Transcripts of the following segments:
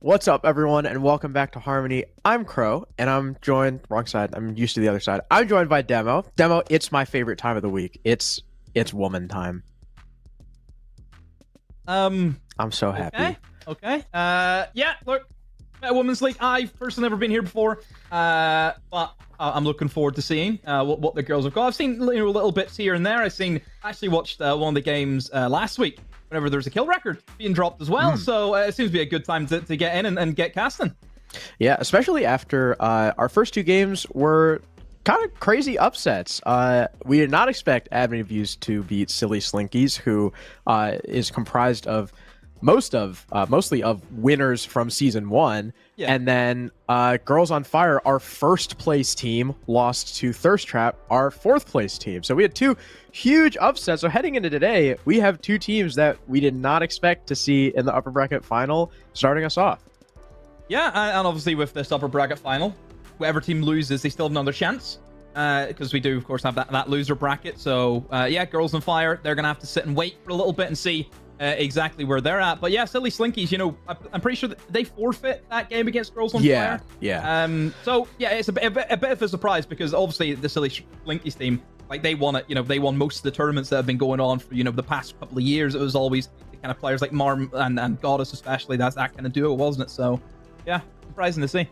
What's up, everyone, and welcome back to Harmony. I'm Crow, and I'm joined, wrong side, I'm used to the other side. I'm joined by Demo. Demo, it's my favorite time of the week. It's woman time. I'm so happy. Okay. Yeah, look, Women's League, I've personally never been here before, but I'm looking forward to seeing what the girls have got. I've seen little bits here and there. Actually watched one of the games last week, whenever there's a kill record being dropped as well. So it seems to be a good time to get in and get casting. Yeah, especially after our first two games were kind of crazy upsets. We did not expect Admin Views to beat Silly Slinkies, who is comprised of mostly of winners from season 1. Yeah. And then Girls on Fire, our first place team, lost to Thirst Trap, our 4th place team. So we had two huge upsets. So heading into today, we have two teams that we did not expect to see in the upper bracket final starting us off. Yeah, and obviously with this upper bracket final, whatever team loses, they still have another chance. Because we do, of course, have that loser bracket. So, yeah, Girls on Fire, they're going to have to sit and wait for a little bit and see exactly where they're at. But yeah, Silly Slinkies, I'm pretty sure that they forfeit that game against Girls on Fire. Yeah. So, yeah, it's a bit of a surprise because obviously the Silly Slinkies team, like, they won it. They won most of the tournaments that have been going on for, the past couple of years. It was always the kind of players like Marm and Goddess especially. That's that kind of duo, wasn't it? So, yeah, surprising to see.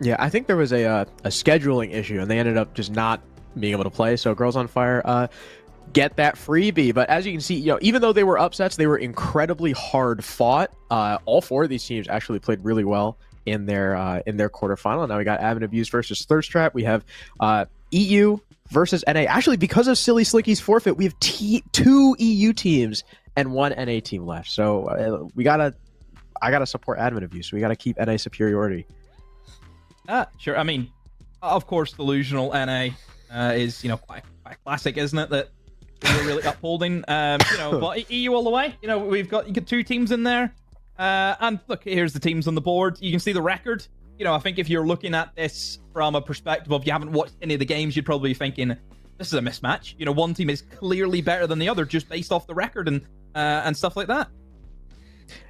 Yeah, I think there was a scheduling issue, and they ended up just not being able to play. So Girls on Fire get that freebie. But as you can see, even though they were upsets, they were incredibly hard fought. All 4 of these teams actually played really well in their quarterfinal. Now we got Admin Abuse versus Thirst Trap. We have EU versus NA. Actually, because of Silly Slinky's forfeit, we have 2 EU teams and 1 NA team left. So I gotta support Admin Abuse. We gotta keep NA superiority. Sure. I mean, of course, delusional NA is quite classic, isn't it? That we're really upholding. But EU all the way. You got 2 teams in there. And look, here's the teams on the board. You can see the record. I think if you're looking at this from a perspective of you haven't watched any of the games, you'd probably be thinking this is a mismatch. One team is clearly better than the other just based off the record and stuff like that.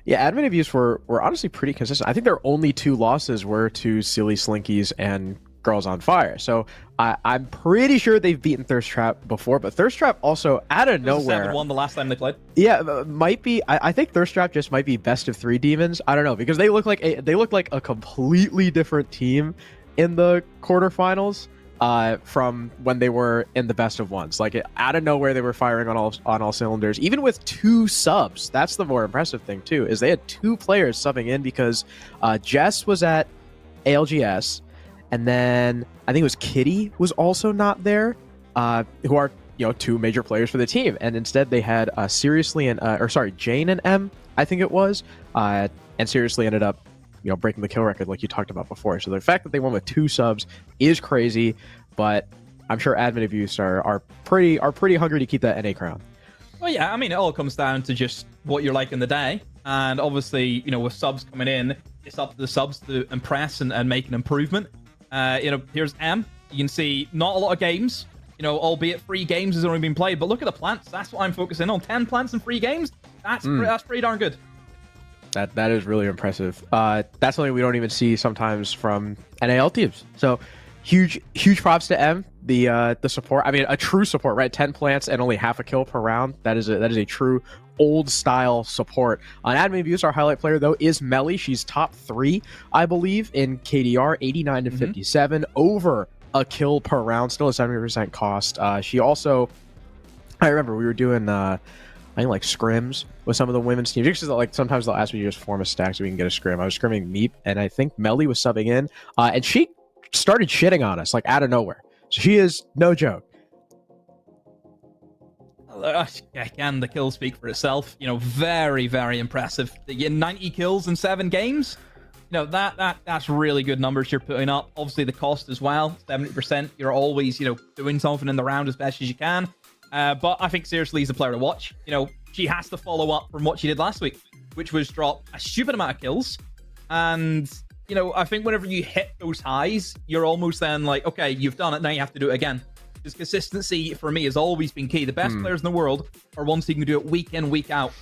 Yeah, Admin Abuse were honestly pretty consistent. I think their only 2 losses were to Silly Slinkies and Girls on Fire. So I'm pretty sure they've beaten Thirst Trap before, but Thirst Trap also out of nowhere. 7-1 the last time they played. Yeah, might be. I think Thirst Trap just might be best of 3 demons. I don't know, because they look like a completely different team in the quarterfinals. From when they were in the best of ones, like out of nowhere, they were firing on all cylinders, even with 2 subs. That's the more impressive thing too, is they had 2 players subbing in because Jess was at ALGS, and then I think it was Kitty was also not there, who are 2 major players for the team, and instead they had Jane and M, I think it was, and Seriously ended up breaking the kill record like you talked about before. So the fact that they won with 2 subs is crazy, but I'm sure Admin Abuse are pretty hungry to keep that NA crown. Well, yeah, I mean, it all comes down to just what you're like in the day. And obviously, with subs coming in, it's up to the subs to impress and make an improvement. Here's M. You can see not a lot of games, albeit 3 games has only been played. But look at the plants. That's what I'm focusing on. 10 plants in 3 games. That's pretty darn good. That is really impressive. That's something we don't even see sometimes from NAL teams. So huge props to M, the support. I mean, a true support, right? 10 plants and only half a kill per round. That is a true old style support. On Admin Abuse, our highlight player though is Melly. She's top 3, I believe, in KDR, 89 to 57, over a kill per round, still a 70% cost. She also, I remember we were doing I think like scrims with some of the women's teams. Because like sometimes they'll ask me to just form a stack so we can get a scrim. I was scrimming Meep, and I think Melly was subbing in, and she started shitting on us like out of nowhere. So she is no joke. Again, the kills speak for itself. Very, very impressive. 90 kills in 7 games. That's really good numbers you're putting up. Obviously, the cost as well. 70%. You're always, doing something in the round as best as you can. But I think seriously he's a player to watch. She has to follow up from what she did last week, which was drop a stupid amount of kills. And, I think whenever you hit those highs, you're almost then like, okay, you've done it, now you have to do it again. Because consistency for me has always been key. The best players in the world are ones who can do it week in, week out.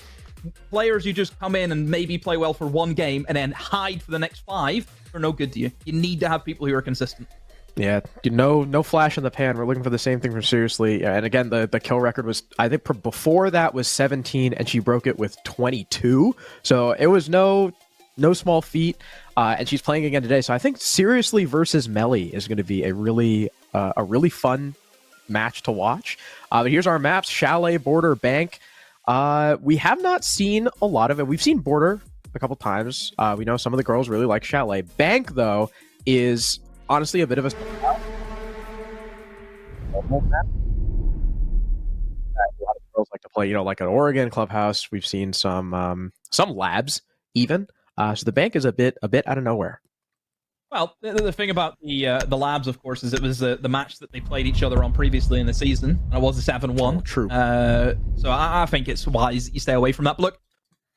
players who just come in and maybe play well for one game and then hide for the next 5 are no good to you. You need to have people who are consistent. Yeah, no flash in the pan. We're looking for the same thing from Seriously. And again, the kill record was, I think before that was 17, and she broke it with 22. So it was no small feat. And she's playing again today. So I think Seriously versus Melly is going to be a really fun match to watch. But here's our maps: Chalet, Border, Bank. We have not seen a lot of it. We've seen Border a couple times. We know some of the girls really like Chalet. Bank, though, is honestly a bit of a map. A lot of girls like to play, like an Oregon Clubhouse. We've seen some labs even. So the Bank is a bit out of nowhere. Well, the thing about the labs, of course, is it was the match that they played each other on previously in the season, and it was a 7-1. Oh, true. So I think it's wise that you stay away from that. But look,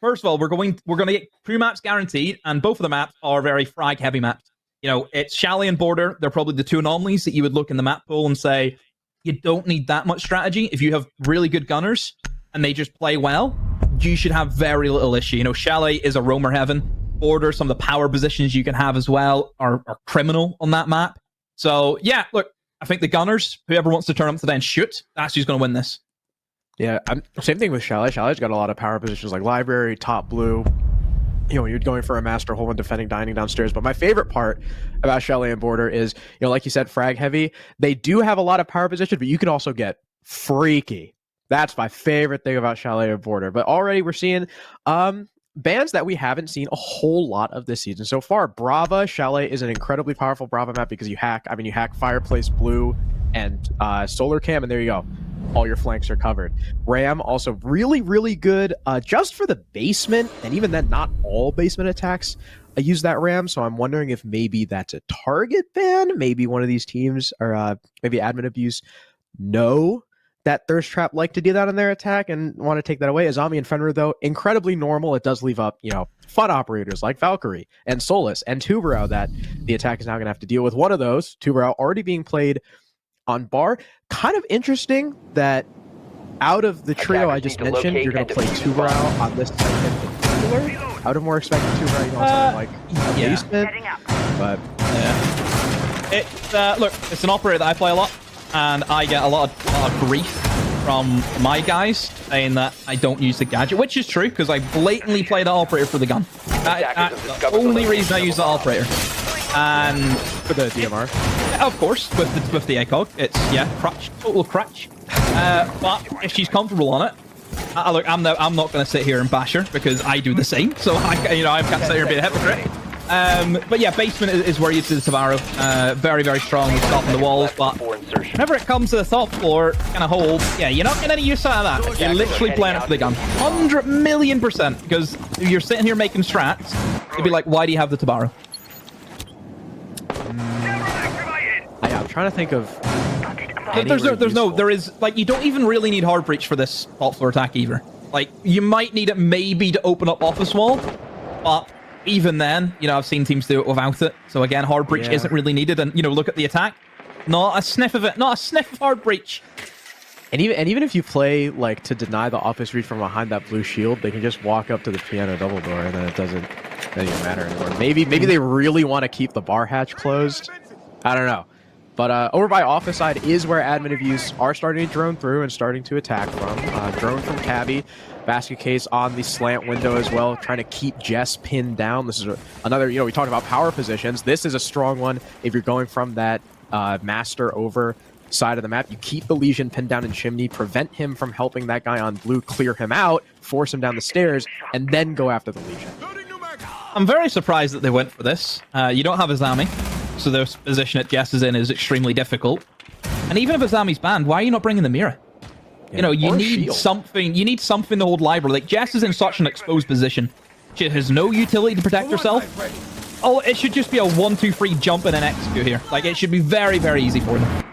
first of all, we're going to get 2 maps guaranteed, and both of the maps are very frag heavy maps. It's Chalet and Border. They're probably the 2 anomalies that you would look in the map pool and say, you don't need that much strategy. If you have really good gunners and they just play well, you should have very little issue. Chalet is a roamer heaven. Border, some of the power positions you can have as well are criminal on that map. So, yeah, look, I think the gunners, whoever wants to turn up today and shoot, that's who's going to win this. Yeah, same thing with Chalet. Chalet's got a lot of power positions like Library, Top Blue. You're going for a Master Hole and defending dining downstairs. But my favorite part about Chalet and Border is, like you said, frag heavy. They do have a lot of power position, but you can also get freaky. That's my favorite thing about Chalet and Border. But already we're seeing bands that we haven't seen a whole lot of this season so far. Brava. Chalet is an incredibly powerful Brava map because you hack Fireplace Blue and Solar Cam, and there you go. All your flanks are covered. Ram, also really, really good just for the basement, and even then, not all basement attacks use that Ram, so I'm wondering if maybe that's a target ban. Maybe one of these teams, or maybe Admin Abuse, know that Thirst Trap like to do that on their attack and want to take that away. Azami and Fenrir, though, incredibly normal. It does leave up, fun operators like Valkyrie and Solus and Tubarão that the attack is now going to have to deal with. One of those, Tubarão, already being played on bar. Kind of interesting that out of the trio I just mentioned, you're going to play Tubarão on this side in particular. I would have more expected Tubarão on like a basement, but yeah. Look, it's an operator that I play a lot, and I get a lot of grief from my guys saying that I don't use the gadget, which is true because I blatantly play that operator for the gun. That's the only reason I use that operator. And for the DMR, of course, with the ACOG, it's crutch, total crutch. But if she's comfortable on it, look, I'm not going to sit here and bash her because I do the same. So I can't sit here and be a hypocrite. But yeah, basement is where you see the Tubarão. Very, very strong with stopping the walls. But whenever it comes to the top floor, kind of hold, you're not getting any use out of that. You're literally playing it for the gun. 100,000,000%. Because if you're sitting here making strats, you'd be like, why do you have the Tubarão? I'm trying to think of. There is, like, you don't even really need hard breach for this top floor attack either. Like, you might need it maybe to open up office wall, but even then, I've seen teams do it without it. So again, hard breach isn't really needed. And look at the attack, not a sniff of it, not a sniff of hard breach. And even if you play like to deny the office reach from behind that blue shield, they can just walk up to the piano double door, and then it doesn't even matter anymore. Maybe they really want to keep the bar hatch closed. I don't know. But over by office side is where Admin Abuse are starting to drone through and starting to attack from. Drone from Cavi. Basket Case on the slant window as well, trying to keep Jess pinned down. This is another, we talked about power positions. This is a strong one if you're going from that master over side of the map. You keep the Legion pinned down in Chimney, prevent him from helping that guy on blue clear him out, force him down the stairs, and then go after the Legion. I'm very surprised that they went for this. You don't have Azami, so the position that Jess is in is extremely difficult. And even if Azami's banned, why are you not bringing the mirror? You need something. You need something to hold Library. Like, Jess is in such an exposed position. She has no utility to protect herself. Oh, it should just be a 1-2-3 jump and an execute here. Like, it should be very, very easy for them.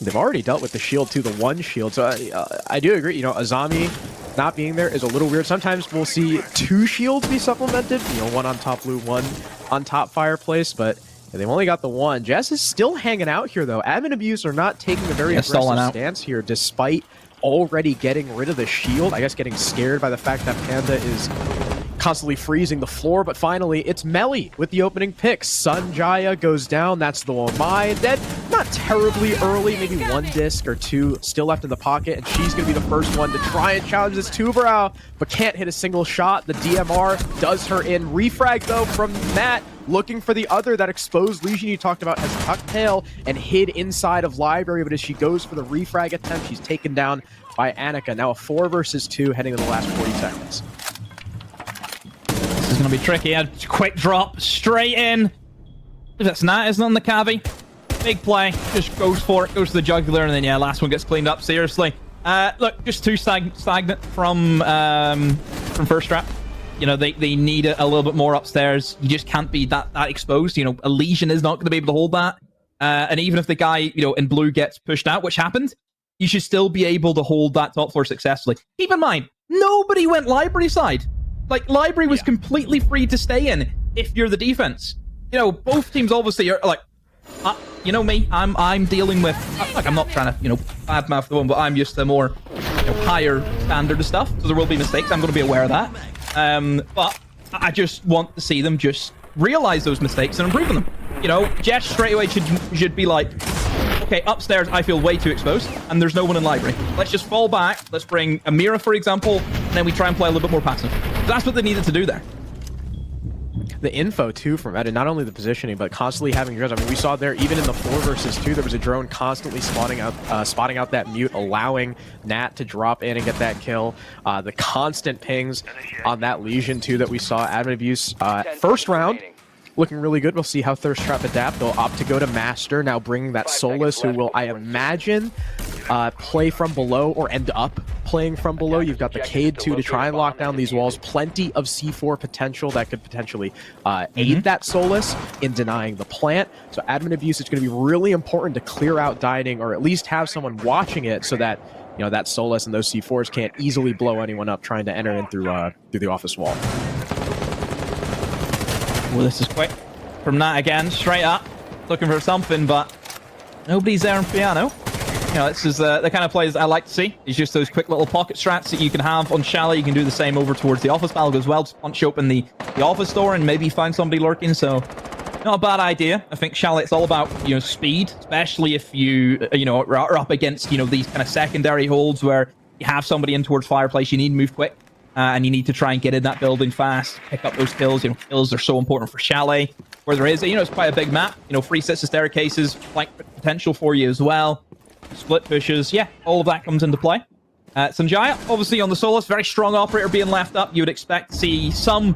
They've already dealt with the shield too, the one shield. So I do agree. Azami not being there is a little weird. Sometimes we'll see 2 shields be supplemented. One on top blue, one on top fireplace, but they've only got the one. Jess is still hanging out here, though. Admin Abuse are not taking a very aggressive stance here, despite already getting rid of the shield. I guess getting scared by the fact that Panda is constantly freezing the floor, but finally it's Melly with the opening pick. Sanjaya goes down. That's the one. Mai dead. Not terribly early, maybe one disc or two still left in the pocket, and she's going to be the first one to try and challenge this Tuberau, but can't hit a single shot. The DMR does her in. Refrag, though, from Matt, looking for the other. That exposed Legion you talked about has tucked tail and hid inside of Library, but as she goes for the refrag attempt, she's taken down by Annika. Now a 4 versus 2 heading to the last 40 seconds. This is going to be tricky. A quick drop straight in. If that's Nat, isn't on the cavi. Big play. Just goes for it. Goes to the jugular, and then, yeah, last one gets cleaned up. Seriously. Look, just too stagnant from first strap. You know, they need a little bit more upstairs. You just can't be that exposed. You know, a Legion is not going to be able to hold that. And even if the guy, you know, in blue gets pushed out, which happened, you should still be able to hold that top floor successfully. Keep in mind, nobody went Library side. Like, Library was completely free to stay in if you're the defense. You know, both teams obviously are like, you know me, I'm dealing with, like, I'm not trying to, you know, badmouth the one, but I'm used to more, you know, higher standard of stuff. So there will be mistakes. I'm going to be aware of that. But I just want to see them just realize those mistakes and improve on them. You know, Jess straight away should be like, okay, upstairs I feel way too exposed, and there's no one in Library. Let's just fall back. Let's bring Amira, for example, and then we try and play a little bit more passive. That's what they needed to do there. The info, too, from Ed, not only the positioning, but constantly having drones. I mean, we saw there, even in the 4 versus 2, there was a drone constantly spotting out that mute, allowing Nat to drop in and get that kill. The constant pings on that Legion, too, that we saw. Admin abuse. First round, looking really good. We'll see how Thirst Trap adapt. They'll opt to go to Master, now bringing that Solus, who will, I imagine, play from below or end up playing from below. You've got the Cade, too, to try and lock down these walls. Plenty of C4 potential that could potentially aid that Solus in denying the plant. So admin abuse is going to be really important to clear out Dining, or at least have someone watching it so that, you know, that Solus and those C4s can't easily blow anyone up trying to enter in through the office wall. Well, this is quick. From Nat again, straight up. Looking for something, but nobody's there on piano. You know, this is the kind of plays I like to see. It's just those quick little pocket strats that you can have on Chalet. You can do the same over towards the office balcony as well. Just punch open the office door and maybe find somebody lurking. So, not a bad idea. I think Chalet's all about, you know, speed, especially if you know, are up against, you know, these kind of secondary holds where you have somebody in towards fireplace. You need to move quick. And you need to try and get in that building fast, pick up those kills. You know, kills are so important for Chalet. Where there is, you know, it's quite a big map. You know, 3 sets of staircases, flank potential for you as well. Split pushes, yeah, all of that comes into play. Sanjaya, obviously on the Solus, very strong operator being left up. You would expect to see some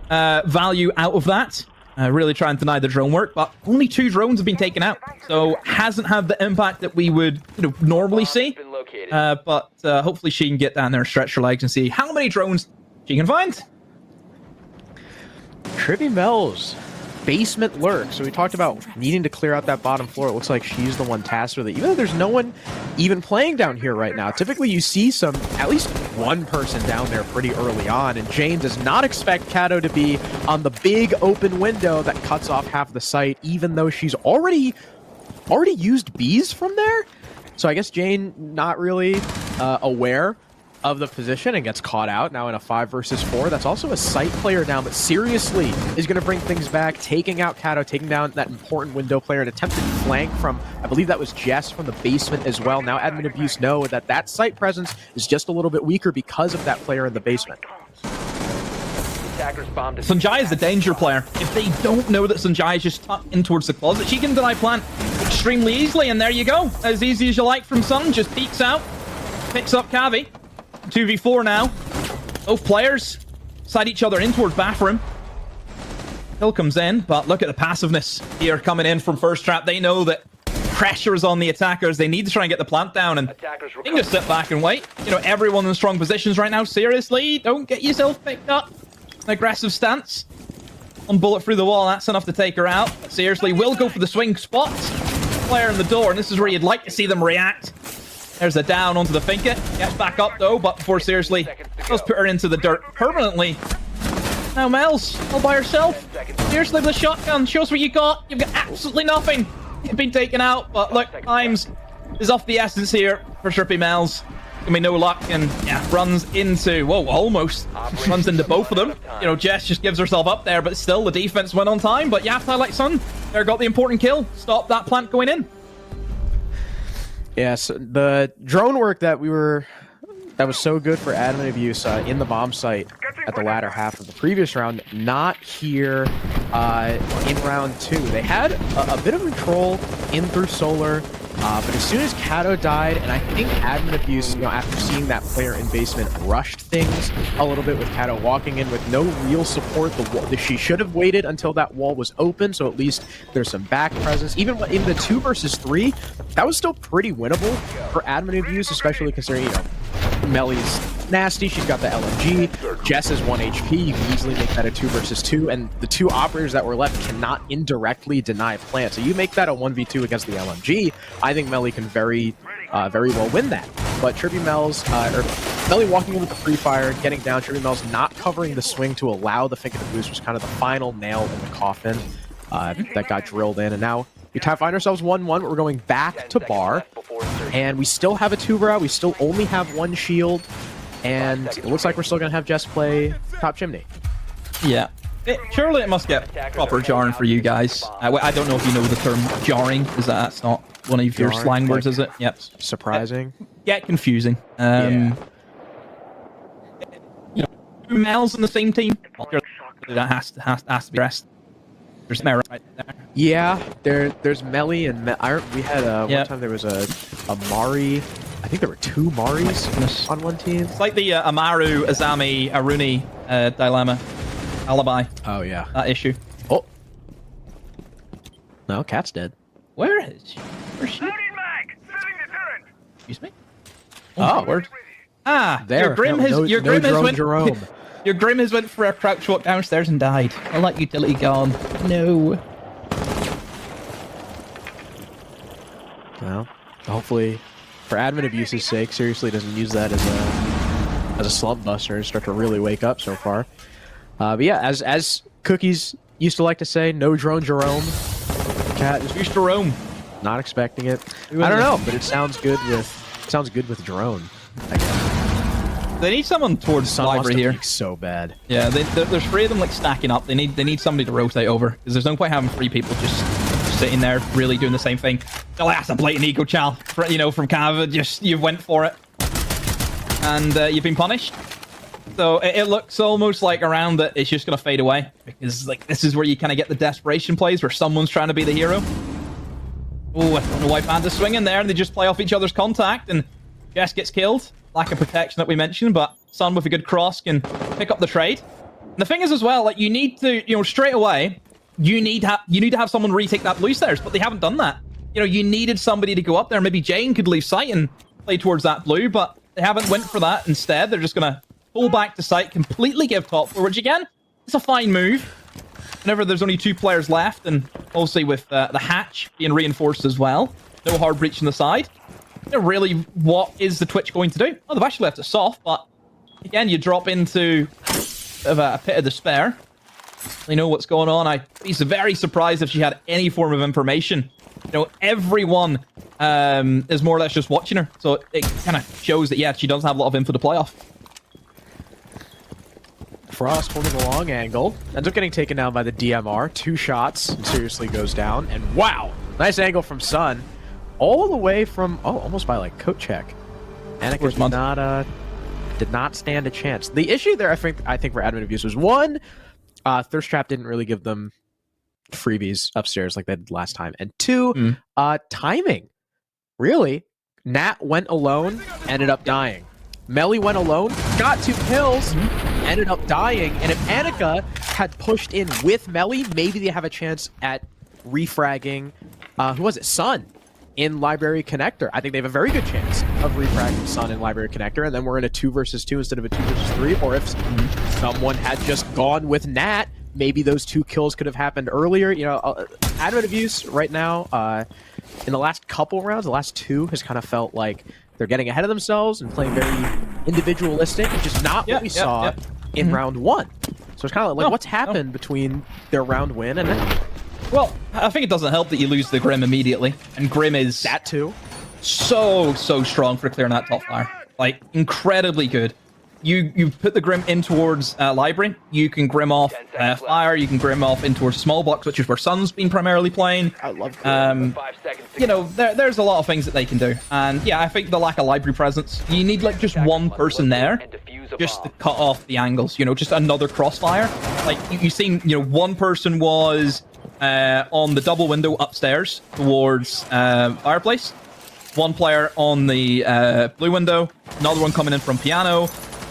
value out of that. Really try and deny the drone work, but only 2 drones have been taken out. So hasn't had the impact that we would, you know, normally see. But hopefully she can get down there and stretch her legs and see how many drones she can find. Trivy Mel's basement lurk. So we talked about needing to clear out that bottom floor. It looks like she's the one tasked with it, even though there's no one even playing down here right now. Typically you see at least one person down there pretty early on, and Jane does not expect Kato to be on the big open window that cuts off half the site, even though she's already used bees from there. So I guess Jane not really aware of the position and gets caught out now in a 5 versus 4. That's also a site player down, but seriously is going to bring things back, taking out Kato, taking down that important window player, an attempted flank from, I believe that was Jess from the basement as well. Now admin abuse know that site presence is just a little bit weaker because of that player in the basement. Sanjaya is the danger player. If they don't know that Sanjaya is just tucked in towards the closet, she can deny plant extremely easily, and there you go. As easy as you like from Sun, just peeks out, picks up Cavi. 2v4 now. Both players side each other in towards bathroom. Hill comes in, but look at the passiveness here coming in from First Trap. They know that pressure is on the attackers. They need to try and get the plant down, and they can just sit back and wait. You know, everyone in strong positions right now. Seriously, don't get yourself picked up. An aggressive stance. One bullet through the wall, that's enough to take her out. But seriously, will go for the swing spot. Player in the door, and this is where you'd like to see them react. There's a down onto the Finket. Gets back up, though, but before seriously does put her into the dirt permanently. Now Mel's all by herself. Seriously, with a shotgun. Show us what you got. You've got absolutely nothing. You've been taken out, but look, times is off the essence here for Trippy Mel's. I mean, no luck, and yeah, runs into, whoa, almost runs into both of them. You know, Jess just gives herself up there, but still the defense went on time. But yeah, highlight Sun there got the important kill, stop that plant going in. Yes, the drone work that was so good for admin abuse in the bomb site at the latter half of the previous round, not here in round 2. They had a bit of control in through solar, but as soon as Kato died, and I think admin abuse, you know, after seeing that player in basement, rushed things a little bit with Kato walking in with no real support. She should have waited until that wall was open, so at least there's some back presence. Even in the 2 versus 3, that was still pretty winnable for admin abuse, especially considering, you know, Melly's nasty. She's got the LMG. Jess is 1 HP. You can easily make that a 2 versus 2, and the 2 operators that were left cannot indirectly deny plant. So you make that a 1v2 against the LMG. I think Melly can very well win that. But Trippy Melly walking in with the free fire, getting down. Trippy Mel's not covering the swing to allow the Fink of the Boost was kind of the final nail in the coffin that got drilled in. And now we find ourselves 1-1. We're going back to bar. And we still have a 2-brow. We still only have 1 shield. And it looks like we're still going to have Jess play top chimney. Yeah. Surely it must get proper jarring for you guys. I don't know if you know the term jarring. That's not one of your slang words, is it? Yep. Surprising. Get confusing. Yeah. You know, 2 males in the same team. That has to be rest. There's Mara right there. Yeah, there's Melly and we had one time there was a Mari. I think there were 2 Maris on one team. It's like the Amaru, Azami, Aruni dilemma. Alibi. Oh, yeah. That issue. Oh. No, Cat's dead. Where is she? Where's she? Excuse me? Oh, word. Ah, there. Your Grim has Jerome. Your Grim has went for a crouch walk downstairs and died. I'll let utility gone. No. Well, hopefully, for admin abuse's sake, seriously doesn't use that as a slump buster and start to really wake up so far. But yeah, as Cookies used to like to say, no drone Jerome. Cat is used to roam. Not expecting it. I don't know, but it sounds good with drone. I guess. They need someone towards library here. So bad. Yeah, there's 3 of them like stacking up. They need somebody to rotate over because there's no point having 3 people just sitting there really doing the same thing. Oh, that's a blatant ego chal, you know, from Cav. Just you went for it, and you've been punished. So it looks almost like around that it's just gonna fade away because like this is where you kind of get the desperation plays where someone's trying to be the hero. Oh, I don't know why Panda's swinging there, and they just play off each other's contact, and Jess gets killed. Lack of protection that we mentioned, but Sun with a good cross can pick up the trade. And the thing is as well, like you need to, you know, straight away, you need to have someone retake that blue stairs, but they haven't done that. You know, you needed somebody to go up there. Maybe Jane could leave sight and play towards that blue, but they haven't went for that. Instead, they're just gonna pull back to site, completely give top floor, which again, it's a fine move. Whenever there's only 2 players left, and obviously with the hatch being reinforced as well, no hard breach on the side. You know, really, what is the Twitch going to do? Oh, they've actually left it soft, but again, you drop into a pit of despair. They know what's going on. I'd be very surprised if she had any form of information. You know, everyone is more or less just watching her, so it kind of shows that, yeah, she doesn't have a lot of info to play off. Frost holding the long angle. Ends up getting taken down by the DMR. 2 shots. And seriously goes down. And wow! Nice angle from Sun. All the way from... Oh, almost by, like, coat check. Anakin did not stand a chance. The issue there, I think for admin abuse was, 1, Thirst Trap didn't really give them freebies upstairs like they did last time. And 2, timing. Really? Nat went alone, ended up dying. Melly went alone, got 2 kills, ended up dying. And if Annika had pushed in with Melly, maybe they have a chance at refragging, who was it? Sun in Library Connector. I think they have a very good chance of refragging Sun in Library Connector, and then we're in a 2 versus 2 instead of a 2 versus 3. Or if someone had just gone with Nat, maybe those 2 kills could have happened earlier. You know, admin abuse right now, in the last couple rounds, the last 2 has kind of felt like they're getting ahead of themselves and playing very individualistic, which is not what we saw in round 1. So it's kind of like, what's happened between their round win and now? Well, I think it doesn't help that you lose the Grim immediately, and Grim is that too so strong for clearing that top flyer. Like, incredibly good. You put the Grim in towards Library, you can Grim off Fire, you can Grim off in towards Small Box, which is where Sun's been primarily playing. I love Grim. You know, there's a lot of things that they can do. And yeah, I think the lack of Library presence, you need like just one person there just to cut off the angles, you know, just another crossfire. Like, you've seen, you know, one person was on the double window upstairs towards Fireplace. One player on the blue window, another one coming in from Piano.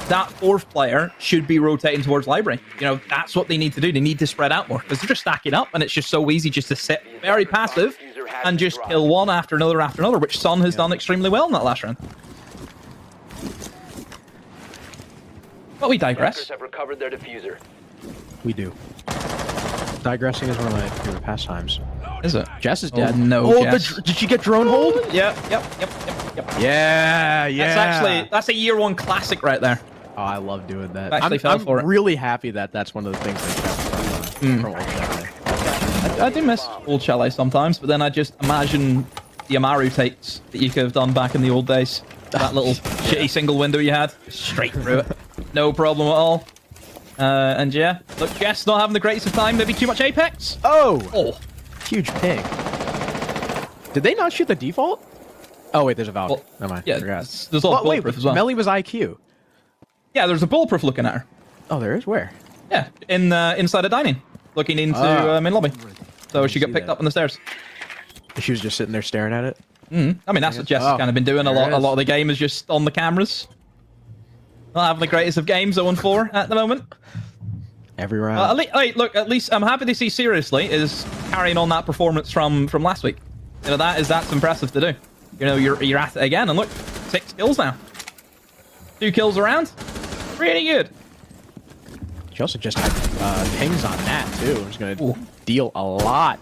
That fourth player should be rotating towards Library. You know, that's what they need to do. They need to spread out more because they're just stacking up, and it's just so easy just to sit very passive and just kill one after another, which Sun has done extremely well in that last round. But we digress. Have recovered their diffuser. We do. Digressing is one of my favorite pastimes. Is it? Jess is dead. No, oh, Jess. did she get drone hold? Yep. Yeah. That's a year one classic right there. Oh, I love doing that. I'm really happy that that's one of the things they kept from Old Chalet. I do miss Old Chalet sometimes, but then I just imagine the Amaru takes that you could have done back in the old days. That little shitty single window you had. Straight through it. No problem at all. And yeah, look, Jess not having the greatest of time. Maybe too much Apex. Oh. Huge ping. Did they not shoot the default? Oh, wait, there's a valve. Well, Never mind. yeah, Forgot. there's all bulletproof as well. Melly was IQ. Yeah, there's a bulletproof looking at her. Oh, there is? Where? Yeah, in inside a dining, looking into main lobby. So she got picked up on the stairs. She was just sitting there staring at it? I mean, that's what Jess has kind of been doing a lot. A lot of the game is just on the cameras. Not having the greatest of games, 0-4 at the moment. Every round. Look, at least I'm happy to see Seriously is carrying on that performance from last week. You know, that's impressive to do. You know, you're at it again, and look, 6 kills now. 2 kills around. Really good. She also just had pings on that, too. It's going to deal a lot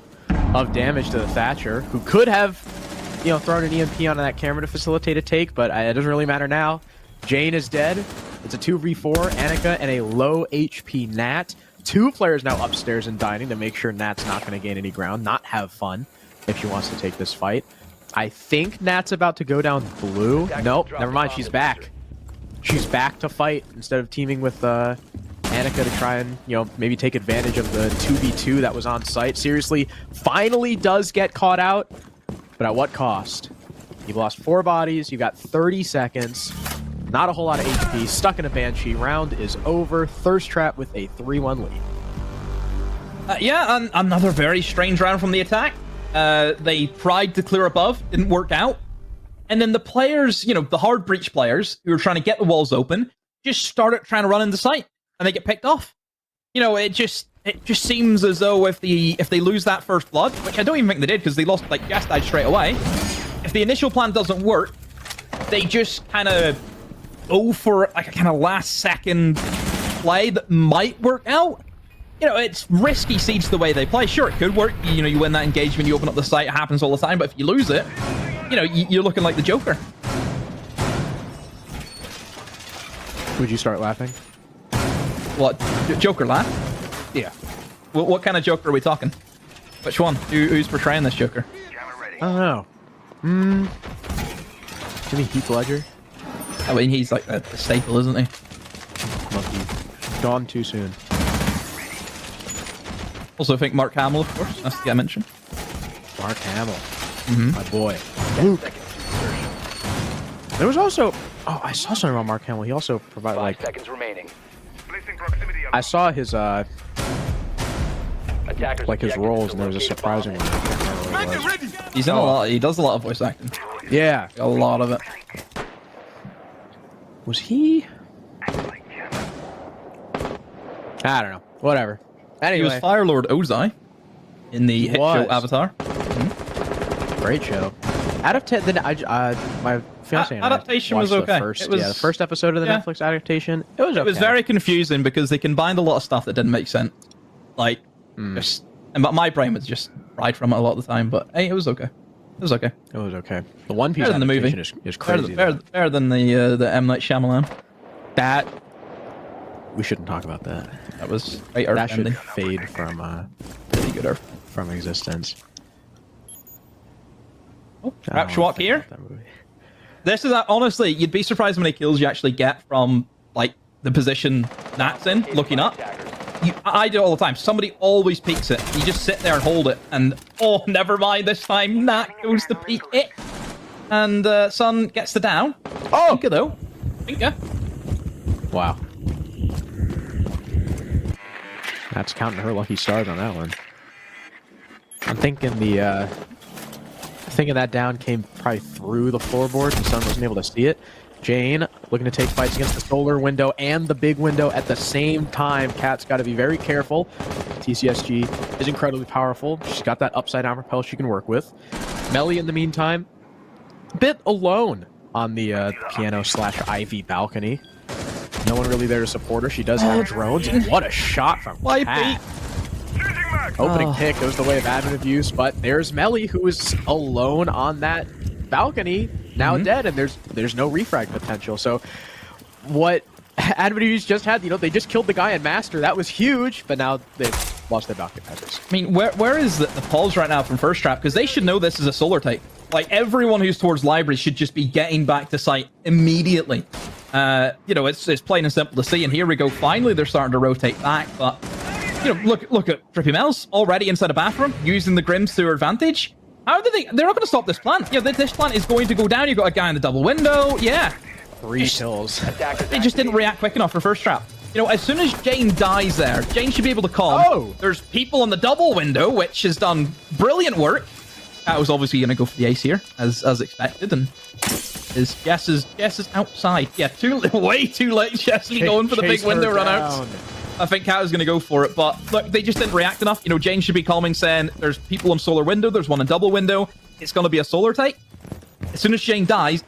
of damage to the Thatcher, who could have, you know, thrown an EMP onto that camera to facilitate a take, but it doesn't really matter now. Jane is dead. It's a 2v4, Annika and a low HP Nat. 2 players now upstairs and dining to make sure Nat's not going to gain any ground, not have fun if she wants to take this fight. I think Nat's about to go down blue. Nope, never mind, she's back. She's back to fight instead of teaming with Annika to try and, you know, maybe take advantage of the 2v2 that was on site. Seriously, finally does get caught out, but at what cost? You've lost 4 bodies, you got 30 seconds, not a whole lot of HP, stuck in a Banshee. Round is over. Thirst Trap with a 3-1 lead. Yeah, and another very strange round from the attack. They tried to clear above, didn't work out. And then the players, you know, the hard breach players who were trying to get the walls open, just started trying to run into sight, and they get picked off. You know, it just seems as though if they lose that first blood, which I don't even think they did because they lost, like, Jess died straight away. If the initial plan doesn't work, they just kind of go for like a kind of last second play that might work out. You know, it's risky Siege the way they play. Sure, it could work. You know, you win that engagement, you open up the site, it happens all the time. But if you lose it, you know, you're looking like the Joker. Would you start laughing? What? Joker laugh? Yeah. What kind of Joker are we talking? Which one? Who's portraying this Joker? I don't know. Maybe Heath Ledger? I mean, he's like the staple, isn't he? Love Heath. Gone too soon. Also, I think Mark Hamill, of course, has to get mentioned. Mark Hamill. My boy. Luke. There was also... Oh, I saw something about Mark Hamill. He also provided, 5 like... seconds remaining. I saw his, Attackers like, his objective roles, to and there was a locate surprising one. I can't remember what it was. He's in a lot. He does a lot of voice acting. Yeah. A lot of it. Was he... I don't know. Whatever. Anyway. He was Firelord Ozai in the hit show Avatar. Great show. Out of 10, my fiance and I Adaptation was watched okay. The first episode of the Netflix adaptation. It was okay. It was very confusing because they combined a lot of stuff that didn't make sense. Like, but my brain was just fried from it a lot of the time. But hey, it was okay. It was okay. It was okay. The One Piece better than the movie is crazy. Better than the M. Night Shyamalan. That we shouldn't talk about that. That was great. That should fade from really good Earth from existence. Oh, Rap Schwalk here. This is honestly, you'd be surprised how many kills you actually get from like the position Nat's in, looking up. I do it all the time. Somebody always peeks it. You just sit there and hold it, and oh, never mind. This time Nat goes to peek it, and Sun gets the down. Oh, Finka though. Finka. Wow. That's counting her lucky stars on that one. I'm thinking that down came probably through the floorboard and Sun wasn't able to see it. Jane looking to take fights against the solar window and the big window at the same time. Kat's got to be very careful. TCSG is incredibly powerful. She's got that upside down rappel she can work with. Melly, in the meantime, a bit alone on the piano/ivy balcony. No one really there to support her. She does have drones. And what a shot from Kat. Opening pick goes the way of admin abuse, but there's Melly, who is alone on that balcony, now dead, and there's no refrag potential. So what admin abuse just had, they just killed the guy in Master. That was huge, but now they've lost their balcony address. I mean, where is the pulse right now from First Trap? Because they should know this is a solar type. Like, everyone who's towards library should just be getting back to site immediately. It's plain and simple to see, and here we go. Finally, they're starting to rotate back, but look at Trippy Mel's already inside a bathroom, using the Grims to her advantage. How do they're not going to stop this plan. This plan is going to go down. You've got a guy in the double window. Yeah. 3 kills. They just didn't react quick enough for First Trap. As soon as Jane dies there, Jane should be able to call. Oh! There's people on the double window, which has done brilliant work. Kat was obviously going to go for the ace here, as expected, and his guess is outside. Yeah, way too late. Chesley going for the big window run out. I think Kat was going to go for it, but look, they just didn't react enough. Jane should be calming, saying there's people on solar window, there's one in double window. It's going to be a solar type. As soon as Jane dies,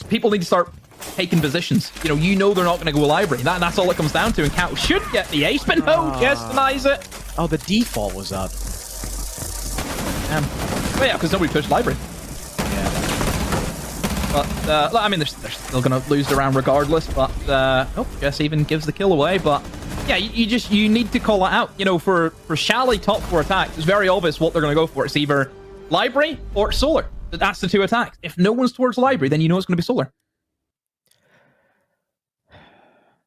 people need to start taking positions. They're not going to go library. That's all it comes down to, and Kat should get the ace, but no, Jess denies it. Oh, the default was up. Well, yeah, because nobody pushed library. Yeah. But, I mean, they're still going to lose the round regardless, but, Jess even gives the kill away, but, yeah, you need to call it out. For Shally top 4 attacks, it's very obvious what they're going to go for. It's either library or solar. That's the 2 attacks. If no one's towards library, then you know it's going to be solar.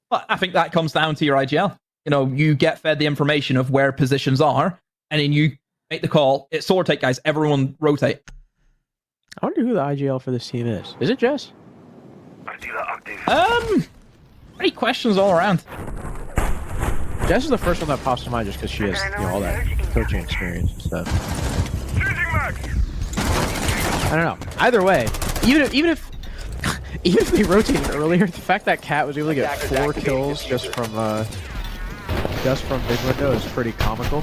But I think that comes down to your IGL. You get fed the information of where positions are, and then you make the call. It's solar take, guys. Everyone rotate. I wonder who the IGL for this team is. Is it Jess? Any questions all around. Jess is the first one that pops to mind just because she has all that coaching experience and stuff. I don't know. Either way, even if they rotated earlier, the fact that Kat was able to get 4 kills just from big window is pretty comical.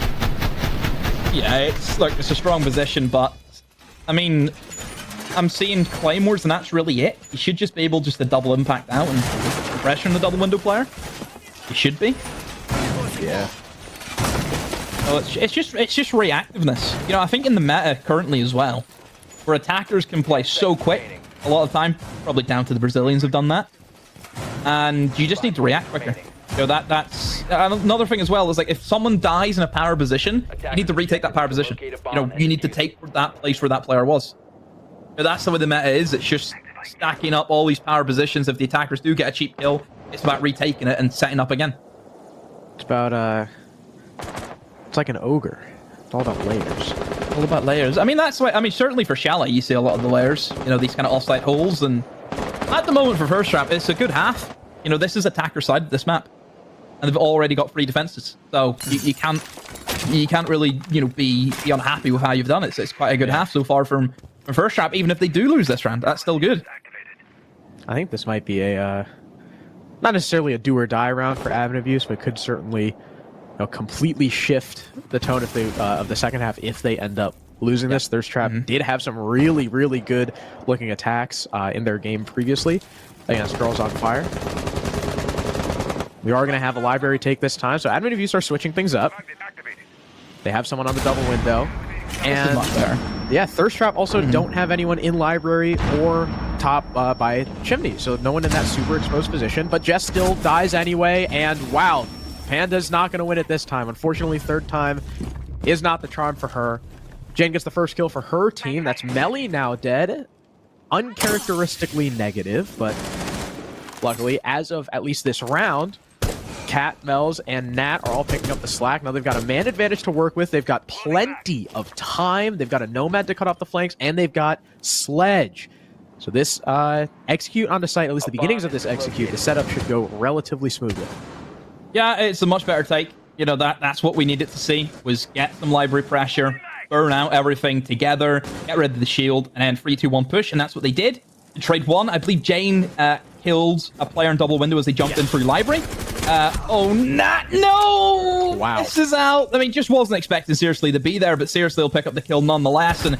Yeah, it's a strong position, but I mean, I'm seeing claymores, and that's really it. You should just be able to double impact out and put pressure on the double window player. You should be. Yeah. So it's just reactiveness. I think in the meta currently as well, where attackers can play so quick a lot of the time, probably down to the Brazilians have done that, and you just need to react quicker. That's another thing as well, is like if someone dies in a power position, you need to retake that power position. You need to take that place where that player was. That's the way the meta is. It's just stacking up all these power positions. If the attackers do get a cheap kill, it's about retaking it and setting up again. It's about it's like an ogre. It's all about layers. All about layers. I mean, that's why. I mean, certainly for Shally, you see a lot of the layers. These kind of offside holes, and at the moment for First Trap, it's a good half. This is attacker side of this map, and they've already got 3 defenses, so you can't really be unhappy with how you've done it. So it's quite a good half so far from First Trap. Even if they do lose this round, that's still good. I think this might be a not necessarily a do or die round for admin abuse, but could certainly completely shift the tone if they of the second half if they end up losing this. Thirst Trap did have some really, really good looking attacks in their game previously against Girls on Fire. We are going to have a library take this time, so admin abuse are switching things up. They have someone on the double window. And yeah, Thirst Trap also don't have anyone in library or top by chimney, so no one in that super exposed position, but Jess still dies anyway, and wow, Panda's not going to win it this time. Unfortunately, third time is not the charm for her. Jane gets the first kill for her team. That's Melly now dead. uncharacteristically negative, but luckily, as of at least this round, Cat, Melz, and Nat are all picking up the slack. Now they've got a man advantage to work with. They've got plenty of time. They've got a Nomad to cut off the flanks, and they've got Sledge. So this execute on the site, at least the beginnings of this execute, the setup should go relatively smoothly. Yeah, it's a much better take. You know, that's what we needed to see, was get some library pressure, burn out everything together, get rid of the shield, and then 3-2-1 push, and that's what they did. In trade 1, I believe Jane killed a player in double window as they jumped in through library. Oh, Nat, no! Wow. This is out. I mean, just wasn't expecting Seriously to be there, but Seriously will pick up the kill nonetheless, and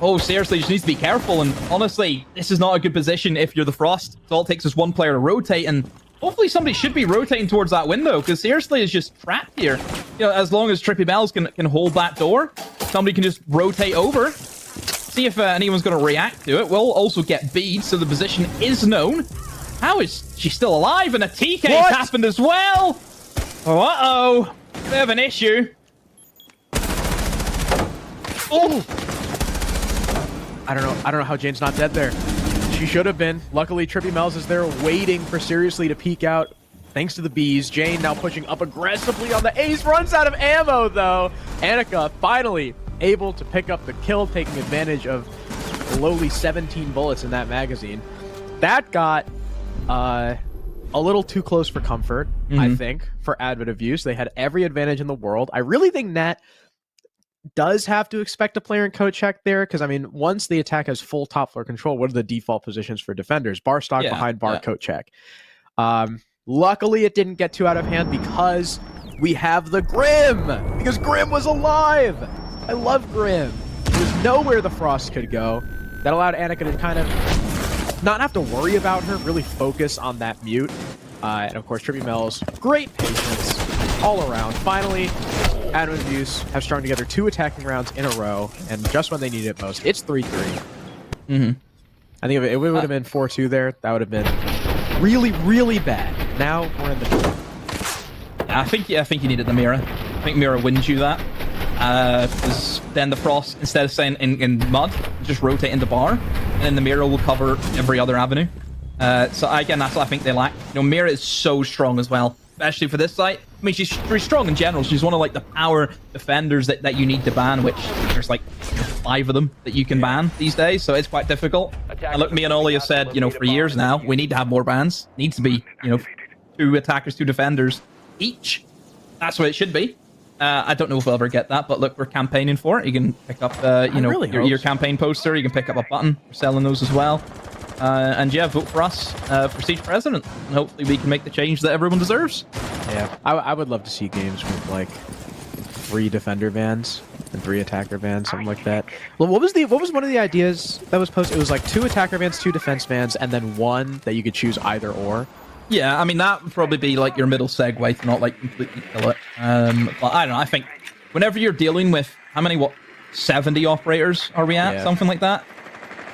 oh, Seriously just needs to be careful, and honestly, this is not a good position if you're the Frost. All it takes is one player to rotate, and hopefully somebody should be rotating towards that window, because Seriously is just trapped here. You know, as long as Trippy Bells can hold that door, somebody can just rotate over. See if anyone's going to react to it. We'll also get beads, so the position is known. How is she still alive? And a TK has happened as well. Oh, uh-oh. Bit of an issue. Oh. I don't know how Jane's not dead there. She should have been. Luckily, Trippy Melz is there waiting for Seriously to peek out. Thanks to the bees. Jane now pushing up aggressively on the ace. Runs out of ammo, though. Annika finally able to pick up the kill, taking advantage of the lowly 17 bullets in that magazine. That got a little too close for comfort, I think, for Advent of Use. They had every advantage in the world. I really think Nat does have to expect a player in coat check there, because, I mean, once the attack has full top floor control, what are the default positions for defenders? Bar stock behind bar coat check. Luckily, it didn't get too out of hand because we have the Grim, because Grim was alive. I love Grim. There's nowhere the Frost could go. That allowed Annika to kind of not have to worry about her, really focus on that mute. And of course, Trippy Melz, great patience all around. Finally, Advent of Use have strung together 2 attacking rounds in a row, and just when they need it most, it's 3-3. I think if it would have been 4-2 there, that would have been really, really bad. Now we're in the door. I think you needed the mirror. I think mirror wins you that. Because then the Frost, instead of staying in mud, just rotate into bar, and then the mirror will cover every other avenue. So again, that's what I think they lack. You know, mirror is so strong as well, especially for this site. I mean, she's very strong in general. She's one of like the power defenders that you need to ban, which there's like 5 of them that you can ban these days, so it's quite difficult. And look, me and Ollie have said, you know, for years now, we need to have more bans. Needs to be, you know, 2 attackers, 2 defenders each. That's what it should be. I don't know if we'll ever get that, but look, we're campaigning for it. You can pick up, you know, your campaign poster. You can pick up a button. We're selling those as well. And yeah, vote for us for Siege President. And hopefully we can make the change that everyone deserves. Yeah, I would love to see games with like 3 defender bans and 3 attacker bans, something like that. Well, what was one of the ideas that was posted? It was like 2 attacker bans, 2 defense bans, and then 1 that you could choose either or. Yeah, I mean, that would probably be like your middle segue to not like completely kill it. But I don't know, I think whenever you're dealing with, how many, 70 operators are we at? Yeah. Something like that?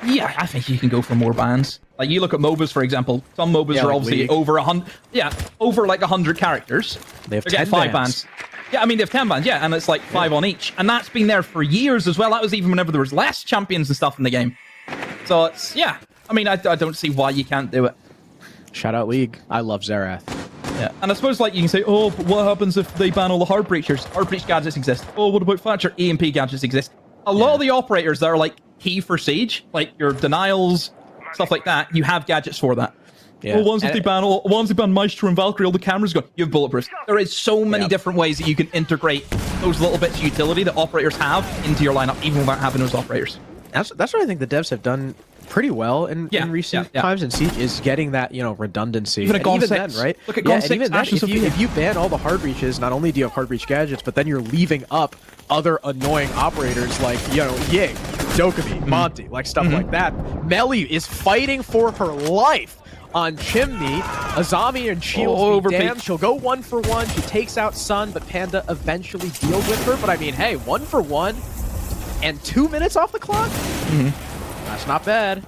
Yeah, I think you can go for more bans. Like, you look at MOBAs, for example. Some MOBAs are obviously over 100, over like 100 characters. They have 10 5 bans. Yeah, I mean, they have 10 bans, yeah, and it's like 5 on each. And that's been there for years as well. That was even whenever there was less champions and stuff in the game. So it's, yeah, I mean, I don't see why you can't do it. Shout out League. I love Xerath. Yeah, and I suppose like you can say, oh, but what happens if they ban all the hard breachers? Hard breach gadgets exist. Oh, what about Thatcher? EMP gadgets exist. A lot of the operators that are like key for Siege, like your denials, stuff like that, you have gadgets for that. Yeah. Oh, once they ban Maestro and Valkyrie, all the cameras go. You have bulletproofs. There is so many different ways that you can integrate those little bits of utility that operators have into your lineup, even without having those operators. That's what I think the devs have done pretty well in recent times in Siege, is getting that, you know, redundancy. Even then, right? Look at Gone 6, even then, if you ban all the hard breaches, not only do you have hard breach gadgets, but then you're leaving up other annoying operators like, you know, Yig, Dokkaebi, Monty, like stuff like that. Melly is fighting for her life on Chimney. Azami and Shields be damned. She'll go 1 for 1. She takes out Sun, but Panda eventually deals with her. But I mean, hey, 1 for 1 and 2 minutes off the clock? That's not bad.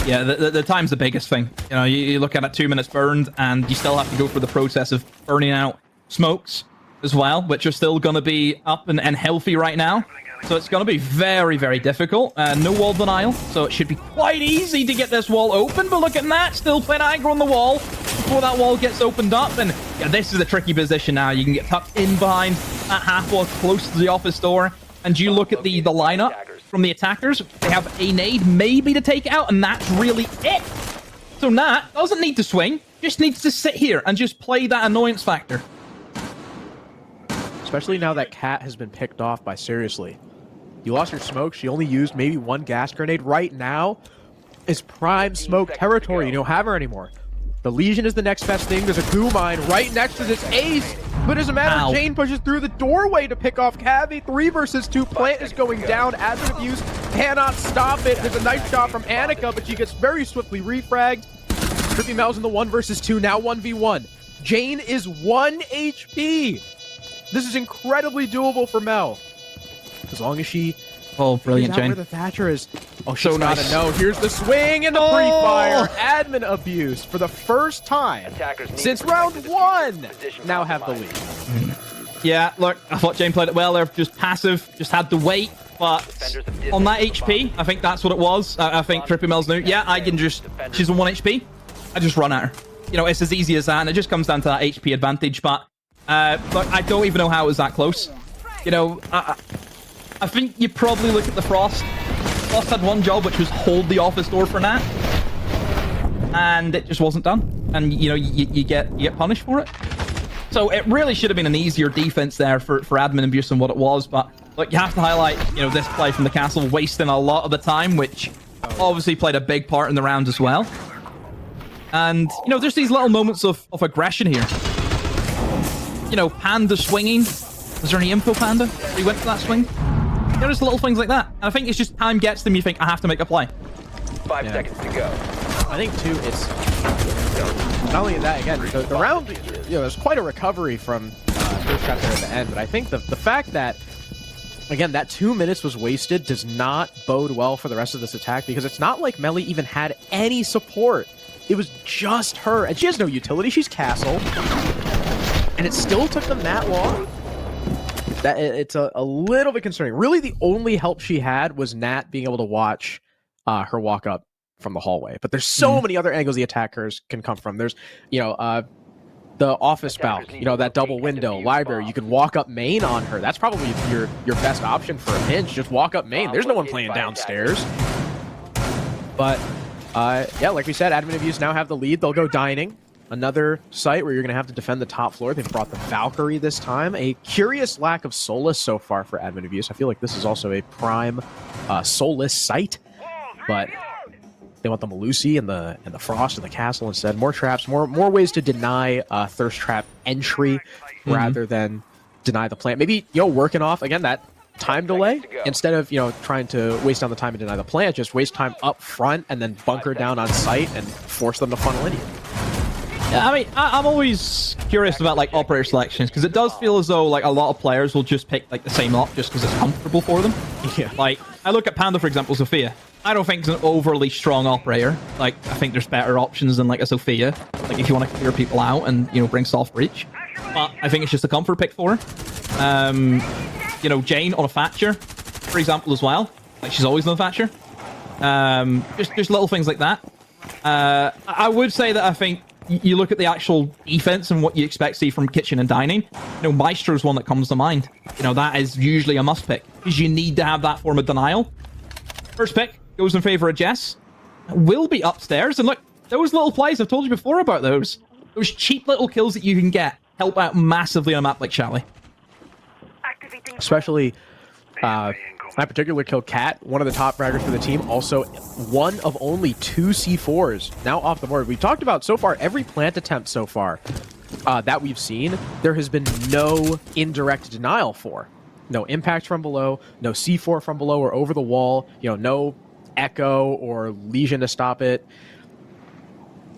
Yeah, the time's the biggest thing. You know, you look at it, 2 minutes burned, and you still have to go through the process of burning out smokes as well, which are still going to be up and healthy right now. So it's going to be very, very difficult. No wall denial, so it should be quite easy to get this wall open. But look at that, still playing aggro on the wall before that wall gets opened up. And yeah, this is a tricky position now. You can get tucked in behind that half wall close to the office door. And you look at the lineup from the attackers. They have a nade maybe to take it out, and that's really it. So Nat doesn't need to swing, just needs to sit here and just play that annoyance factor. Especially now that Cat has been picked off by Seriously. You lost your smoke. She only used maybe one gas grenade. Right now is prime smoke territory. You don't have her anymore. The Legion is the next best thing. There's a goo mine right next to this ace. But it doesn't matter. Ow. Jane pushes through the doorway to pick off Cavi. 3 versus 2. Plant is going down. Admin abuse cannot stop it. There's a nice shot from Annika, but she gets very swiftly refragged. Trippy Mel's in the 1 versus 2. Now 1v1. Jane is 1 HP. This is incredibly doable for Mel. As long as she... Oh, brilliant, Jane. Where the Thatcher is. Oh, she's So gotta nice. know. Here's the swing and the pre-fire. Admin abuse for the first time since round 1. Now have the lead. Yeah, look, I thought Jane played it well. They're just passive, just had to wait. But on that HP, I think that's what it was. I think Trippy Mel's new. Yeah, I can just... She's on 1 HP. I just run at her. You know, it's as easy as that, and it just comes down to that HP advantage. But look, I don't even know how it was that close. You know, I think you probably look at the Frost. Frost had one job, which was hold the office door for Nat. And it just wasn't done. And, you know, you get punished for it. So it really should have been an easier defense there for admin abuse than what it was. But, look, you have to highlight, you know, this play from the castle, wasting a lot of the time, which obviously played a big part in the round as well. And, you know, there's these little moments of aggression here. You know, Panda swinging. Was there any info, Panda? He went for that swing? You know, just little things like that. And I think it's just time gets them, you think, I have to make a play. 5 seconds to go. I think, too, it's... Not only that, again, the round, you know, there's quite a recovery from first shot there at the end, but I think the fact that, again, that 2 minutes was wasted does not bode well for the rest of this attack, because it's not like Melly even had any support. It was just her, and she has no utility. She's Castle, and it still took them that long. That it's a little bit concerning. Really, the only help she had was Nat being able to watch her walk up from the hallway. But there's so many other angles the attackers can come from. There's, you know, the office spout, you know, that double window, library. You can walk up main on her. That's probably your best option for a pinch. Just walk up main. There's no one playing downstairs. But, yeah, like we said, admin abuse now have the lead. They'll go dining. Another site where you're going to have to defend the top floor. They've brought the Valkyrie this time. A curious lack of Solus so far for admin abuse. I feel like this is also a prime Solus site. But they want the Melusi and the Frost and the Castle instead. More traps, more ways to deny Thirst Trap entry rather than deny the plant. Maybe, you know, working off, again, that time delay. Instead of, you know, trying to waste down the time and deny the plant, just waste time up front and then bunker down on site and force them to funnel in you. Yeah, I mean, I'm always curious about, like, operator selections, because it does feel as though, like, a lot of players will just pick, like, the same op just because it's comfortable for them. Yeah. Like, I look at Panda, for example, Sophia. I don't think it's an overly strong operator. Like, I think there's better options than, like, a Sophia. Like, if you want to clear people out and, you know, bring soft breach. But I think it's just a comfort pick for her. You know, Jane on a Thatcher, for example, as well. Like, she's always on a Thatcher. Just little things like that. I would say that I think you look at the actual defense and what you expect to see from kitchen and dining. You know, Maestro is one that comes to mind. You know, that is usually a must pick because you need to have that form of denial. First pick goes in favor of Jess. Will be upstairs, and look, those little plays, I've told you before about those cheap little kills that you can get help out massively on a map like Shally. Especially that particular kill, Cat, one of the top fraggers for the team, also one of only 2 C4s now off the board. We've talked about so far every plant attempt so far that we've seen, there has been no indirect denial for. No impact from below, no C4 from below or over the wall, you know, no Echo or Legion to stop it.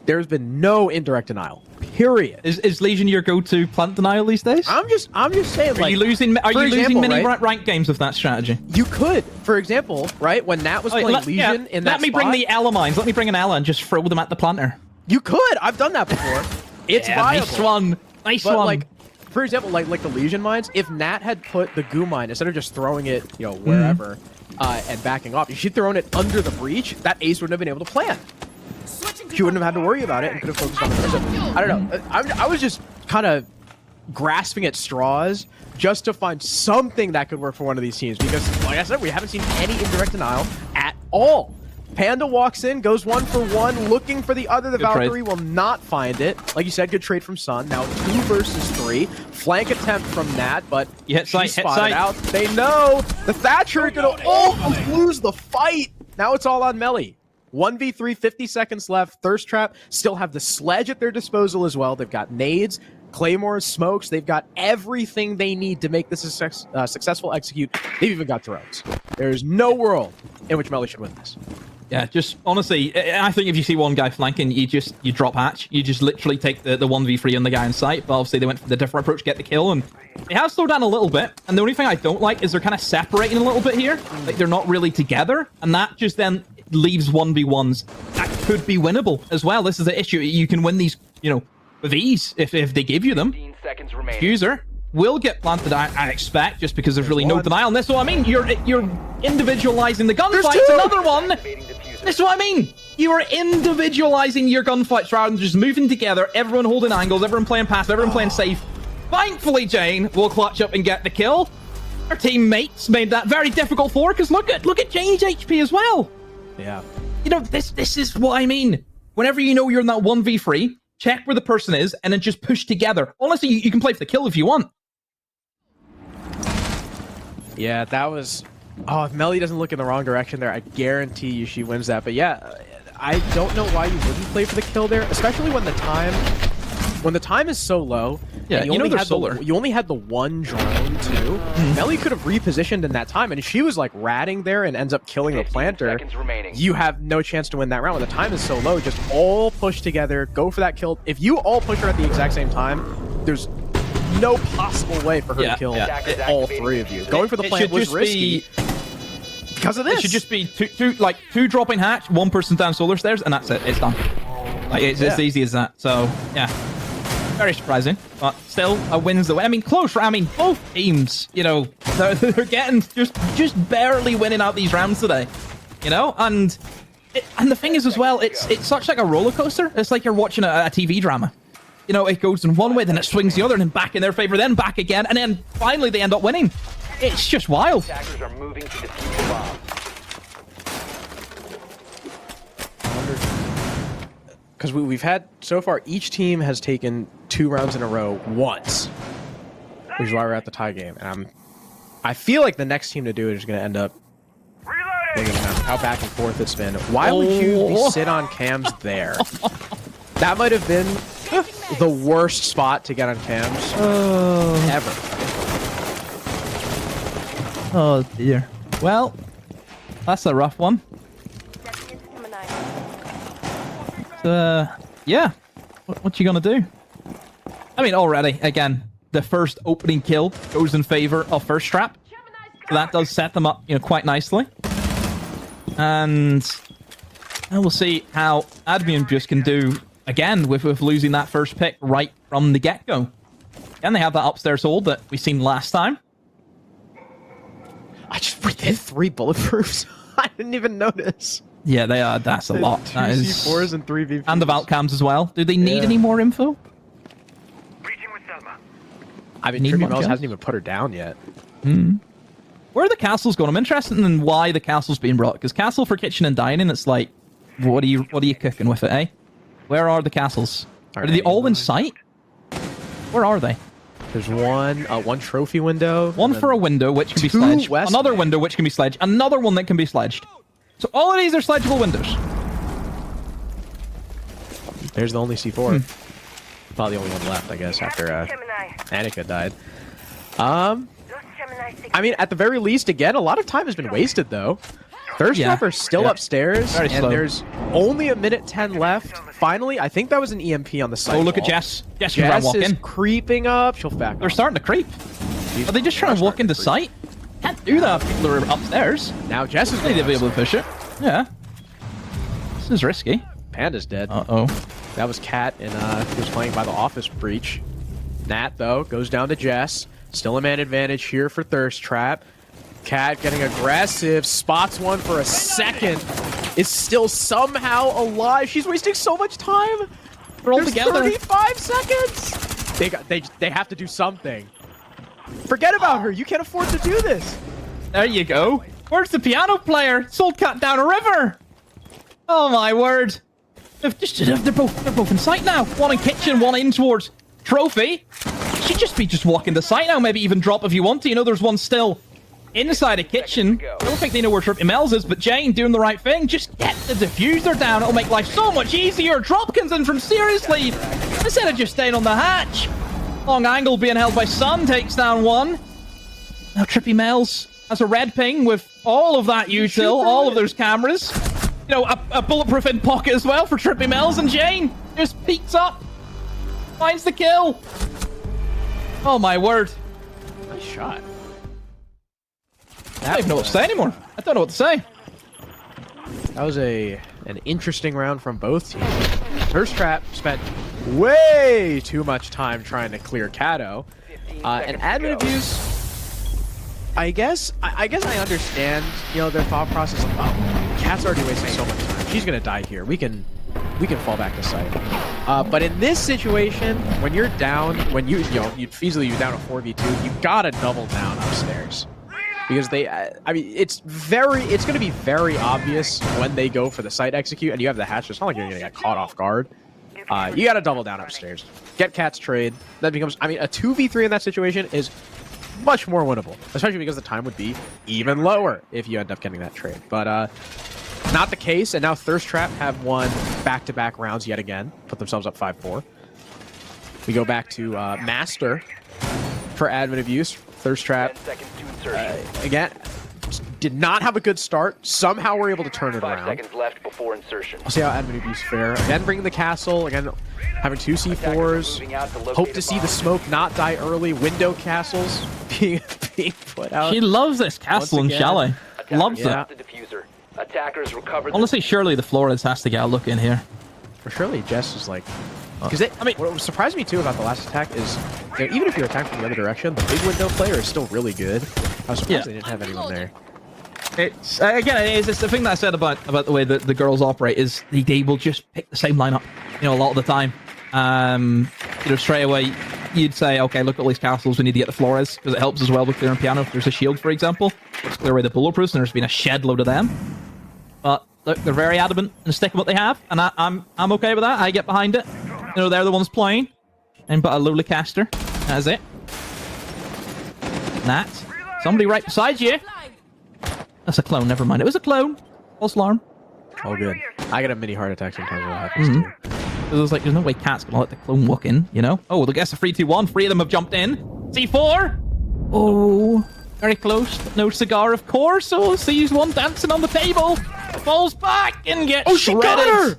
There's been no indirect denial. Period. Is Legion your go-to plant denial these days? I'm just saying, like, are you losing many right? rank games with that strategy? You could, for example, right, when Nat was playing Legion in that Let me bring the Ela mines. Let me bring an Ela and just throw them at the planter. You could. I've done that before. It's viable. Nice one. Nice But one. like, for example, like the Legion mines, if Nat had put the goo mine, instead of just throwing it, you know, wherever, and backing off, if she'd thrown it under the breach, that ace wouldn't have been able to plant. She wouldn't have had to worry about it and could have focused on the first. I don't know. I was just kind of grasping at straws just to find something that could work for one of these teams, because, like I said, we haven't seen any indirect denial at all. Panda walks in, goes 1 for 1, looking for the other. The Good Valkyrie trade. will not find it. Like you said, good trade from Sun. Now 2 versus 3. Flank attempt from Nat, but You hit sight, she hit spotted sight. out. They know the Thatcher is going to almost lose the fight. Now it's all on Melly. 1v3, 50 seconds left. Thirst Trap still have the sledge at their disposal as well. They've got nades, claymores, smokes. They've got everything they need to make this a successful execute. They've even got drones. There's no world in which Melly should win this. Yeah, just honestly, I think if you see one guy flanking, you drop hatch. You just literally take the 1v3 on the guy in sight. But obviously they went for the different approach to get the kill, and they have slowed down a little bit. And the only thing I don't like is they're kind of separating a little bit here. Like they're not really together, and that just then leaves 1v1s that could be winnable as well. This is the issue. You can win these, you know, with ease if they give you them. 15 seconds remaining. User will get planted, I expect, just because there's really no denial on this. So I mean, you're individualizing the gunfights. Another one. Activating diffuser. This is what I mean. You are individualizing your gunfights rather than just moving together. Everyone holding angles, everyone playing passive, everyone playing safe. Thankfully, Jane will clutch up and get the kill. Her teammates made that very difficult for her, because look at Jane's HP as well. Yeah. You know, this is what I mean. Whenever you know you're in that 1v3, check where the person is, and then just push together. Honestly, you can play for the kill if you want. Yeah, that was... Oh, if Melly doesn't look in the wrong direction there, I guarantee you she wins that. But yeah, I don't know why you wouldn't play for the kill there, especially when the time is so low. Yeah, and you know only they're had solar. you only had the one drone too. Melly could have repositioned in that time, and if she was like ratting there and ends up killing the 15 planter, seconds remaining. you have no chance to win that round. When the time is so low, just all push together, go for that kill. If you all push her at the exact same time, there's no possible way for her to kill all 3 of you. Going for the plant was risky because of this. It should just be two dropping hatch, one person down solar stairs, and that's it. It's done. Like it's as easy as that. So yeah, very surprising, but still a win's the way. I mean, close. I mean, both teams, you know, they're getting just barely winning out these rounds today, you know. And the thing is as well, it's such like a roller coaster. It's like you're watching a TV drama. You know, it goes in one way, then it swings the other, and then back in their favor, then back again, and then finally they end up winning. It's just wild. Attackers are moving to defuse the bomb. Because we've had, so far, each team has taken 2 rounds in a row once, which is why we're at the tie game. And I feel like the next team to do it is going to end up thinking about how back and forth it's been. Why would you sit on cams there? That might have been the worst spot to get on cams ever. Oh dear. Well, that's a rough one. Yeah. What you gonna do? I mean, already, again, the first opening kill goes in favor of First Trap. So that does set them up, you know, quite nicely. And we'll see how Admian just can do again with losing that first pick right from the get-go. And they have that upstairs hold that we seen last time. We did 3 bulletproofs. I didn't even notice. Yeah, they are. That's a lot. 2 That is... C4s and 3 VPs. And the Vault cams as well. Do they need any more info? I mean, Need Tribute more Mel's kills? hasn't even put her down yet. Where are the castles going? I'm interested in why the castle's being brought. Because castle for kitchen and dining, it's like, what are you cooking with it, eh? Where are the castles? Are they all in sight? Where are they? There's one trophy window. One for a window, which can be 2 sledged. west Another main. window, which can be sledged. Another one that can be sledged. So all of these are sledgeable windows. There's the only C4. Probably the only one left, I guess, after Annika died. I mean, at the very least, again, a lot of time has been wasted, though. Thirst Trap are still upstairs, Very and slow. there's only a minute 10 left. Finally, I think that was an EMP on the side. Oh, look at Jess. Jess can try and Jess walk is in. creeping up. She'll back They're off. starting to creep. Are they just trying to walk into sight? Can't do that if people are upstairs. Now Jess is They'd going be able to push it. Yeah. This is risky. Panda's dead. Uh-oh. That was Cat, and he was playing by the office breach. Nat, though, goes down to Jess. Still a man advantage here for Thirst Trap. Cat getting aggressive, spots one for a second, is still somehow alive. She's wasting so much time. They're all There's together. 35 seconds. They have to do something. Forget about her. You can't afford to do this. There you go. Where's the piano player? Sold Cat down a river. Oh my word. They're both in sight now. One in kitchen, one in towards trophy. She'd just be walking the site now. Maybe even drop if you want to. You know, there's one still inside a kitchen. I don't think they know where Trippy Mel's is, but Jane doing the right thing. Just get the diffuser down. It'll make life so much easier. Dropkins in from seriously instead of just staying on the hatch. Long angle being held by Sun takes down one. Now Trippy Mel's has a red ping with all of that util, all of those cameras. You know, a bulletproof in pocket as well for Trippy Mel's, and Jane just peeks up, finds the kill. Oh my word. Nice shot. I don't even know what to say anymore. I don't know what to say. That was an interesting round from both teams. Thirst Trap spent way too much time trying to clear Kato. And admin abuse, I guess I understand, you know, their thought process of, oh, Cat's already wasting so much time. She's gonna die here. We can fall back to site. But in this situation, when you're down, when you'd feasibly you're down a 4v2, you gotta double down upstairs. Because I mean, it's going to be very obvious when they go for the site execute, and you have the hatch. It's not like you're going to get caught off guard. You got to double down upstairs. Get Cat's trade. That becomes, I mean, a 2v3 in that situation is much more winnable, especially because the time would be even lower if you end up getting that trade. But not the case, and now Thirst Trap have won back-to-back rounds yet again, put themselves up 5-4. We go back to Master for admin abuse. Thirst Trap, again, did not have a good start. Somehow we're able to turn it 5 around. seconds left before insertion. We'll see how admin abuse fare. Again, bringing the castle. Again, having 2 C4s. Hope to see the smoke not die early. Window castles being put out. She loves this castle in Chalet. Loves it. The diffuser. Attackers recovered. Honestly, surely the Flores has to get a look in here. For surely, Jess is like... Because I mean, what surprised me too about the last attack is, you know, even if you're attacked from the other direction, the big window player is still really good. I was surprised they didn't have anyone there. It's again, it's the thing that I said about the way that the girls operate is they will just pick the same lineup, you know, a lot of the time. You know, straight away you'd say, okay, look at all these castles, we need to get the Flores because it helps as well with clearing piano. If there's a shield, for example, let's clear away the bulletproofs, and there's been a shed load of them. But look, they're very adamant and stick with what they have, and I'm okay with that. I get behind it. You know, they're the ones playing. And but a lowly caster. That's it. Nat. Somebody right beside you. That's a clone, never mind. It was a clone. False alarm. All good. I get a mini heart attack sometimes when that happens too. It was like, there's no way Cat's gonna let the clone walk in, you know? Oh, look, that's a 3-2-1. 3 of them have jumped in. C4! Oh, very close, but no cigar, of course. Oh, sees one dancing on the table. Falls back and gets shredded. Got her!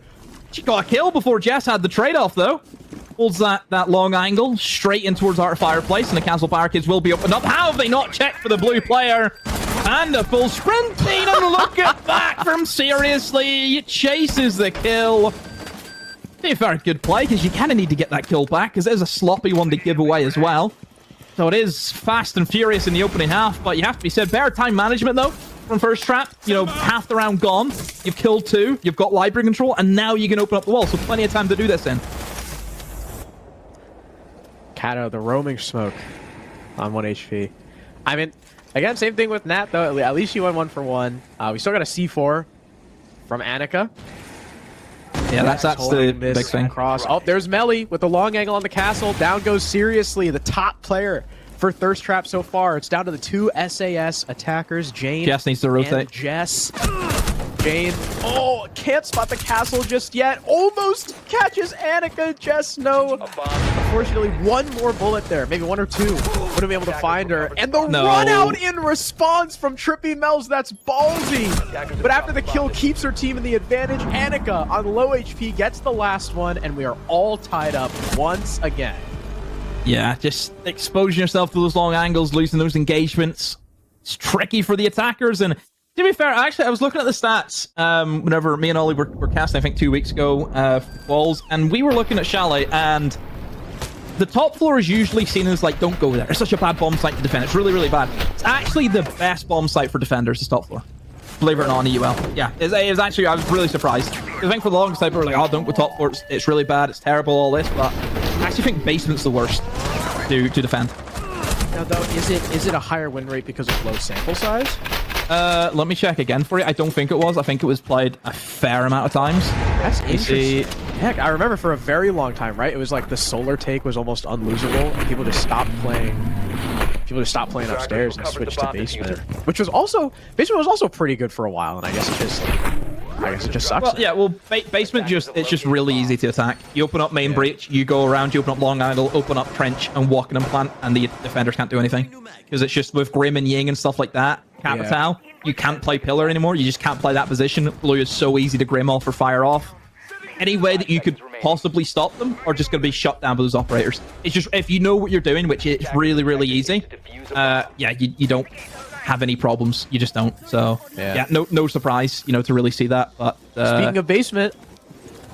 She got a kill before Jess had the trade-off, though. Holds that long angle straight in towards our fireplace, and the castle barricades will be opened up. How have they not checked for the blue player? And a full sprinting, and look at that from Seriously. It chases the kill. Be a very good play, because you kind of need to get that kill back, because there's a sloppy one to give away as well. So it is fast and furious in the opening half, but you have to be said, better time management, though. From Thirst Trap, you know, half the round gone. You've killed 2, you've got library control, and now you can open up the wall. So plenty of time to do this in. Kato, the roaming smoke on 1 HP. I mean, again, same thing with Nat, though. At least she went 1 for 1. We still got a C4 from Annika. Yeah, that's the big thing. Across. Oh, there's Melly with the long angle on the castle. Down goes Seriously, the top player for Thirst Trap so far. It's down to the 2 SAS attackers, Jane. Jess needs to rotate. And Jess. Jane. Oh, can't spot the castle just yet. Almost catches Annika. Jess, no. Unfortunately, 1 more bullet there. Maybe 1 or 2. Wouldn't have been able to find her. And the run out in response from Trippy Mel's. That's ballsy. But after the kill, keeps her team in the advantage. Annika on low HP gets the last one, and we are all tied up once again. Yeah, just exposing yourself to those long angles, losing those engagements. It's tricky for the attackers. And to be fair, actually, I was looking at the stats whenever me and Ollie were casting, I think 2 weeks ago, Walls, and we were looking at Chalet, and the top floor is usually seen as like, don't go there. It's such a bad bomb site to defend. It's really, really bad. It's actually the best bomb site for defenders, the top floor. Believe it or not, on EUL. Yeah, it's actually, I was really surprised. I think for the longest time, people were like, oh, don't go top floor. It's really bad. It's terrible, all this. But I actually think basement's the worst to defend. Now, though, is it a higher win rate because of low sample size? Let me check again for you. I don't think it was. I think it was played a fair amount of times. That's interesting. Heck, I remember for a very long time, right? It was like the solar take was almost unlosable, and people just stopped playing. People just stopped playing upstairs and switched to basement, which was also pretty good for a while. And I guess it just sucks. Well, yeah. Well, basement it's just really easy to attack. You open up main breach, you go around, you open up long idle, open up trench, and walk in and plant, and the defenders can't do anything because it's just with Grim and Ying and stuff like that. Capital, you can't play pillar anymore. You just can't play that position. Blue is so easy to Grim off or fire off. Any way that you could possibly stop them are just going to be shut down by those operators. It's just, if you know what you're doing, which is really, really easy, yeah, you don't have any problems. You just don't. So, yeah, no surprise, to really see that. But speaking of basement,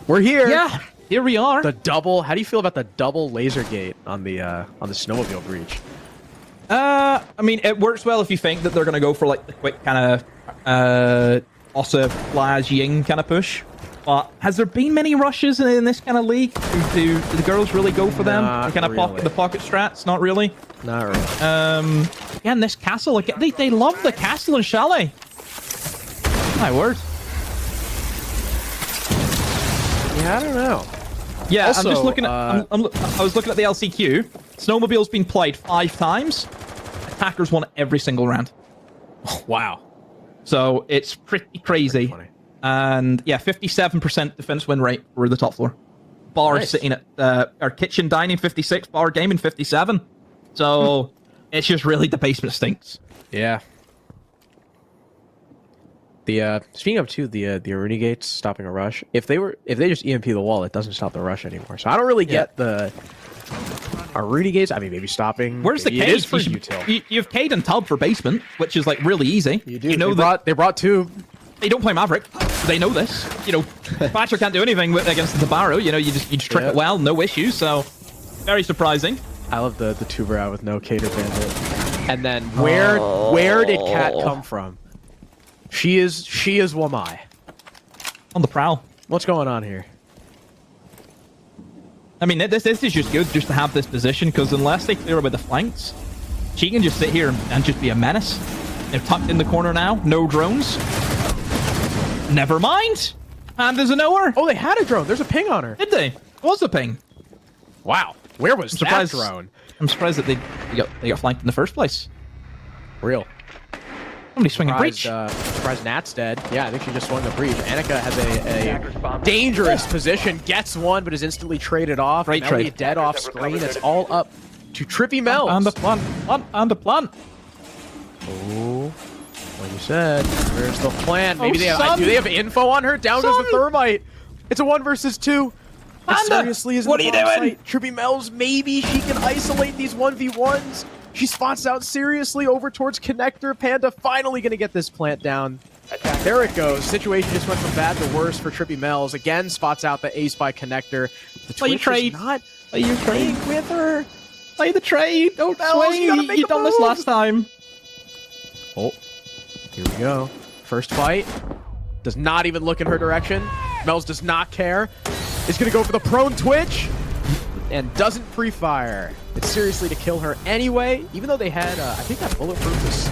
we're here. Yeah, here we are. The double. How do you feel about the double laser gate on the snowmobile breach? I mean, it works well if you think that they're going to go for like the quick kind of Ossa Flash Ying kind of push. But has there been many rushes in this kind of league? Do the girls really go for them? Not kind of really. the pocket strats? Not really. Not really. Again, this castle, like, they love the castle in Chalet. My word. Yeah, I don't know. Yeah, Also, I'm just looking at. I was looking at the LCQ. Snowmobile's been played 5 times. Attackers won every single round. Wow. So it's pretty crazy. Pretty funny. And yeah, 57% defense win rate for the top floor. Bar Nice. sitting at our kitchen dining 56, bar gaming 57. So it's just really the basement stinks. Yeah. The speaking of the Aruni gates stopping a rush, if they just EMP the wall, it doesn't stop the rush anymore. So I don't really get the Aruni gates. I mean, maybe stopping. Where's the maybe cage? It is for util. You have Cade and Tub for basement, which is like really easy. You do. You know they brought 2. they don't play Maverick. They know this. Thatcher can't do anything against the Barrow. You just trick it well, no issues. So very surprising. I love the tuber out with no Cater Bandit. And then where did Cat come from? She is Wamai. On the prowl. What's going on here? I mean, this is just good just to have this position, because unless they clear away the flanks, she can just sit here and just be a menace. They're tucked in the corner now. No drones. Never mind. And there's a nowhere. Oh, they had a drone. There's a ping on her. Did they? What's the ping? Wow. Where was that surprised- drone? I'm surprised that they got flanked in the first place. Real. Somebody swinging breach. Surprised Nat's dead. Yeah, I think she just swung the breach. Annika has a dangerous position, gets one, but is instantly traded off. Great Now trade. we get dead off screen. It's all up to Trippy Mel's. And the plant. And the plant. Oh, like you said, where's the plan? Maybe son. do they have info on her? Down goes the Son. thermite. It's a 1 versus 2. It Panda, seriously is what are you doing? Trippy Mel's, maybe she can isolate these 1v1s. She spots out seriously over towards Connector. Panda finally going to get this plant down. There it goes. Situation just went from bad to worse for Trippy Mel's. Again, spots out the ace by Connector. The Play your Twitch is trade. not Play your playing trade. with her. Play the trade. Don't Mel's, swing. you gotta make You a done this move. last time. Oh, here we go. First fight. Does not even look in her direction. Mel's does not care. Is going to go for the prone twitch. And doesn't pre-fire. It's seriously to kill her anyway. Even though they had, I think that bulletproof was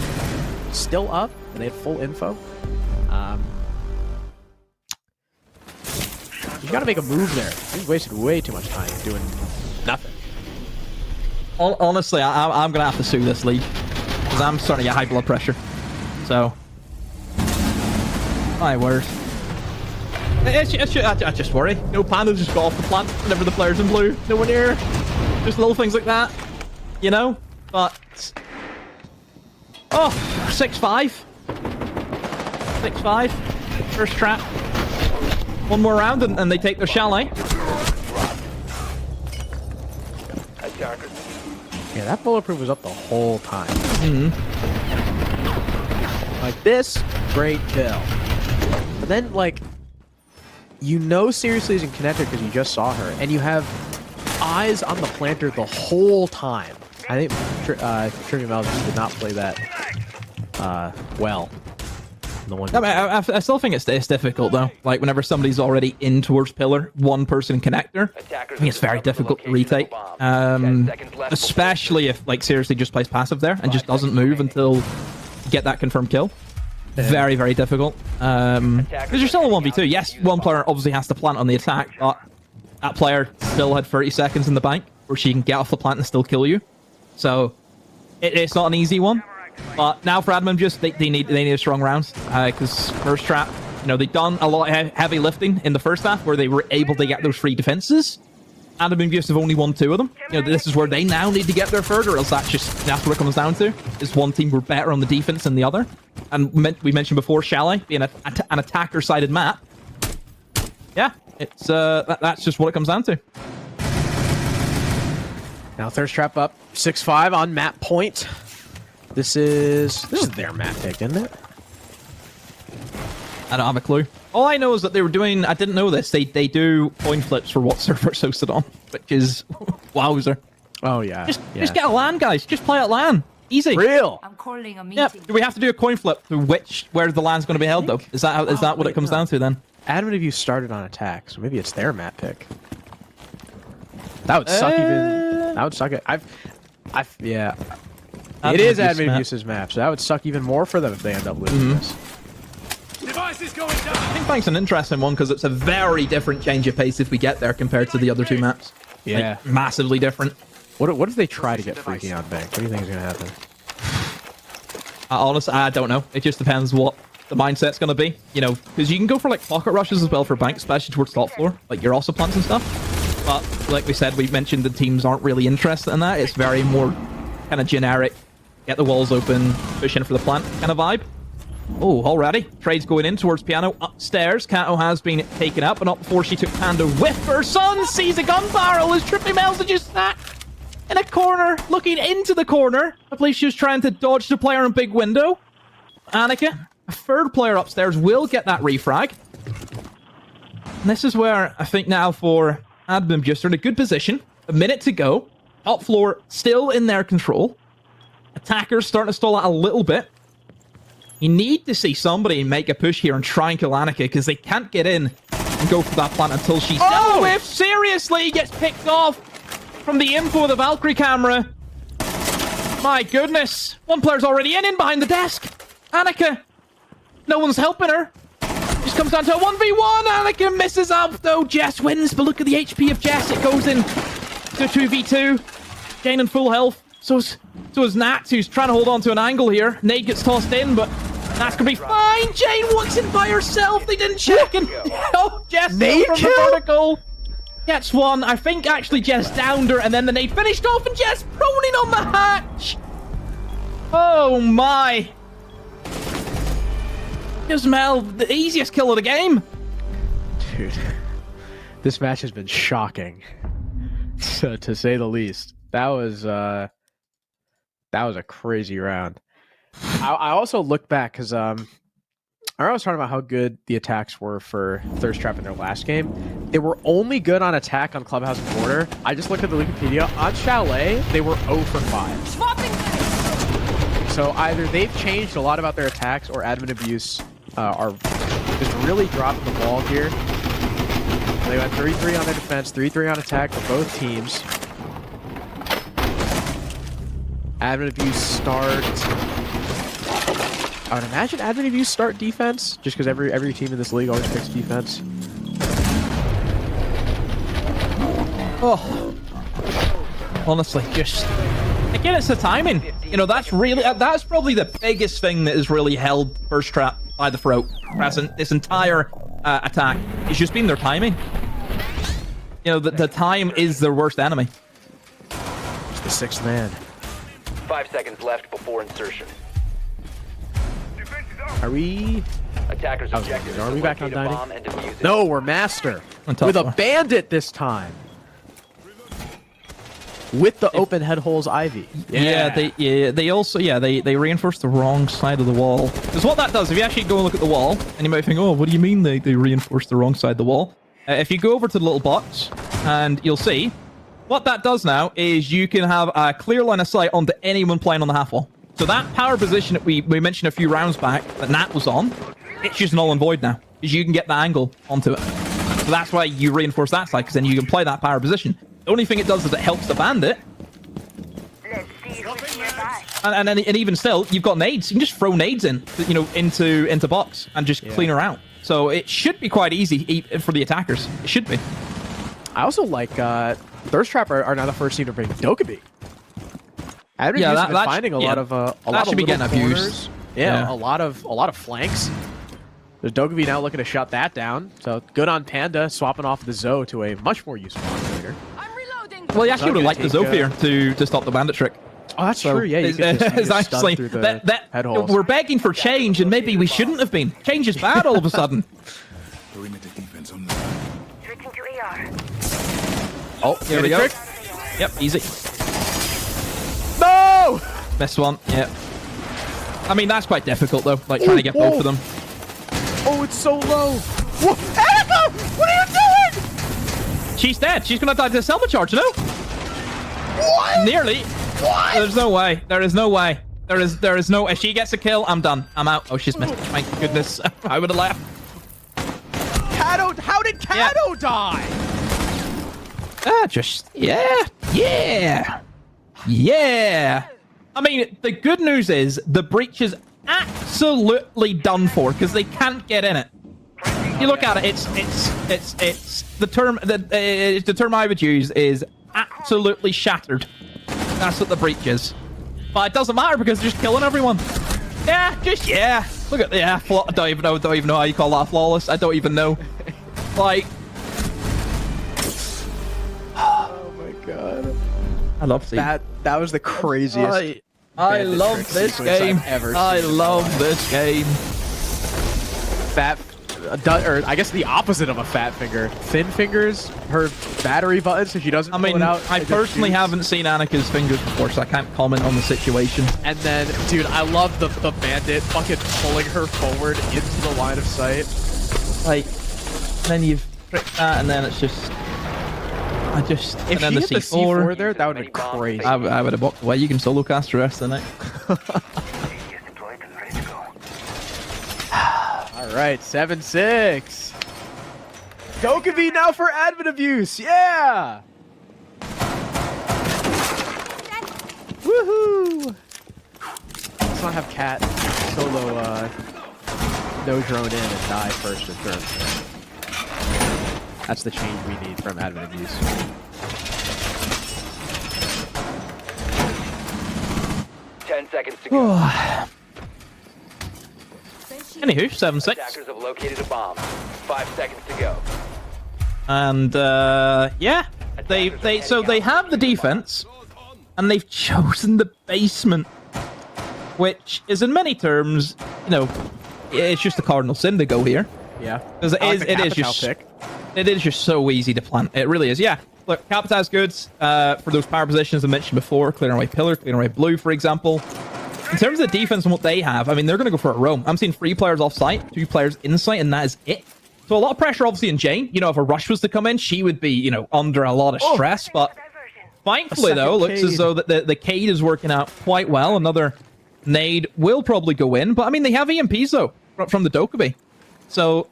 still up. And they had full info. You got to make a move there. He's wasted way too much time doing nothing. Honestly, I'm going to have to sue this league. Because I'm starting to get high blood pressure. So. My word. I just worry. No Panda just go off the plant whenever the player's in blue. No one near. Just little things like that. But. Oh, 6-5. 6-5. First trap. One more round and they take their chalet. Yeah, that bulletproof was up the whole time. Like this, great kill. But then, like, seriously is in connector because you just saw her, and you have eyes on the planter the whole time. I think Trivium just did not play that well. The one. I, mean, I still think it's difficult though. Like whenever somebody's already in towards pillar, one person connector, I think it's very difficult to retake. Especially if like seriously just plays passive there and just doesn't move until you get that confirmed kill. Very, very difficult. Because you're still a 1v2. Yes, one player obviously has to plant on the attack, but that player still had 30 seconds in the bank where she can get off the plant and still kill you. So it's not an easy one. But now for Admin, just they need a strong round because first trap, you know, they've done a lot of heavy lifting in the first half where they were able to get those free defenses. Admin just have only won 2 of them. You know, this is where they now need to get their third, or else that's what it comes down to. Is one team were better on the defense than the other, and we mentioned before Chalet being an attacker-sided map. Yeah, it's that's just what it comes down to. Now thirst trap up 6-5 on map point. This is their map pick, isn't it? I don't have a clue. All I know is that they were doing, I didn't know this, they do coin flips for what server it's hosted on, which is wowzer. Oh yeah. Just get a LAN, guys. Just play at LAN. Easy. Real. I'm calling a meeting. Yeah. Do we have to do a coin flip to where the LAN's going to be held though? Is that what it comes down to then? Admin of you started on attack, so maybe it's their map pick. That would suck even. That would suck it. Yeah. It is Admin of Use's map, so that would suck even more for them if they end up losing this. Device is going down. I think Bank's an interesting one because it's a very different change of pace if we get there compared to the other 2 maps. Yeah. Like, massively different. What if they try to get freaky on Bank? What do you think is going to happen? Honestly, I don't know. It just depends what the mindset's going to be. You know, because you can go for like pocket rushes as well for Bank, especially towards top floor, like your also plants and stuff. But like we said, we mentioned the teams aren't really interested in that. It's very more kind of generic, get the walls open, push in for the plant kind of vibe. Oh, already. Trade's going in towards Piano. Upstairs, Kato has been taken up, but not before she took Panda with her son. Sees a gun barrel as Trippy Mel's just sat in a corner, looking into the corner. I believe she was trying to dodge the player in big window. Annika, a third player upstairs, will get that refrag. And this is where I think now for Admin just in a good position. A minute to go. Top floor still in their control. Attackers starting to stall out a little bit. You need to see somebody make a push here and try and kill Annika because they can't get in and go for that plant until she's dealt with. Seriously, he gets picked off from the info of the Valkyrie camera. My goodness. One player's already in behind the desk. Annika. No one's helping her. Just comes down to a 1v1. Annika misses out though. Jess wins, but look at the HP of Jess. It goes in to a 2v2. Jane in full health. So is Nat, who's trying to hold on to an angle here. Nate gets tossed in, but Nat's gonna be fine. Jane wants in by herself. They didn't check and oh, Jess Nate from the vertical gets one. I think actually Jess downed her, and then the Nate finished off, and Jess proning on the hatch. Oh my! Gives Mel the easiest kill of the game. Dude, this match has been shocking, to say the least. That was a crazy round. I also looked back because I was talking about how good the attacks were for Thirst Trap in their last game. They were only good on attack on Clubhouse and Border. I just looked at the Wikipedia. On Chalet, they were 0 for 5. So either they've changed a lot about their attacks or admin abuse are just really dropping the ball here. They went 3-3 on their defense, 3-3 on attack for both teams. Admin abuse start. I would imagine admin abuse start defense, just because every team in this league always picks defense. Oh, honestly, just again, it's the timing. You know, that's probably the biggest thing that has really held First Trap by the throat present this entire attack. It's just been their timing. You know, the time is their worst enemy. It's the sixth man. 5 seconds left before insertion. Are we? Attackers objective. Are we back on locate a dining? bomb and defuse it. No, we're master On top with a floor. bandit this time. With the open head holes Ivy. They also they reinforced the wrong side of the wall. Because what that does, if you actually go and look at the wall, and you might think, oh, what do you mean they reinforced the wrong side of the wall? If you go over to the little box, and you'll see what that does now is you can have a clear line of sight onto anyone playing on the half wall. So that power position that we mentioned a few rounds back that Nat was on, it's just null and void now because you can get the angle onto it. So that's why you reinforce that side, because then you can play that power position. The only thing it does is it helps the bandit. And even still, you've got nades. You can just throw nades in, you know, into box and just clean her out. So it should be quite easy for the attackers. It should be. I also like Thirst Trap are now the first team to bring Dokkaebi. I've been finding a lot of should be getting abused. Yeah, a lot of flanks. There's Dokkaebi now looking to shut that down. So good on Panda swapping off the Zoe to a much more useful operator. Well, he actually would have liked the Zoe here to stop the bandit trick. Oh, that's true. Yeah, you can just stun through the head holes. We're begging for change, and maybe we shouldn't have been. Change is bad all of a sudden. Oh, here we go. Trick. Yep, easy. No! Missed one. Yep. I mean, that's quite difficult though. Like trying to get both of them. Oh, it's so low. Whoa. Annika, what are you doing? She's dead. She's gonna die to self charge. No. What? Nearly. What? There's no way. There is no way. There is no. If she gets a kill, I'm done. I'm out. Oh, she's missed. Thank goodness. I would have left. Kato, how did Kato die? Yeah. I mean, the good news is the breach is absolutely done for because they can't get in it. You look at it, it's the term I would use is absolutely shattered. That's what the breach is. But it doesn't matter because they're just killing everyone. Yeah. Look at I don't even know how you call that flawless. I don't even know. Like, oh my god. I love seeing that. That was the craziest. I love this game. I love this game. Fat, or I guess the opposite of a fat finger. Thin fingers. Her battery button, so she doesn't. I mean, I personally haven't seen Annika's fingers before, so I can't comment on the situation. And then, dude, I love the bandit fucking pulling her forward into the line of sight. Like, then you've tricked that, and then it's just. If she hit the C4 there, that would be crazy. I would have walked away. You can solo cast the rest of the night. All right, 7-6. Dokkaebi now for admin abuse. Yeah. Woohoo. Let's not have Cat solo no drone in and die first with drone. That's the change we need from admin abuse. Seconds to go. Anywho, 7-6. Attackers have located a bomb. 5 seconds to go. And yeah, they have the defense, and they've chosen the basement, which is in many terms, you know, it's just a cardinal sin to go here. Yeah, because it is just so easy to plant. It really is. Yeah. Look, Capita's good for those power positions I mentioned before. Clearing away Pillar, clearing away Blue, for example. In terms of the defense and what they have, I mean, they're going to go for a roam. I'm seeing 3 players off site, 2 players in site, and that is it. So a lot of pressure, obviously, in Jane. You know, if a rush was to come in, she would be, you know, under a lot of stress. But thankfully, though, looks as though that the Cade is working out quite well. Another nade will probably go in. But, I mean, they have EMPs, though, from the Dokkaebi. So,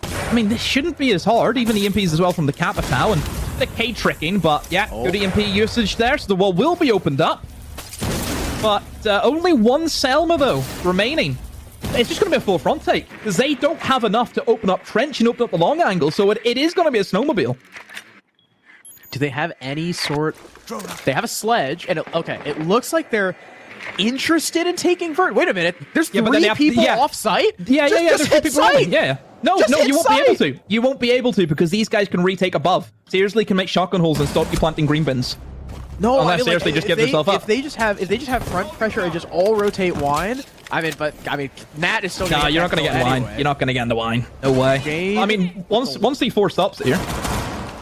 I mean, this shouldn't be as hard. Even EMPs as well from the Capitao and the Cade tricking. But, yeah, good EMP usage there. So the wall will be opened up. But only 1 Selma, though, remaining. It's just going to be a full front take, because they don't have enough to open up trench and open up the long angle, so it is going to be a snowmobile. Do they have any sort... They have a sledge, and it looks like they're interested in taking Vert. Wait a minute, there's 3 people off-site? Yeah, there's 3 people running, yeah. No, you won't be able to. You won't be able to, because these guys can retake above. Seriously, can make shotgun holes and stop you planting green bins. No, unless seriously just give yourself up. If they just have front pressure and just all rotate wine, I mean, Nat is still. No, you're not gonna get in wine. You're not gonna get in the wine. No way. Jane, I mean, once C4 stops it here.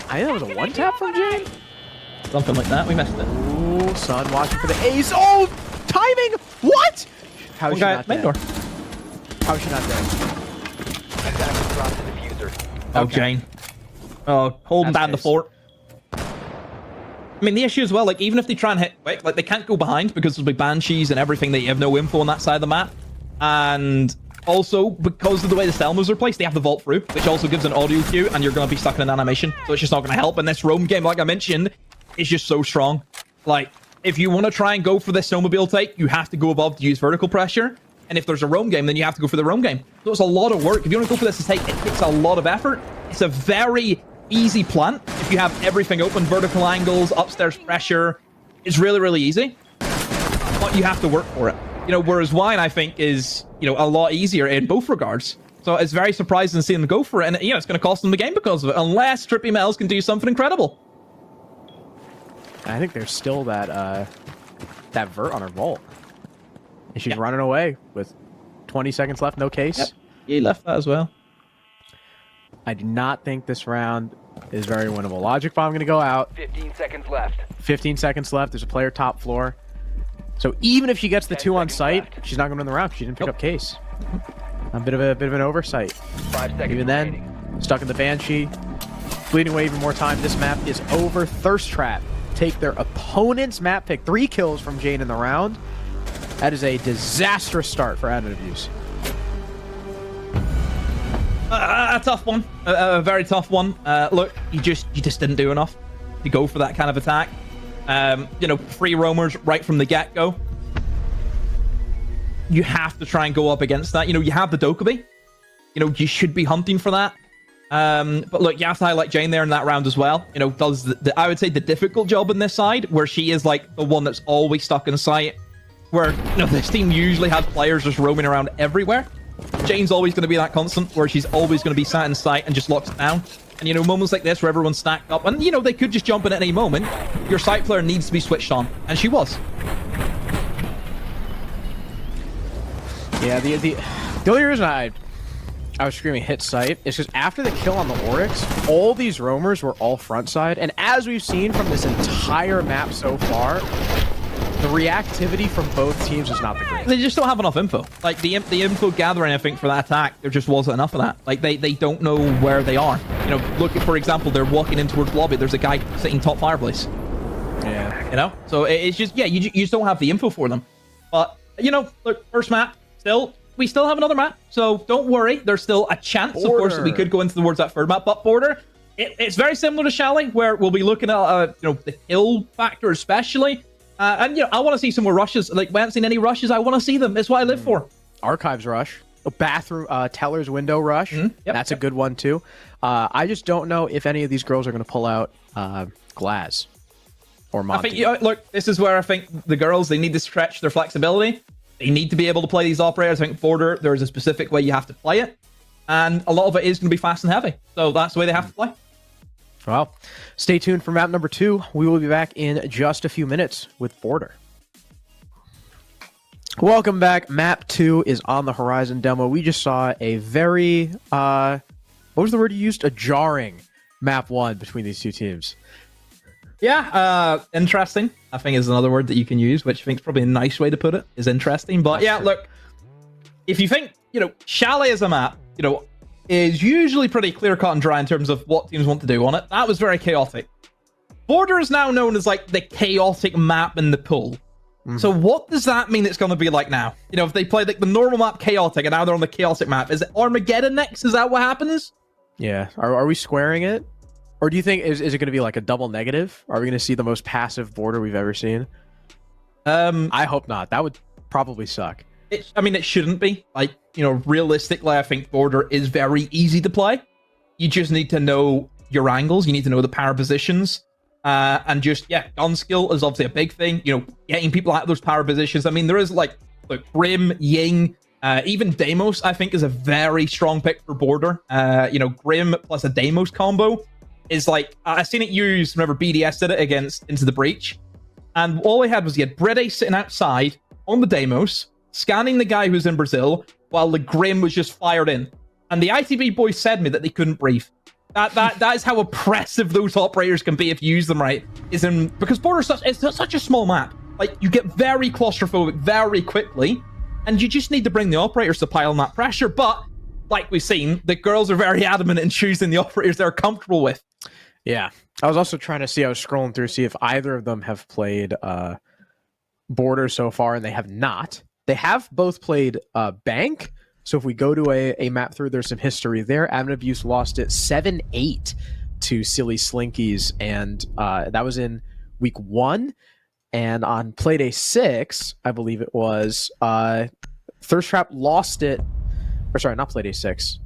I think it was a 1-tap from Jane. Something like that. We missed it. Ooh, Sun watching for the ace. Oh, timing! What? How is she not dead? How is she not dead? Attackers dropped the diffuser. Oh, Jane. Oh, holding down the fort. I mean, the issue as well, like, even if they try and hit quick, like, they can't go behind because there'll be banshees and everything that you have no info on that side of the map. And also, because of the way the Selmas are placed, they have the vault through, which also gives an audio cue, and you're going to be stuck in an animation. So it's just not going to help. And this roam game, like I mentioned, is just so strong. Like, if you want to try and go for this snowmobile take, you have to go above to use vertical pressure. And if there's a roam game, then you have to go for the roam game. So it's a lot of work. If you want to go for this to take, it takes a lot of effort. It's a very easy plant. If you have everything open, vertical angles, upstairs pressure, it's really, really easy. But you have to work for it. You know, whereas Wine, I think, is, you know, a lot easier in both regards. So it's very surprising to see them go for it. And, you know, it's going to cost them the game because of it, unless Trippy Metals can do something incredible. I think there's still that that vert on her vault. And she's running away with 20 seconds left, no case. Yep. He left that as well. I do not think this round is very winnable. Logic Bomb going to go out. 15 seconds left. 15 seconds left. There's a player top floor. So even if she gets the 2 on site, left. she's not going to win the round. She didn't pick up case. A bit of an oversight. 5 seconds Even then, remaining. stuck in the Banshee. Bleeding away even more time. This map is over. Thirst Trap take their opponent's map pick. 3 kills from Jane in the round. That is a disastrous start for additive use. A tough one. A very tough one. Look, you just didn't do enough to go for that kind of attack. You know, free roamers right from the get-go. You have to try and go up against that. You know, you have the Dokkaebi. You know, you should be hunting for that. But look, you have to highlight Jane there in that round as well. You know, does I would say the difficult job on this side, where she is like the one that's always stuck in sight. Where, you know, this team usually has players just roaming around everywhere. Jane's always going to be that constant, where she's always going to be sat in sight and just locks it down. And, you know, moments like this where everyone's stacked up, and, you know, they could just jump in at any moment. Your sight player needs to be switched on, and she was. Yeah, the only reason I was screaming hit sight is because after the kill on the Oryx, all these roamers were all front side, and as we've seen from this entire map so far, the reactivity from both teams is not the greatest. They just don't have enough info. Like, the info gathering, I think, for that attack, there just wasn't enough of that. Like, they don't know where they are. You know, look, for example, they're walking in towards lobby. There's a guy sitting top fireplace. Yeah. You know? So it's just, yeah, you just don't have the info for them. But, you know, look, first map, we still have another map. So don't worry. There's still a chance, of course, that we could go into towards that third map. But Border, it's very similar to Chalet, where we'll be looking at, you know, the kill factor especially. And, you know, I want to see some more rushes. Like, we haven't seen any rushes. I want to see them. That's what I live for. Archives rush. A bathroom, teller's window rush. Yep. That's a good one, too. I just don't know if any of these girls are going to pull out Glaz or Monty. I think, you know, look, this is where I think the girls, they need to stretch their flexibility. They need to be able to play these operators. I think Border, there's a specific way you have to play it. And a lot of it is going to be fast and heavy. So that's the way they have to play. Well, stay tuned for map number 2. We will be back in just a few minutes with Border. Welcome back. Map 2 is on the horizon demo. We just saw a very, what was the word you used? A jarring map 1 between these two teams. Yeah, interesting, I think, is another word that you can use, which I think is probably a nice way to put it, is interesting. But yeah, look, if you think, you know, Chalet as a map, you know, is usually pretty clear-cut and dry in terms of what teams want to do on it. That was very chaotic. Border is now known as, like, the chaotic map in the pool. Mm-hmm. So what does that mean it's going to be like now? You know, if they play, like, the normal map chaotic and now they're on the chaotic map, is it Armageddon next? Is that what happens? Yeah. Are we squaring it? Or do you think, is it going to be, like, a double negative? Are we going to see the most passive Border we've ever seen? I hope not. That would probably suck. I mean, it shouldn't be. Like, you know, realistically, I think Border is very easy to play. You just need to know your angles. You need to know the power positions. And just, yeah, gun skill is obviously a big thing. You know, getting people out of those power positions. I mean, there is, like, Grim, Ying, even Deimos, I think, is a very strong pick for Border. You know, Grim plus a Deimos combo is like, I've seen it used whenever BDS did it against Into the Breach. And all he had was he had Brede sitting outside on the Deimos, scanning the guy who's in Brazil, while the Grim was just fired in. And the ITV boys said me that they couldn't breathe. That is how oppressive those operators can be if you use them right. Because Border it's such a small map. Like, you get very claustrophobic very quickly, and you just need to bring the operators to pile on that pressure. But, like we've seen, the girls are very adamant in choosing the operators they're comfortable with. Yeah. I was also trying to see, I was scrolling through, see if either of them have played Border so far, and they have not. They have both played Bank. So if we go to a map through, there's some history there. Admin Abuse lost it 7-8 to Silly Slinkies, and that was in week 1. And on Playday 6, I believe it was, Thirst Trap lost it. Or sorry, not Playday 6.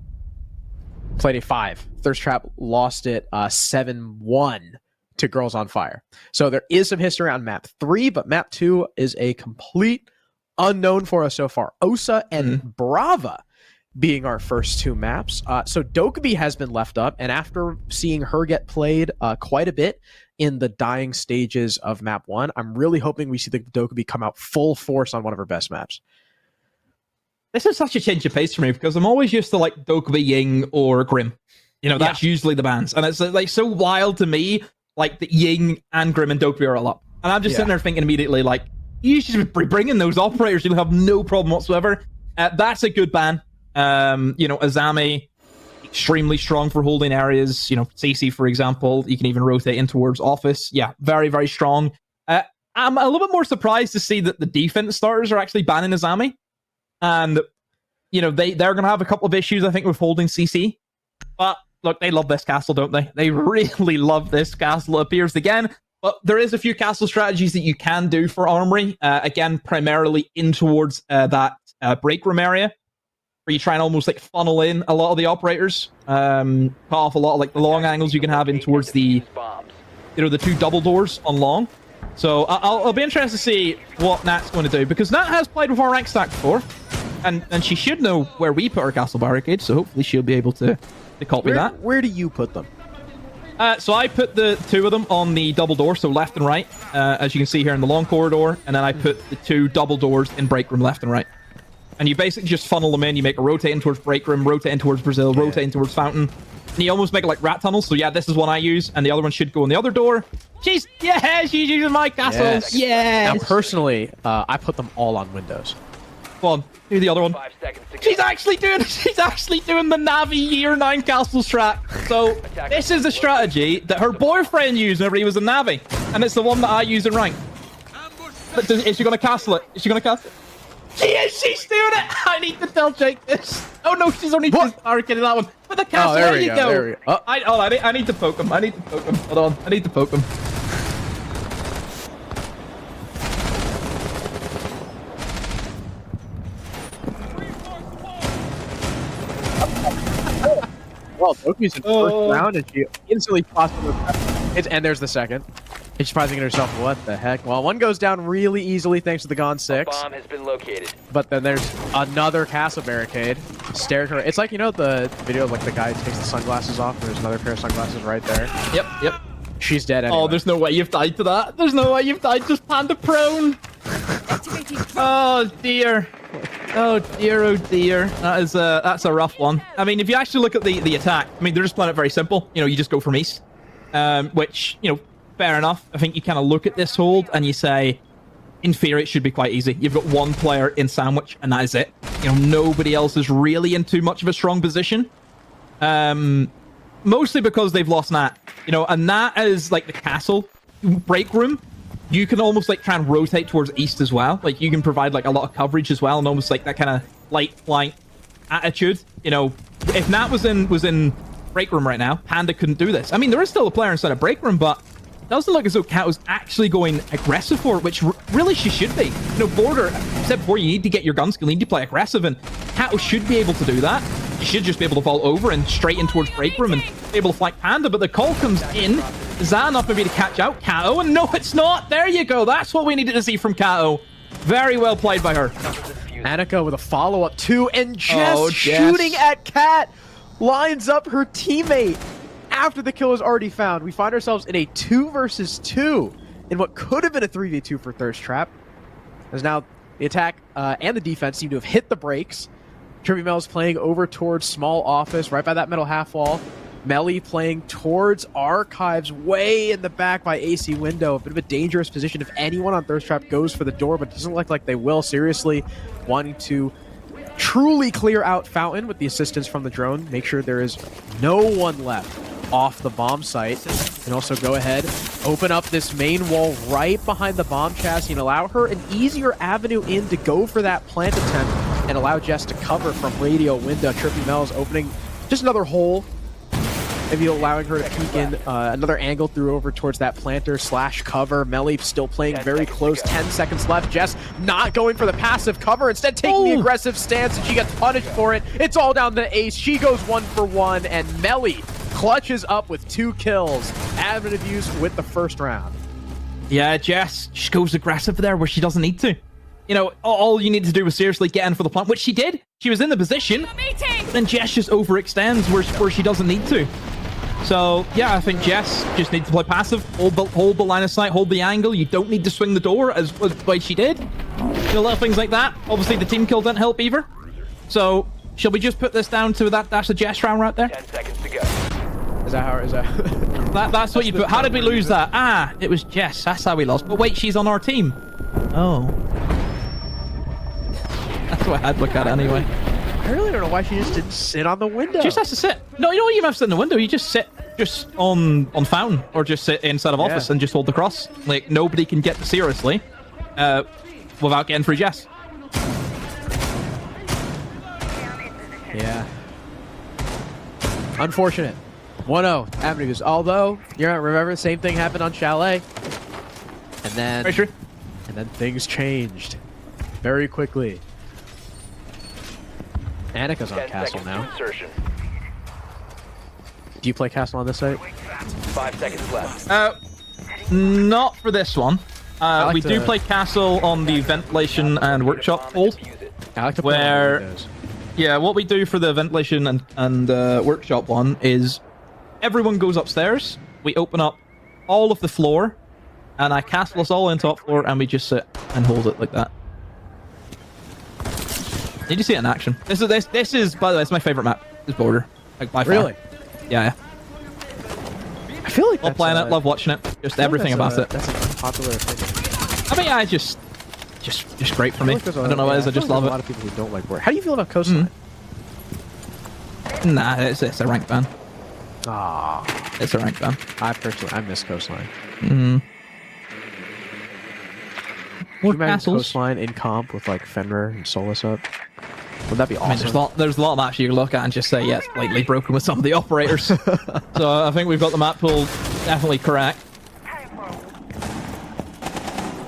Playday 5. Thirst Trap lost it 7-1 to Girls on Fire. So there is some history on map 3, but map 2 is a complete unknown for us so far. Osa and Brava being our first 2 maps. So Dokkaebi has been left up, and after seeing her get played quite a bit in the dying stages of map 1, I'm really hoping we see the Dokkaebi come out full force on one of her best maps. This is such a change of pace for me because I'm always used to like Dokkaebi, Ying, or Grim. You know, that's usually the bans. And it's like so wild to me, like that Ying and Grim and Dokkaebi are all up. And I'm just sitting there thinking immediately, like, you should be bringing those operators. You'll have no problem whatsoever. That's a good ban. You know, Azami, extremely strong for holding areas. You know, CC, for example, you can even rotate in towards Office. Yeah, very, very strong. I'm a little bit more surprised to see that the defense starters are actually banning Azami. And, you know, they're going to have a couple of issues, I think, with holding CC. But, look, they love this castle, don't they? They really love this castle, it appears again. But there is a few castle strategies that you can do for Armory. Again, primarily in towards that break room area, where you try and almost, like, funnel in a lot of the operators. Cut off a lot of, like, the long angles you can have in towards the, you know, the 2 double doors on long. So I'll be interested to see what Nat's going to do, because Nat has played with our rank stack before. And she should know where we put our castle barricades, so hopefully she'll be able to copy that. Where do you put them? So I put the 2 of them on the double door, so left and right, as you can see here in the long corridor, and then I put the 2 double doors in break room left and right. And you basically just funnel them in, you make a rotate in towards break room, rotate in towards Brazil, rotate in towards fountain, and you almost make it like rat tunnels. So yeah, this is one I use, and the other one should go in the other door. She's using my castle. Yes. Now, personally, I put them all on windows. Go on, do the other one. 5 seconds to go. She's actually doing the Navi Year 9 castle strat. So this is the strategy that her boyfriend used whenever he was in Navi, and it's the one that I use in rank. But is she gonna castle it? Is she gonna cast it? She is. She's doing it. I need to tell Jake this. Oh no, she's only just barricaded that one. But the castle. There you we go. There we go. I need to poke him. I need to poke him. Hold on. I need to poke him. Well, Dokkaebi's in first round, and she instantly tossed him. And there's the second. And she's probably thinking to herself, what the heck? Well, one goes down really easily thanks to the Gone 6. Bomb has been located. But then there's another castle barricade staring her. It's like, you know, the video of like the guy takes the sunglasses off, and there's another pair of sunglasses right there. Yep. She's dead anyway. Oh, there's no way you've died to that. There's no way you've died just panda prone. Oh dear. Oh dear. That's a rough one. I mean, if you actually look at the attack, I mean, they're just playing it very simple. You know, you just go from east, which, you know, fair enough. I think you kind of look at this hold and you say, in theory, it should be quite easy. You've got one player in sandwich, and that is it. You know, nobody else is really in too much of a strong position. Mostly because they've lost Nat. You know, and Nat is like the castle break room. You can almost like try and rotate towards east as well. Like you can provide like a lot of coverage as well, and almost like that kind of light flank attitude. You know, if Nat was in break room right now, Panda couldn't do this. I mean, there is still a player inside of break room, but it doesn't look as though Kat was actually going aggressive for it, which really she should be. You know, Border, I said before, you need to get your gun skill, you need to play aggressive, and Kato should be able to do that. You should just be able to fall over and straight in towards break room and be able to flank Panda, but the call comes in. Is that enough maybe to catch out Kato? And no, it's not. There you go. That's what we needed to see from Kato. Very well played by her. Annika with a follow-up too, and just shooting at Kat, lines up her teammate after the kill is already found. We find ourselves in a 2 versus 2 in what could have been a 3v2 for Thirst Trap. As now the attack and the defense seem to have hit the brakes. Trippy Mel's playing over towards small office, right by that middle half wall. Melly playing towards archives, way in the back by AC window. A bit of a dangerous position if anyone on Thirst Trap goes for the door, but it doesn't look like they will. Seriously wanting to truly clear out Fountain with the assistance from the drone. Make sure there is no one left off the bomb site. And also go ahead, open up this main wall right behind the bomb chassis and allow her an easier avenue in to go for that plant attempt and allow Jess to cover from radio window. Trippy Mel's opening just another hole, maybe allowing her to peek in another angle through over towards that planter / cover. Melly still playing very close, 10 seconds left. Jess not going for the passive cover, instead taking the aggressive stance, and she gets punished for it. It's all down to Ace. She goes 1 for 1, and Melly clutches up with 2 kills. Admin abuse with the first round. Yeah, Jess just goes aggressive there where she doesn't need to. You know, all you need to do was seriously get in for the plant, which she did. She was in the position, but then Jess just overextends where she doesn't need to. So, yeah, I think Jess just needs to play passive, hold the line of sight, hold the angle. You don't need to swing the door as the way she did. You know, little things like that. Obviously, the team kill didn't help either. So, shall we just put this down to that dash of Jess round right there? 10 seconds to go. Is that how is that? That's what you put. How did we lose that? Ah, it was Jess. That's how we lost. But wait, she's on our team. Oh. That's what I'd look at anyway. I really don't know why she just didn't sit on the window. She just has to sit. No, you don't even have to sit in the window. You just sit on fountain or just sit inside of office and just hold the cross. Like, nobody can get seriously without getting free Jess. Yeah. Unfortunate. 1-0. Avenues. Although, you remember the same thing happened on Chalet. And then... Very true. And then things changed. Very quickly. Annika's on Castle now. Do you play Castle on this site? 5 seconds left. Not for this one. like We do play Castle on the ventilation and workshop hold. I like to play Where... on windows. Yeah, what we do for the ventilation and workshop one is everyone goes upstairs, we open up all of the floor, and I castle us all in top floor, and we just sit and hold it like that. Did you see it in action? This is by the way, it's my favorite map. This border, like by far. Really? Yeah. I feel like Love playing it, love watching it, just everything about it. That's an unpopular opinion. I mean, yeah, it's just great for me. I don't know what it is. I just love it. A lot of people who don't like Border. How do you feel about Coastline? Nah, it's a rank ban. Ah, It's a rank ban. I miss Coastline. More Could you imagine castles. Coastline in comp with like Fenrir and Solus up? Would that be I mean, awesome? there's a lot of maps you can look at and just say, yeah, it's slightly broken with some of the operators. So I think we've got the map pool definitely correct.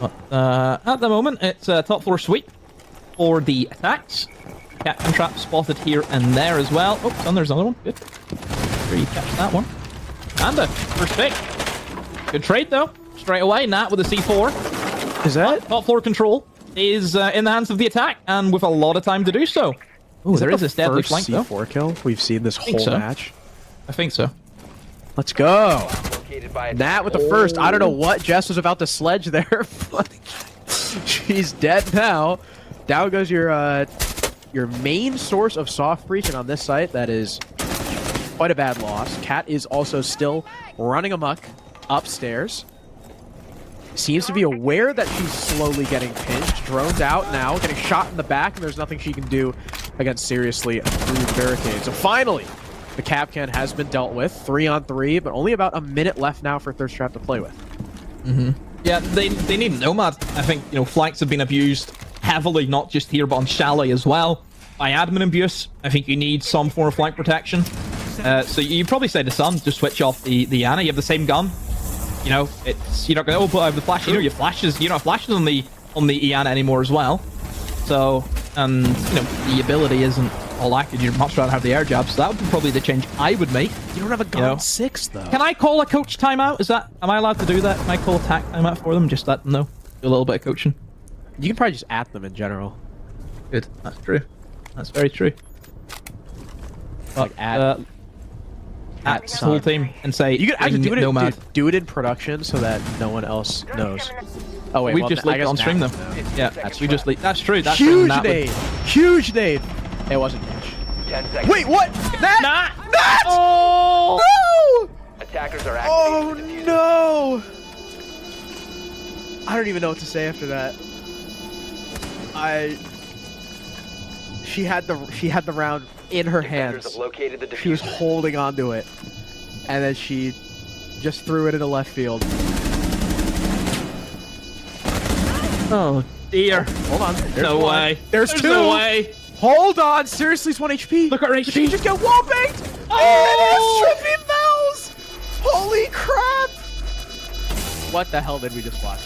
But, at the moment, it's a top floor sweep for the attacks. Captain trap spotted here and there as well. Oh, and there's another one. Good. Sure you catch that one. And a first pick. Good trade though. Straight away, Nat with a C4. Is that? Top floor control is in the hands of the attack, and with a lot of time to do so. Oh, there is this deadly flank though. C4 kill we've seen this whole so. match. I think so. Let's go. Located by a Nat with the first. I don't know what Jess was about to sledge there, but she's dead now. Down goes your main source of soft breach, and on this site, that is quite a bad loss. Cat is also still running amok upstairs. Seems to be aware that she's slowly getting pinched. Drones out now, getting shot in the back, and there's nothing she can do against seriously improved barricades. So finally, the Capcan has been dealt with. 3-on-3, but only about a minute left now for Thirst Trap to play with. Yeah, they need Nomad. I think, you know, flanks have been abused heavily, not just here, but on Chalet as well, by admin abuse. I think you need some form of flank protection. So you probably say to Sun, just switch off the Ana. You have the same gun. You know, it's you're not going to, oh, but I have the flash. You know, you don't have flashes on the Iana anymore as well. So, and you know, the ability isn't all that good. You'd much rather have the air jab. So that would be probably the change I would make. You don't have a gun 6 though. Can I call a coach timeout? Am I allowed to do that? Can I call attack timeout for them? Just let them know. Do a little bit of coaching. You can probably just at them in general. Good. That's true. That's very true. Like at the whole team and say you can actually do it, Nomad. do it in production so that no one else knows. Oh wait, We've just leaked it on stream though. Yeah, we just leaked. That's true. That's huge nade. Huge nade. It wasn't huge. 10 seconds. Wait, what? That? Oh! No! Attackers are Oh activating the diffuser. no! I don't even know what to say after that. She had the round in her Defenders hands. have located the She was diffuser. holding on to it. and then she just threw it into left field. Oh dear. Hold on. There's No one. way. There's two. No way. Hold on. Seriously, it's 1 HP. Look at her Did she HP. just get wall banged? Oh! And it's Trippy Bells! Holy crap! What the hell did we just watch?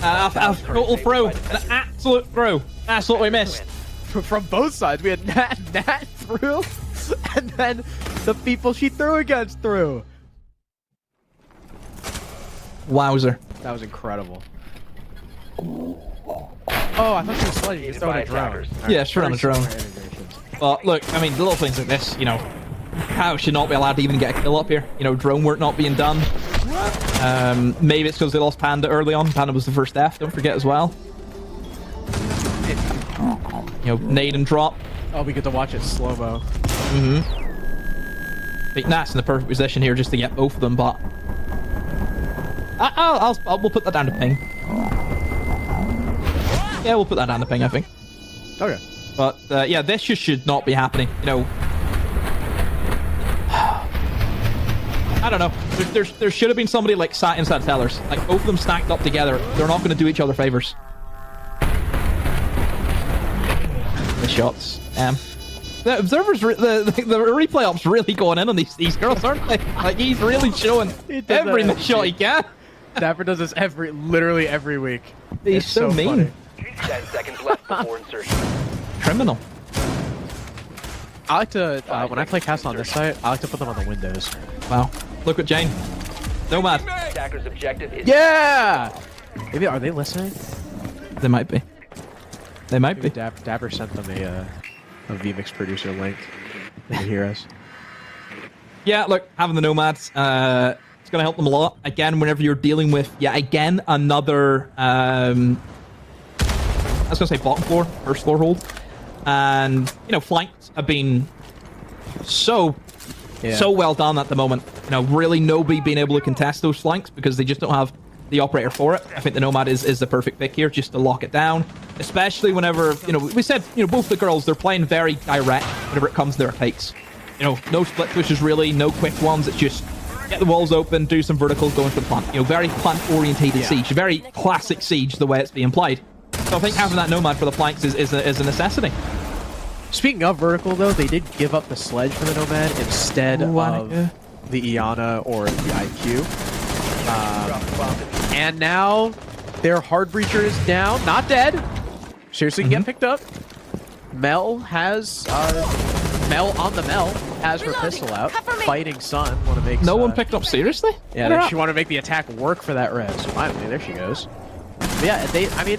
A total throw. An absolute throw. That's what we missed. From both sides, we had Nat through, and then the people she threw against threw. Wowzer. That was incredible. Oh, I thought she was sledging. Just throwing a drone. Yeah, she's throwing a drone. Integrations. But look, I mean, little things like this, you know, how should not be allowed to even get a kill up here. You know, drone work not being done. Maybe it's because they lost Panda early on. Panda was the first death, don't forget as well. You know, nade and drop. Oh, we get to watch it slow-mo. I think Nat's in the perfect position here just to get both of them, but we'll put that down to ping. Yeah, we'll put that down to ping, I think. Okay. But yeah, this just should not be happening. You know, I don't know. There should have been somebody like sat inside tellers. Like both of them stacked up together. They're not going to do each other favors. The shots. The observers, the replay ops really going in on these girls, aren't they? Like he's really showing every shot he can. Dapper does this literally every week. He's It's so mean. Funny. 10 seconds left before insertion. Criminal. I like to, when I play cast on this site, I like to put them on the windows. Wow. Look at Jane. Nomad. Attacker's objective is Yeah! Maybe, are they listening? They might be. They might Maybe be. Dapper sent them a VMix producer link. They can hear us. Yeah, look, having the Nomads, it's going to help them a lot. Again, whenever you're dealing with, again, another, I was going to say bottom floor, first floor hold. And, you know, flanks have been so well done at the moment. You know, really nobody being able to contest those flanks because they just don't have the operator for it. I think the Nomad is the perfect pick here just to lock it down. Especially whenever, you know, we said, you know, both the girls, they're playing very direct whenever it comes to their takes. You know, no split pushes really, no quick ones. It's just get the walls open, do some verticals, go into the plant. You know, very plant-orientated siege. Very classic siege, the way it's being played. So I think having that Nomad for the flanks is a necessity. Speaking of vertical, though, they did give up the sledge for the Nomad instead of the Iana or the IQ. And now their hard breacher is down, not dead. Seriously, getting picked up. Mel has Mel on the Mel has her pistol out, fighting Sun. Want to make no one picked up seriously? Yeah, she want to make the attack work for that res. Finally, there she goes. But yeah, I mean,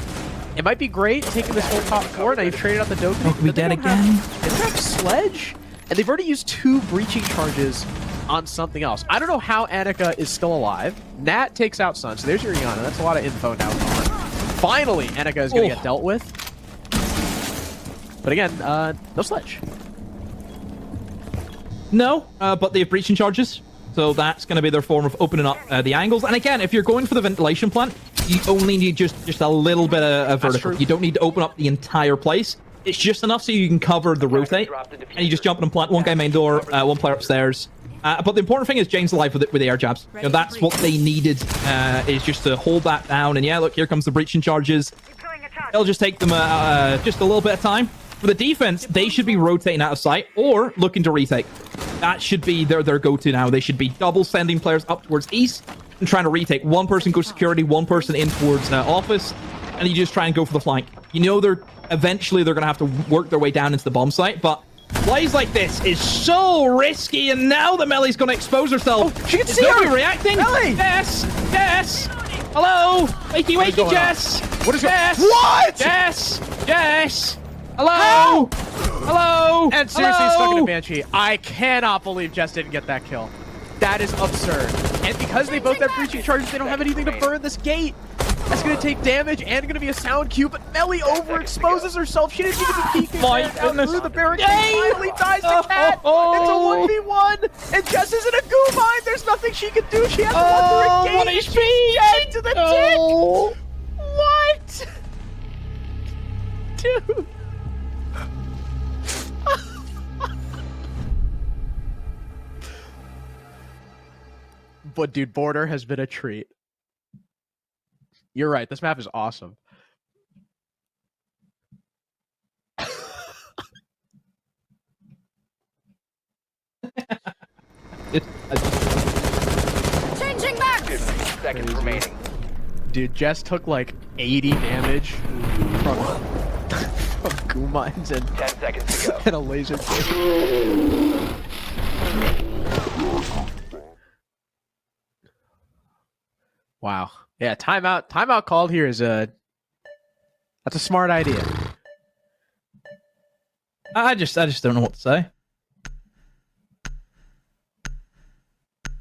it might be great taking this whole top four. Now you've traded out the Doki. Oh, we dead again? They don't have Sledge, and they've already used 2 breaching charges on something else. I don't know how Annika is still alive. Nat takes out Sun, so there's your Iana. That's a lot of info now gone. Finally, Annika is going to get dealt with. But again, no Sledge. No, but they have breaching charges. So that's going to be their form of opening up the angles. And again, if you're going for the ventilation plant, you only need just a little bit of vertical. You don't need to open up the entire place. It's just enough so you can cover the rotate. And you just jump in and plant one guy main door, one player upstairs. But the important thing is Jane's alive with the air jabs. You know, that's what they needed, is just to hold that down. And yeah, look, here comes the breaching charges. It'll just take them just a little bit of time. For the defense, they should be rotating out of sight or looking to retake. That should be their go-to now. They should be double sending players up towards east and trying to retake. One person goes security, one person in towards office, and you just try and go for the flank. You know eventually they're going to have to work their way down into the bomb site, but plays like this is so risky, and now the Melly's going to expose herself. Oh, she can see nobody her! reacting? Melly! Jess! Jess! Hello! Wakey, wakey, Jess! What is Jess! What? Jess! Jess! Hello! Hello! And seriously, Hello! stuck in a Banshee. I cannot believe Jess didn't get that kill. That is absurd. And because they both have breaching charges, they don't have anything to burn this gate. That's going to take damage and going to be a sound cue, but Melly overexposes herself. She didn't even peek My out goodness. through the barricade. Yay! Finally dies to Cat. It's a 1v1, and Jess is in a goo mine. There's nothing she can do. She has to run through a gate. 1 HP! Into the dick. What? Dude. But dude, border has been a treat. You're right. This map is awesome. Changing back. 15 seconds remaining. Dude, Jess took like 80 damage from goo mines and 10 seconds to go. and a laser beam. Wow. Yeah, timeout called here is that's a smart idea. I just don't know what to say.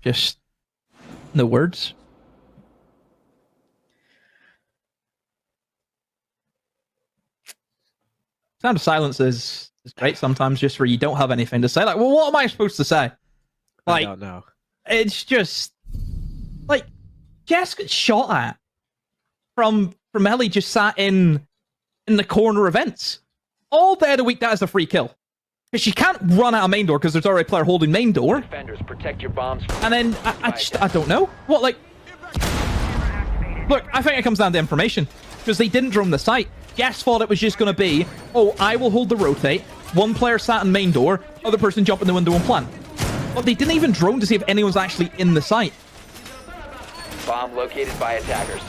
Just no words. Sound of silence is great sometimes, just where you don't have anything to say. Like, well, what am I supposed to say? I Like, don't know. it's just like Jess got shot at from Ellie just sat in the corner of vents. All day of the week, that is a free kill. Because she can't run out of main door because there's already a player holding main door. Defenders, protect your bombs. And then I don't know. What, like, look, I think it comes down to information. Because they didn't drone the site. Jess thought it was just going to be, oh, I will hold the rotate. One player sat in main door, other person jump in the window and plant. But they didn't even drone to see if anyone's actually in the site. Bomb located by attackers.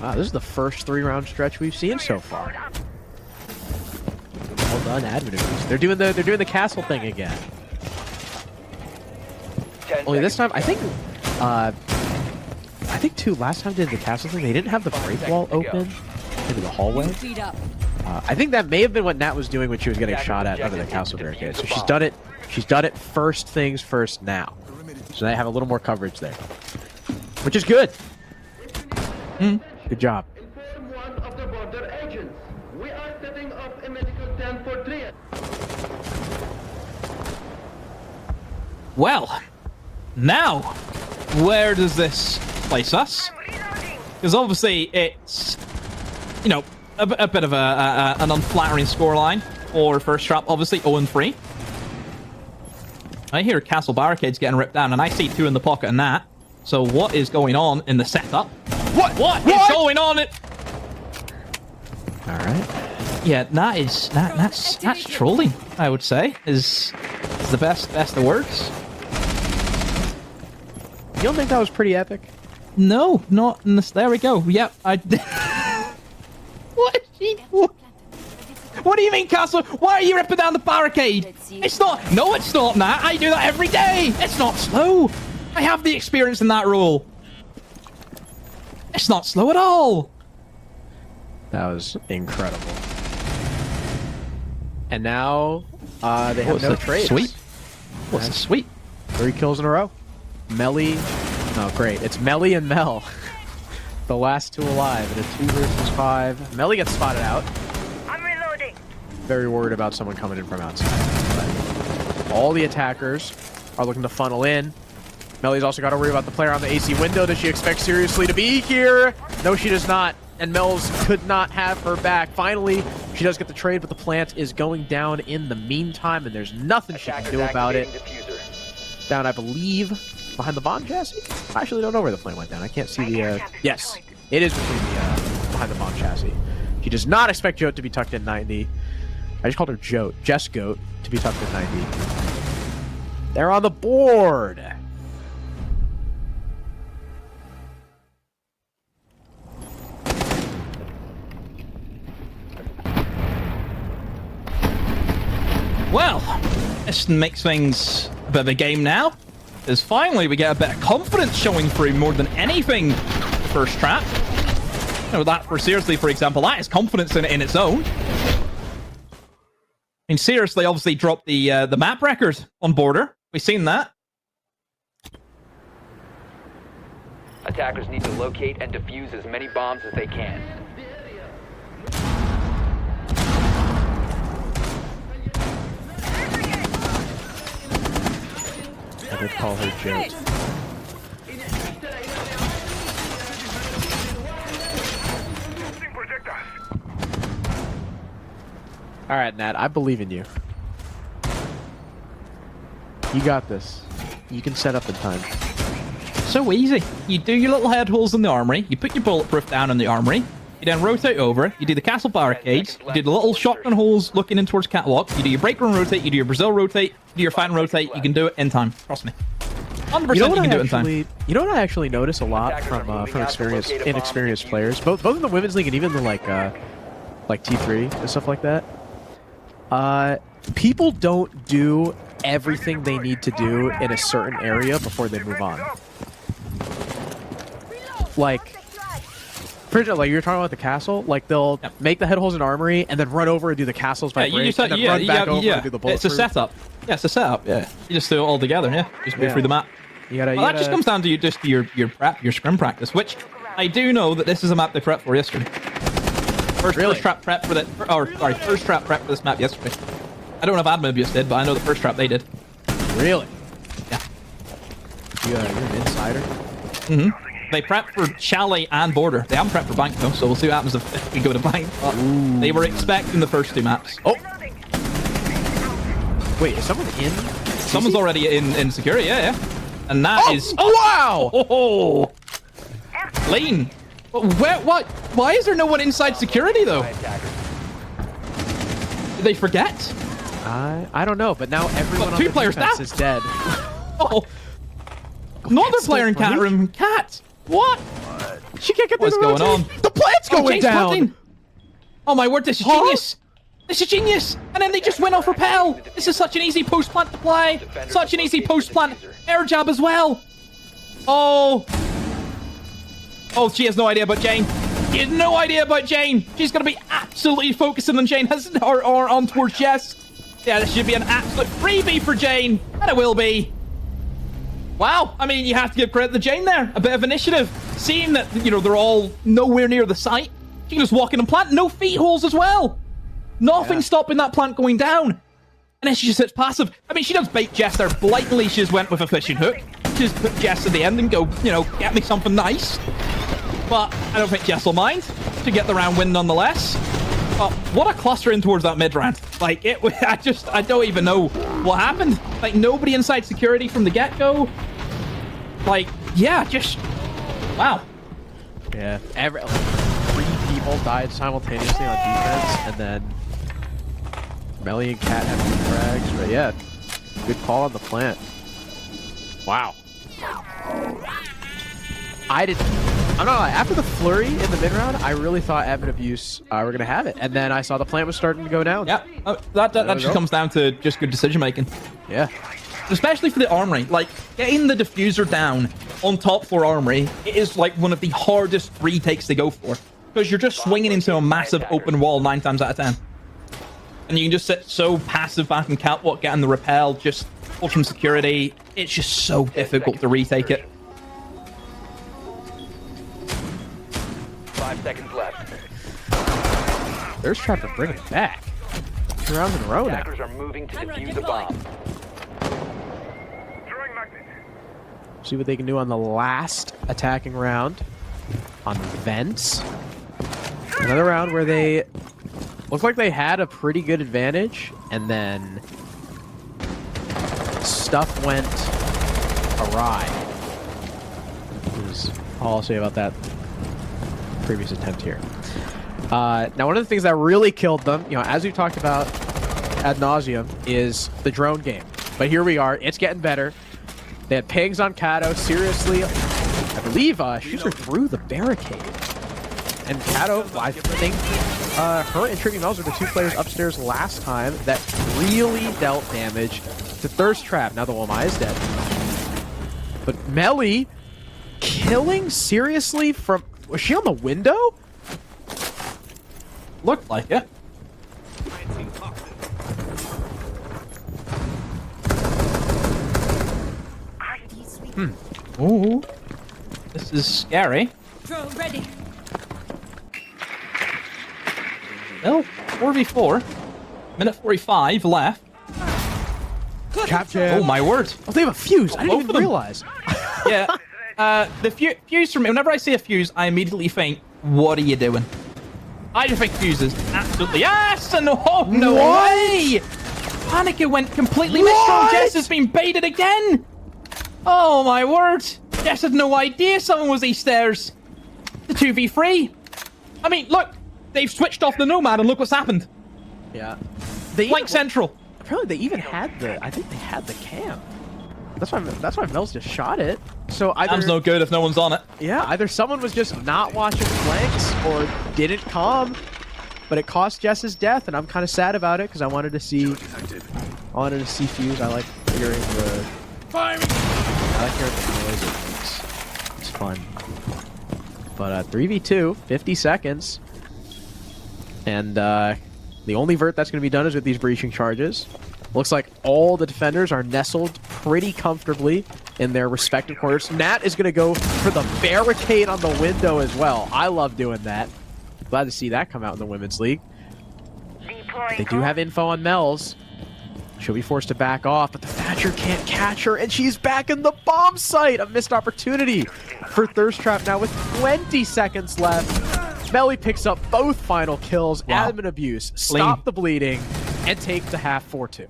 Wow, this is the first 3-round stretch we've seen so far. Well done, admin. They're doing the castle thing again. 10 Only this time, seconds I think too. Last time they did the castle thing, they didn't have the break wall open into the hallway. Feet up. I think that may have been what Nat was doing when she was getting Attackers shot at under the objective castle is to barricade. defuse So the she's bomb. done it. She's done it first things first now. So they have a little more coverage there, which is good. Good job. Inform one of the border agents. We are setting up a medical tent for triage. Well, now, where does this place us? Because obviously it's, you know, a bit of an unflattering scoreline for first trap, obviously 0-3. I hear castle barricades getting ripped down, and I see 2 in the pocket and that. So what is going on in the setup? What is going on? All right. Yeah, that's trolling. I would say is the best of words. You don't think that was pretty epic? No, not in this. There we go. Yep, I. What is she? What do you mean, Castle? Why are you ripping down the barricade? It's not. No, it's not, Nat. I do that every day. It's not slow. I have the experience in that role. It's not slow at all. That was incredible. And now they have no trades. Sweet. What's a sweet? 3 kills in a row. Melly. Oh, great. It's Melly and Mel. The last 2 alive in a 2 versus 5. Melly gets spotted out. I'm reloading. Very worried about someone coming in from outside. But all the attackers are looking to funnel in. Melly's also got to worry about the player on the AC window. Does she expect seriously to be here? No, she does not. And Mel's could not have her back. Finally, she does get the trade, but the plant is going down in the meantime, and there's nothing she can do about it. Diffuser. Down, I believe, behind the bomb chassis? I actually don't know where the plane went down. I can't see the, yes, it is between the, behind the bomb chassis. She does not expect Jote to be tucked in 90. I just called her Jote, Jess Goat, to be tucked in 90. They're on the board. Well, this makes things a bit of a game now. Because finally we get a bit of confidence showing through more than anything. First trap. You know, that for seriously, for example, that is confidence in its own. I mean, seriously, obviously dropped the map record on border. We've seen that. Attackers need to locate and defuse as many bombs as they can. I would call her Jote. All right, Nat, I believe in you. You got this. You can set up in time. So easy. You do your little head holes in the armory. You put your bulletproof down in the armory. You then rotate over. You do the castle barricades. You do the little shotgun holes looking in towards catwalk. You do your break room rotate. You do your Brazil rotate. You do your fan rotate. You can do it in time. Trust me. 100% you can do it in time. You know what I actually notice a lot from inexperienced players, both in the women's league and even the like T3 and stuff like that. People don't do everything they need to do in a certain area before they move on. Like, for example, like you were talking about the castle, like they'll make the head holes in armory and then run over and do the castles by break, and then run back over and do the bulletproof. It's a setup. Yeah, it's a setup. Yeah, you just do it all together. Yeah, just move through the map. That just comes down to your prep, your scrim practice, which I do know that this is a map they prepped for yesterday. First trap prep for first trap prep for this map yesterday. I don't know if Admobius did, but I know the first trap they did. Really? Yeah. You're an insider. Mm-hmm. They prepped for Chalet and Border. They haven't prepped for Bank though, so we'll see what happens if we go to Bank. They were expecting the first two maps. Oh. Wait, is someone in? Someone's already in security, yeah. And that is... Oh, wow! Oh! Lean! What? Why is there no one inside security, though? Did they forget? I don't know, but now everyone on two the players defense down. is dead. Oh! Another player in cat room. Cat! What? She can't get What's going on? The plant's going down! Planting. Oh my word, this is genius! This is genius! And then they just went off repel! This is such an easy post-plant to play! Such an easy post-plant air jab as well! Oh! Oh, she has no idea about Jane. She has no idea about Jane! She's gonna be absolutely focusing on Jane, hasn't or on towards Jess. Yeah, this should be an absolute freebie for Jane! And it will be! Wow, I mean, you have to give credit to Jane there. A bit of initiative. Seeing that, you know, they're all nowhere near the site. She can just walk in and plant. No feet holes as well. Nothing stopping that plant going down. And then she just sits passive. I mean, she does bait Jess there blatantly. She just went with a fishing hook. She just put Jess at the end and go, you know, get me something nice. But I don't think Jess will mind to get the round win nonetheless. But what a cluster in towards that mid round. Like, I don't even know what happened. Like, nobody inside security from the get-go. Like, yeah, just, wow. Yeah, 3 people died simultaneously on defense, and then Melly and Cat have 2 frags. But yeah, good call on the plant. Wow. I'm not lying, after the flurry in the mid-round, I really thought Admin Abuse were going to have it. And then I saw the plant was starting to go down. Yeah, that just comes down to just good decision-making. Yeah. Especially for the armory. Like, getting the diffuser down on top floor armory, it is like one of the hardest retakes to go for. Because you're just swinging into a massive open wall 9 times out of 10. And you can just sit so passive back in catwalk, getting the repel, just pull from security. It's just so difficult to retake it. 5 seconds left. There's Trap to bring it back. 2 rounds in a row now. Attackers are moving to defuse the bomb. See what they can do on the last attacking round on vents. Another round where they looked like they had a pretty good advantage, and then stuff went awry. Is all I'll say about that previous attempt here. Now, one of the things that really killed them, you know, as we've talked about ad nauseum, is the drone game. But here we are. It's getting better. They had pings on Kato. Seriously, I believe shoots her through the barricade. And Kato, I think her and Tricky Mel's were the 2 players upstairs last time that really dealt damage to Thirst Trap. Now the Womai is dead. But Melly killing seriously from... Was she on the window? Looked like it. Ooh. This is scary. Drone ready. Well, 4v4. Minute 45 left. Cap jam. Oh my word. Oh, they have a fuse. I didn't Both even of them. realize. Yeah. The fuse for me, whenever I see a fuse, I immediately think, what are you doing? I just think fuses. Absolutely. Yes! And no way! Annika went completely misstrong. Jess has been baited again. Oh my word. Jess had no idea someone was these stairs. The 2v3. I mean, look. They've switched off the Nomad and look what's happened. Yeah. Flank central. Apparently they even had I think they had the cam. That's why Mel's just shot it. So either... Cam's no good if no one's on it. Yeah, either someone was just not watching flanks or didn't comm. But it cost Jess's death, and I'm kind of sad about it because I wanted to see Fuse. I like hearing the noise it makes. It's fun. But 3v2, 50 seconds, and the only vert that's going to be done is with these breaching charges. Looks like all the defenders are nestled pretty comfortably in their respective corners. Nat is going to go for the barricade on the window as well. I love doing that. Glad to see that come out in the Women's League. They do have info on Mel's. She'll be forced to back off, but the Thatcher can't catch her, and she's back in the bomb site! A missed opportunity for Thirst Trap now with 20 seconds left. Melly picks up both final kills, admin abuse, stop the bleeding, and take the half 4-2.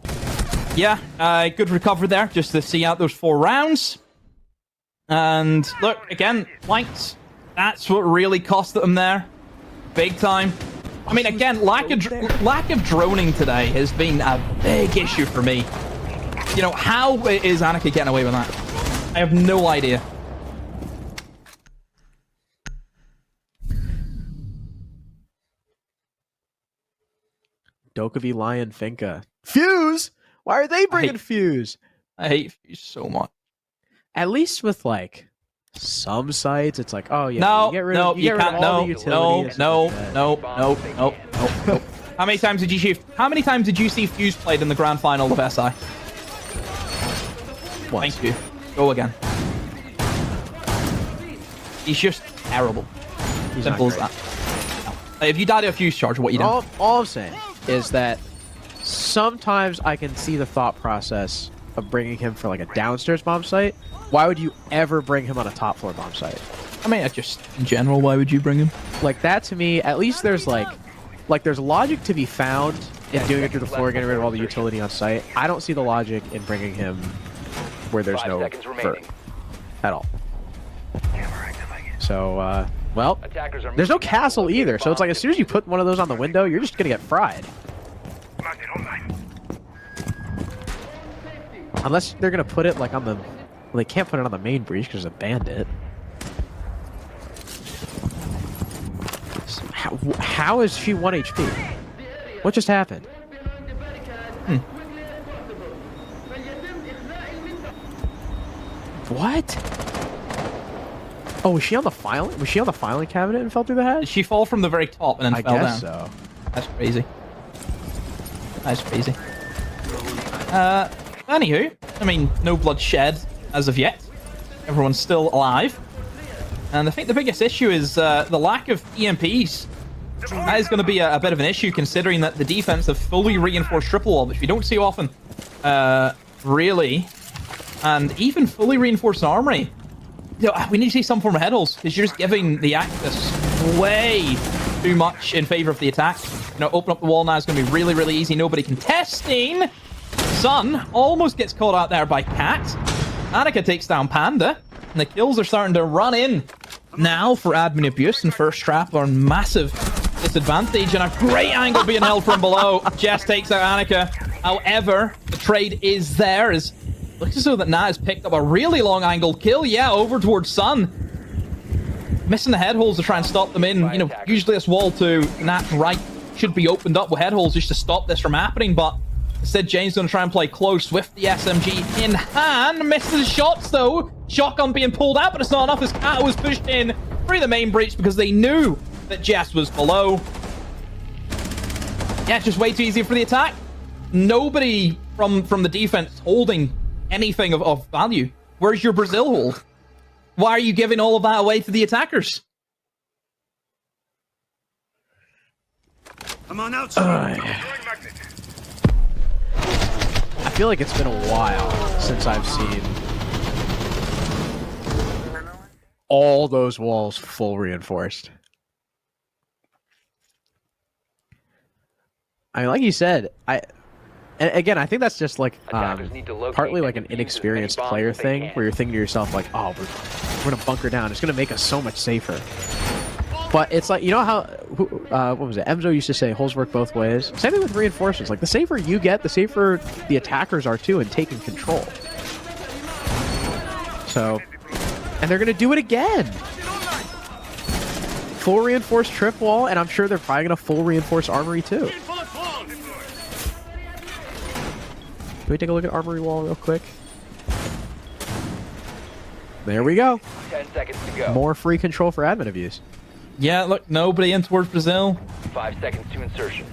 Yeah, good recovery there, just to see out those 4 rounds. And look, again, flanks. That's what really cost them there. Big time. I mean, again, lack of droning today has been a big issue for me. You know, how is Annika getting away with that? I have no idea. Dokovi, Lion, Finka. Fuse! Why are they bringing Fuse? I hate Fuse so much. At least with, like, some sites, it's like, oh, yeah, no, you get rid of all the utilities. No. How many times did you see Fuse played in the grand final of SI? Once. Thank you. Go again. He's just terrible. Simple as that. No. If you died to a Fuse charge, what you doing? All I'm saying is that sometimes I can see the thought process of bringing him for like a downstairs bomb site. Why would you ever bring him on a top floor bomb site? I mean, just in general, why would you bring him? Like that to me, at least there's like there's logic to be found in doing it through the floor, getting rid of all the utility on site. I don't see the logic in bringing him where there's no vert at all. So, well, there's no castle either. So it's like as soon as you put one of those on the window, you're just gonna get fried. Unless they're gonna put it like on the... Well, they can't put it on the main breach because there's a bandit. How is she 1 HP? What just happened? What? Oh, was she on the filing? Was she on the filing cabinet and fell through the hatch? Did she fall from the very top and then fell down? I guess so. That's crazy. That's crazy. Anywho, I mean, no blood shed as of yet. Everyone's still alive. And I think the biggest issue is the lack of EMPs. That is going to be a bit of an issue, considering that the defense have fully reinforced triple wall, which we don't see often, really. And even fully reinforced armory. You know, we need to see some form of head holes, because you're just giving the Actus way too much in favor of the attack. You know, open up the wall now is going to be really, really easy. Nobody contesting. Sun almost gets caught out there by Cat. Annika takes down Panda. And the kills are starting to run in now for admin abuse, and First Trap are massive disadvantage, and a great angle being held from below. Jess takes out Annika. However, the trade is there. As looks as though that Nat has picked up a really long angle kill. Yeah, over towards Sun. Missing the head holes to try and stop them in. You know, usually this wall to Nat's right should be opened up with head holes just to stop this from happening, but instead Jane's going to try and play close with the SMG in hand. Misses shots though. Shotgun being pulled out, but it's not enough as Cat was pushed in through the main breach because they knew that Jess was below. Yeah, it's just way too easy for the attack. Nobody from the defense holding anything of value. Where's your Brazil hold? Why are you giving all of that away to the attackers? I'm on outside. I feel like it's been a while since I've seen all those walls full reinforced. I mean, like you said, And again, I think that's just like Attackers need to locate partly and like an defuse as inexperienced many bombs player as they thing, can. where you're thinking to yourself like, oh, we're gonna bunker down. It's gonna make us so much safer. But it's like, you know how, what was it? Emzo used to say, holes work both ways. Same thing with reinforcements. Like, the safer you get, the safer the attackers are too in taking control. So, and they're gonna do it again. Full reinforced trip wall, and I'm sure they're probably gonna full reinforce armory too. Can we take a look at armory wall real quick? There we go. 10 seconds to go. More free control for admin abuse. Yeah, look, nobody in towards Brazil. 5 seconds to insertion.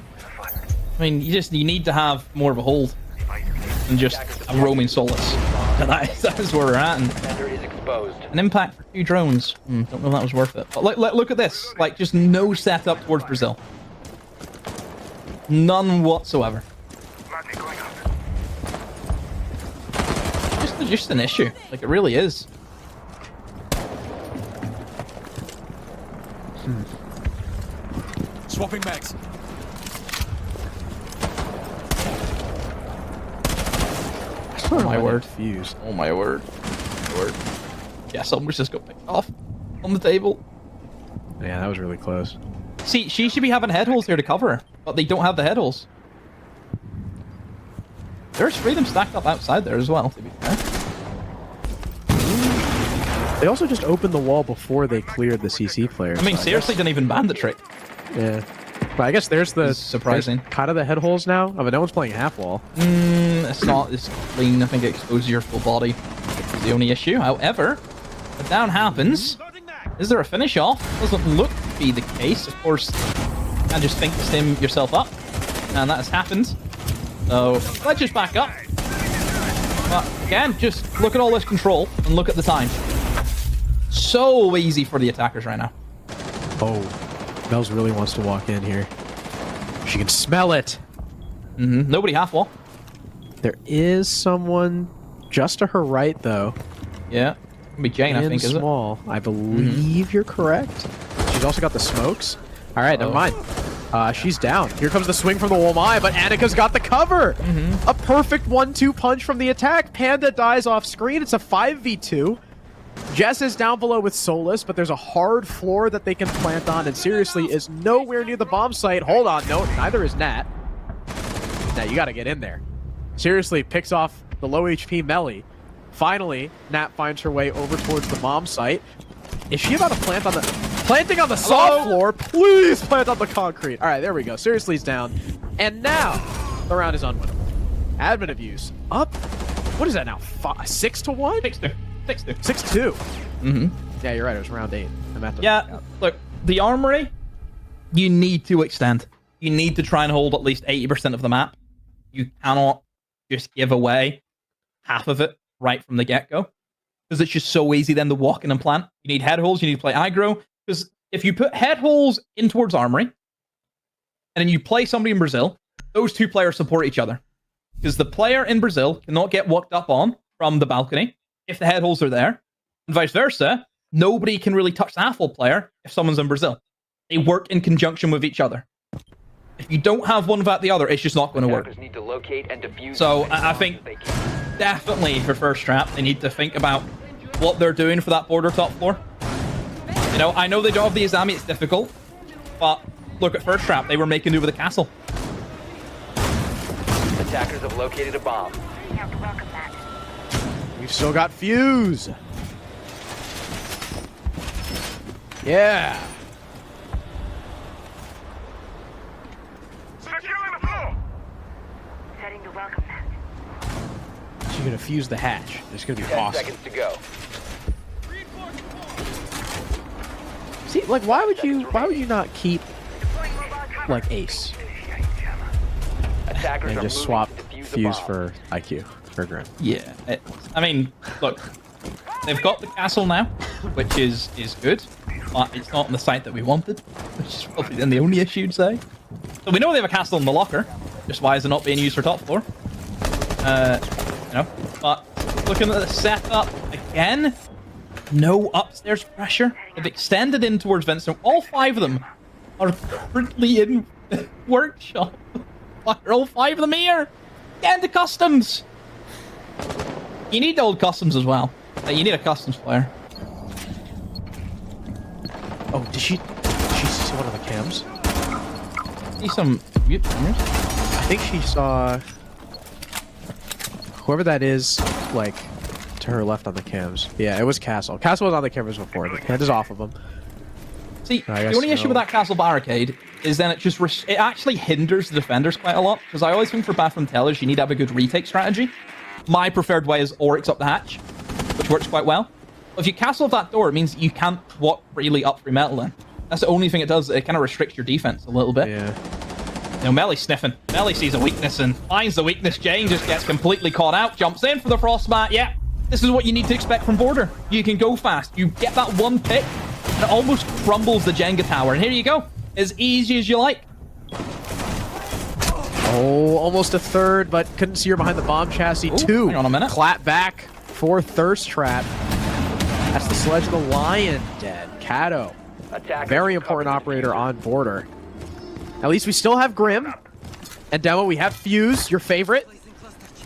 I mean, you need to have more of a hold than just a roaming solace. And that is where we're at. And Defender is exposed. an impact for 2 drones. Don't know if that was worth it. But look at this. Like, just no setup towards Brazil. None whatsoever. Just an issue. Like, it really is. Swapping mags. Oh my word. Fused. Oh my word. Yeah, someone's just got picked off on the table. Yeah, that was really close. See, she should be having head holes here to cover her, but they don't have the head holes. There's 3 of them stacked up outside there as well, to be fair. They also just opened the wall before they cleared the CC players. I mean, so seriously, didn't even ban the trick. Yeah. But I guess there's the... It's surprising. there's kind of the head holes now. I mean, no one's playing half wall. It's not as clean. I think it exposes your full body. Which is the only issue. However, the down happens. Is there a finish off? Doesn't look to be the case. Of course, you can't just think to stim yourself up. And that has happened. So, let's just back up. But again, just look at all this control and look at the time. So easy for the attackers right now. Oh. Bells really wants to walk in here. She can smell it. Nobody half wall. There is someone just to her right, though. Yeah. It'll be Jane, I In think, is it? small. I believe you're correct. She's also got the smokes. All right, never mind. She's down. Here comes the swing from the Womai, but Annika's got the cover. A perfect 1-2 punch from the attack. Panda dies off screen. It's a 5v2. Jess is down below with Solus, but there's a hard floor that they can plant on, and seriously is nowhere near the bomb site. Hold on, no, neither is Nat. Nat, you gotta get in there. Seriously, picks off the low HP Melly. Finally, Nat finds her way over towards the bomb site. Is she about to plant on the... Planting on the soft floor? Please plant on the concrete. All right, there we go. Seriously, he's down. And now, the round is unwinnable. Admin abuse. Up. What is that now? 6-1? 6-2. 6-2. 6-2. Yeah, you're right. It was round 8. Yeah, look, the armory, you need to extend. You need to try and hold at least 80% of the map. You cannot just give away half of it right from the get-go. Because it's just so easy then to walk in and plant. You need head holes, you need to play aggro. Because if you put head holes in towards armory, and then you play somebody in Brazil, those 2 players support each other. Because the player in Brazil cannot get walked up on from the balcony if the head holes are there. And vice versa, nobody can really touch the half-wall player if someone's in Brazil. They work in conjunction with each other. If you don't have one without the other, it's just not going to work. Attackers need to locate and defuse So as many I bombs think as they can. definitely for first trap, they need to think about what they're doing for that border top floor. You know, I know they don't have the Izami, it's difficult. But look at first trap, they were making do with the castle. Attackers have located a bomb. We have to welcome that. We've still got Fuse. Yeah. Setting the welcome mat. She's gonna fuse the hatch. It's gonna be 10 awesome. seconds to go. See, like, why would you not keep like Ace Attackers and are just moving swap to defuse the Fuse bomb. for IQ for Grim? Yeah, I mean, look, they've got the castle now, which is good, but it's not on the site that we wanted, which is probably then the only issue you'd say. So we know they have a castle in the locker, just why is it not being used for top floor? You know, but looking at the setup again, no upstairs pressure. They've extended in towards Vincent. All 5 of them are currently in workshop. Why are all 5 of them here? Get into customs! You need old customs as well. You need a customs player. Oh, did she see one of the cams? See some mute cameras? I think she saw whoever that is, like, to her left on the cams. Yeah, it was Castle. Castle was on the cameras before. The hand is off of him. See, I the guess only issue so. with that castle barricade is then it actually hinders the defenders quite a lot. Because I always think for bathroom tellers, you need to have a good retake strategy. My preferred way is Oryx up the hatch, which works quite well. But if you castle off that door, it means you can't walk freely up free metal in. That's the only thing it does. It kind of restricts your defense a little bit. Yeah. You know, Melly's sniffing. Melly sees a weakness and finds the weakness. Jane just gets completely caught out, jumps in for the frostmat. Yeah, this is what you need to expect from Border. You can go fast. You get that one pick, and it almost crumbles the Jenga tower. And here you go. As easy as you like. Oh, almost a third, but couldn't see her behind the bomb chassis. Ooh, Two. hang on a minute. Clap back for Thirst Trap. That's the Sledge of the Lion dead. Cato. Attackers Very will cover important the operator diffuser. on Border. At least we still have Grim. And Demo, we have Fuse, your favorite.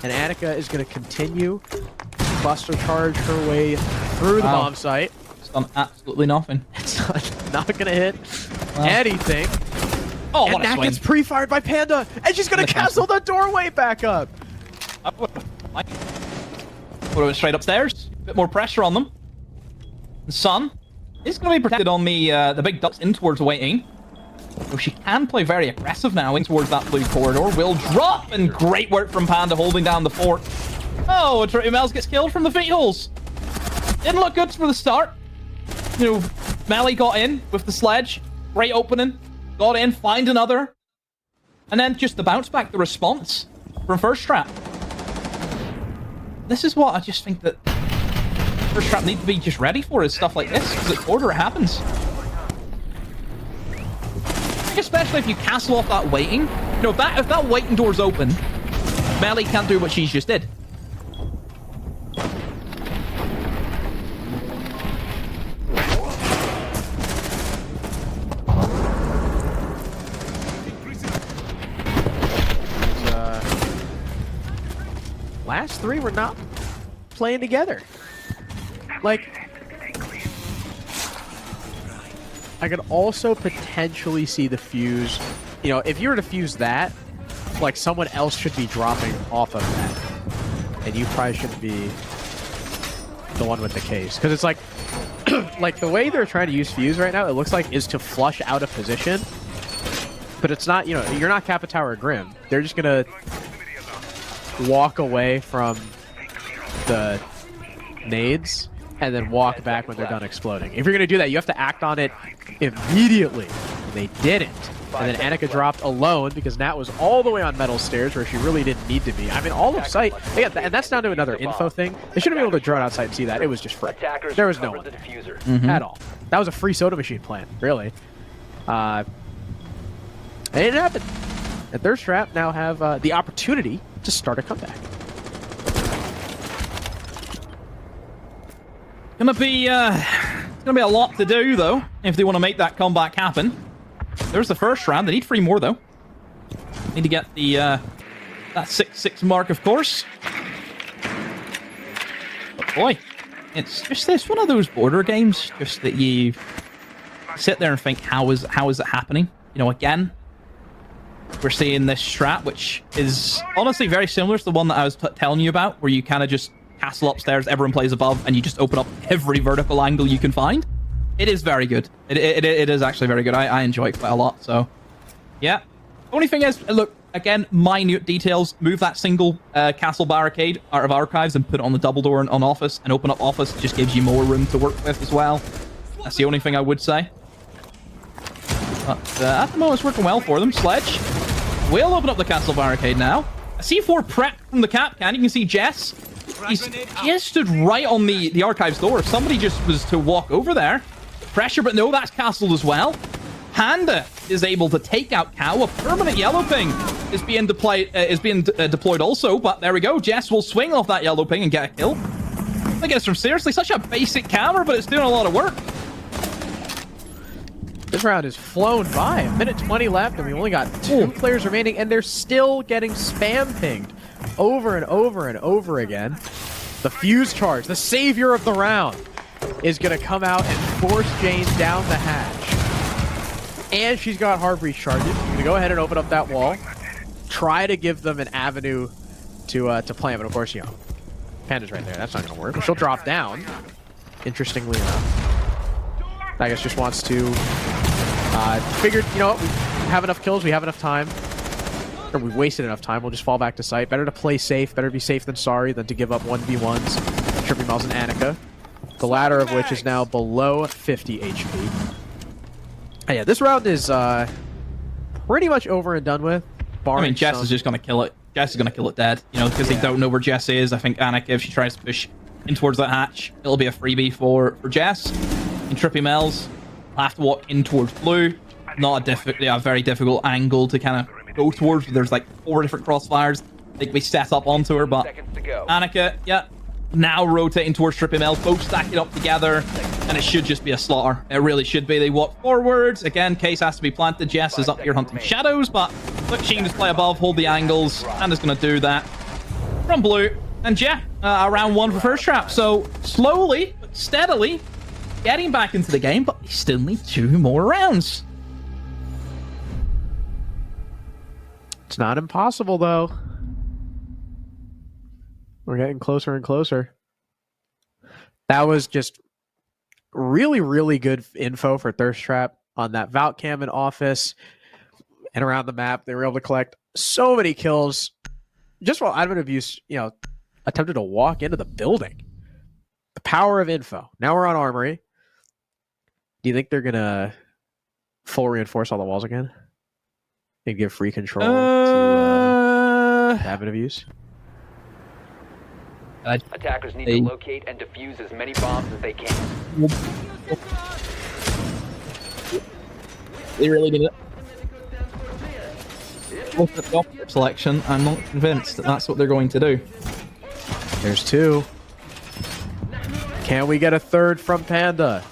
And Annika is going to continue to cluster charge her way through the Wow. bomb site. It's done absolutely nothing. It's not going to hit anything. Oh, And what a that swing. gets pre-fired by Panda. And she's going to The castle the doorway back up. Would have went straight upstairs. Bit more pressure on them. The Sun is going to be protected on the big ducks in towards waiting. So she can play very aggressive now in towards that blue corridor. Will drop, and great work from Panda holding down the fort. Oh, Mels gets killed from the feet holes. Didn't look good for the start. You know, Melly got in with the sledge. Great opening. Got in, find another. And then just the bounce back, the response from First Trap. This is what I just think that First Trap need to be just ready for, is stuff like this, because it's Border, it happens. Especially if you castle off that waiting. You know, if that waiting door's open, Melly can't do what she's just did. Last three were not playing together. Like, I could also potentially see the fuse. You know, if you were to fuse that, like, someone else should be dropping off of that. And you probably shouldn't be the one with the case. Because it's like, like, the way they're trying to use fuse right now, it looks like, is to flush out of position. But it's not, you know, you're not Kappa Tower or Grim. They're just going to walk away from the nades and then walk back when they're done exploding. If you're going to do that, you have to act on it immediately. And they didn't. And then Annika dropped alone because Nat was all the way on metal stairs where she really didn't need to be. I mean, all of sight. Yeah, and that's down to another info thing. They shouldn't be able to drone outside and see that. It was just free. There was no one the diffuser. at all. That was a free soda machine plant, really. It didn't happen. And Thirst Trap now have the opportunity to start a comeback. It's gonna be a lot to do though if they want to make that comeback happen. There's the first round. They need 3 more though. Need to get the that 6-6 mark, of course. But boy, it's one of those Border games just that you sit there and think, how is it happening? You know, again, we're seeing this strat, which is honestly very similar to the one that I was telling you about, where you kind of just castle upstairs, everyone plays above, and you just open up every vertical angle you can find. It is very good. It is actually very good. I enjoy it quite a lot. So, yeah. Only thing is, look, again, minute details. Move that single castle barricade out of archives and put it on the double door on office, and open up office. It just gives you more room to work with as well. That's the only thing I would say. But at the moment, it's working well for them. Sledge will open up the castle barricade now. A C4 prep from the cap can. You can see Jess. He has stood right on the archives door. Somebody just was to walk over there. Pressure, but no, that's castled as well. Panda is able to take out Cow. A permanent yellow ping is being deployed also. But there we go. Jess will swing off that yellow ping and get a kill. Look at this from seriously such a basic camera, but it's doing a lot of work. This round is flown by. 1:20 left, and we only got 2 players remaining, and they're still getting spam pinged over and over and over again. The fuse charge, the savior of the round, is going to come out and force Jane down the hatch. And she's got hard breach charges. She's going to go ahead and open up that wall. Try to give them an avenue to plan, but of course, you know, Panda's right there. That's not going to work. But she'll drop down, interestingly enough. I guess just wants to figure, you know what, we have enough kills, we have enough time. Or we've wasted enough time, we'll just fall back to site. Better to play safe, better be safe than sorry than to give up 1v1s. Trippy Mel's and Annika. The latter of which is now below 50 HP. Yeah, this round is pretty much over and done with. I mean, Jess is just going to kill it. Jess is going to kill it dead, you know, because they don't know where Jess is. I think Annika, if she tries to push in towards that hatch, it'll be a freebie for Jess. And Trippy Mel's have to walk in towards blue. Not a very difficult angle to kind of go towards. There's like 4 different crossfires they can be set up onto her, but Annika, yeah, now rotating towards Trippy Mel, both stacking up together, and it should just be a slaughter. It really should be. They walk forwards. Again, Case has to be planted. Jess is up here hunting shadows, but look, she can just play above, hold the angles, and is going to do that from blue. And yeah, round 1 for first trap. So slowly, but steadily, getting back into the game, but they still need 2 more rounds. It's not impossible, though. We're getting closer and closer. That was just really, really good info for Thirst Trap on that Vault Cam in office and around the map. They were able to collect so many kills just while Admin Abuse, you know, attempted to walk into the building. The power of info. Now we're on Armory. Do you think they're going to full reinforce all the walls again? And give free control to Admin Abuse? Attackers need to locate and defuse as many bombs as they can. They really did it. Look at the selection. I'm not convinced that that's what they're going to do. There's 2. Can we get a 3rd from Panda?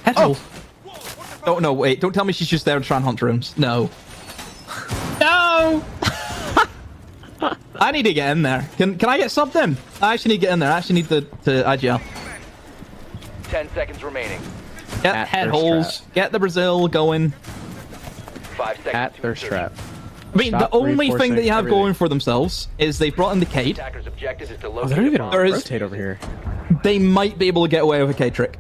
Petal. Oh no, wait! Don't tell me she's just there to try and hunt rooms. No. No. I need to get in there. Can I get something? I actually need to get in there. I actually need to IGL. 10 seconds remaining. Get head holes. Get the Brazil going. 5 seconds. At Thirst Trap. I mean, Stop the only thing they have everything. going for themselves is they've brought in the Cade. Attackers' objective is to Oh, they don't even locate rotate over here. They might be able to get away with a Cade trick.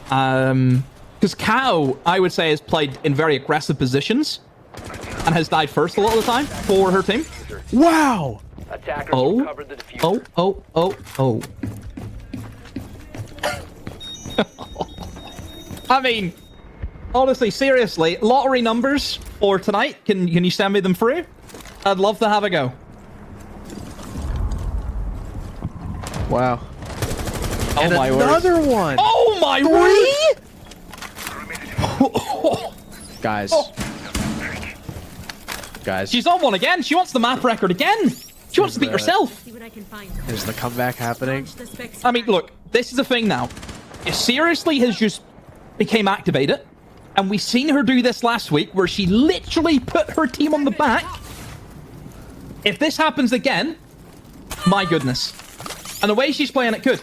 Because Cow, I would say, has played in very aggressive positions and has died first a lot of the time for her team. Wow! Attackers recovered the diffuser. Oh. I mean, honestly, seriously, lottery numbers for tonight. Can you send me them through? I'd love to have a go. Wow. Oh And my word. another one! Oh my word! Guys. Guys. She's on one again. She wants the map record again. She wants to beat herself. See what I can find. Is the comeback happening? The specs I mean, look, this is the thing now. It seriously has just became activated. And we've seen her do this last week where she literally put her team on the back. If this happens again, my goodness. And the way she's playing it could.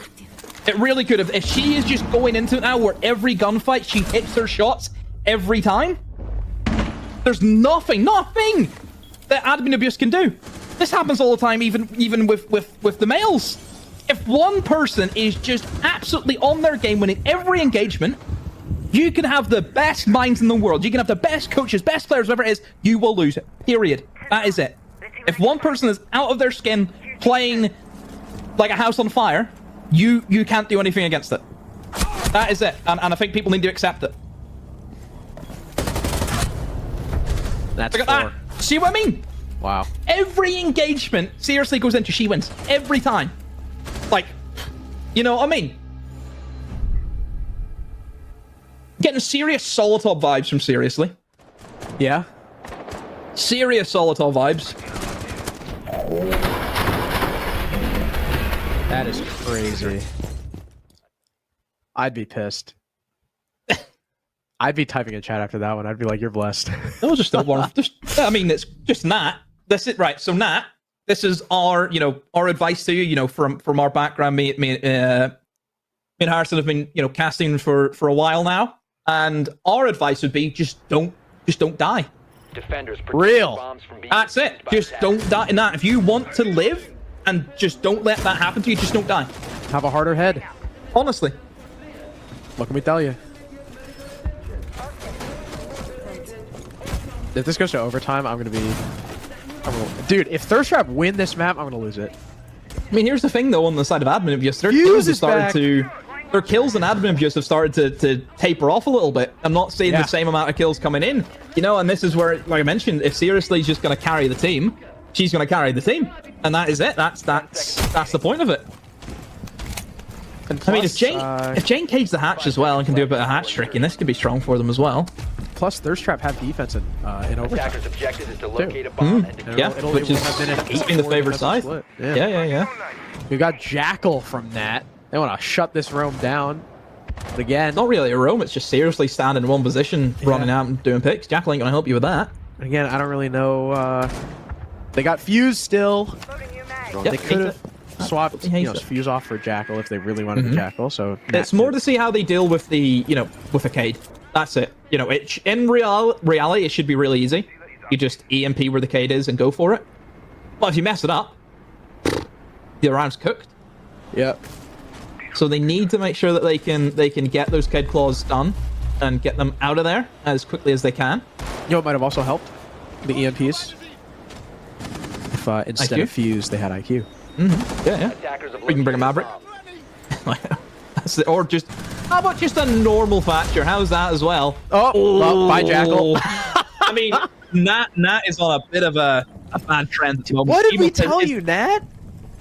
It really could have. If she is just going into it now where every gunfight she hits her shots every time, there's nothing that Admin Abuse can do. This happens all the time, even with the males. If one person is just absolutely on their game, winning every engagement, you can have the best minds in the world. You can have the best coaches, best players, whatever it is. You will lose it. Period. That is it. If one person is out of their skin, playing like a house on fire, you can't do anything against it. That is it. And I think people need to accept it. That's Look at 4. that. See what I mean? Wow. Every engagement seriously goes into she wins. Every time. Like, you know what I mean? Getting serious Solotov vibes from Seriously. Yeah? Serious Solotov vibes. That is crazy. I'd be pissed. I'd be typing in chat after that one. I'd be like, "You're blessed." No, just don't worry. I mean, it's just Nat. This is right. So Nat, this is our, our advice to you. From our background, me and Harrison have been, casting for a while now, and our advice would be just don't die. Defenders protect Real. bombs from being That's it. used by Just attackers. don't die. Nat, if you want to live, and just don't let that happen to you, just don't die. Have a harder head. Honestly. What can we tell you? If this goes to overtime, dude, if Thirst Trap win this map, I'm gonna lose it. I mean, here's the thing, though, on the side of admin abuse, their Fuse kills have is started back. their kills and admin abuse have started to taper off a little bit. I'm not seeing Yeah. the same amount of kills coming in, and this is where, like I mentioned, if Seriously's just going to carry the team, she's going to carry the team, and that is it. That's the point of it. And I mean, if plus, Jane caves the hatch as well and can do a bit of hatch tricking, this could be strong for them as well. plus Thirst Trap have defense in overtime. Attackers' objective is to locate a bomb and defuse Yeah, It'll which is have been it's been the favorite side. Yeah. We got Jackal from that. They want to shut this roam down. But again, Not really a roam, it's just Seriously standing in one position, running out and doing picks. Jackal ain't going to help you with that. again, I don't really know. They got Fuse still. Yep, They could have swapped, Absolutely hates it. Fuse off for Jackal if they really wanted the Jackal. So It's more to see how they deal with the, with a Cade. That's it. In reality, it should be really easy. You just EMP where the Cade is and go for it. But if you mess it up, the round's cooked. Yep. So they need to make sure that they can get those Cade claws done and get them out of there as quickly as they can. You know what might have also helped? The EMPs. If instead IQ? of Fuse, they had IQ. Yeah. attackers have We can bring a located Maverick. bomb. That's it. Or just, how about just a normal Thatcher? How's that as well? Oh, well, bye, Jackal. I mean, Nat is on a bit of a bad trend at the moment. What did Even we tell if- you, Nat?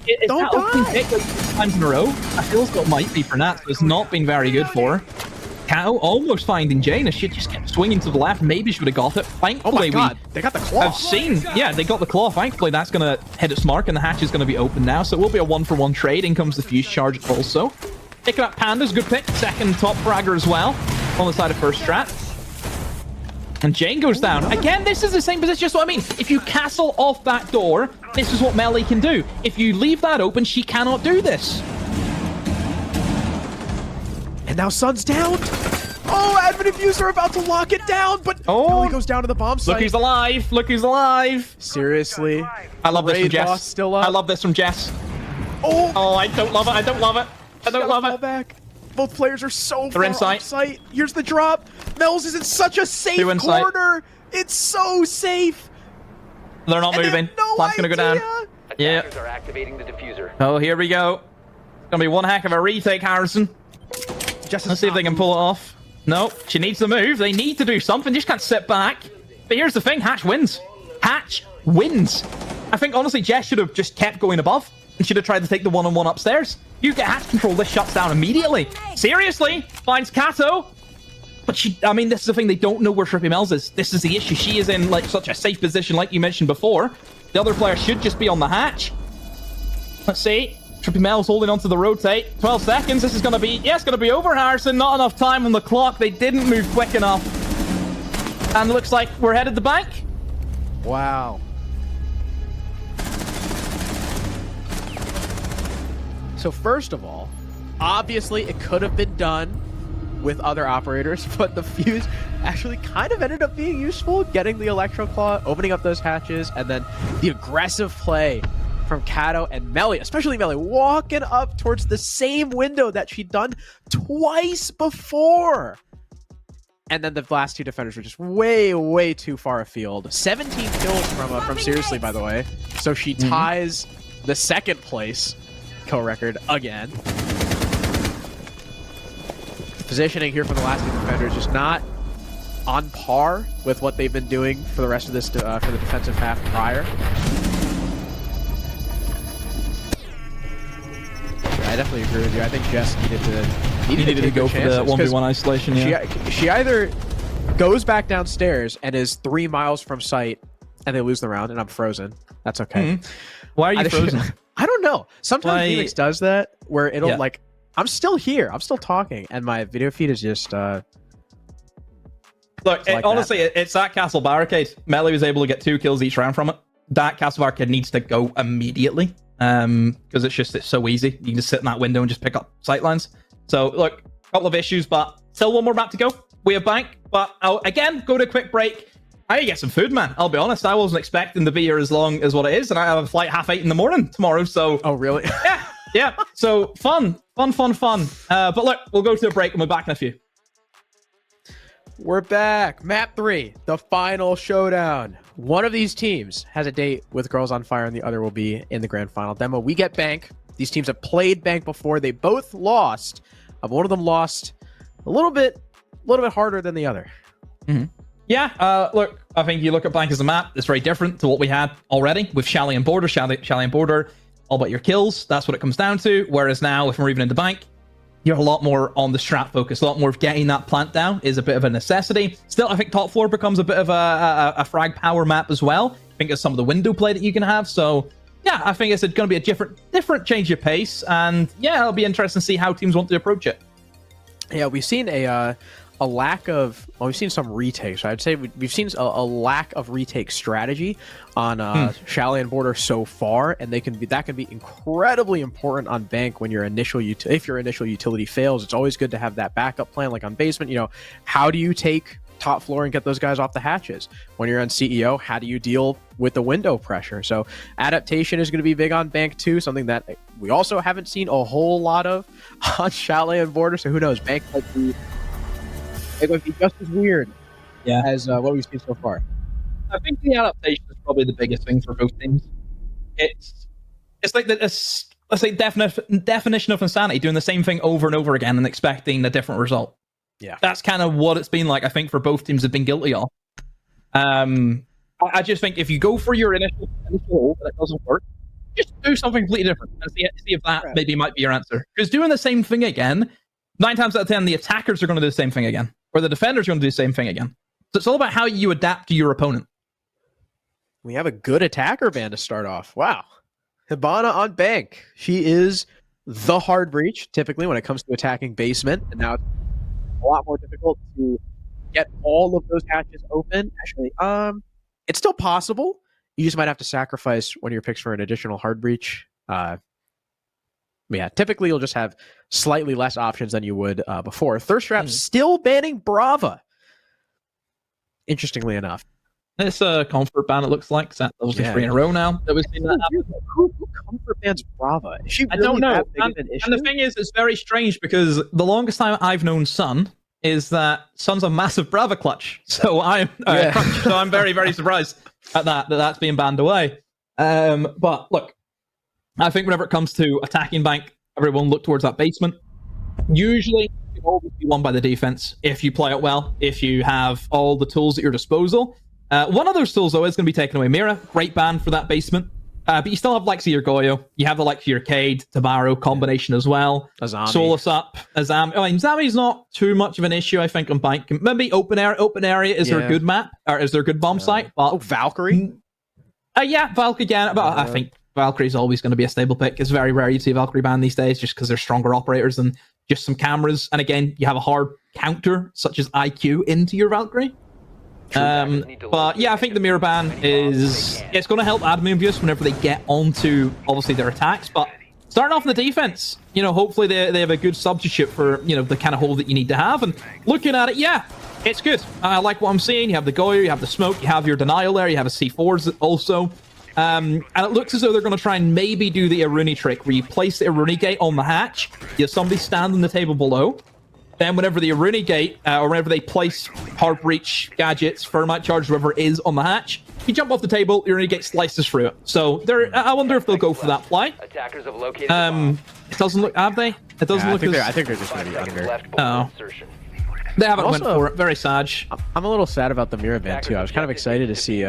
It's Don't that opening die. pick like 6 times in a row. I feel as though it might be for Nat, so it's not been very good for her. Cow almost finding Jane as she just kept swinging to the left. Maybe she would have got it. Oh my Thankfully, god, they got the we claw. have seen. Yeah, they got the claw. Thankfully, that's going to hit its mark, and the hatch is going to be open now. So it will be a 1-for-1 trade. In comes the Fuse charge also. Picking up Panda's good pick. Second top fragger as well on the side of first strat. And Jane goes down. Again, this is the same position. Just what I mean. If you castle off that door, this is what Melly can do. If you leave that open, she cannot do this. And now Sun's down. Oh, admin and Fuse are about to lock it down, but Melly goes down to the bomb site. Look who's alive. Look who's alive. Seriously. I love this from Raid Jess. boss still up. I love this from Jess. Oh, Oh, I don't love it. I don't love it. I don't love fall it. back. Both players are so They're far in sight. off site. Here's the drop. Mel's is in such a safe Two in sight. corner. It's so safe. They're not And they moving. have no Plant's gonna go down. idea. Yeah. Attackers are activating the diffuser. Oh, here we go. It's gonna be one heck of a retake, Harrison. Just Let's see if they can pull it off. No, she needs to move. They need to do something. Just can't sit back. But here's the thing. Hatch wins. Hatch wins. I think, honestly, Jess should have just kept going above and should have tried to take the one-on-one upstairs. You get hatch control, this shuts down immediately. Seriously? Finds Kato. But I mean, this is the thing. They don't know where Trippy Mel's is. This is the issue. She is in, like, such a safe position, like you mentioned before. The other player should just be on the hatch. Let's see. Trippy Mel's holding onto the rotate. 12 seconds. This is going to be... Yeah, it's going to be over, Harrison. Not enough time on the clock. They didn't move quick enough. And it looks like we're headed to bank. Wow. So first of all, obviously it could have been done with other operators, but the Fuse actually kind of ended up being useful, getting the Electro Claw, opening up those hatches, and then the aggressive play from Kato and Melly, especially Melly, walking up towards the same window that she'd done twice before. And then the last two defenders were just way, way too far afield. 17 kills from Seriously, by the way. So she ties the second place kill record again. The positioning here for the last two defenders just not on par with what they've been doing for the rest of this for the defensive half prior. I definitely agree with you. I think Jess needed to to go for the 1v1 isolation, yeah. She either goes back downstairs and is 3 miles from sight and they lose the round and I'm frozen. That's okay. Why are you I think- frozen? I don't know. Sometimes Why- Phoenix does that where it'll Yeah. like, I'm still here. I'm still talking and my video feed is just Look, like honestly, it's that castle barricade. Melee was able to get 2 kills each round from it. That castle barricade needs to go immediately. Because it's so easy. You can just sit in that window and just pick up sightlines. So, look, a couple of issues, but still one more map to go. We have bank, but I'll, again, go to a quick break. I need to get some food, man. I'll be honest. I wasn't expecting to be here as long as what it is, and I have a flight 8:30 in the morning tomorrow, so... Oh, really? Yeah. So, fun. But look, we'll go to a break and we're back in a few. We're back. Map 3, the final showdown. One of these teams has a date with Girls on Fire, and the other will be in the grand final demo. We get bank. These teams have played bank before. They both lost. One of them lost a little bit harder than the other. Mm-hmm. Yeah, look, I think you look at bank as a map, it's very different to what we had already with Shelly and Border. Shelly and Border, all about your kills. That's what it comes down to. Whereas now, if we're even into bank, you're a lot more on the strat focus. A lot more of getting that plant down is a bit of a necessity. Still, I think top floor becomes a bit of a frag power map as well. I think it's some of the window play that you can have. So, yeah, I think it's going to be a different change of pace. And, yeah, it'll be interesting to see how teams want to approach it. Yeah, we've seen a lack of, well, we've seen some retakes. I'd say we've seen a lack of retake strategy on Chalet and Border so far, and that can be incredibly important on bank when your initial if your initial utility fails. It's always good to have that backup plan, like on basement. You know, how do you take top floor and get those guys off the hatches? When you're on CEO, how do you deal with the window pressure? So adaptation is going to be big on bank too, something that we also haven't seen a whole lot of on Chalet and Border. So who knows, bank might be just as weird as what we've seen so far. I think the adaptation is probably the biggest thing for both teams. It's like let's say definition of insanity, doing the same thing over and over again and expecting a different result. Yeah, that's kind of what it's been like. I think for both teams have been guilty of. I just think if you go for your initial goal and it doesn't work, just do something completely different and see if that maybe might be your answer. Because doing the same thing again, 9 times out of 10, the attackers are going to do the same thing again, or the defenders are going to do the same thing again. So it's all about how you adapt to your opponent. We have a good attacker band to start off. Wow. Hibana on bank. She is the hard breach, typically, when it comes to attacking basement. And now it's a lot more difficult to get all of those hatches open. Actually, it's still possible. You just might have to sacrifice one of your picks for an additional hard breach. Yeah, typically you'll just have slightly less options than you would before. Thirst Trap still banning Brava. Interestingly enough. It's a comfort ban, it looks like. That's obviously 3 in a row now that we've seen that happen. Who comfort bans Brava? Is she really I don't know. And the thing is, it's very strange because the longest time I've known Sun is that Sun's a massive Brava clutch. So I'm very, very surprised at that's being banned away. But look, I think whenever it comes to attacking bank, everyone look towards that basement. Usually, you always be won by the defense if you play it well, if you have all the tools at your disposal. One of those tools, though, is going to be taken away. Mira, great ban for that basement. But you still have likes of your Goyo. You have the likes of your Cade, Tabaro combination as well. Azami. Solus up. Azami. I mean, Zami's not too much of an issue, I think, on bank. Maybe open area. Open area is their good map, or is their good bomb site. But, Valkyrie? Yeah, Valkyrie again. But I think Valkyrie's always going to be a stable pick. It's very rare you see Valkyrie ban these days just because they're stronger operators than just some cameras. And again, you have a hard counter such as IQ into your Valkyrie. But yeah, I think the mirror ban it's going to help admin abuse whenever they get onto obviously their attacks. But starting off in the defense, hopefully they have a good substitute for the kind of hole that you need to have. And looking at it, yeah, it's good. I like what I'm seeing. You have the Goyo, you have the smoke, you have your denial there, you have a C4s also. And it looks as though they're going to try and maybe do the Iruni trick where you place the Iruni gate on the hatch, you have somebody stand on the table below. Then whenever the Iruni gate, or whenever they place hard breach gadgets, thermite charge, whoever is on the hatch, you jump off the table, Iruni gate slices through it. So I wonder if they'll go for that play. Attackers have located it doesn't look, have they? It doesn't look I think they're just going to be under. Oh. They haven't went for it. Very sad. I'm a little sad about the Mira ban too. I was kind of excited to see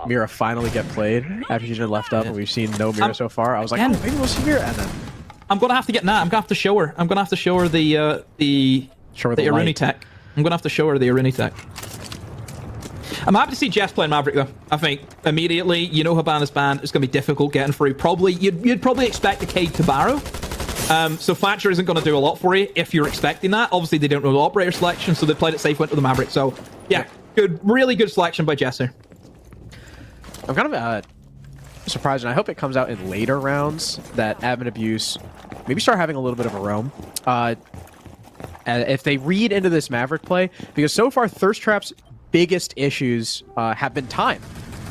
Mira finally get played after she's been left up, and we've seen no Mira so far. I was like, oh, maybe we'll see Mira, and then I'm gonna have to get Nat. I'm gonna have to show her. I'm gonna have to show her the Iruni tech. I'm gonna have to show her the Iruni tech. I'm happy to see Jess playing Maverick though. I think immediately, Hibana's ban is gonna be difficult getting through. Probably you'd probably expect a Cade Tabaro. So Thatcher isn't going to do a lot for you if you're expecting that. Obviously, they don't know the operator selection, so they played it safe, went to the Maverick. So, yeah, Good, really good selection by Jess here. I'm kind of surprised, and I hope it comes out in later rounds that admin abuse maybe start having a little bit of a roam. If they read into this Maverick play, because so far Thirst Trap's biggest issues have been time,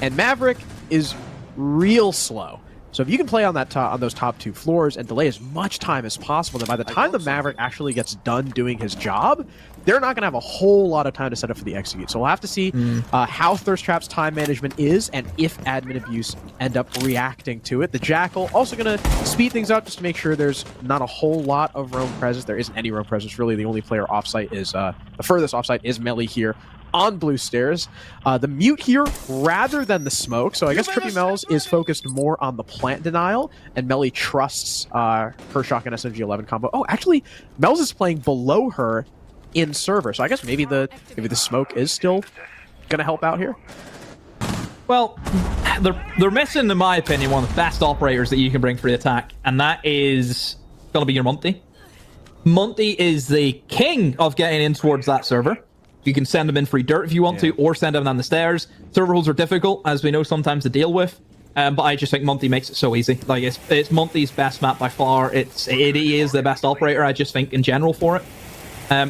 and Maverick is real slow. So if you can play on that on those top 2 floors and delay as much time as possible, then by the time the Maverick actually gets done doing his job, they're not going to have a whole lot of time to set up for the execute. So we'll have to see how Thirst Trap's time management is and if admin abuse end up reacting to it. The Jackal also going to speed things up just to make sure there's not a whole lot of roam presence. There isn't any roam presence. Really, the only player offsite is the furthest offsite is Melly here on blue stairs. The mute here rather than the smoke. So I guess Trippy Mel's is focused more on the plant denial, and Melly trusts her shotgun SMG-11 combo. Oh, actually, Mel's is playing below her in server, so I guess maybe the smoke is still gonna help out here. Well, they're missing, in my opinion, one of the best operators that you can bring for the attack, and that is gonna be your Monty. Monty is the king of getting in towards that server. You can send him in free dirt if you want to, or send him down the stairs. Server holes are difficult, as we know, sometimes to deal with. But I just think Monty makes it so easy. Like, it's Monty's best map by far. He is the best operator, I just think, in general for it.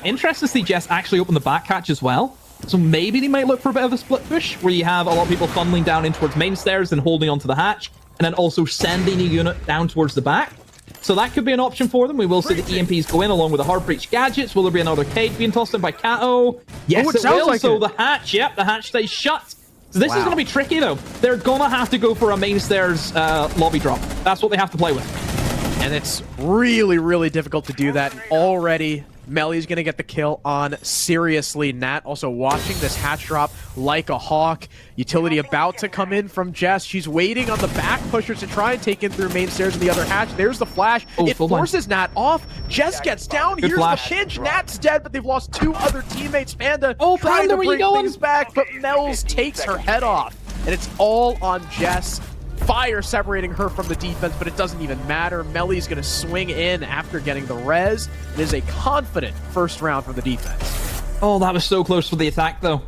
Interesting to see Jess actually open the back hatch as well. So maybe they might look for a bit of a split push, where you have a lot of people funneling down in towards main stairs and holding onto the hatch, and then also sending a unit down towards the back. So that could be an option for them. We will see the EMPs go in along with the hard breach gadgets. Will there be another cage being tossed in by Kato? Yes, it will. Like so the hatch, the hatch stays shut. So this is going to be tricky, though. They're going to have to go for a main stairs lobby drop. That's what they have to play with. And it's really, really difficult to do that. Already, Melly's going to get the kill on Seriously Nat. Also watching this hatch drop like a hawk. Utility about to come in from Jess. She's waiting on the back pushers to try and take in through main stairs in the other hatch. There's the flash. It forces Nat off. Jess gets down. Here's the pinch. Nat's dead, but they've lost 2 other teammates. Panda trying to bring things back, but Mel's takes her head off. And it's all on Jess. Fire separating her from the defense, but it doesn't even matter. Melly's going to swing in after getting the res. It is a confident first round from the defense. Oh, that was so close for the attack, though.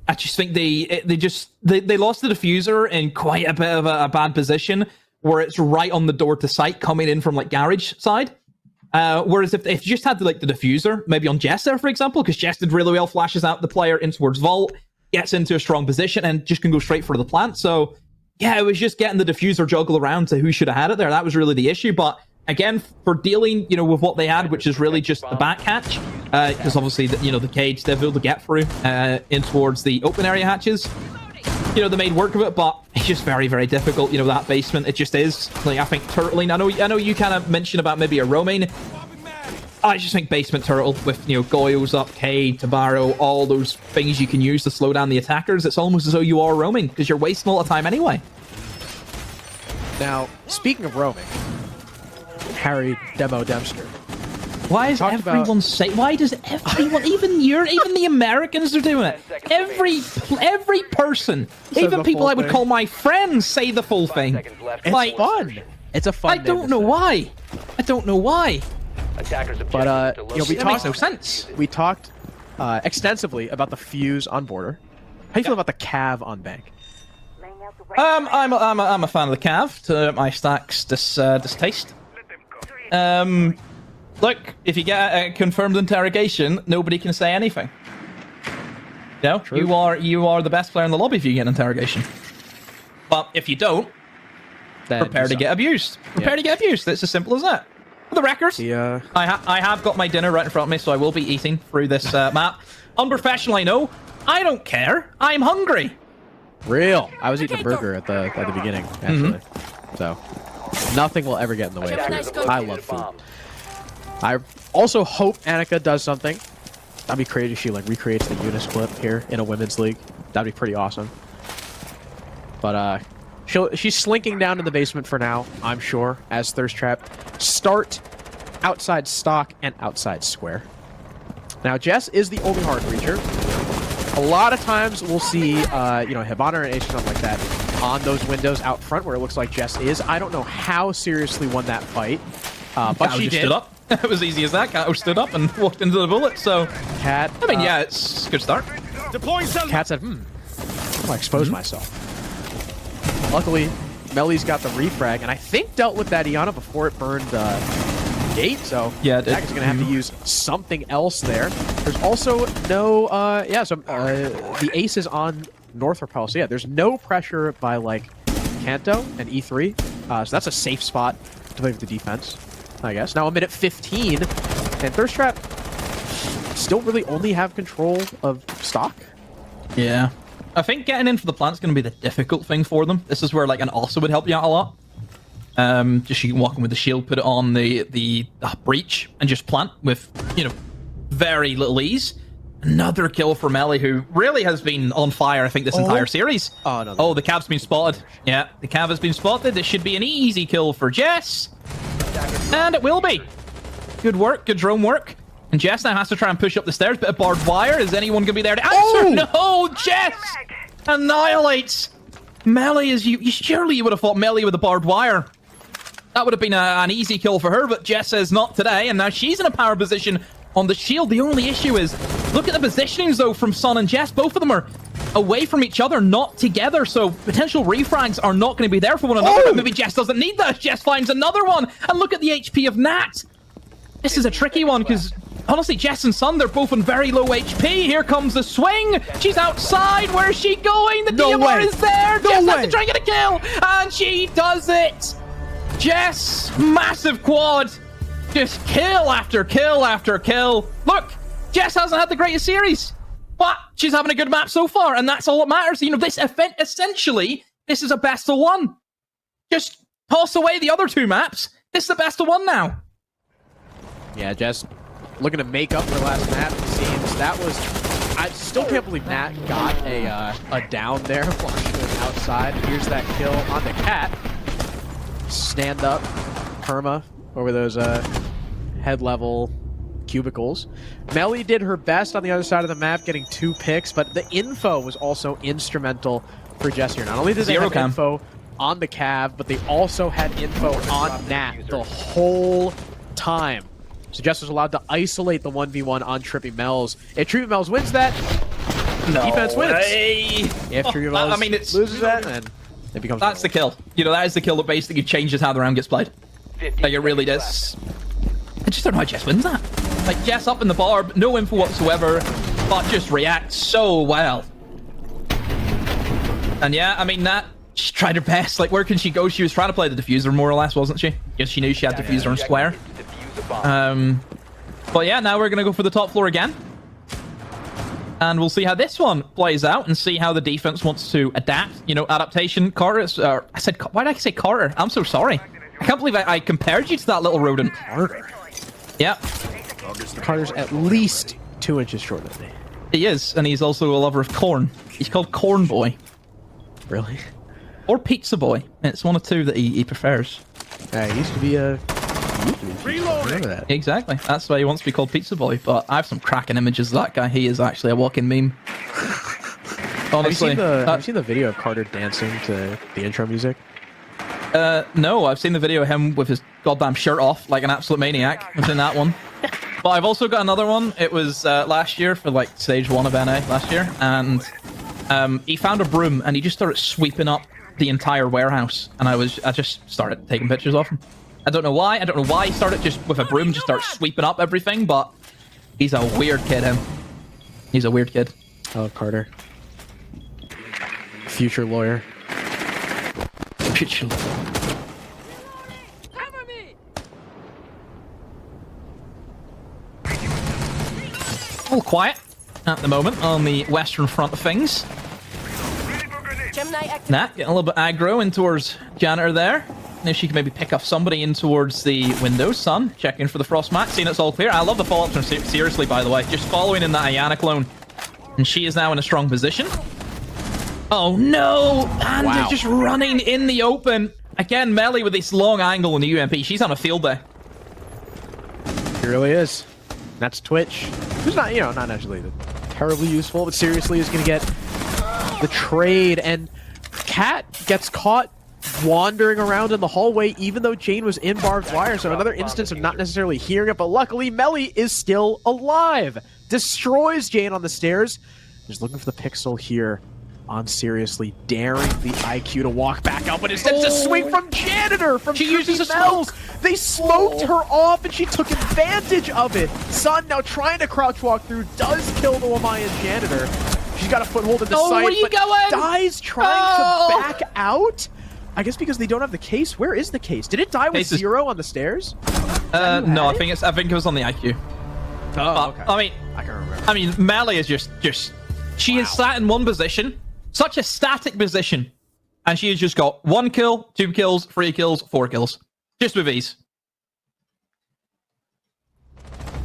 I just think they lost the diffuser in quite a bit of a bad position, where it's right on the door to site coming in from like garage side. Whereas if you just had the diffuser, maybe on Jess there, for example, because Jess did really well, flashes out the player in towards Vault, gets into a strong position, and just can go straight for the plant. So yeah, it was just getting the diffuser juggle around to who should have had it there. That was really the issue. But again, for dealing, with what they had, which is really just the back hatch, because obviously, the cage they're able to get through in towards the open area hatches. They made work of it, but it's just very, very difficult. That basement, it just is. Like, I think turtling. I know you kind of mentioned about maybe a roaming. I just think basement turtle with, Goyos up, Cade, Tabaro, all those things you can use to slow down the attackers. It's almost as though you are roaming, because you're wasting a lot of time anyway. Now, speaking of roaming, Harry Demo Dempster. Why is everyone saying? Why does everyone, even the Americans are doing it? Every person, even people I would call my friends, say the full thing. It's fun. It's a fun. I don't know why. But we That makes no sense. We talked extensively about the fuse on border. How do you feel about the cav on bank? I'm a fan of the cav, to my stack's distaste. Look, if you get a confirmed interrogation, nobody can say anything. True. You are the best player in the lobby if you get an interrogation. But if you don't, then prepare to get abused. Prepare to get abused. It's as simple as that. For the record, I have got my dinner right in front of me, so I will be eating through this map. Unprofessional, I know. I don't care. I'm hungry. Real. I was eating a burger at the beginning, actually. So nothing will ever get in the way of food. I love food. I also hope Annika does something. That'd be crazy if she recreates the Eunice clip here in a women's league. That'd be pretty awesome. But she's slinking down in the basement for now, I'm sure, as Thirst Trap start outside stock and outside square. Now, Jess is the only hard breacher. A lot of times we'll see, Hibana and something like that on those windows out front where it looks like Jess is. I don't know how Seriously won that fight, but she did. Stood up. It was easy as that. Kato stood up and walked into the bullet, so... Cat. I mean, yeah, it's a good start. Cat said, I expose myself. Luckily, Melly's got the refrag, and I think dealt with that Iana before it burned gate, so yeah, Attack is going to have to use something else there. There's also no, the ace is on North Repel, so yeah, there's no pressure by, like, Kanto and E3, so that's a safe spot to play with the defense, I guess. Now a minute 15, and Thirst Trap still really only have control of stock. Yeah. I think getting in for the plant's going to be the difficult thing for them. This is where, like, an Ossa would help you out a lot. Just you can walk in with the shield, put it on the breach, and just plant with, you know, very little ease. Another kill for Melly, who really has been on fire, I think, this entire series. Oh, no. Oh, the Cav's been spotted. Yeah, the Cav has been spotted. This should be an easy kill for Jess. And it will be. Good work, good drone work. And Jess now has to try and push up the stairs. Bit of barbed wire. Is anyone going to be there to answer? No, Jess annihilates. Melly is you. Surely you would have fought Melly with a barbed wire. That would have been an easy kill for her, but Jess says not today. And now she's in a power position on the shield. The only issue is, look at the positionings, though, from Sun and Jess. Both of them are away from each other, not together. So potential refrags are not going to be there for one another. But maybe Jess doesn't need that. Jess finds another one. And look at the HP of Nat. This is a tricky one because, honestly, Jess and Sun, they're both on very low HP. Here comes the swing. She's outside. Where is she going? The DMR is there. Jess has to try and get a kill. And she does it. Jess, massive quad. Just kill after kill after kill. Look, Jess hasn't had the greatest series, but she's having a good map so far, and that's all that matters. You know, this event, essentially, this is a best of one. Just toss away the other two maps. This is the best of one now. Yeah, Jess looking to make up for last map, it seems. That was... I still can't believe Nat got a down there while she was outside. Here's that kill on the Cat. Stand up, perma, over those head level cubicles. Melly did her best on the other side of the map, getting 2 picks, but the info was also instrumental for Jess here. Not only did they have info on the Cav, but they also had info on Nat the whole time. So Jess was allowed to isolate the 1v1 on Trippy Mel's. If Trippy Mel's wins that, defense wins. If Trippy Mel's loses that, then it becomes... That's the kill. You know, that is the kill that basically changes how the round gets played. Like, it really does. I just don't know how Jess wins that. Like, Jess up in the barb, no info whatsoever, but just reacts so well. And yeah, I mean, Nat, she tried her best. Like, where can she go? She was trying to play the diffuser, more or less, wasn't she? Because she knew she had diffuser on square. But yeah, now we're going to go for the top floor again. And we'll see how this one plays out and see how the defense wants to adapt. You know, adaptation. Carter, why did I say Carter? I'm so sorry. I can't believe I compared you to that little rodent. Carter. Yeah. Carter's at least 2 inches shorter than me. He is, and he's also a lover of corn. He's called Corn Boy. Really? Or Pizza Boy. It's one of two that he prefers. He used to be a... Remember that. Exactly. That's why he wants to be called Pizza Boy. But I have some cracking images of that guy. He is actually a walking meme. Honestly. Have you seen the video of Carter dancing to the intro music? No, I've seen the video of him with his goddamn shirt off like an absolute maniac. I've seen that one. But I've also got another one. It was last year for like stage 1 of NA last year. And he found a broom and he just started sweeping up the entire warehouse. And I just started taking pictures of him. I don't know why. I don't know why he started just with a broom, just start sweeping up everything, but he's a weird kid, him. He's a weird kid. I love Carter. Future lawyer. Future lawyer. Cover me! All quiet at the moment on the western front of things. Nat getting a little bit aggro in towards Janitor there. If she can maybe pick off somebody in towards the windows. Sun, checking for the frost mat, seeing it's all clear. I love the follow-up from seriously, by the way. Just following in that Ayana clone. And she is now in a strong position. Oh no! And they're just running in the open. Again, Melly with this long angle in the UMP. She's on a field day. He really is. That's Twitch. Who's not, not necessarily terribly useful, but seriously is going to get the trade. And Cat gets caught wandering around in the hallway, even though Jane was in barbed wire. So another instance of not necessarily hearing it, but luckily Melly is still alive. Destroys Jane on the stairs. Just looking for the pixel here on Seriously, daring the IQ to walk back out, but instead it's a swing from Janitor from She uses a Mel's. They smoked her off, and she took advantage of it. Sun now trying to crouch walk through, does kill the Wamayan Janitor. She's got a foothold in the site, where you but going? dies trying to back out. I guess because they don't have the case. Where is the case? Did it die with Case is- 0 on the stairs? No, I think it was on the IQ. Oh, okay. I mean, I can remember. I mean, Melee is just she is sat in one position, such a static position, and she has just got 1 kill, 2 kills, 3 kills, 4 kills, just with ease.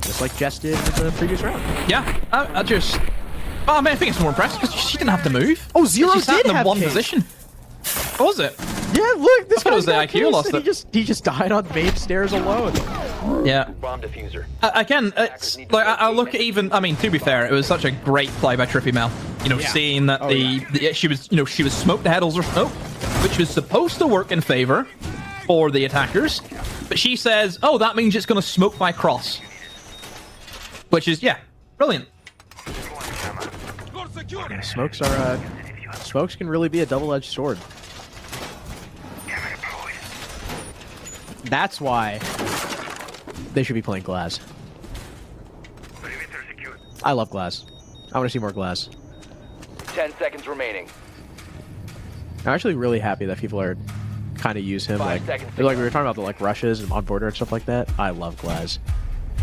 Just like Jess did in the previous round. Yeah, I just. Oh man, I think it's more impressive because she didn't have to move. Oh, Zero she sat did in the have one case. position. What was it? Yeah, look, this I thought it was guy's the got IQ lost and it. he just died on main stairs alone. Yeah. Bomb diffuser. Again, it's like I look at even. I mean, to be fair, it was such a great play by Trippy Mel. You know, Yeah. seeing that she was smoked ahead of her smoke, which was supposed to work in favor for the attackers, but she says, "Oh, that means it's going to smoke by cross," which is brilliant. Yeah, smokes can really be a double-edged sword. That's why they should be playing Glass. I love Glass. I want to see more Glass. 10 seconds remaining. I'm actually really happy that people are kind of use him 5 like seconds to like go. we were talking about the like rushes and on border and stuff like that. I love Glass.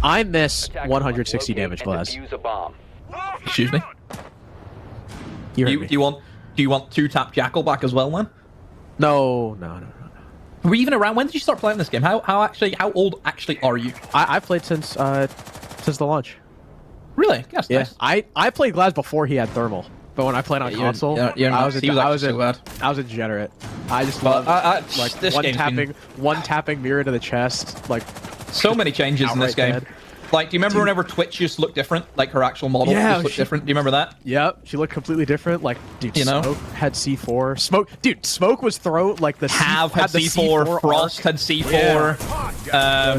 I miss Attackers 160 must locate damage and Glass. defuse a bomb. Excuse me. You heard Do me. you want 2-tap Jackal back as well, then? No. Were you even around? When did you start playing this game? How old actually are you? I've played since the launch. Really? Yes. Yeah, Nice. I played Glass before he had thermal, but when I played on Yeah, you're- console, you're I nuts. was He was actually so I was a degenerate. I just Well, love like this game's been- one tapping mirror to the chest, like So many changes in this outright game. dead. Like, do you remember whenever Twitch just looked different? Like her actual model Yeah, just looked different. Do you remember that? Yep, she looked completely different. Like, dude, You know? Smoke had C4. Smoke was thrown like the Have had the C4, Frost arc, had C4.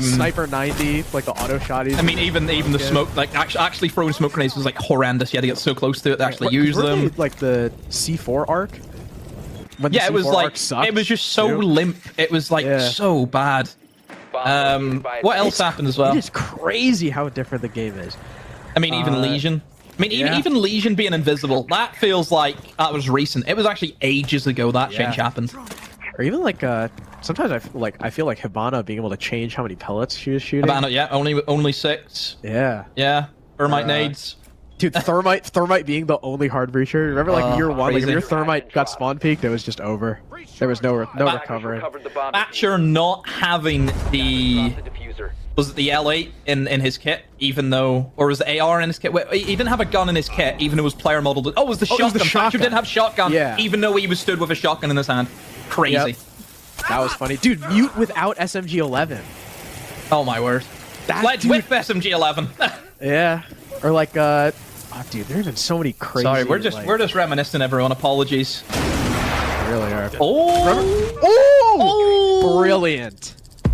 Sniper 90, like the auto shotties. I mean, even the smoke, like actually throwing smoke grenades was like horrendous. You had to get so close to it to actually use them. Like the C4 arc. When the Yeah, it was C4 like arc sucked, it was just so too. limp. It was like Yeah. so bad. Bomb located by What else attackers. happened as well? It is crazy how different the game is. I mean, even Legion. I mean, yeah. even Legion being invisible. That feels like that was recent. It was actually ages ago that change happened. Or even like sometimes I feel like Hibana being able to change how many pellets she was shooting. About yeah, only 6. Yeah. Yeah, Thermite nades. Dude, thermite being the only hard breacher. Remember, like year one, like if crazy. your thermite got spawn peaked, it was just over. There was no recovering. Recovered the bomb Thatcher not having the diffuser. The diffuser. was it the L8 in his kit, even though, or was the AR in his kit? Wait, he didn't have a gun in his kit, even though it was player modeled. Oh, it was the it was shotgun. the Thatcher shotgun. didn't have shotgun, Yeah. even though he was stood with a shotgun in his hand. Crazy. Yep. That was funny, dude. Mute without SMG 11. Oh my word. Sledge dude- with SMG 11. Yeah. Or like dude, there have been so many crazy. Sorry, we're just reminiscing, everyone. Apologies. really are. Oh, Oh, brilliant. yeah,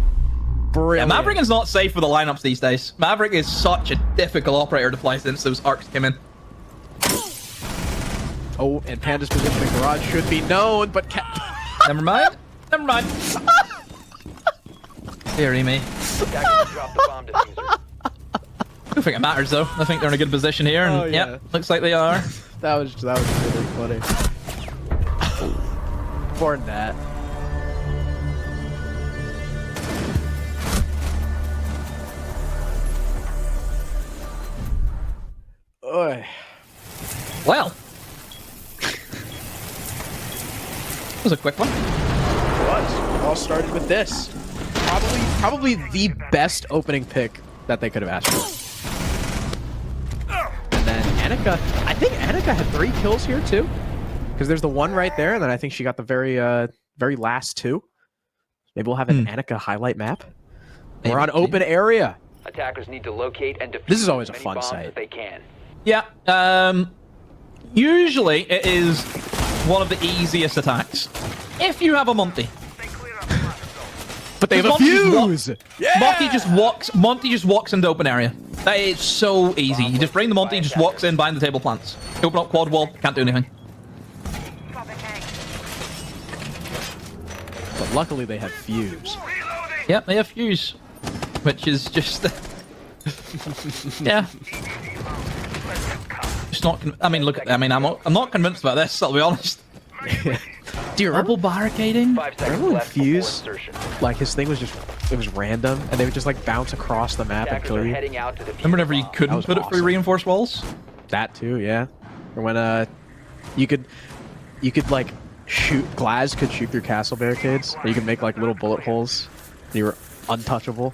Brilliant. Maverick is not safe for the lineups these days. Maverick is such a difficult operator to play since those arcs came in. Oh, and Panda's position in garage should be known, but Never mind. Never mind. Deary me. Attackers dropped the bomb diffuser. I don't think it matters though. I think they're in a good position here, and Oh, yeah. yep, looks like they are. that was really funny. More than that. Oy. Well, that was a quick one. It all started with this. Probably the best opening pick that they could have asked for. And then Annika, I think Annika had 3 kills here too. Because there's the one right there, and then I think she got the very last 2. Maybe we'll have an Annika highlight map. We're on open area. Attackers need to locate and defuse This is always a as many fun bombs sight. as they can. Yeah. Usually it is one of the easiest attacks if you have a Monty. But they have a Monty just fuse. Yeah. Monty just walks into open area. That is so easy. You just bring them onto, he just walks in behind the table plants. Open up quad wall, can't do anything. But luckily they have fuse. Yep, they have fuse. Which is just... yeah. It's not... I mean, look, I mean, I'm not convinced about this, I'll be honest. Do you remember? Double barricading? 5 seconds Remember when left before Fuse, insertion. like his thing was just, it was random, and they would just like bounce across the map and Attackers kill are you? heading out to defuse Remember whenever you the bomb. couldn't was put it through awesome. reinforced walls? That too, yeah. Or when you could like shoot, Glaz could shoot through castle barricades, or you could make like little bullet holes, and you were untouchable.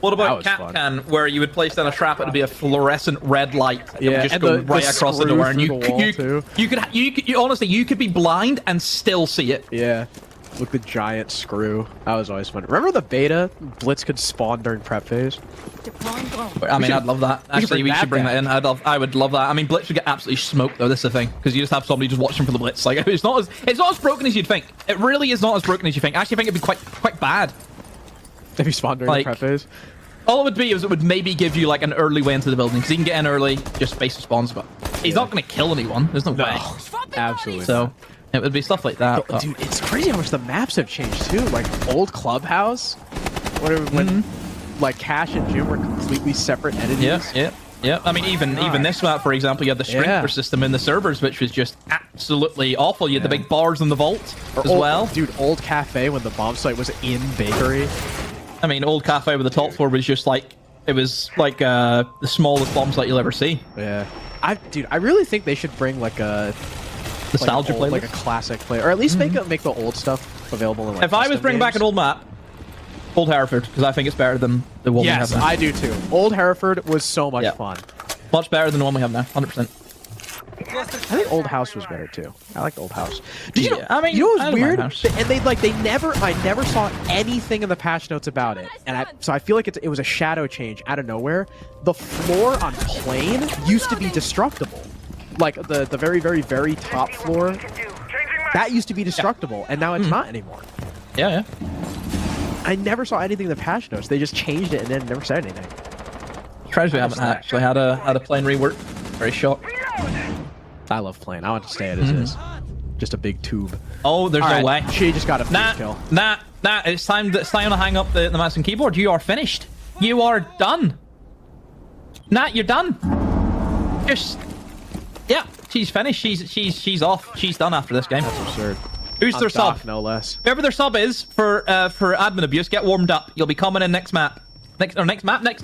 What That about was Cat fun. Can, where you would place down a trap, it would be a fluorescent red light. It would just and go the right across the screw door, and through the wall, too. honestly, you could be blind and still see it. Yeah. With the giant screw. That was always fun. Remember the beta? Blitz could spawn during prep phase? I mean, I'd love that. Actually, we should bring back. that in. I would love that. I mean, Blitz would get absolutely smoked though. This is the thing, because you just have somebody just watching for the Blitz. Like, it's not as broken as you'd think. It really is not as broken as you think. I actually think it'd be quite bad. If he spawned during Like- the prep phase? All it would be is it would maybe give you like an early way into the building, because he can get in early, just space spawns, but he's not going to kill anyone. There's no way. Absolutely. So it would be stuff like that. but- Dude, it's crazy how much the maps have changed too. Like old Clubhouse, when like Cash and Jim were completely separate entities. Yeah. I mean, even this map, for example, you had the sprinkler Yeah. system in the servers, which was just absolutely awful. You had the big bars in the vault as Old- well. Dude, old cafe when the bomb site was in bakery. I mean, old cafe with the top floor was just like the smallest bomb site you'll ever see. Yeah. I really think they should bring like a Nostalgia like, playlist. like a classic play, or at least make the old stuff available in like. If I was custom bringing back games. an old map, Old Hereford, because I think it's better than the one we have Yes, now. I do too. Old Hereford was so much Yeah. fun. Much better than the one we have now, 100%. I think Old House was better too. I liked Old House. Did you know? Yeah, I mean, you know what I was don't mind weird? House. And I never saw anything in the patch notes about it. So I feel like it was a shadow change out of nowhere. The floor on Plane used to be destructible. Like the very, very, very top floor, that used to be destructible, and now it's not anymore. Yeah. I never saw anything in the patch notes. They just changed it and then never said anything. Tries we haven't actually had a plane rework. Very shocked. I love Plane. I want to stay it as is. Just a big tube. Oh, there's All no right, way. She just got a Nah, free kill. nah. It's time to hang up the mouse and keyboard. You are finished. You are done. Nah, you're done. Just, yeah, she's finished. She's off. She's done after this game. That's absurd. Who's their On Doc, sub? no less. Whoever their sub is for admin abuse, get warmed up. You'll be coming in next map. Next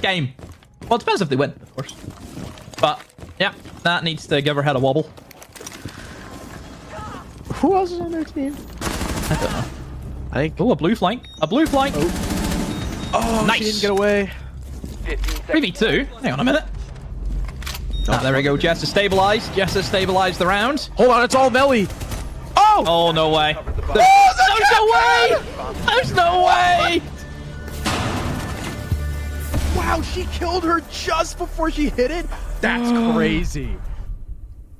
game. Well, it depends if they win, of course. But yeah, that needs to give her head a wobble. Who else is on their team? I don't know. I think. Oh, a blue flank. A blue flank. Oh, nice. she didn't get away. 15 seconds. 3v2. Hang on a minute. Oh, there we go. Jess is stabilized. Jess has stabilized the round. Hold on, it's all Melly. Oh! Oh, no way. Oh, There's no way! There's no way! Wow, she killed her just before she hit it? That's crazy.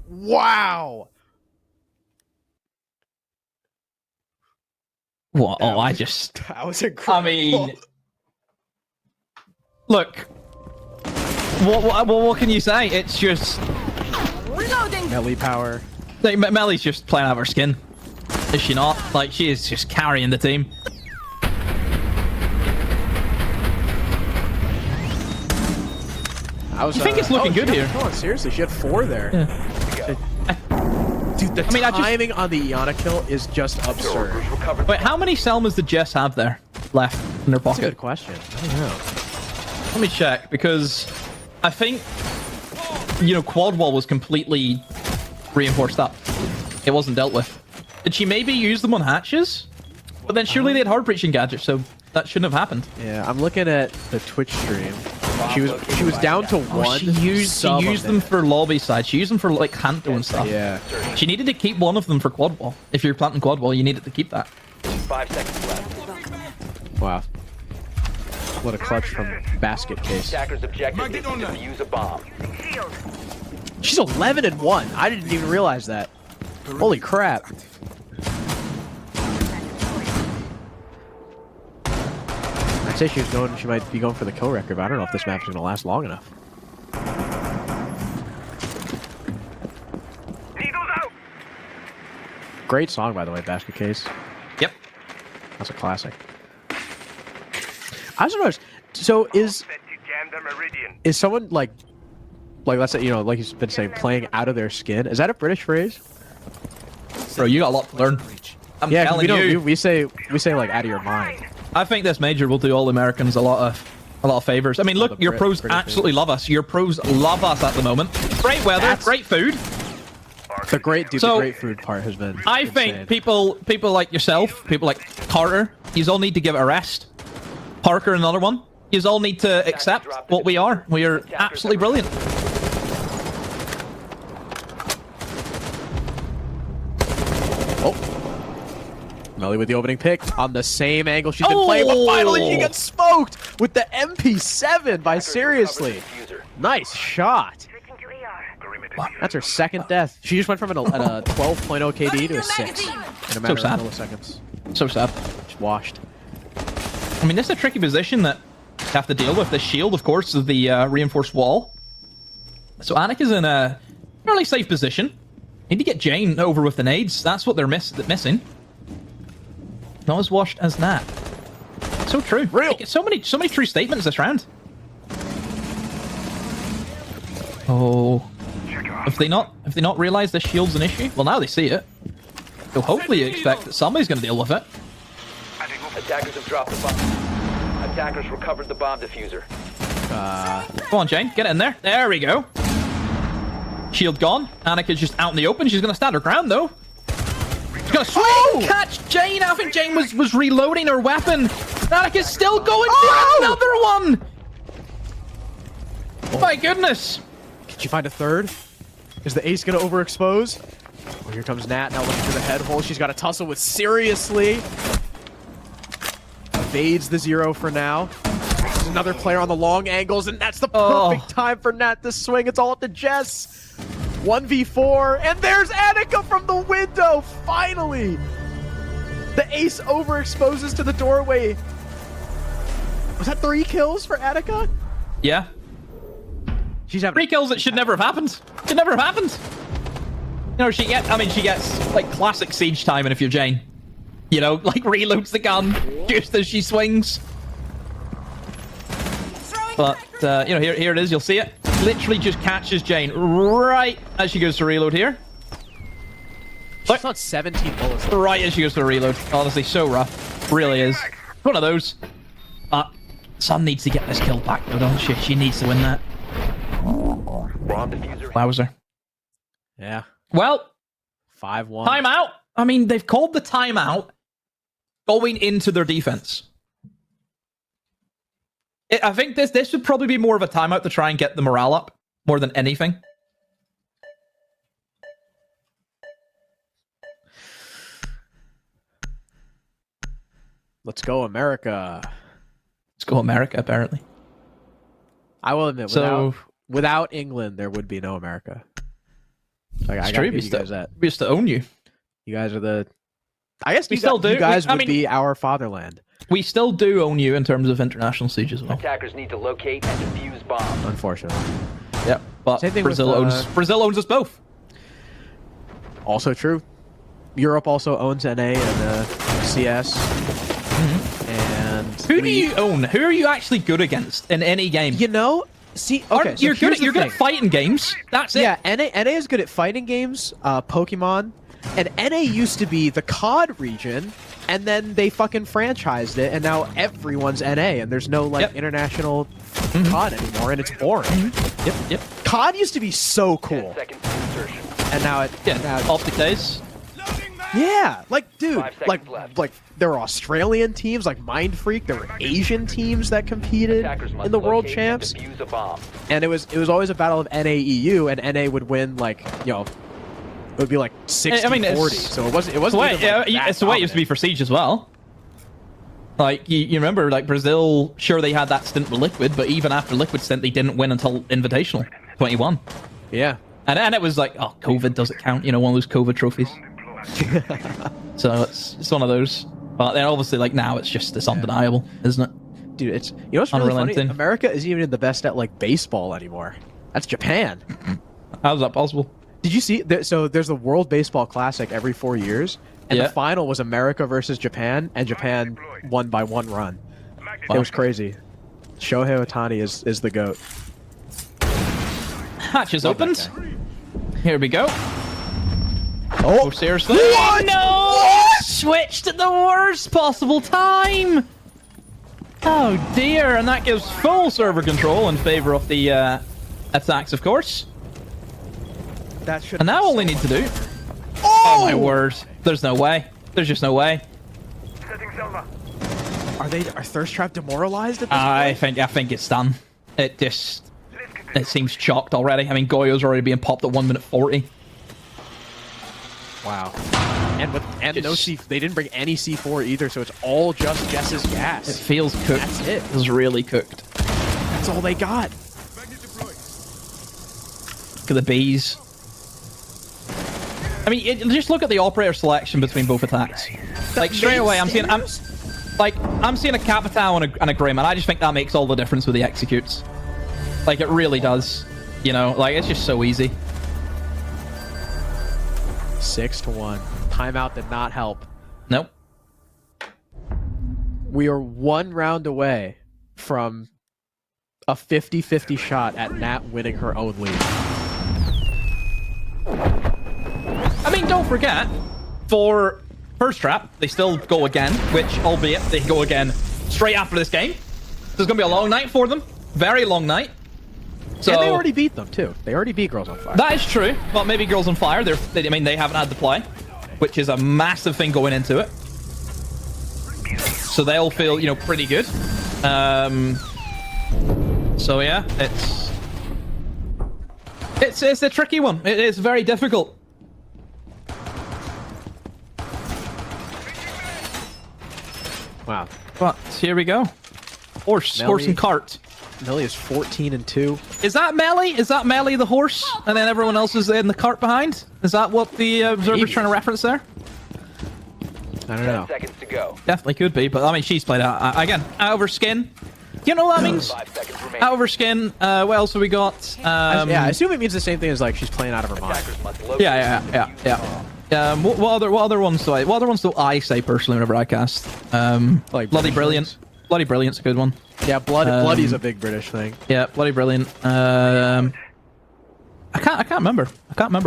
Wow. What? Oh, I just... That was incredible. I mean... Look. What can you say? It's just... Melly power. Like, Melly's just playing out of her skin. Is she not? Like, she is just carrying the team. You think it's looking good here? Come on, seriously, she had 4 there. Yeah. Dude, the I just- timing on the Iana kill is just absurd. Recovered. Wait, how many Selmas did Jess have there left in her That's a pocket? good question. I don't know. Let me check, because I think, you know, quad wall was completely reinforced up. It wasn't dealt with. Did she maybe use them on hatches? But then surely they had hard breaching gadgets, so that shouldn't have happened. Yeah, I'm looking at the Twitch stream. She was down to 1. She used sub of them it. for lobby side. She used them for like Hanto and stuff. Yeah. She needed to keep one of them for quad wall. If you're planting quad wall, you needed to keep that. 5 seconds left. Wow. What a clutch from Basket Case. Attackers' objective is to defuse a bomb. She's 11-1. I didn't even realize that. Holy crap. I'd say she might be going for the kill record, but I don't know if this map's going to last long enough. Great song, by the way, Basket Case. Yep. That's a classic. I just noticed. So is someone like let's say, you know, like you've been saying, playing out of their skin? Is that a British phrase? Bro, you got a lot to learn. I'm Yeah, 'cause telling you. we say like out of your mind. I think this major will do all Americans a lot of favors. I mean, look, the your pros British absolutely love us. Your pros love us at the moment. Great weather, That's- great food. The great So, the great food part has been. I insane. think people like yourself, people like Carter, you all need to give it a rest. Parker, another one. You all need to accept what we are. We are absolutely brilliant. Oh, Melly with the opening pick on the same angle she's been playing, but finally she gets smoked with the MP7 by Seriously. Nice shot. Switching to ER. That's her second death. She just went from at a 12.0 KD to a 6 in a matter sad. of milliseconds. So sad. Just washed. I mean, this is a tricky position that you have to deal with. The shield, of course, is the reinforced wall. So Annika's in a fairly safe position. Need to get Jane over with the nades. That's what they're missing. Not as washed as that. So true. Real. Like, so many true statements this round. Oh, if they not realize this shield's an issue, well, now they see it. So hopefully you expect that somebody's going to deal with it. Attackers have dropped the bomb. Attackers recovered the bomb diffuser. Come on, Jane, get in there. There we go. Shield gone. Annika's just out in the open. She's going to stand her ground, though. She's going to swing, catch Jane. I think Jane was reloading her weapon. Annika's still going for another one. My goodness. Did she find a third? Is the ace going to overexpose? Oh, here comes Nat, now looking for the head hole. She's got to tussle with Seriously. Evades the 0 for now. There's another player on the long angles, and that's the perfect time for Nat to swing. It's all up to Jess. 1v4, and there's Annika from the window, finally! The ace overexposes to the doorway. Was that 3 kills for Annika? Yeah. She's having 3 kills that should never have happened. Should never have happened. You know, she gets like classic siege timing if you're Jane. You know, like reloads the gun just as she swings. But, you know, here it is. You'll see it. Literally just catches Jane right as she goes to reload here. She's on 17 bullets. Right as she goes to reload. Honestly, so rough. Really is. One of those. Sun needs to get this kill back, though, don't she? She needs to win that. Bomb diffuser. Wowzer. Yeah. Well, 5-1. timeout. I mean, they've called the timeout going into their defense. I think this would probably be more of a timeout to try and get the morale up more than anything. Let's go, America. Let's go America, apparently. I will admit, without England, there would be no America. Like, I gotta give you guys that. We used to own you. You guys are the... I guess We still do. You guys I would mean- be our fatherland, We still do own you in terms of international siege as well. Attackers need to locate and defuse bomb. unfortunately. Yep. But Same thing with, Brazil owns us both. Also true. Europe also owns NA and CS. And Who do you own? Who are you actually good against in any game? You know, see, okay, so you're good here's the at thing. fighting games. That's it. Yeah, NA is good at fighting games, Pokemon, and NA used to be the COD region, and then they fucking franchised it, and now everyone's NA, and there's no like international COD anymore, and it's boring. Yep. COD used to be so 10 cool, seconds to insertion. and now it Off the case. yeah, like dude, 5 seconds left. like there were Australian teams like Mind Freak, there were Asian teams that competed Attackers must in the World locate and Champs. defuse a bomb. And it was always a battle of NA-EU, and NA would win, like, you know, it would be like 60-40. I mean, So it wasn't It's the way, even, like, that it's the way it used to be dominant. for Siege as well. Like, you remember, like, Brazil, sure, they had that stint with Liquid, but even after Liquid stint, they didn't win until Invitational 21. Yeah. And it was like, oh, COVID doesn't count, you know, one of those COVID trophies. So it's one of those. But then obviously, like, now it's undeniable, isn't it? Dude, it's, you know what's really funny? Unrelenting. America isn't even the best at, like, baseball anymore. That's Japan. How's that possible? Did you see? So there's the World Baseball Classic every 4 years, and Yeah. the final was America versus Japan, and Japan won by 1 run. It was crazy. Shohei Ohtani is the GOAT. Hatch is Love that opened. guy. Here we go. Oh, Oh, seriously? What? No! Switched at the worst possible time! Oh dear, and that gives full server control in favor of the attacks, of course. that should. And now all they need to do... Oh my word. There's no way. There's just no way. Are Thirst Trap demoralized at this point? I think it's done. It seems chalked already. I mean, Goyo's already being popped at 1 minute 40. Wow. And no C, they didn't bring any C4 either, so it's all just Jess's It gas. feels cooked. That's it. It feels really cooked. That's all they got. Look at the bees. I mean, just look at the operator selection between both attacks. Like straight away, I'm seeing a Capitao and a Greyman. I just think that makes all the difference with the executes. Like it really does. You know, like it's just so easy. 6-1. Timeout did not help. Nope. We are 1 round away from a 50-50 shot at Nat winning her own lead. I mean, don't forget, for First Trap, they still go again, which, albeit, they go again straight after this game. There's going to be a long night for them. Very long night. So, And they already beat them, too. They already beat Girls on Fire. that is true. Well, maybe Girls on Fire, I mean, they haven't had to play, which is a massive thing going into it. So they'll feel, you know, pretty good. So yeah, it's a tricky one. It is very difficult. Wow. But here we go. Horse Melly. and cart. Millie is 14-2. Is that Melly? Is that Melly the horse? And then everyone else is in the cart behind? Is that what the observer's Maybe. trying to reference there? I don't 10 know. seconds to go. Definitely could be, but I mean, she's played out again. Out of her skin. You know what that means? 5 seconds remaining. Out of her skin. What else have we got? Yeah, I assume it means the same thing as like she's playing out of her mind. Attackers must locate Yeah. and defuse the bomb. What other ones do I say personally whenever I cast? Like Bloody British Brilliant. ones? Bloody Brilliant's a good one. Yeah, Bloody's a big British thing. Yeah, Bloody Brilliant. I can't remember.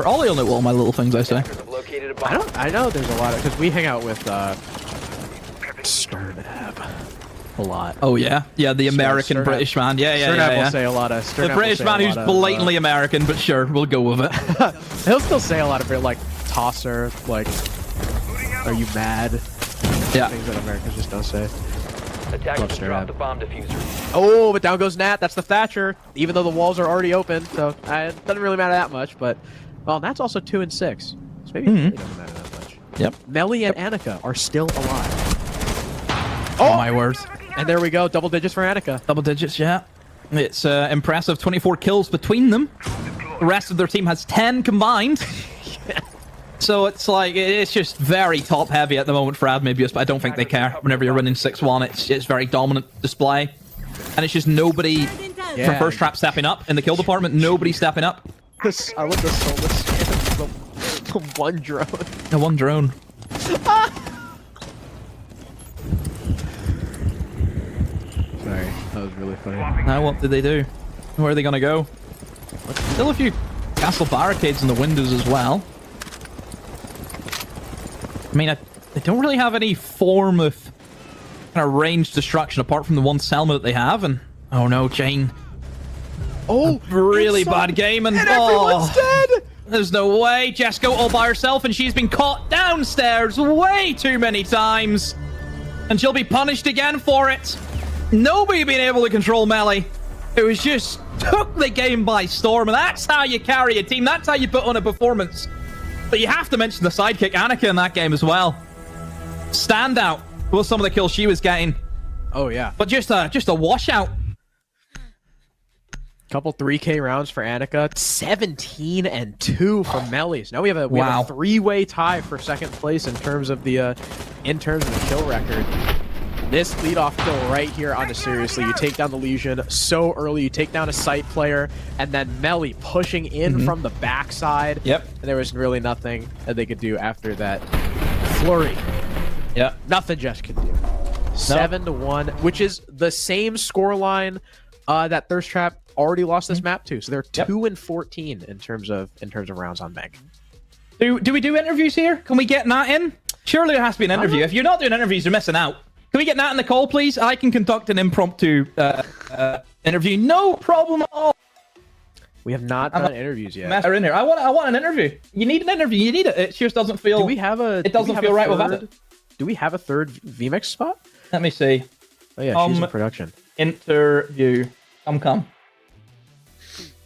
All I know all my little things I say. Attackers have located a bomb. I know there's a lot of because we hang out with Sternab a lot. Oh yeah, the American Sternab- British man. Yeah. Sternab will say a lot of The British man who's blatantly American, but sure, we'll go with it. he'll still say a lot of it like tosser, like are you mad? Yeah. Things that Americans just don't say. Attackers Love have Sternab. dropped the bomb diffuser. Oh, but down goes Nat. That's the Thatcher. Even though the walls are already open, so it doesn't really matter that much. But well, Nat's also 2-6, so maybe it really doesn't matter that much. Yep. Melly and Annika are still alive. Oh my word. And there we go, double digits for Annika. Double digits, yeah. It's impressive. 24 kills between them. The rest of their team has 10 combined. So it's like, it's just very top heavy at the moment for Admibius, but I don't think they care. Whenever you're running 6-1, it's very dominant display. And it's just nobody from First Trap stepping up. In the kill department, nobody stepping up. I love the soulless the one drone. The one drone. Sorry, that was really funny. Now what did they do? Where are they going to go? Still a few castle barricades in the windows as well. I mean, they don't really have any form of kind of ranged destruction apart from the one Selma that they have. And oh no, Jane. Oh, Really bad game. And everyone's dead. There's no way. Jessica all by herself, and she's been caught downstairs way too many times. And she'll be punished again for it. Nobody being able to control Melee. It was just took the game by storm. And that's how you carry a team. That's how you put on a performance. But you have to mention the sidekick Annika in that game as well. Standout with some of the kills she was getting. Oh yeah, But just a washout. couple 3K rounds for Annika. 17-2 for Mellies. Now we have a Wow. three-way tie for second place in terms of the kill record. This leadoff kill right here onto Seriously. You take down the Legion so early. You take down a site player, and then Melly pushing in from the backside. Yep. And there was really nothing that they could do after that flurry. Yeah. Nothing Jess could do. 7-1, which is the same scoreline that Thirst Trap already lost this map to. So they're 2-14 in terms of rounds on bank. Do we do interviews here? Can we get Nat in? Surely there has to be an interview. If you're not doing interviews, you're missing out. Can we get Nat in the call, please? I can conduct an impromptu interview. No problem at all. We have not done interviews yet. Master in here. I want an interview. You need an interview. You need it. It just doesn't feel. Do we have a? It doesn't feel right without it. Do we have a third VMix spot? Let me see. Oh yeah, she's in production. Interview. Come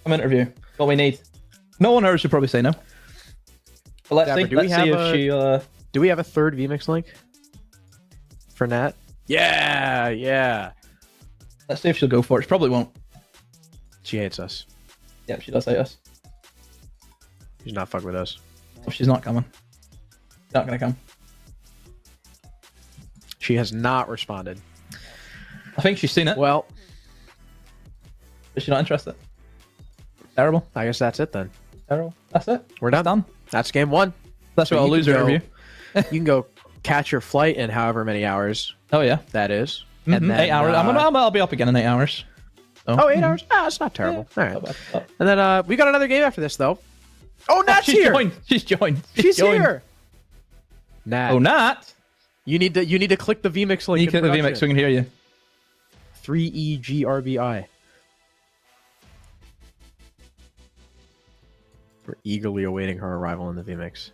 interview. What we need. No one else should probably say no. But let's see. Let's see if she. Do we have a third VMix link for Nat? Yeah. Let's see if she'll go for it. She probably won't. She hates us. Yeah, she does hate us. She's not fucking with us. Oh, she's not coming. Not gonna come. She has not responded. I think she's seen it. Well, is she not interested? Terrible. I guess that's it then. Terrible. That's it. We're done. That's game one. That's what So I'll you lose can her go- interview. You can go catch your flight in however many hours Oh yeah. that is. Mhm. And then, 8 hours. I'll be up again in 8 hours. Oh, 8 hours? Ah, it's not terrible. All right. Not bad. Oh. And then we got another game after this, though. Oh, Nat's She's here! joined. She's joined. She's joined. here! Nat, Oh, Nat. you need to click the VMix link. You click the VMix so we can hear you. 3EGRBI. We're eagerly awaiting her arrival in the VMix,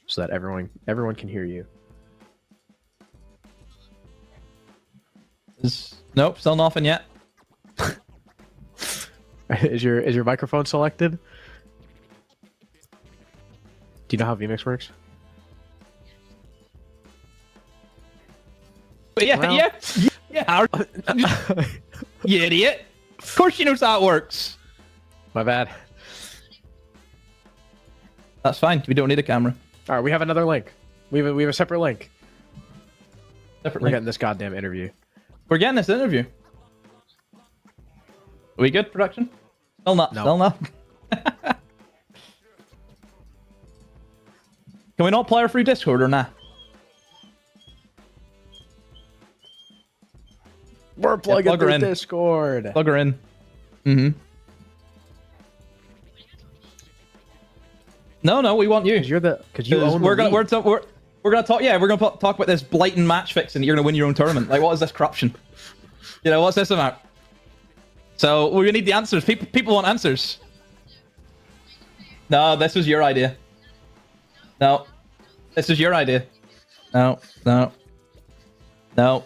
so that everyone can hear you. Nope, still nothing yet. Is your microphone selected? Do you know how VMix works? But yeah, Well- yeah. You idiot. Of course she knows how it works. My bad. That's fine. We don't need a camera. All right, we have another link. We have a separate link. We're Separately. getting this goddamn interview. We're getting this interview. Are we good, production? Still not. No. Still not. Can we not play her through Discord or not? We're plugging plug her through in. Discord. Plug her in. Mm-hmm. No, we want you. Because you own. We're the gonna league. we're gonna talk. Yeah, we're gonna talk about this blatant match fixing. You're gonna win your own tournament. Like, what is this corruption? You know, what's this about? So we need the answers. People want answers. No, this was your idea. No, this was your idea. No.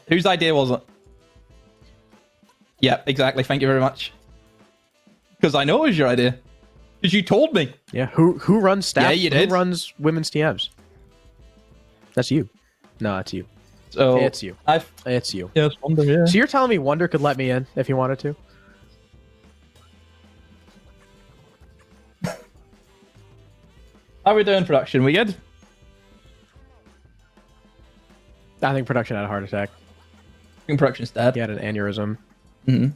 Whose idea was it? Yeah, exactly. Thank you very much. Because I know it was your idea. Because you told me. Yeah, who runs staff? Yeah, you did. Who runs women's TMs? That's you. No, it's you. So It's you. It's you. Yes, Wonder. Yeah. So you're telling me Wonder could let me in if he wanted to? How are we doing, production? We good? I think production had a heart attack. I think production's dead. He had an aneurysm. Mm-hmm.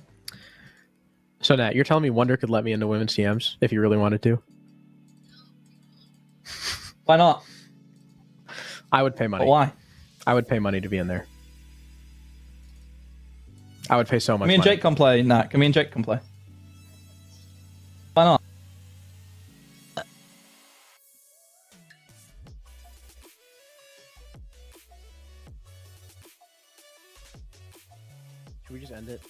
So Nat, you're telling me Wonder could let me into women's TMs if he really wanted to? Why not? I would pay money. But why? I would pay money to be in there. I would pay so much Me and money. Jake can play. Nah, can me and Jake can play? Why not? Should we just end it?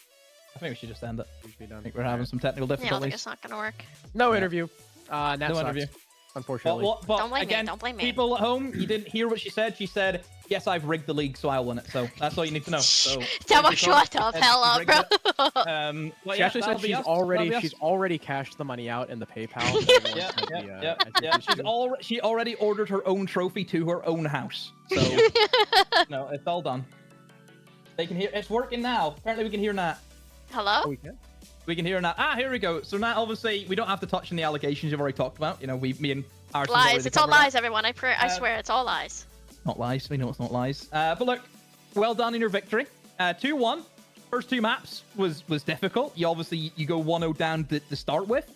I think we should just end it. We should be done. I think we're having some technical Yeah, I think difficulties. it's not gonna work. No interview. Nat No sucks, interview. unfortunately. But Don't blame me, again, don't blame me. people at home, you didn't hear what she said. She said, "Yes, I've rigged the league, so I'll win it." So that's all you need to know. So Tell thank you, shut Tom. up, And hell you up, bro. rigged it. Well, She yeah, actually that'll said be us. That'll be us. she's already cashed the money out in the PayPal. Yeah. She already ordered her own trophy to her own house. So no, it's all done. They can hear. It's working now. Apparently, we can hear Nat. Hello? We can. We can hear Nat. Ah, here we go. So Nat, obviously, we don't have to touch on the allegations you've already talked about. You know, me and Arson Lies. already It's all covered that. lies, everyone. I swear, it's all lies. Not lies. We know it's not lies. But look, well done in your victory. 2-1. First 2 maps was difficult. You obviously you go 1-0 down to start with.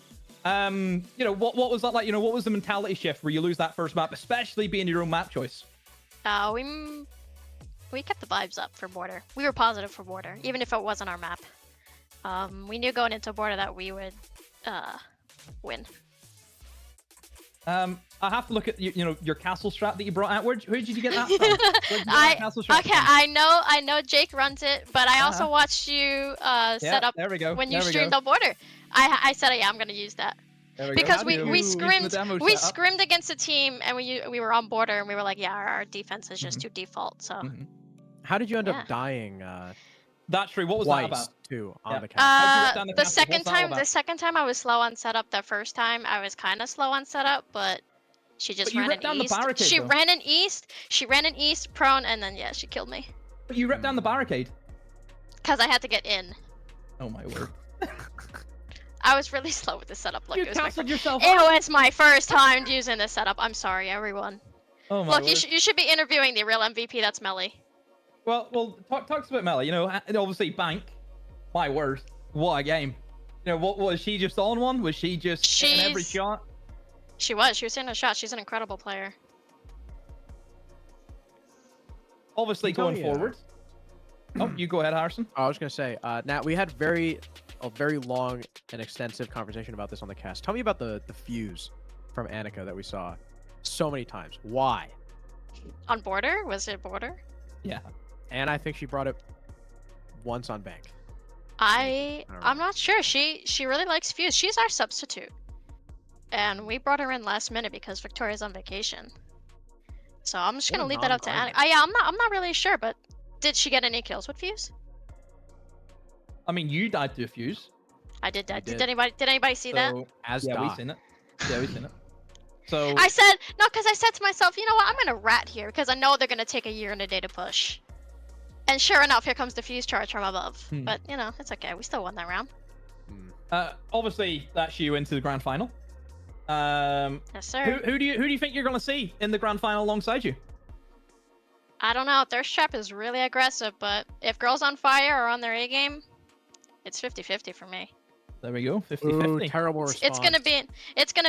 You know, what was that like? You know, what was the mentality shift where you lose that first map, especially being your own map choice? We kept the vibes up for border. We were positive for border, even if it wasn't our map. We knew going into border that we would win. I have to look at your castle strat that you brought out. Where did you get that from? Where'd you get that castle strat Okay, from? I know Jake runs it, but I also watched you set up there we go. when you There we streamed go. on border. I said, yeah, I'm gonna use that. There we go. Because How we do you use the demo setup? scrimmed against a team and we were on border and we were like, yeah, our defense is just too default. So How did you end Yeah. up dying That's true. What was twice that about? too Yeah. on the couch? How'd you get down the the castle? second What's that all time about? I was slow on setup. The first time I was kind of slow on setup, but she just But you ran ripped in down the east. barricade, She though. ran in east, prone, and then yeah, she killed me But you ripped down the barricade. because I had to get in. Oh my word. I was really slow with the setup. Look, You it was my castled first. yourself It out. was my first time using this setup. I'm sorry, everyone. Oh my Look, word. you should be interviewing the real MVP. That's Melly. Well, talk to us about Melly. You know, obviously Bank. My word, what a game. You know, what was she just on one? Was she just hitting every She's- shot? She was hitting a shot. She's an incredible player. Obviously Tell going me, forward. Oh, you go ahead, Harrison. I was gonna say, Nat, we had a very long and extensive conversation about this on the cast. Tell me about the fuse from Annika that we saw so many times. Why? On border? Was it border? Yeah. And I think she brought it once on Bank. I'm Alright. not sure. She really likes Fuse. She's our substitute. And we brought her in last minute because Victoria's on vacation. So I'm just gonna What a leave that up to Annika. non-guard. Yeah, I'm not really sure, but did she get any kills with Fuse? I mean, you died to a fuse. I did that. did. Did anybody see that? So, As yeah, Doc. we've seen it. Yeah, we've seen it. So I said no, because I said to myself, you know what? I'm gonna rat here because I know they're gonna take a year and a day to push. And sure enough, here comes the Fuse charge from above. But you know, it's okay. We still won that round. obviously that's you into the grand final. Yes, sir. Who do you think you're gonna see in the grand final alongside you? I don't know. Thirst Trap is really aggressive, but if Girls on Fire are on their A game, it's 50-50 for me. There we go, Ooh, 50-50. terrible response. It's gonna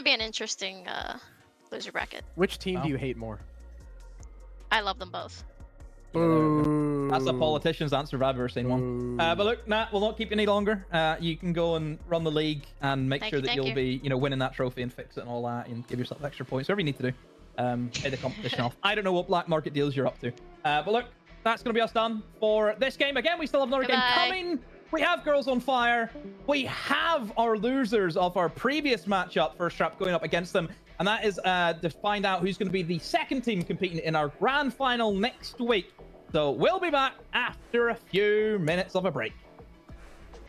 be an interesting loser bracket. Which team Wow. do you hate more? I love them both. Yeah, there we go. That's a politician's answer if I've ever seen one. But look, Nat, we'll not keep you any longer. You can go and run the league and make Thank sure you, that thank you'll you. be, winning that trophy and fix it and all that, and give yourself extra points, whatever you need to do. Pay the competition off. I don't know what black market deals you're up to. But look, that's going to be us done for this game. Again, we still have another game Goodbye. coming. We have Girls on Fire. We have our losers of our previous matchup, First Trap, going up against them. And that is to find out who's going to be the second team competing in our grand final next week. So we'll be back after a few minutes of a break.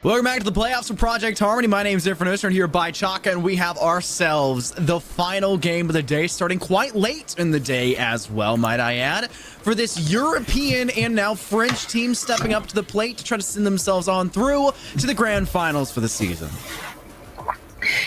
Welcome back to the playoffs for Project Harmony. My name is Inferno, and here by Chaka, and we have ourselves the final game of the day, starting quite late in the day as well, might I add, for this European and now French team stepping up to the plate to try to send themselves on through to the grand finals for the season.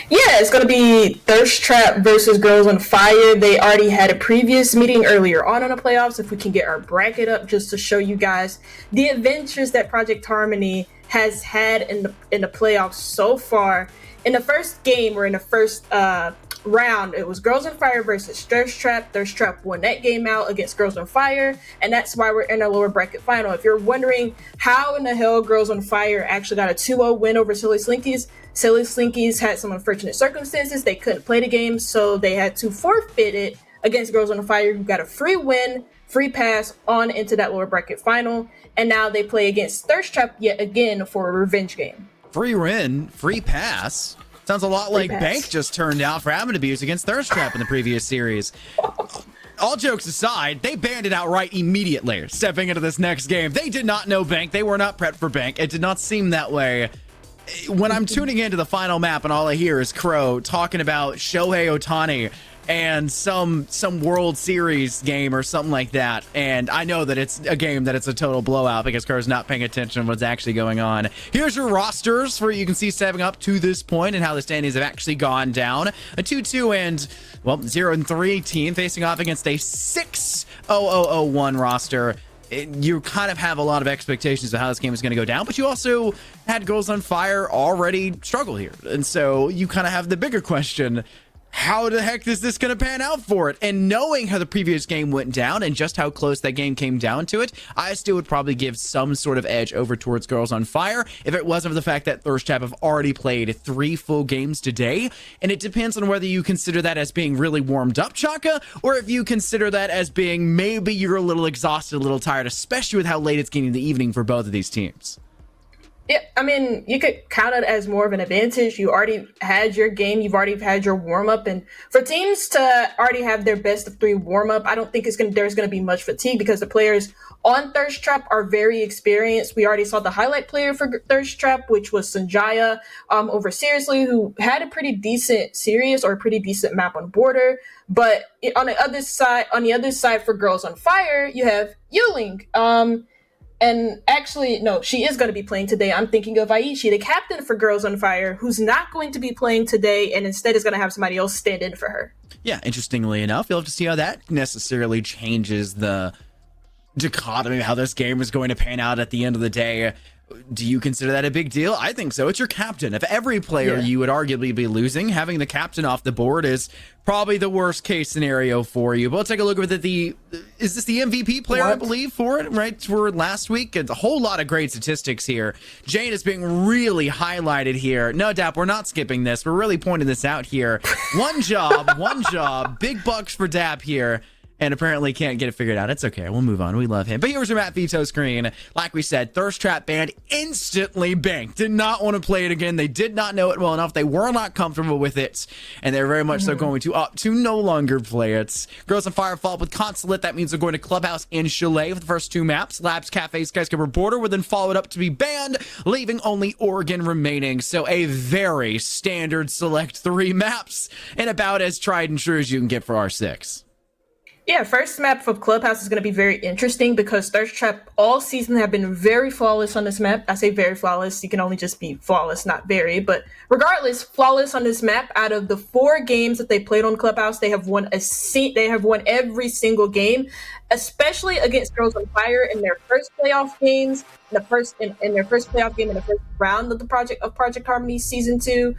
Yeah, it's going to be Thirst Trap versus Girls on Fire. They already had a previous meeting earlier on in the playoffs. If we can get our bracket up just to show you guys the adventures that Project Harmony has had in the playoffs so far. In the first game, or in the first round, it was Girls on Fire versus Thirst Trap. Thirst Trap won that game out against Girls on Fire, and that's why we're in a lower bracket final. If you're wondering how in the hell Girls on Fire actually got a 2-0 win over Silly Slinkies had some unfortunate circumstances. They couldn't play the game, so they had to forfeit it against Girls on Fire, who got a free win, free pass on into that lower bracket final, and now they play against Thirst Trap yet again for a revenge game. Free win, free pass. Sounds a lot like pass. Bank just turned out for having abuse against Thirst Trap in the previous series. All jokes aside, they banned it outright immediately, stepping into this next game. They did not know Bank. They were not prepped for Bank. It did not seem that way. When I'm tuning into the final map and all I hear is Crow talking about Shohei Ohtani and some World Series game or something like that, and I know that it's a game that it's a total blowout because Crow's not paying attention to what's actually going on. Here's your rosters where you can see stepping up to this point and how the standings have actually gone down. A 2-2 and, well, 0-3 team facing off against a 6-0-0-1 roster. you kind of have a lot of expectations of how this game is going to go down, but you also had Girls on Fire already struggle here. And so you kind of have the bigger question, how the heck is this going to pan out for it? And knowing how the previous game went down and just how close that game came down to it, I still would probably give some sort of edge over towards Girls on Fire if it wasn't for the fact that Thirst Trap have already played 3 full games today. And it depends on whether you consider that as being really warmed up, Chaka, or if you consider that as being maybe you're a little exhausted, a little tired, especially with how late it's getting in the evening for both of these teams. Yeah, I mean, you could count it as more of an advantage. You already had your game. You've already had your warm-up. And for teams to already have their best of 3 warm-up, I don't think there's going to be much fatigue because the players on Thirst Trap are very experienced. We already saw the highlight player for Thirst Trap, which was Sanjaya over Seriously, who had a pretty decent series or a pretty decent map on Border. But on the other side for Girls on Fire, you have Yuling. And actually, no, she is going to be playing today. I'm thinking of Aichi, the captain for Girls on Fire, who's not going to be playing today and instead is going to have somebody else stand in for her. Yeah, interestingly enough, you'll have to see how that necessarily changes the dichotomy of how this game is going to pan out at the end of the day. Do you consider that a big deal? I think so. It's your captain. If every player you would arguably be losing, having the captain off the board is probably the worst case scenario for you. But let's take a look at is this the MVP player, I believe, for it, right? For last week? It's a whole lot of great statistics here. Jane is being really highlighted here. No doubt, we're not skipping this. We're really pointing this out here. One job, big bucks for Dap here. And apparently can't get it figured out. It's okay. We'll move on. We love him. But here's your map veto screen. Like we said, Thirst Trap banned, instantly banked. Did not want to play it again. They did not know it well enough. They were not comfortable with it. And they're very much so going to opt to no longer play it. Girls on Fire followed with Consulate. That means they're going to Clubhouse and Chalet for the first 2 maps. Labs, Cafe, Skyscraper, Border were then followed up to be banned, leaving only Oregon remaining. So a very standard select 3 maps and about as tried and true as you can get for R6. Yeah, first map for Clubhouse is going to be very interesting because Thirst Trap all season have been very flawless on this map. I say very flawless. You can only just be flawless, not very. But regardless, flawless on this map. Out of the 4 games that they played on Clubhouse, they have won every single game, especially against Girls on Fire in their first playoff games, in their first playoff game in the first round of Project Harmony Season 2.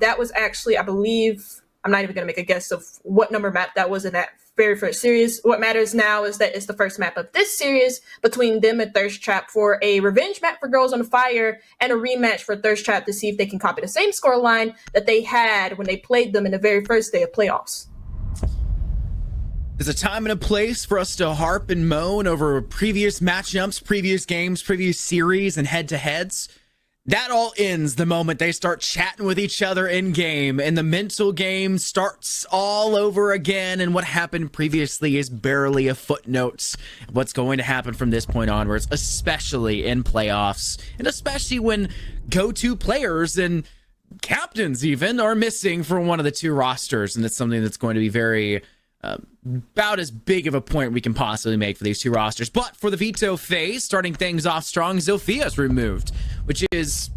That was actually, I believe, I'm not even going to make a guess of what number map that was in that very first series. What matters now is that it's the first map of this series between them and Thirst Trap for a revenge map for Girls on Fire and a rematch for Thirst Trap to see if they can copy the same scoreline that they had when they played them in the very first day of playoffs. There's a time and a place for us to harp and moan over previous matchups, previous games, previous series, and head-to-heads. That all ends the moment they start chatting with each other in game, and the mental game starts all over again, and what happened previously is barely a footnote. What's going to happen from this point onwards, especially in playoffs, and especially when go-to players and captains even are missing from one of the 2 rosters, and it's something that's going to be very about as big of a point we can possibly make for these 2 rosters. But for the veto phase, starting things off strong, Zophia's removed, which is,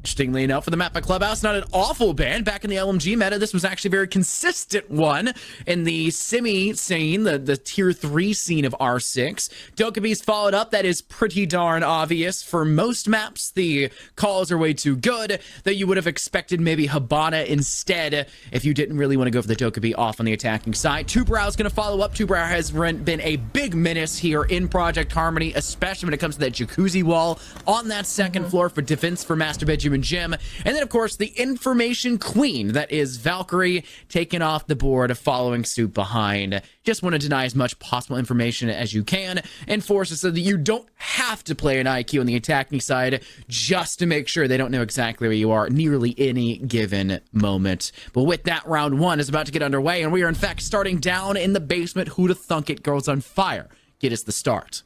interestingly enough, for the map by Clubhouse, not an awful ban. Back in the LMG meta, this was actually a very consistent one in the semi scene, the tier 3 scene of R6. Dokubi's followed up. That is pretty darn obvious. For most maps, the calls are way too good, that you would have expected maybe Habana instead if you didn't really want to go for the Dokubi off on the attacking side. Tubrow's going to follow up. Tubrow has been a big menace here in Project Harmony, especially when it comes to that jacuzzi wall on that second floor for defense for Master Bedroom and Gym. And then, of course, the information queen, that is Valkyrie, taken off the board, following suit behind. Just want to deny as much possible information as you can and force it so that you don't have to play an IQ on the attacking side just to make sure they don't know exactly where you are nearly any given moment. But with that, round 1 is about to get underway, and we are, in fact, starting down in the basement. Who'da thunk it? Girls on Fire. Get us the start.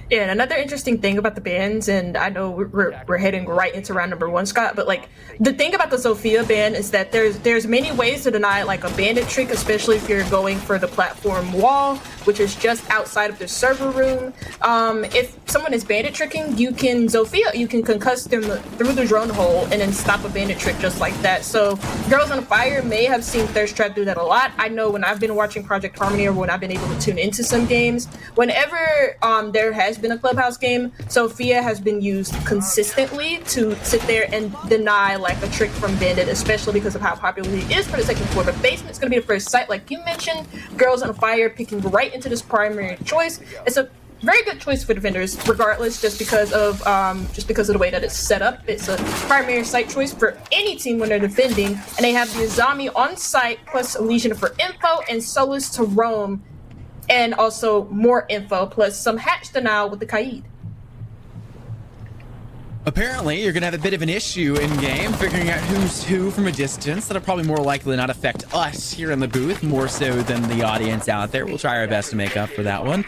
Yeah, and another interesting thing about the bans, and I know we're heading right into round number 1, Scott, but like the thing about the Zofia ban is that there's many ways to deny like a bandit trick, especially if you're going for the platform wall, which is just outside of the server room. If someone is bandit tricking, you can concuss them through the drone hole and then stop a bandit trick just like that. So Girls on Fire may have seen Thirst Trap do that a lot. I know when I've been watching Project Harmony or when I've been able to tune into some games, whenever there has been a Clubhouse game, Sophia has been used consistently to sit there and deny like a trick from Bandit, especially because of how popular he is for the second floor. But Basement's going to be the first site, like you mentioned. Girls on Fire picking right into this primary choice. It's a very good choice for defenders, regardless, just because of the way that it's set up. It's a primary site choice for any team when they're defending, and they have the Azami on site plus Elysian for info and Solus to roam, and also more info plus some hatch denial with the Kaid. Apparently, you're going to have a bit of an issue in game figuring out who's who from a distance. That'll probably more likely not affect us here in the booth more so than the audience out there. We'll try our best to make up for that one.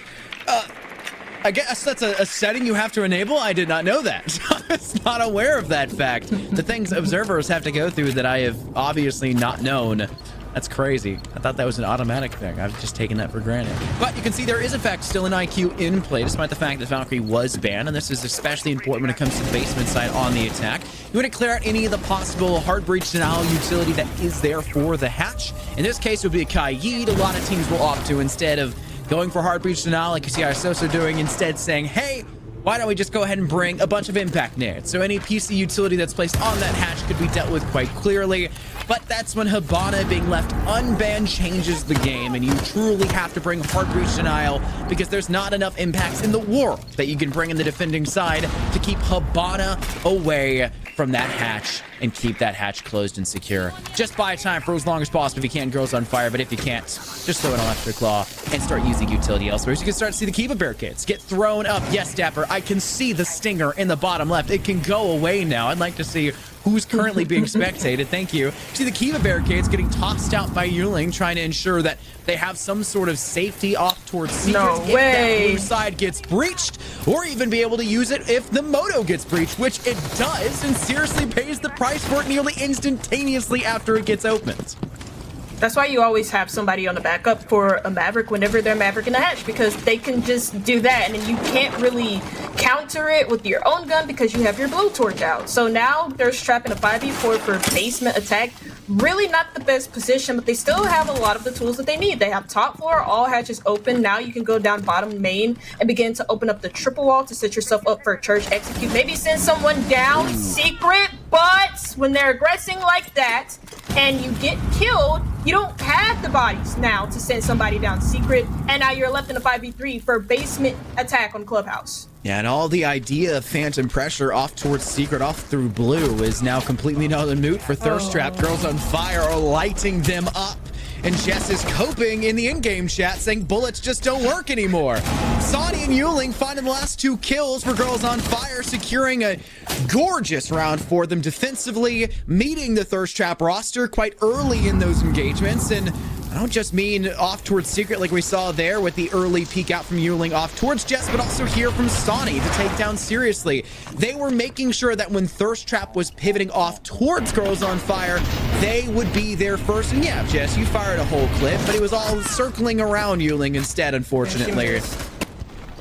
I guess that's a setting you have to enable. I did not know that. I was not aware of that fact. The things observers have to go through that I have obviously not known. That's crazy. I thought that was an automatic thing. I've just taken that for granted. But you can see there is, in fact, still an IQ in play, despite the fact that Valkyrie was banned. And this is especially important when it comes to the basement side on the attack. You want to clear out any of the possible hard breach denial utility that is there for the hatch. In this case, it would be a Kaid. A lot of teams will opt to, instead of going for hard breach denial like you see Isoso doing, instead saying, hey, why don't we just go ahead and bring a bunch of impact nades? So any PC utility that's placed on that hatch could be dealt with quite clearly. But that's when Hibana being left unbanned changes the game, and you truly have to bring hard breach denial because there's not enough impacts in the world that you can bring in the defending side to keep Hibana away from that hatch and keep that hatch closed and secure. Just buy time for as long as possible if you can, Girls on Fire, but if you can't, just throw it on Electric Claw and start using utility elsewhere. So you can start to see the Kiva barricades get thrown up. Yes, Dapper, I can see the stinger in the bottom left. It can go away now. I'd like to see who's currently being spectated. Thank you. See the Kiva barricades getting tossed out by Yuling, trying to ensure that they have some sort of safety off towards Secrets if that blue side gets breached, or even be able to use it if the Moto gets breached, which it does, and seriously pays the price for it nearly instantaneously after it gets opened. That's why you always have somebody on the backup for a Maverick whenever they're Maverick in the hatch, because they can just do that, and then you can't really counter it with your own gun because you have your blowtorch out. So now they're strapping a 5v4 for basement attack. Really not the best position, but they still have a lot of the tools that they need. They have top floor, all hatches open. Now you can go down bottom main and begin to open up the triple wall to set yourself up for a church execute. Maybe send someone down secret, but when they're aggressing like that and you get killed, you don't have the bodies now to send somebody down secret, and now you're left in a 5v3 for basement attack on Clubhouse. Yeah, and all the idea of phantom pressure off towards secret, off through blue, is now completely null and moot for Thirst Trap. Girls on Fire are lighting them up. And Jess is coping in the in-game chat, saying bullets just don't work anymore. Sonny and Yuling finding the last 2 kills for Girls on Fire, securing a gorgeous round for them defensively, meeting the Thirst Trap roster quite early in those engagements. And I don't just mean off towards Secret like we saw there with the early peek out from Yuling off towards Jess, but also here from Sonny to take down Seriously. They were making sure that when Thirst Trap was pivoting off towards Girls on Fire, they would be there first. And yeah, Jess, you fired a whole clip, but it was all circling around Yuling instead, unfortunately.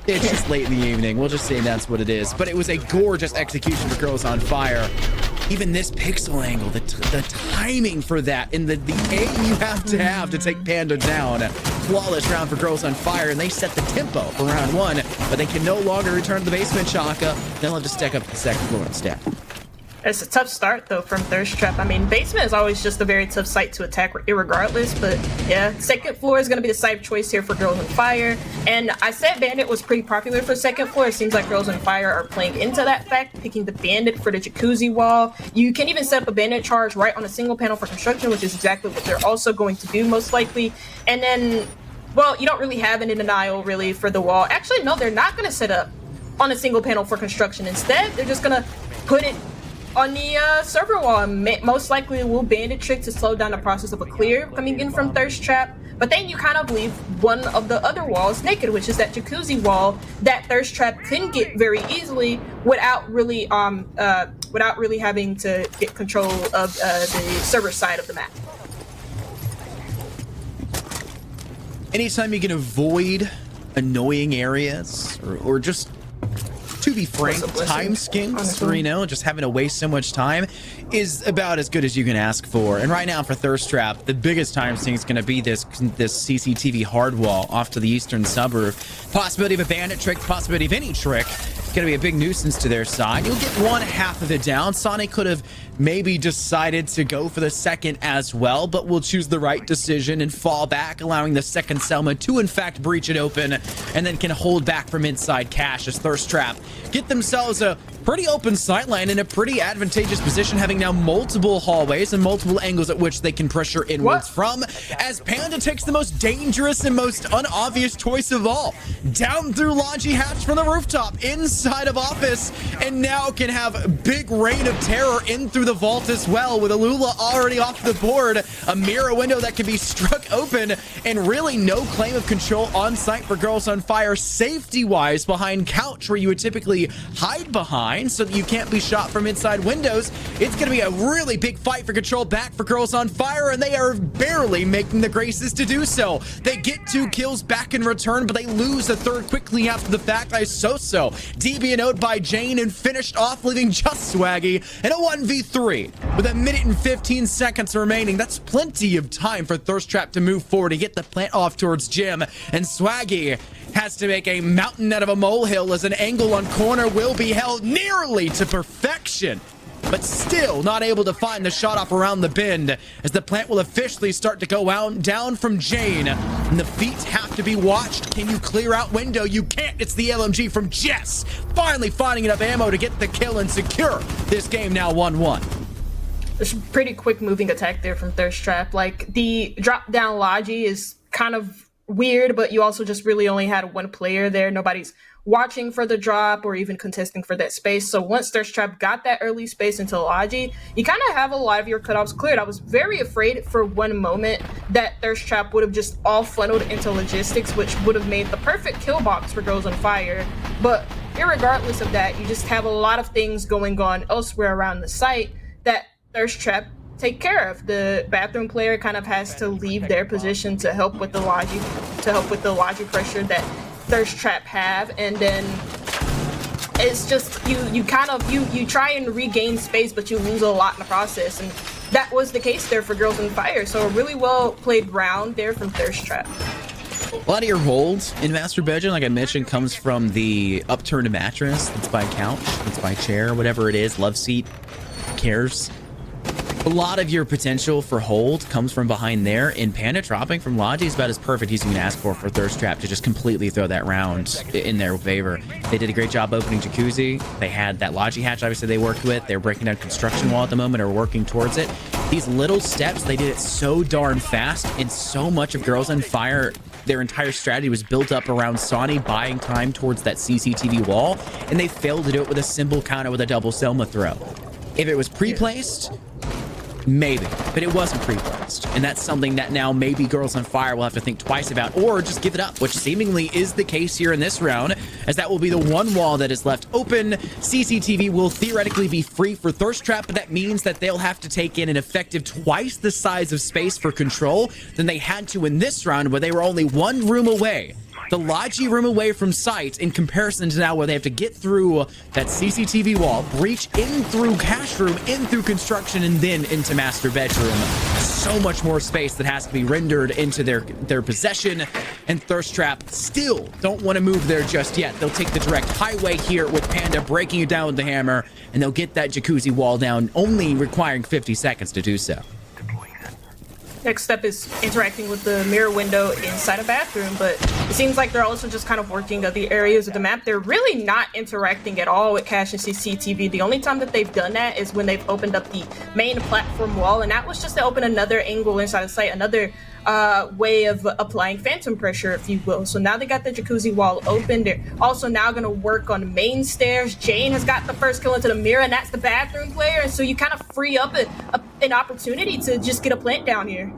It's just late in the evening. We'll just say that's what it is. But it was a gorgeous execution for Girls on Fire. Even this pixel angle, the timing for that, and the aim you have to take Panda down. Flawless round for Girls on Fire, and they set the tempo for round 1, but they can no longer return to the basement, Shaka. They'll have to stack up the second floor instead. It's a tough start, though, from Thirst Trap. I mean, basement is always just a very tough site to attack irregardless, but yeah, second floor is going to be the site of choice here for Girls on Fire. And I said Bandit was pretty popular for second floor. It seems like Girls on Fire are playing into that fact, picking the Bandit for the jacuzzi wall. You can even set up a Bandit charge right on a single panel for construction, which is exactly what they're also going to do, most likely. And then, well, you don't really have any denial, really, for the wall. Actually, no, they're not going to set up on a single panel for construction. Instead, they're just going to put it on the server wall, and most likely will Bandit trick to slow down the process of a clear coming in from Thirst Trap. But then you kind of leave one of the other walls naked, which is that jacuzzi wall that Thirst Trap can get very easily without really having to get control of the server side of the map. Anytime you can avoid annoying areas or just, to be frank, time skinks, or, you know, just having to waste so much time is about as good as you can ask for. And right now for Thirst Trap, the biggest time sink is going to be this CCTV hard wall off to the eastern suburb. Possibility of a bandit trick, possibility of any trick. Going to be a big nuisance to their side. You'll get one half of it down. Sonic could have maybe decided to go for the second as well, but will choose the right decision and fall back, allowing the second Selma to in fact breach it open, and then can hold back from inside cash as Thirst Trap get themselves a pretty open sightline in a pretty advantageous position, having now multiple hallways and multiple angles at which they can pressure inwards from, as Panda takes the most dangerous and most unobvious choice of all, down through Logi hatch from the rooftop inside of office, and now can have a big rain of terror in through the vault as well, with Alula already off the board, a mirror window that can be struck open, and really no claim of control on site for Girls on Fire safety wise behind couch where you would typically hide behind so that you can't be shot from inside windows. It's going to be a really big fight for control back for Girls on Fire, and they are barely making the graces to do so. They get 2 kills back in return, but they lose a third quickly after the fact by Soso. DB'd by Jane and finished off, leaving just Swaggy in a 1v3 with 1 minute and 15 seconds remaining. That's plenty of time for Thirst Trap to move forward and get the plant off towards Jim, and Swaggy has to make a mountain out of a molehill as an angle on corner will be held nearly to perfection, but still not able to find the shot off around the bend as the plant will officially start to go out down from Jane, and the feet have to be watched. Can you clear out window? You can't. It's the LMG from Jess, finally finding enough ammo to get the kill and secure this game now 1-1. There's a pretty quick moving attack there from Thirst Trap. Like, the drop down Logi is kind of weird, but you also just really only had one player there. Nobody's watching for the drop or even contesting for that space. So once Thirst Trap got that early space into Logi, you kind of have a lot of your cutoffs cleared. I was very afraid for one moment that Thirst Trap would have just all funneled into logistics, which would have made the perfect kill box for Girls on Fire. But irregardless of that, you just have a lot of things going on elsewhere around the site that Thirst Trap take care of. The bathroom player kind of has to leave their position to help with the Logi pressure that Thirst Trap have, and then it's just you try and regain space, but you lose a lot in the process, and that was the case there for Girls on Fire. So a really well played round there from Thirst Trap. A lot of your holds in Master Bedroom, like I mentioned, comes from the upturned mattress that's by couch, that's by chair, whatever it is, love seat, cares. A lot of your potential for hold comes from behind there, and Panda dropping from Logi is about as perfect as you can ask for Thirst Trap to just completely throw that round in their favor. They did a great job opening Jacuzzi. They had that Logi hatch, obviously, they worked with. They're breaking down construction wall at the moment, or working towards it. These little steps, they did it so darn fast, and so much of Girls on Fire, their entire strategy was built up around Sonny buying time towards that CCTV wall, and they failed to do it with a simple counter with a double Selma throw. If it was pre-placed, maybe, but it wasn't pre-placed, and that's something that now maybe Girls on Fire will have to think twice about, or just give it up, which seemingly is the case here in this round, as that will be the one wall that is left open. CCTV will theoretically be free for Thirst Trap, but that means that they'll have to take in an effective twice the size of space for control than they had to in this round, where they were only one room away, the Logi room away from sight, in comparison to now where they have to get through that CCTV wall, breach in through cash room, in through construction, and then into Master Bedroom. So much more space that has to be rendered into their possession, and Thirst Trap still don't want to move there just yet. They'll take the direct highway here with Panda breaking it down with the hammer, and they'll get that Jacuzzi wall down, only requiring 50 seconds to do so. Next step is interacting with the mirror window inside a bathroom, but it seems like they're also just kind of working the areas of the map. They're really not interacting at all with cache and CCTV. The only time that they've done that is when they've opened up the main platform wall, and that was just to open another angle inside the site, another way of applying phantom pressure, if you will. So now they got the Jacuzzi wall open. They're also now going to work on main stairs. Jane has got the first kill into the mirror, and that's the bathroom player, and so you kind of free up an opportunity to just get a plant down here.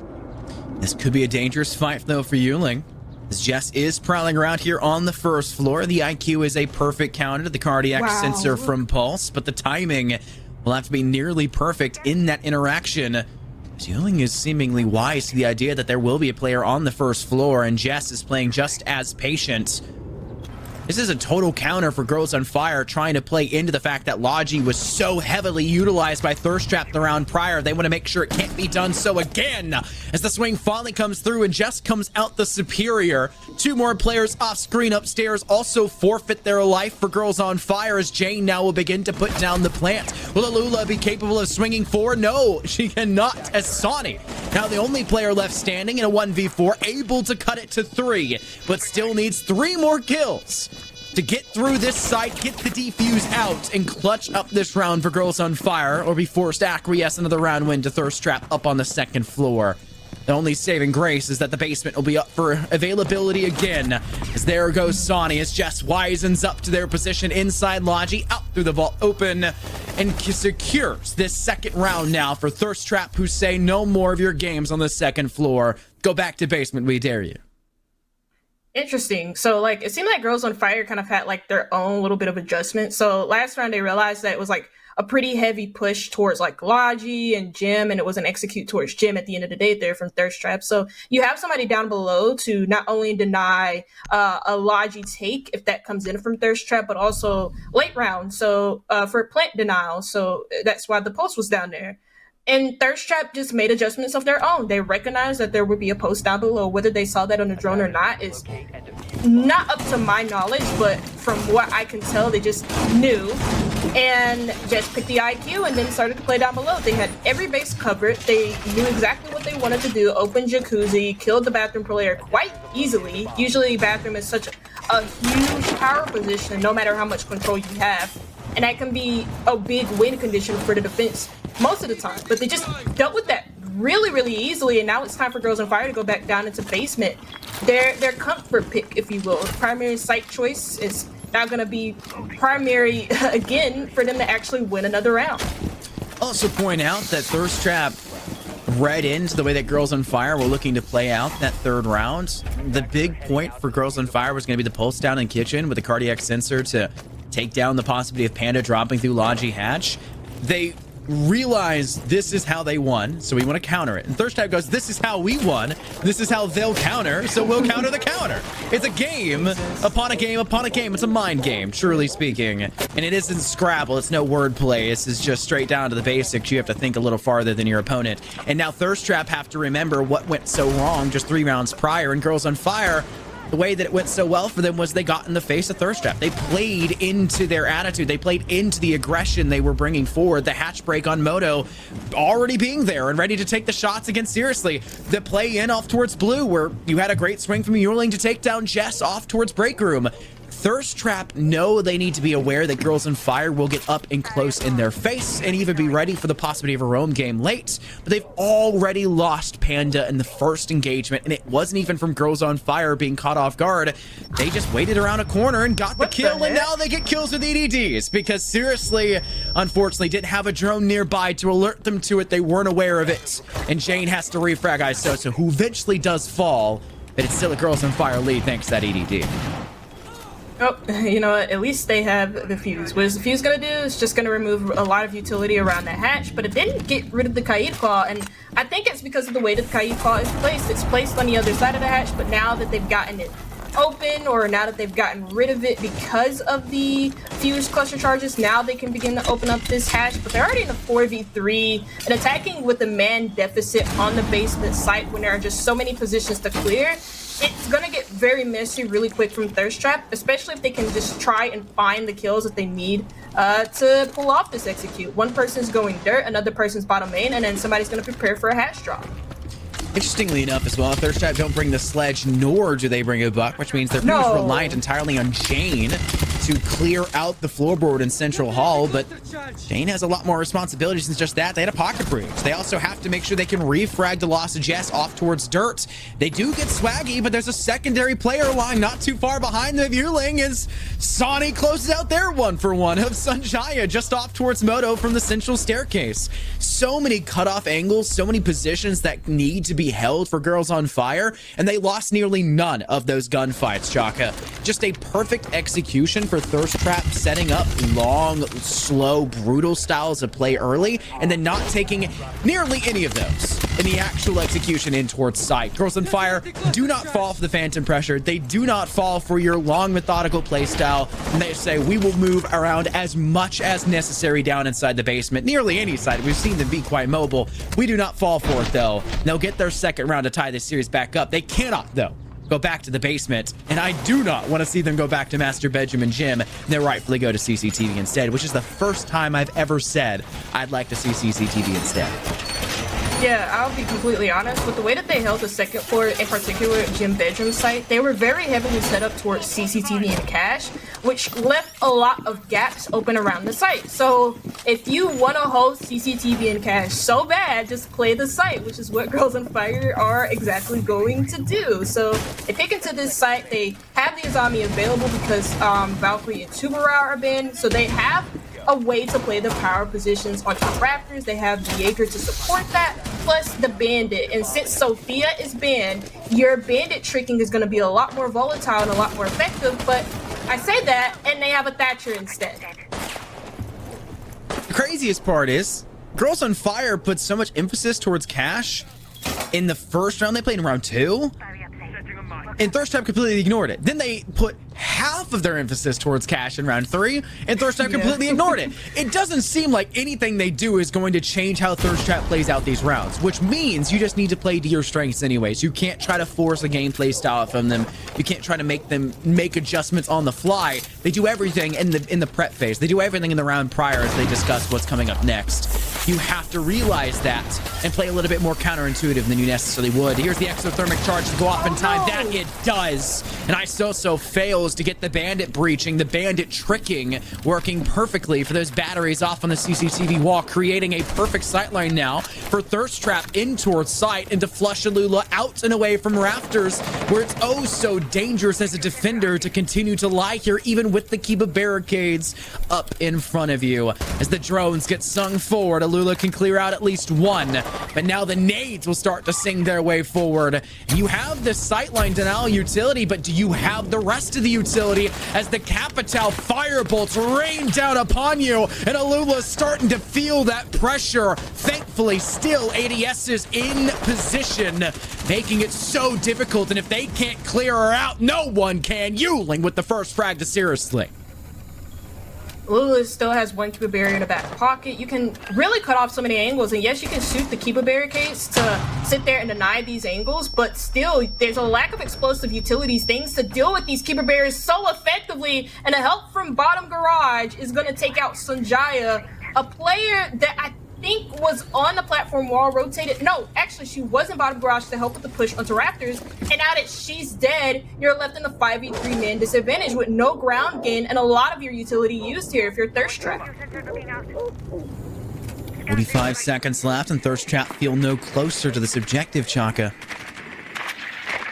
This could be a dangerous fight, though, for Yuling, as Jess is prowling around here on the first floor. The IQ is a perfect counter to the cardiac sensor from Pulse, but the timing will have to be nearly perfect in that interaction. Yuling is seemingly wise to the idea that there will be a player on the first floor, and Jess is playing just as patient. This is a total counter for Girls on Fire, trying to play into the fact that Logi was so heavily utilized by Thirst Trap the round prior. They want to make sure it can't be done so again. As the swing finally comes through and Jess comes out the superior. 2 more players off screen upstairs also forfeit their life for Girls on Fire, as Jane now will begin to put down the plant. Will Alula be capable of swinging forward? No, she cannot, as Sonny, now the only player left standing in a 1v4, able to cut it to 3, but still needs 3 more kills to get through this site, get the defuse out, and clutch up this round for Girls on Fire, or be forced to acquiesce another round win to Thirst Trap up on the second floor. The only saving grace is that the basement will be up for availability again, as there goes Sonny, as Jess wisens up to their position inside Logi, out through the vault open, and secures this second round now for Thirst Trap, who say no more of your games on the second floor. Go back to basement, we dare you. Interesting. So, like, it seemed like Girls on Fire kind of had, like, their own little bit of adjustment. So, last round, they realized that it was, like, a pretty heavy push towards, like, Logi and Jim, and it was an execute towards Jim at the end of the day there from Thirst Trap. So, you have somebody down below to not only deny a Logi take, if that comes in from Thirst Trap, but also late round, so for plant denial. So, that's why the post was down there. And Thirst Trap just made adjustments of their own. They recognized that there would be a post down below. Whether they saw that on the drone or not is not up to my knowledge, but from what I can tell, they just knew and just picked the IQ and then started to play down below. They had every base covered. They knew exactly what they wanted to do. Open jacuzzi, killed the bathroom player quite easily. Usually bathroom is such a huge power position, no matter how much control you have. And that can be a big win condition for the defense most of the time. But they just dealt with that really, really easily. And now it's time for Girls on Fire to go back down into basement. Their comfort pick, if you will. Primary site choice is now going to be primary again for them to actually win another round. Also point out that Thirst Trap read into the way that Girls on Fire were looking to play out that third round. The big point for Girls on Fire was going to be the pulse down in kitchen with the cardiac sensor to take down the possibility of Panda dropping through Logi hatch. They realize this is how they won, so we want to counter it. And Thirst Trap goes, this is how we won, this is how they'll counter, so we'll counter the counter. It's a game upon a game upon a game. It's a mind game, truly speaking. And it isn't Scrabble, it's no wordplay. This is just straight down to the basics. You have to think a little farther than your opponent. And now Thirst Trap have to remember what went so wrong just 3 rounds prior. And Girls on Fire, the way that it went so well for them was they got in the face of Thirst Trap. They played into their attitude. They played into the aggression they were bringing forward. The hatch break on Moto already being there and ready to take the shots again seriously. The play in off towards blue, where you had a great swing from Yuling to take down Jess off towards break room. Thirst Trap know they need to be aware that Girls on Fire will get up and close in their face and even be ready for the possibility of a roam game late. But they've already lost Panda in the first engagement, and it wasn't even from Girls on Fire being caught off guard. They just waited around a corner and got the kill, and now they get kills with EDDs because seriously, unfortunately, didn't have a drone nearby to alert them to it. They weren't aware of it. And Jane has to refrag Isosa, who eventually does fall, but it's still a Girls on Fire lead thanks to that EDD. Oh, you know what? At least they have the fuse. What is the fuse gonna do? It's just gonna remove a lot of utility around the hatch, but it didn't get rid of the Kaid Claw, and I think it's because of the way that the Kaid Claw is placed. It's placed on the other side of the hatch, but now that they've gotten it open, or now that they've gotten rid of it because of the fuse cluster charges, now they can begin to open up this hatch. But they're already in a 4v3 and attacking with a man deficit on the basement site when there are just so many positions to clear. It's gonna get very messy really quick from Thirst Trap, especially if they can just try and find the kills that they need to pull off this execute. One person's going dirt, another person's bottom main, and then somebody's gonna prepare for a hatch drop. Interestingly enough as well, Thirst Trap don't bring the sledge, nor do they bring a buck, which means they're pretty much reliant entirely on Jane to clear out the floorboard in Central Hall, but Jane has a lot more responsibilities than just that. They had a pocket breach. They also have to make sure they can refrag the loss of Jess off towards dirt. They do get swaggy, but there's a secondary player lying not too far behind them. Yuling as Sonny closes out their 1-for-1 of Sanjaya just off towards Moto from the central staircase. So many cutoff angles, so many positions that need to be completely held for Girls on Fire, and they lost nearly none of those gunfights, Chaka. Just a perfect execution for Thirst Trap, setting up long, slow, brutal styles of play early, and then not taking nearly any of those in the actual execution in towards sight. Girls on Fire do not fall for the phantom pressure. They do not fall for your long, methodical play style, and they say, we will move around as much as necessary down inside the basement. Nearly any side. We've seen them be quite mobile. We do not fall for it, though. They'll get their second round to tie this series back up. They cannot, though, go back to the basement, and I do not want to see them go back to Master Bedroom and Gym. They'll rightfully go to CCTV instead, which is the first time I've ever said I'd like to see CCTV instead. Yeah, I'll be completely honest. With the way that they held the second floor, in particular Gym Bedroom site, they were very heavily set up towards CCTV and cache, which left a lot of gaps open around the site. So if you want to hold CCTV and cache so bad, just play the site, which is what Girls on Fire are exactly going to do. So they pick into this site. They have the Azami available because Valkyrie and Tuberau are banned, so they have a way to play the power positions onto Raptors. They have the Jaeger to support that, plus the Bandit. And since Sophia is banned, your Bandit tricking is going to be a lot more volatile and a lot more effective, but I say that, and they have a Thatcher instead. The craziest part is, Girls on Fire put so much emphasis towards cash in the first round they played in round 2, and Thirst Trap completely ignored it. Then they put half of their emphasis towards cash in round 3, and Thirst Trap completely ignored it. It doesn't seem like anything they do is going to change how Thirst Trap plays out these rounds, which means you just need to play to your strengths anyways. You can't try to force a gameplay style from them. You can't try to make them make adjustments on the fly. They do everything in the prep phase. They do everything in the round prior as they discuss what's coming up next. You have to realize that and play a little bit more counterintuitive than you necessarily would. Here's the exothermic charge to go off in time. That it does. And Isoso fails to get the Bandit breaching, the Bandit tricking, working perfectly for those batteries off on the CCTV wall, creating a perfect sightline now for Thirst Trap in towards sight and to flush Alula out and away from Rafters, where it's oh so dangerous as a defender to continue to lie here, even with the Kiba barricades up in front of you. As the drones get sung forward, Alula can clear out at least one, but now the nades will start to sing their way forward. You have the sightline denial utility, but do you have the rest of the utility as the Capital firebolts rain down upon you, and Alula's starting to feel that pressure. Thankfully, still ADS is in position, making it so difficult, and if they can't clear her out, no one can. Yuling with the first frag to seriously. Lulu still has one Kiba barrier in the back pocket. You can really cut off so many angles, and yes, you can shoot the Kiba barricades to sit there and deny these angles, but still, there's a lack of explosive utilities, things to deal with these Kiba barriers so effectively, and the help from bottom garage is going to take out Sanjaya, a player that I think was on the platform wall, rotated. No, actually, she was in bottom garage to help with the push onto Raptors, and now that she's dead, you're left in a 5v3 man disadvantage with no ground gain and a lot of your utility used here if you're Thirst Trap. 45 seconds left, and Thirst Trap feel no closer to this objective, Chaka.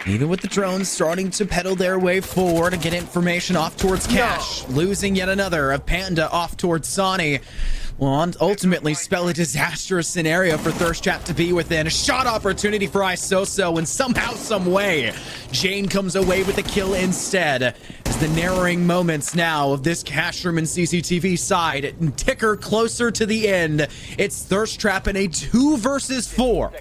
Even with the drones starting to pedal their way forward and get information off towards Cash, losing yet another of Panda off towards Sani. Will ultimately spell a disastrous scenario for Thirst Trap to be within. A shot opportunity for Isoso, and somehow, some way, Jane comes away with the kill instead. As the narrowing moments now of this cash room and CCTV side ticker closer to the end, it's Thirst Trap in a 2 versus 4.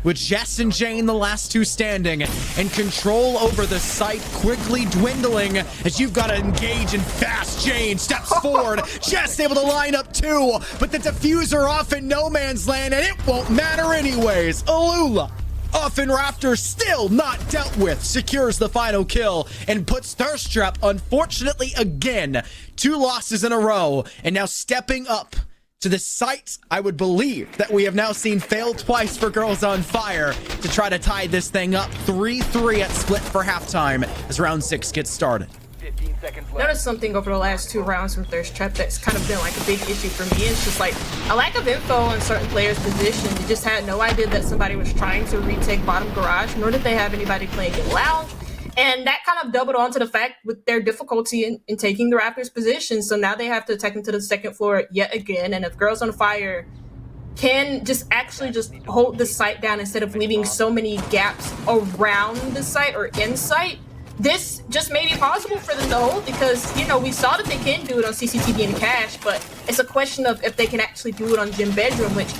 With Jess and Jane the last two standing, and control over the site quickly dwindling as you've got to engage in fast. Jane steps forward, Jess able to line up too, but the diffuser off in no man's land, and it won't matter anyways. Alula off in Raptor, still not dealt with, secures the final kill and puts Thirst Trap, unfortunately again, 2 losses in a row, and now stepping up to the site I would believe that we have now seen fail twice for Girls on Fire to try to tie this thing up. 3-3 at split for halftime as round 6 gets started. 15 seconds left. Notice something over the last 2 rounds from Thirst Trap that's kind of been like a big issue for me. It's just like a lack of info on certain players' position. They just had no idea that somebody was trying to retake bottom garage, nor did they have anybody playing in lounge. And that kind of doubled onto the fact with their difficulty in taking the Raptors' position. So now they have to attack into the second floor yet again. And if Girls on Fire can just actually just hold the site down instead of leaving so many gaps around the site or in sight, this just may be possible for them to hold, because, you know, we saw that they can do it on CCTV and Cash, but it's a question of if they can actually do it on Gym Bedroom, which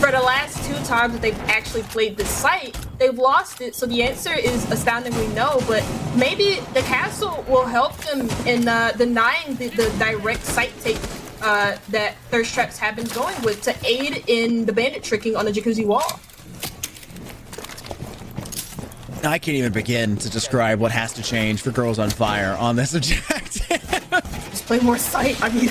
for the last 2 times that they've actually played this site, they've lost it. So the answer is astoundingly no, but maybe the castle will help them in denying the direct site take that Thirst Traps have been going with to aid in the bandit tricking on the jacuzzi wall. I can't even begin to describe what has to change for Girls on Fire on this objective. Just play more sight. I mean,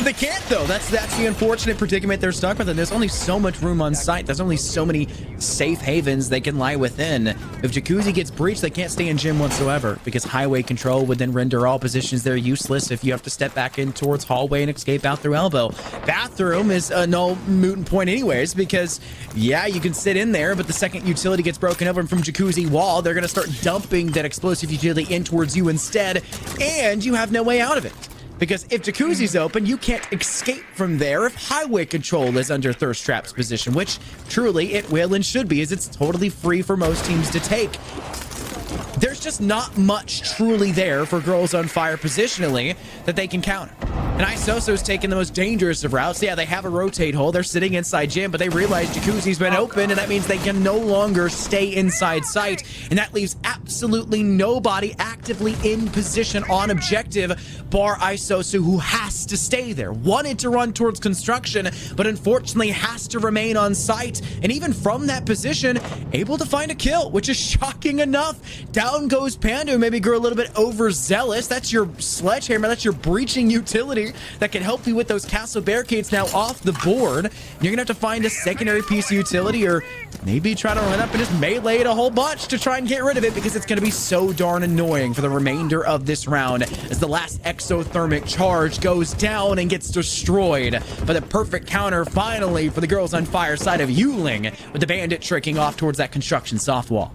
they can't though. That's the unfortunate predicament they're stuck with, and there's only so much room on site. There's only so many safe havens they can lie within. If jacuzzi gets breached, they can't stay in gym whatsoever, because highway control would then render all positions there useless if you have to step back in towards hallway and escape out through elbow. Bathroom is a null moot point anyways, because yeah, you can sit in there, but the second utility gets broken open from jacuzzi wall, they're gonna start dumping that explosive utility in towards you instead, and you have no way out of it. Because if jacuzzi's open, you can't escape from there if highway control is under Thirst Trap's position, which truly it will and should be, as it's totally free for most teams to take. There's just not much truly there for Girls on Fire positionally that they can counter. And Isoso's taking the most dangerous of routes. Yeah, they have a rotate hole. They're sitting inside gym, but they realize jacuzzi's been open, and that means they can no longer stay inside sight. And that leaves absolutely nobody actively in position on objective, bar Isoso, who has to stay there. Wanted to run towards construction, but unfortunately has to remain on site. And even from that position, able to find a kill, which is shocking enough. Down goes Panda, who maybe grew a little bit overzealous. That's your sledgehammer. That's your breaching utility that can help you with those castle barricades now off the board. You're gonna have to find a secondary piece of utility, or maybe try to run up and just melee it a whole bunch to try and get rid of it, because it's gonna be so darn annoying for the remainder of this round as the last exothermic charge goes down and gets destroyed. But the perfect counter finally for the Girls on Fire side of Yuling, with the bandit tricking off towards that construction soft wall.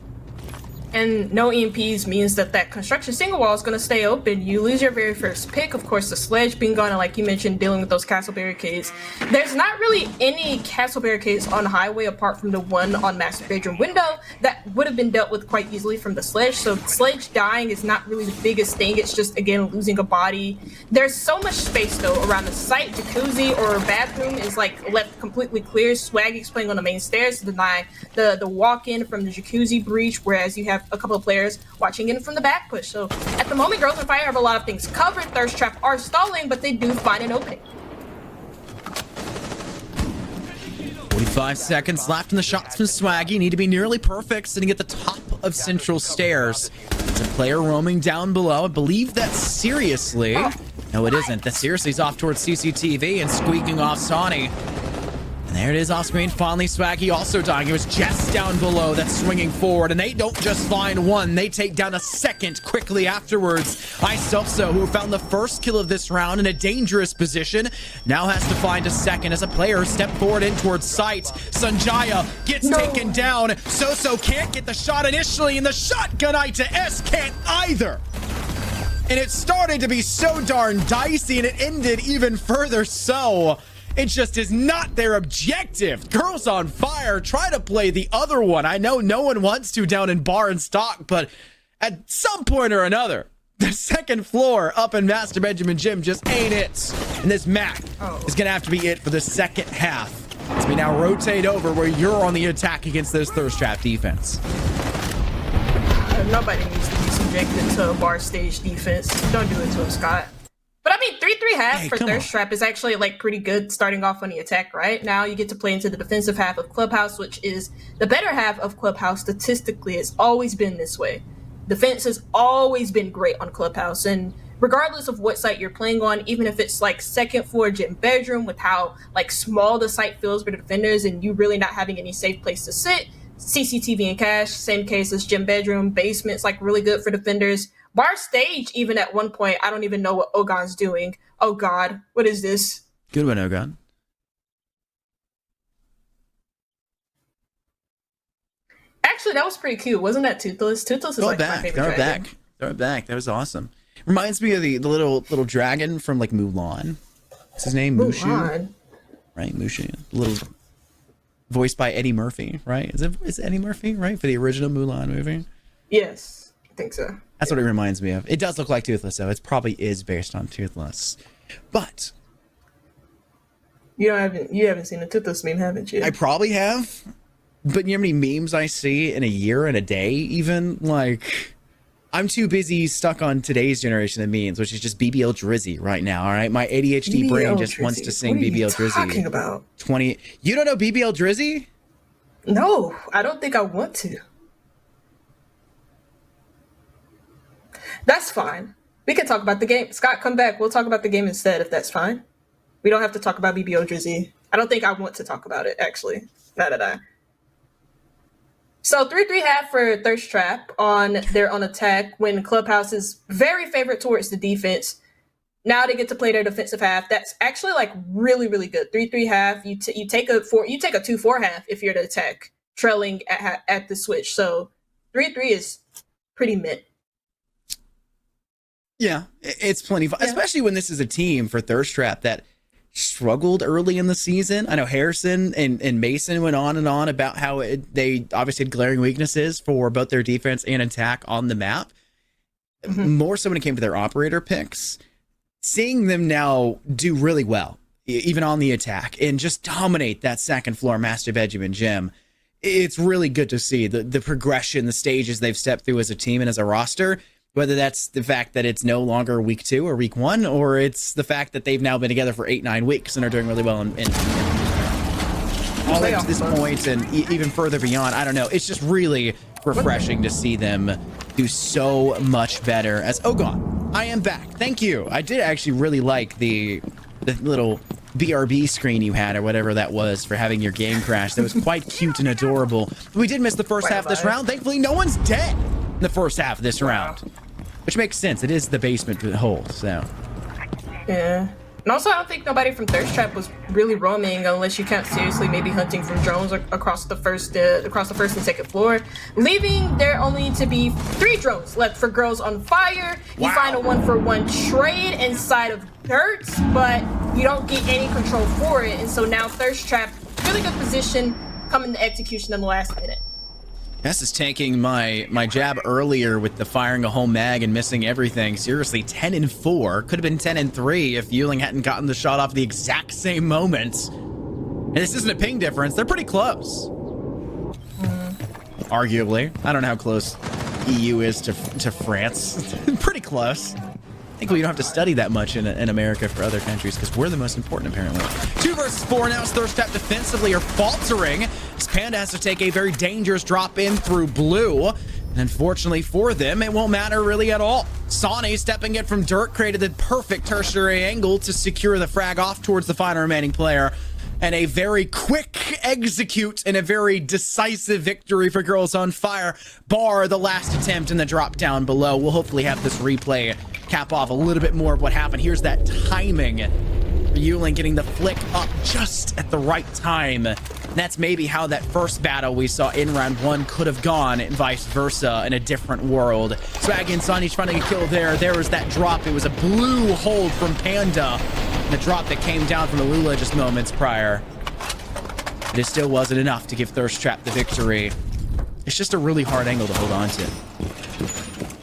And no EMPs means that construction single wall is going to stay open. You lose your very first pick. Of course, the sledge being gone, and like you mentioned, dealing with those castle barricades. There's not really any castle barricades on highway apart from the one on master bedroom window that would have been dealt with quite easily from the sledge. So sledge dying is not really the biggest thing. It's just, again, losing a body. There's so much space, though, around the site. Jacuzzi or bathroom is like left completely clear. Swaggy's playing on the main stairs to deny the walk-in from the jacuzzi breach, whereas you have a couple of players watching in from the back push. So at the moment, Girls on Fire have a lot of things covered. Thirst Trap are stalling, but they do find an opening. 45 seconds left, and the shots from Swaggy need to be nearly perfect, sitting at the top of central stairs. There's a player roaming down below. I believe that's Seriously. No, it isn't. The Seriously's off towards CCTV and squeaking off Sonny. And there it is off screen. Finally, Swaggy also dying. It was Jess down below that's swinging forward. And they don't just find one, they take down a second quickly afterwards. Isoso, who found the first kill of this round in a dangerous position, now has to find a second as a player step forward in towards sight. Sanjaya gets taken down. Soso can't get the shot initially, and the shotgun eye to S can't either. And it started to be so darn dicey, and it ended even further so. It just is not their objective. Girls on Fire try to play the other one. I know no one wants to down in bar and stock, but at some point or another, the second floor up in Master Benjamin Gym just ain't it. And this map is going to have to be it for the second half. As we now rotate over where you're on the attack against this Thirst Trap defense. Nobody needs to be subjected to a bar stage defense. Don't do it to him, Scott. But I mean, 3-3 half for Thirst Trap is actually like pretty good starting off on the attack, right? Now you get to play into the defensive half of Clubhouse, which is the better half of Clubhouse statistically. It's always been this way. Defense has always been great on Clubhouse, and regardless of what site you're playing on, even if it's like second floor gym bedroom with how like small the site feels for the defenders and you really not having any safe place to sit, CCTV and Cash, same case as gym bedroom, basement's like really good for defenders. Bar stage, even at one point, I don't even know what Ogon's doing. Oh God, what is this? Good one, Ogon. Actually, that was pretty cute. Wasn't that Toothless? Toothless is like my favorite dragon. Throw it back. That was awesome. Reminds me of the little dragon from like Mulan. What's his name? Mushu? Mulan. right? Mushu, little voiced by Eddie Murphy, right? Is it Eddie Murphy, right, for the original Mulan movie? Yes, I think so. That's what it reminds me of. It does look like Toothless, though. It probably is based on Toothless, but You haven't seen a Toothless meme, haven't you? I probably have. But you know how many memes I see in a year and a day? Even like, I'm too busy stuck on today's generation of memes, which is just BBL Drizzy right now. All right, my ADHD brain just wants to sing BBL Drizzy. What are you talking about? 20. You don't know BBL Drizzy? No, I don't think I want to. That's fine. We can talk about the game. Scott, come back. We'll talk about the game instead if that's fine. We don't have to talk about BBO Drizzy. I don't think I want to talk about it, actually. Now that I... So 3-3 half for Thirst Trap on their own attack when Clubhouse is very favorite towards the defense. Now they get to play their defensive half. That's actually like really, really good. 3-3 half. You take a 2-4 half if you're the attack, trailing at the switch. So 3-3 is pretty mint. Yeah, it's plenty fun, especially when this is a team for Thirst Trap that struggled early in the season. I know Harrison and Mason went on and on about how they obviously had glaring weaknesses for both their defense and attack on the map. More so when it came to their operator picks. Seeing them now do really well, even on the attack, and just dominate that second floor Master Benjamin gym. It's really good to see the progression, the stages they've stepped through as a team and as a roster. Whether that's the fact that it's no longer week 2 or week 1, or it's the fact that they've now been together for 8-9 weeks and are doing really well in all up to this point and even further beyond. I don't know. It's just really refreshing to see them do so much better. As Ogon, I am back. Thank you. I did actually really like the little BRB screen you had or whatever that was for having your game crash. That was quite cute and adorable. We did miss the first half of this round. Thankfully, no one's dead in the first half of this round, which makes sense. It is the basement hole, so. Yeah. And also, I don't think nobody from Thirst Trap was really roaming, unless you count seriously maybe hunting from drones across the first and second floor, leaving there only to be 3 drones left for Girls on Fire. You find a 1-for-1 trade inside of Dirt, but you don't get any control for it, and so now Thirst Trap, really good position, coming to execution in the last minute. This is tanking my jab earlier with the firing a whole mag and missing everything. Seriously, 10-4. Could have been 10-3 if Yuling hadn't gotten the shot off the exact same moment. And this isn't a ping difference. They're pretty close. Arguably. I don't know how close EU is to France. Pretty close. Thankfully, you don't have to study that much in America for other countries because we're the most important, apparently. 2 versus 4 now as Thirst Trap defensively are faltering. As Panda has to take a very dangerous drop in through blue. And unfortunately for them, it won't matter really at all. Sonny stepping in from Dirt created the perfect tertiary angle to secure the frag off towards the final remaining player. And a very quick execute and a very decisive victory for Girls on Fire, bar the last attempt in the drop down below. We'll hopefully have this replay cap off a little bit more of what happened. Here's that timing. Yuling getting the flick up just at the right time. And that's maybe how that first battle we saw in round 1 could have gone, and vice versa in a different world. Swag and Sonny trying to get killed there. There was that drop. It was a blue hold from Panda. The drop that came down from Alula just moments prior. But it still wasn't enough to give Thirst Trap the victory. It's just a really hard angle to hold on to.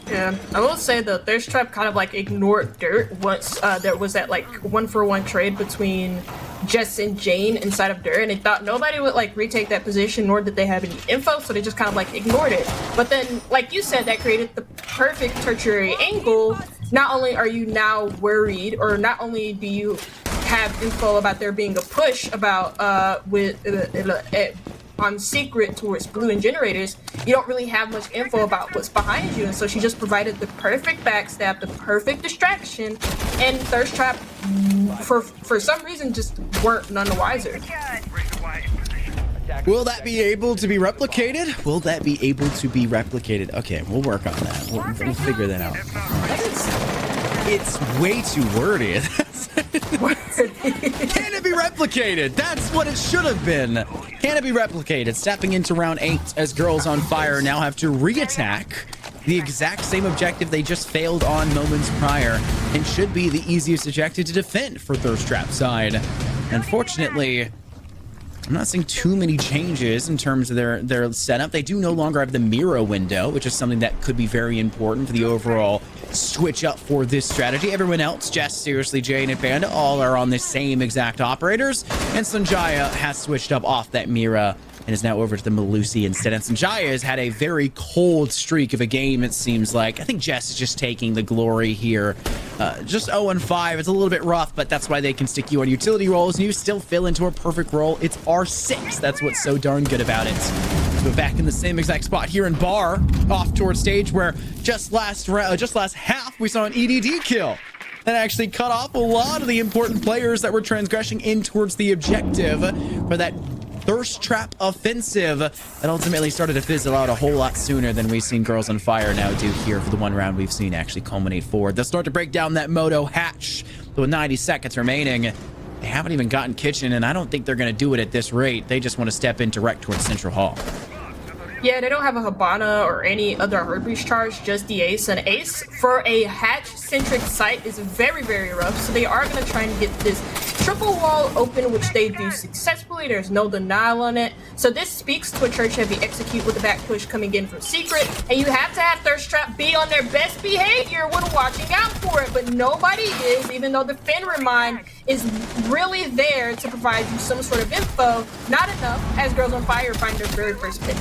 Yeah, I will say the Thirst Trap kind of like ignored Dirt once there was that like 1-for-1 trade between Jess and Jane inside of Dirt, and they thought nobody would like retake that position, nor did they have any info, so they just kind of like ignored it. But then, like you said, that created the perfect tertiary angle. Not only are you now worried, or not only do you have info about there being a push about on secret towards blue and generators, you don't really have much info about what's behind you, and so she just provided the perfect backstab, the perfect distraction, and Thirst Trap for some reason just weren't none the wiser. Will that be able to be replicated? Will that be able to be replicated? Okay, we'll work on that. We'll figure that out. It's way too wordy. Can it be replicated? That's what it should have been. Can it be replicated? Stepping into round 8 as Girls on Fire now have to re-attack the exact same objective they just failed on moments prior, and should be the easiest objective to defend for Thirst Trap side. Unfortunately, I'm not seeing too many changes in terms of their setup. They do no longer have the Mira window, which is something that could be very important for the overall switch up for this strategy. Everyone else, Jess, Seriously, Jane, and Panda, all are on the same exact operators. And Sanjaya has switched up off that Mira and is now over to the Melusi instead. And Sanjaya has had a very cold streak of a game, it seems like. I think Jess is just taking the glory here. Just 0-5. It's a little bit rough, but that's why they can stick you on utility roles, and you still fill into a perfect role. It's R6. That's what's so darn good about it. So back in the same exact spot here in Bar, off towards stage, where just last half, we saw an EDD kill that actually cut off a lot of the important players that were transgressing in towards the objective for that thirst trap offensive that ultimately started to fizzle out a whole lot sooner than we've seen Girls on Fire now do here for the one round we've seen actually culminate forward. They'll start to break down that Moto hatch with 90 seconds remaining. They haven't even gotten kitchen, and I don't think they're going to do it at this rate. They just want to step in direct towards Central Hall. Yeah, they don't have a Habana or any other hard breach charge, just the Ace. And Ace, for a hatch-centric site, is very, very rough. So they are going to try and get this triple wall open, which they do successfully. There's no denial on it. So this speaks to a Church Heavy execute with the back push coming in from Secret. And you have to have Thirst Trap be on their best behavior when watching out for it. But nobody is, even though the Fen Remind is really there to provide you some sort of info. Not enough, as Girls on Fire find their very first pick.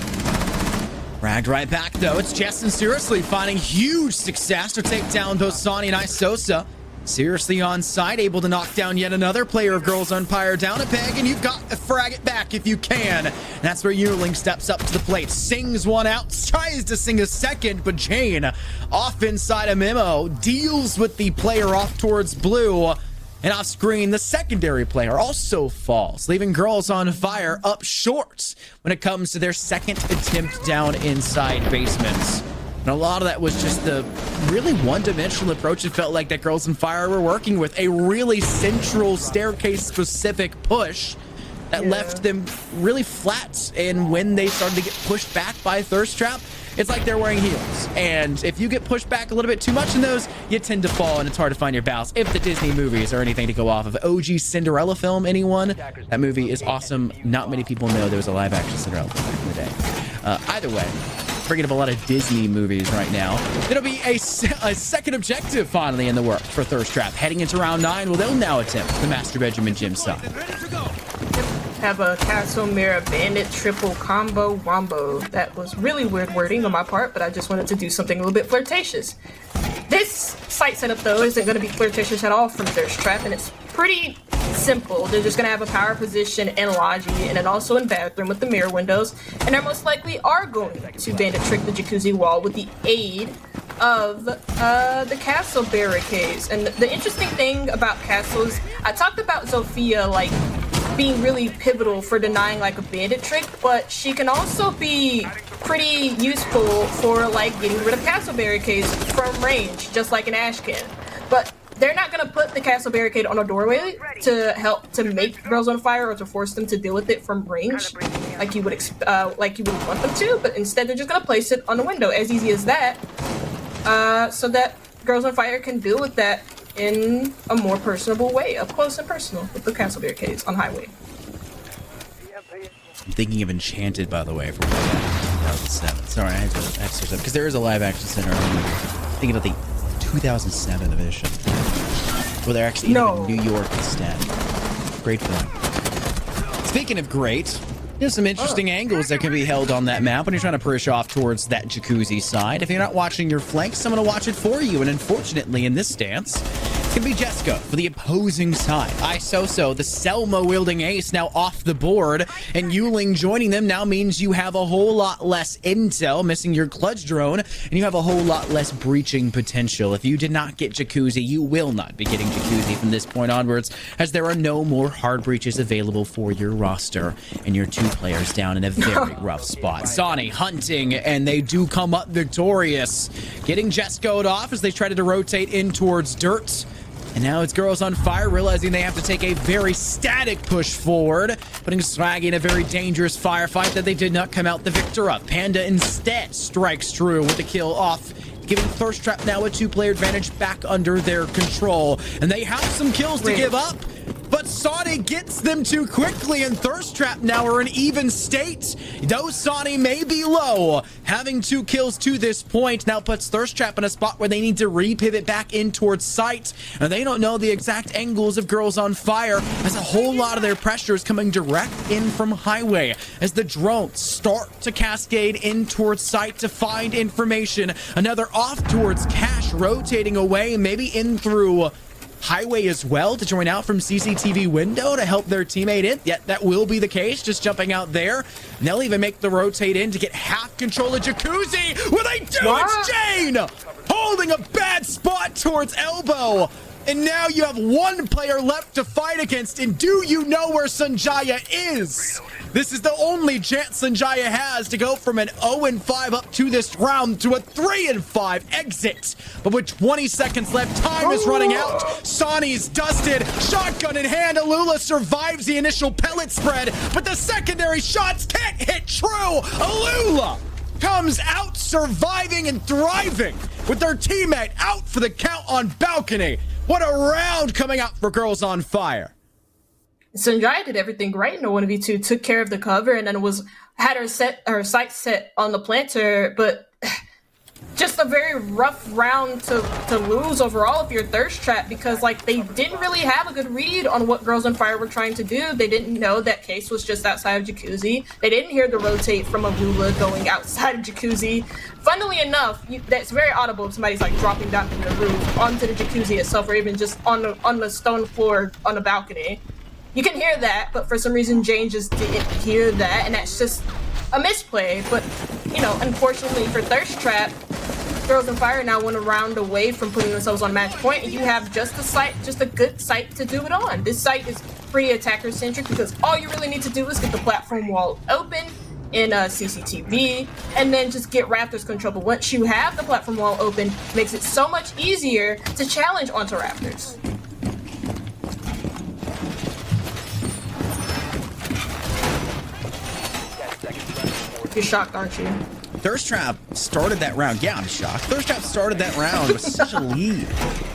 Ragged right back, though. It's Justin Seriously finding huge success to take down both Sonny and Isosa. Seriously on site, able to knock down yet another player of Girls on Fire down a peg, and you've got to frag it back if you can. And that's where Yuling steps up to the plate, sings one out, tries to sing a second, but Jane off inside a memo, deals with the player off towards blue. And off screen, the secondary player also falls, leaving Girls on Fire up short when it comes to their second attempt down inside basements. And a lot of that was just the really one-dimensional approach it felt like that Girls on Fire were working with. A really central staircase-specific push that left them really flat. And when they started to get pushed back by Thirst Trap, it's like they're wearing heels. And if you get pushed back a little bit too much in those, you tend to fall, and it's hard to find your balance. If the Disney movies are anything to go off of. OG Cinderella film, anyone? That movie is awesome. Not many people know there was a live-action Cinderella film back in the day. Either way, bringing up a lot of Disney movies right now. It'll be a second objective finally in the works for Thirst Trap. Heading into round 9, well, they'll now attempt the Master Benjamin Gym style. Have a Castle Mirror Bandit triple combo wombo. That was really weird wording on my part, but I just wanted to do something a little bit flirtatious. This site setup, though, isn't going to be flirtatious at all from Thirst Trap, and it's pretty simple. They're just going to have a power position in Logi, and then also in bathroom with the mirror windows, and they most likely are going to bandit trick the jacuzzi wall with the aid of the castle barricades. And the interesting thing about castles, I talked about Zofia, like, being really pivotal for denying like a bandit trick, but she can also be pretty useful for like getting rid of castle barricades from range, just like an Ash can. But they're not gonna put the castle barricade on a doorway to help to make Girls on Fire or to force them to deal with it from range, like you would want them to. But instead, they're just gonna place it on the window, as easy as that, so that Girls on Fire can deal with that in a more personable way, up close and personal with the castle barricades on highway. I'm thinking of Enchanted, by the way, from 2007. Sorry, I had to search that because there is a live action center. I'm thinking about the 2007 edition, where they're actually in New York instead. Great film. Speaking of great, there's some interesting angles that can be held on that map when you're trying to push off towards that jacuzzi side. If you're not watching your flanks, someone will watch it for you. And unfortunately, in this stance, it's going to be Jessica for the opposing side. Isoso, the Selma-wielding ace, now off the board. And Yuling joining them now means you have a whole lot less intel, missing your clutch drone, and you have a whole lot less breaching potential. If you did not get jacuzzi, you will not be getting jacuzzi from this point onwards, as there are no more hard breaches available for your roster. And your two players down in a very rough spot. Sonny hunting, and they do come up victorious. Getting Jesco'd off as they try to rotate in towards dirt. And now it's Girls on Fire, realizing they have to take a very static push forward, putting Swaggy in a very dangerous firefight that they did not come out the victor of. Panda instead strikes true with the kill off, giving Thirst Trap now a two-player advantage back under their control. And they have some kills to give up, but Sonny gets them too quickly, and Thirst Trap now are in even state. Though Sonny may be low, having 2 kills to this point now puts Thirst Trap in a spot where they need to re-pivot back in towards site, and they don't know the exact angles of Girls on Fire, as a whole lot of their pressure is coming direct in from Highway, as the drones start to cascade in towards site to find information. Another off towards Cash, rotating away, maybe in through Highway as well to join out from CCTV window to help their teammate in. Yet that will be the case, just jumping out there. And they'll even make the rotate in to get half control of Jacuzzi. Will they do it? Jane holding a bad spot towards Elbow. And now you have 1 player left to fight against. And do you know where Sanjaya is? This is the only chance Sanjaya has to go from an 0-5 up to this round to a 3-5 exit. But with 20 seconds left, time is running out. Sonny's dusted, shotgun in hand. Alula survives the initial pellet spread, but the secondary shots can't hit true. Alula comes out surviving and thriving with their teammate out for the count on balcony. What a round coming out for Girls on Fire. Sanjaya did everything right in the 1v2, took care of the cover, and then had her sights set on the planter, but just a very rough round to lose overall if you're Thirst Trap, because like they didn't really have a good read on what Girls on Fire were trying to do. They didn't know that Case was just outside of Jacuzzi. They didn't hear the rotate from Alula going outside of Jacuzzi. Funnily enough, that's very audible if somebody's like dropping down from the roof onto the Jacuzzi itself, or even just on the stone floor on the balcony. You can hear that, but for some reason Jane just didn't hear that, and that's just a misplay. But, you know, unfortunately for Thirst Trap, Girls on Fire now 1 round away from putting themselves on match point, and you have just a good site to do it on. This site is pretty attacker-centric because all you really need to do is get the platform wall open in CCTV, and then just get Raptors control. But once you have the platform wall open, it makes it so much easier to challenge onto Raptors. You're shocked, aren't you? Thirst Trap started that round. Yeah, I'm shocked. Thirst Trap started that round with such a lead.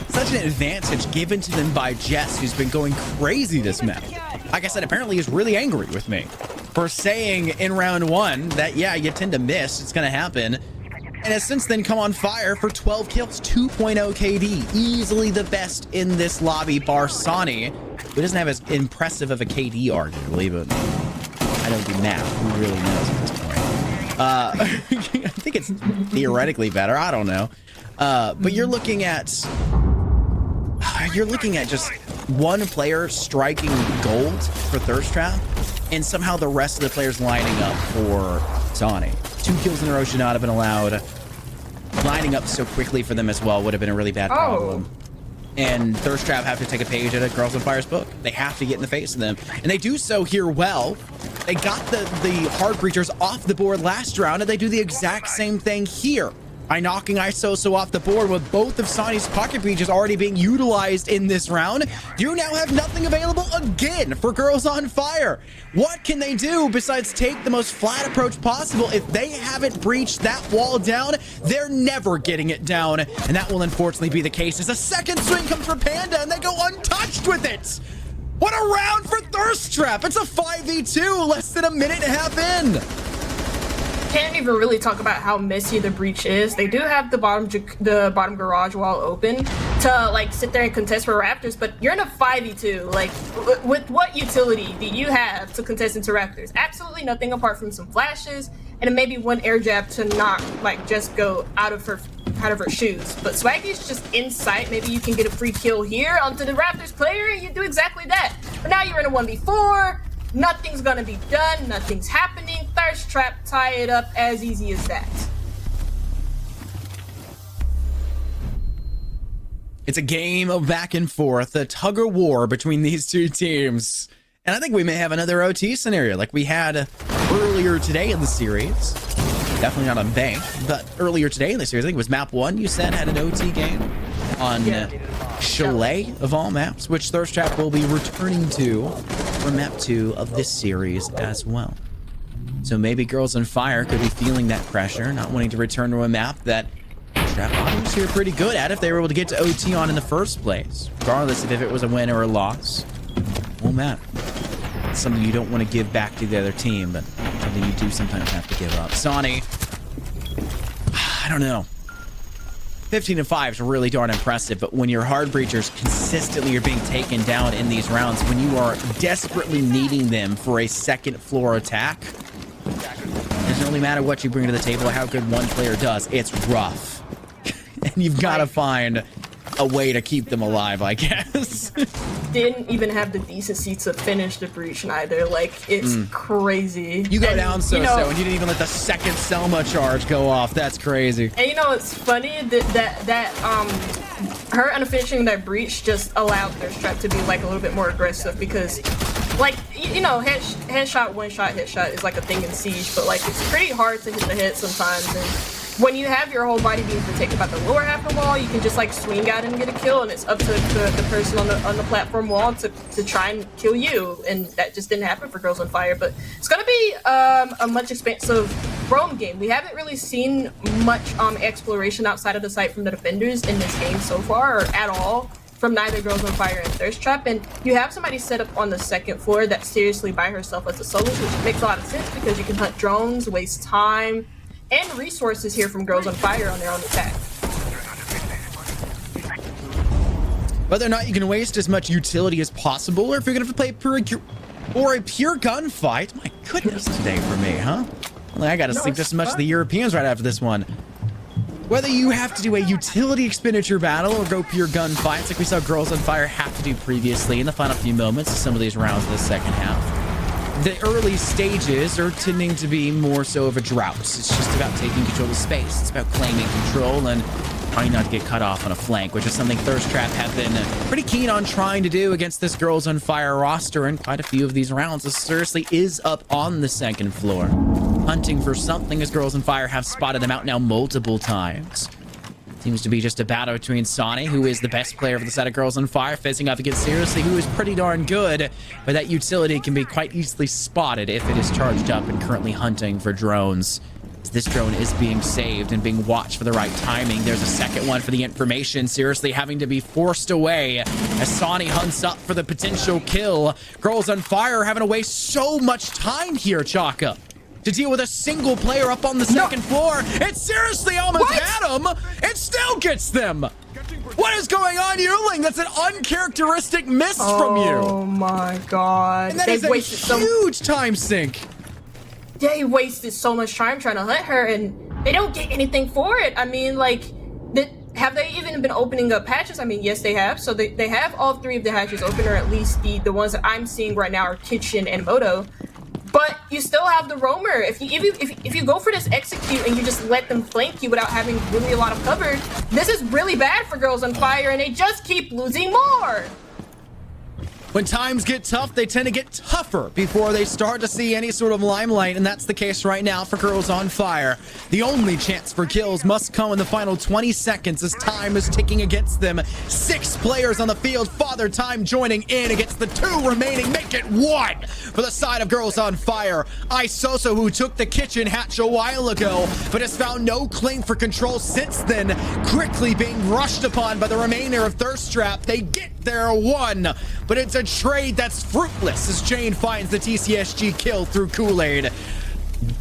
Such an advantage given to them by Jess, who's been going crazy this map. Like I said, apparently he's really angry with me for saying in round 1 that, yeah, you tend to miss. It's going to happen. And has since then come on fire for 12 kills, 2.0 KD. Easily the best in this lobby, bar Sonny, who doesn't have as impressive of a KD, arguably, but I don't do math. Who really knows at this point? I think it's theoretically better. I don't know. But you're looking at just 1 player striking gold for Thirst Trap, and somehow the rest of the players lining up for Sonny. 2 kills in a row should not have been allowed. Lining up so quickly for them as well would have been a really bad problem. And Thirst Trap have to take a page out of Girls on Fire's book. They have to get in the face of them, and they do so here well. They got the hard breachers off the board last round, and they do the exact same thing here by knocking Isoso off the board with both of Sonny's pocket breaches already being utilized in this round. You now have nothing available again for Girls on Fire. What can they do besides take the most flat approach possible? If they haven't breached that wall down, they're never getting it down, and that will unfortunately be the case as a second swing comes for Panda, and they go untouched with it. What a round for Thirst Trap. It's a 5v2 less than a minute and a half in. Can't even really talk about how messy the breach is. They do have the bottom garage wall open to like sit there and contest for Raptors, but you're in a 5v2. Like, with what utility do you have to contest into Raptors? Absolutely nothing apart from some flashes and maybe 1 air jab to not like just go out of her shoes. But Swaggy's just in sight. Maybe you can get a free kill here onto the Raptors player, and you do exactly that. But now you're in a 1v4. Nothing's gonna be done. Nothing's happening. Thirst Trap tie it up as easy as that. It's a game of back and forth, a tug of war between these 2 teams. And I think we may have another OT scenario like we had earlier today in the series. Definitely not on Bank, but earlier today in the series, I think it was map 1 you said had an OT game on Chalet of all maps, which Thirst Trap will be returning to for map 2 of this series as well. So maybe Girls on Fire could be feeling that pressure, not wanting to return to a map that Trap obviously are pretty good at if they were able to get to OT on in the first place, regardless of if it was a win or a loss. don't matter. It's something you don't want to give back to the other team, but something you do sometimes have to give up. Sonny, I don't know. 15-5 is really darn impressive, but when your hard breachers consistently are being taken down in these rounds, when you are desperately needing them for a second floor attack, it doesn't really matter what you bring to the table or how good one player does. It's rough. And you've got to find a way to keep them alive, I guess. Didn't even have the decency to finish the breach neither. Like, it's crazy. You go And, down so-so, you know, and you didn't even let the second Selma charge go off. That's crazy. And you know, it's funny that her unfinishing that breach just allowed their strap to be like a little bit more aggressive because, like, you know, headshot, one shot, headshot is like a thing in Siege, but like it's pretty hard to hit the head sometimes. And when you have your whole body being protected by the lower half of the wall, you can just like swing out and get a kill, and it's up to the person on the platform wall to try and kill you. And that just didn't happen for Girls on Fire. But it's gonna be a much expansive roam game. We haven't really seen much exploration outside of the site from the defenders in this game so far, or at all, from neither Girls on Fire and Thirst Trap. And you have somebody set up on the second floor that's seriously by herself as a soloist, which makes a lot of sense because you can hunt drones, waste time and resources here from Girls on Fire on their own attack. Whether or not you can waste as much utility as possible, or if you're gonna have to play a pure gunfight. My goodness, today for me, huh? Well, I gotta sleep just as much as the Europeans right after this one. Whether you have to do a utility expenditure battle or go pure gunfights like we saw Girls on Fire have to do previously in the final few moments of some of these rounds of the second half. The early stages are tending to be more so of a drought. It's just about taking control of space. It's about claiming control and trying not to get cut off on a flank, which is something Thirst Trap have been pretty keen on trying to do against this Girls on Fire roster in quite a few of these rounds. This seriously is up on the second floor, hunting for something as Girls on Fire have spotted them out now multiple times. Seems to be just a battle between Sonny, who is the best player for the set of Girls on Fire, facing up against Seriously, who is pretty darn good, but that utility can be quite easily spotted if it is charged up and currently hunting for drones. As this drone is being saved and being watched for the right timing, there's a second one for the information, Seriously having to be forced away as Sonny hunts up for the potential kill. Girls on Fire having to waste so much time here, Chaka, to deal with a single player up on the second floor. It seriously almost had him. It still gets them. What is going on, Yuling? That's an uncharacteristic miss from you. Oh my god. And that is a huge time sink. They wasted so much time trying to hunt her, and they don't get anything for it. I mean, like, have they even been opening up hatches? I mean, yes, they have. So they have all three of the hatches open, or at least the ones that I'm seeing right now are Kitchen and Moto. But you still have the roamer. If you go for this execute and you just let them flank you without having really a lot of cover, this is really bad for Girls on Fire, and they just keep losing more. When times get tough, they tend to get tougher before they start to see any sort of limelight, and that's the case right now for Girls on Fire. The only chance for kills must come in the final 20 seconds as time is ticking against them. 6 players on the field, Father Time joining in against the 2 remaining. Make it 1 for the side of Girls on Fire. Isoso, who took the kitchen hatch a while ago, but has found no claim for control since then, quickly being rushed upon by the remainder of Thirst Trap. They get their 1, but it's a trade that's fruitless as Jane finds the TCSG kill through Kool-Aid.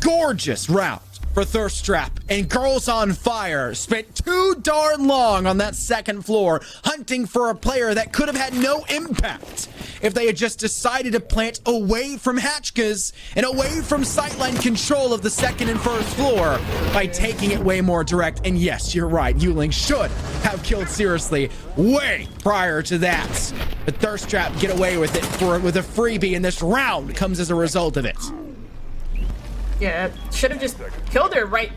Gorgeous round for Thirst Trap, and Girls on Fire spent too darn long on that second floor hunting for a player that could have had no impact if they had just decided to plant away from Hatchkas and away from sightline control of the second and first floor by taking it way more direct. And yes, you're right, Yuling should have killed Seriously way prior to that, but Thirst Trap get away with it with a freebie, and this round comes as a result of it. Yeah, should have just killed her right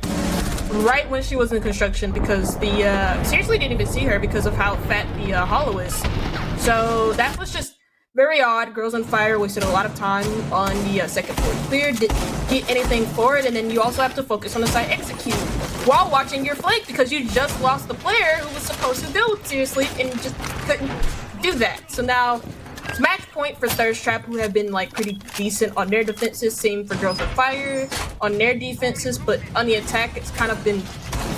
when she was in construction, because the seriously didn't even see her because of how fat the hollow is. So that was just very odd. Girls on Fire wasted a lot of time on the second floor clear, didn't get anything for it, and then you also have to focus on the side execute while watching your flank because you just lost the player who was supposed to do it Seriously and just couldn't do that. So now it's match point for Thirst Trap, who have been like pretty decent on their defenses. Same for Girls on Fire on their defenses, but on the attack, it's kind of been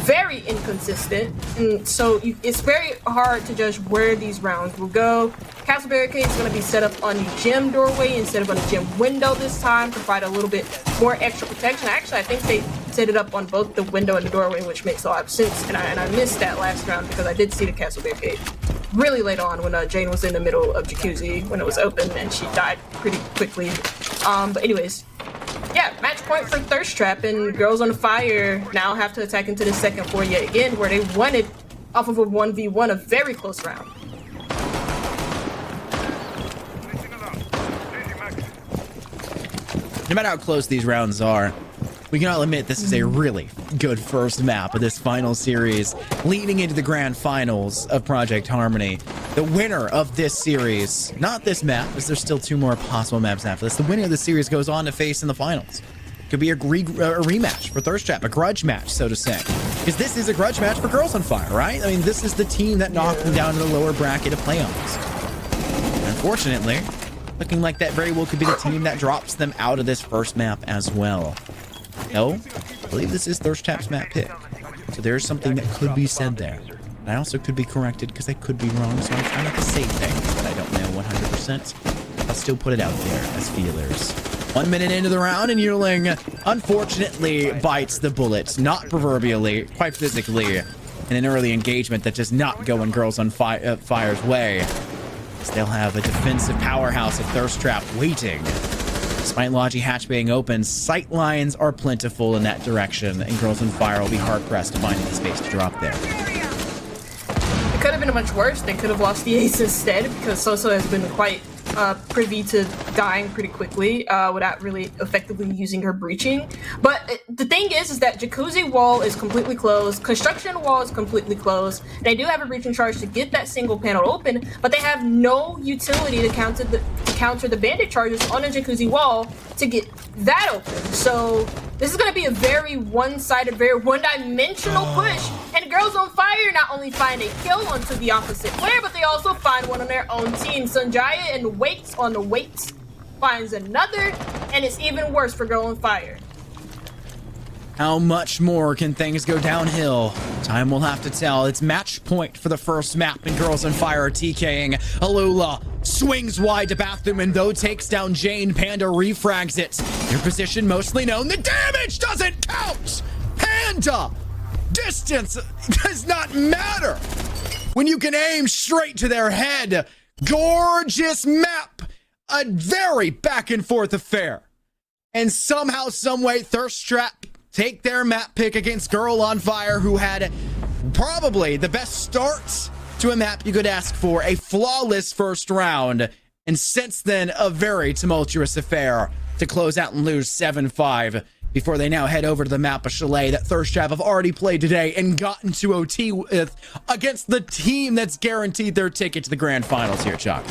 very inconsistent, and so it's very hard to judge where these rounds will go. Castle Barricade is going to be set up on the gym doorway instead of on the gym window this time to provide a little bit more extra protection. Actually, I think they set it up on both the window and the doorway, which makes a lot of sense, and I missed that last round because I did see the Castle Barricade really late on when Jane was in the middle of Jacuzzi when it was open, and she died pretty quickly. But anyways, yeah, match point for Thirst Trap, and Girls on Fire now have to attack into the second floor yet again, where they won it off of a 1v1, a very close round. No matter how close these rounds are, we can all admit this is a really good first map of this final series, leading into the grand finals of Project Harmony. The winner of this series, not this map, because there's still 2 more possible maps after this. The winner of the series goes on to face in the finals. Could be a rematch for Thirst Trap, a grudge match, so to say. Because this is a grudge match for Girls on Fire, right? I mean, this is the team that knocked them down to the lower bracket of playoffs. Unfortunately, looking like that very well could be the team that drops them out of this first map as well. No, I believe this is Thirst Trap's map pick. So there's something that could be said there. And I also could be corrected because I could be wrong, so I'm trying not to say things that I don't know 100%. I'll still put it out there as feelers. 1 minute into the round, and Yearling unfortunately bites the bullet, not proverbially, quite physically, in an early engagement that does not go in Girls on Fire's way. They'll have a defensive powerhouse of Thirst Trap waiting. Despite Logi Hatch being open, sight lines are plentiful in that direction, and Girls on Fire will be hard-pressed to find the space to drop there. It could have been much worse. They could have lost the ace instead, because Soso has been quite privy to dying pretty quickly without really effectively using her breaching. But the thing is that Jacuzzi wall is completely closed, construction wall is completely closed. They do have a breaching charge to get that single panel open, but they have no utility to counter the bandit charges on a Jacuzzi wall to get that open. So this is going to be a very one-sided, very one-dimensional push. And Girls on Fire not only find a kill onto the opposite player, but they also find one on their own team. Sanjaya and Waits on the Waits finds another, and it's even worse for Girl on Fire. How much more can things go downhill? Time will have to tell. It's match point for the first map, and Girls on Fire are TKing. Alula swings wide to bathroom, and though takes down Jane, Panda refrags it. Your position mostly known. The damage doesn't count! Panda! Distance does not matter when you can aim straight to their head. Gorgeous map. A very back and forth affair. And somehow, someway, Thirst Trap take their map pick against Girl on Fire, who had probably the best start to a map you could ask for. A flawless first round. And since then, a very tumultuous affair to close out and lose 7-5 before they now head over to the map of Chalet that Thirst Trap have already played today and gotten to OT with against the team that's guaranteed their ticket to the grand finals here, Chuck.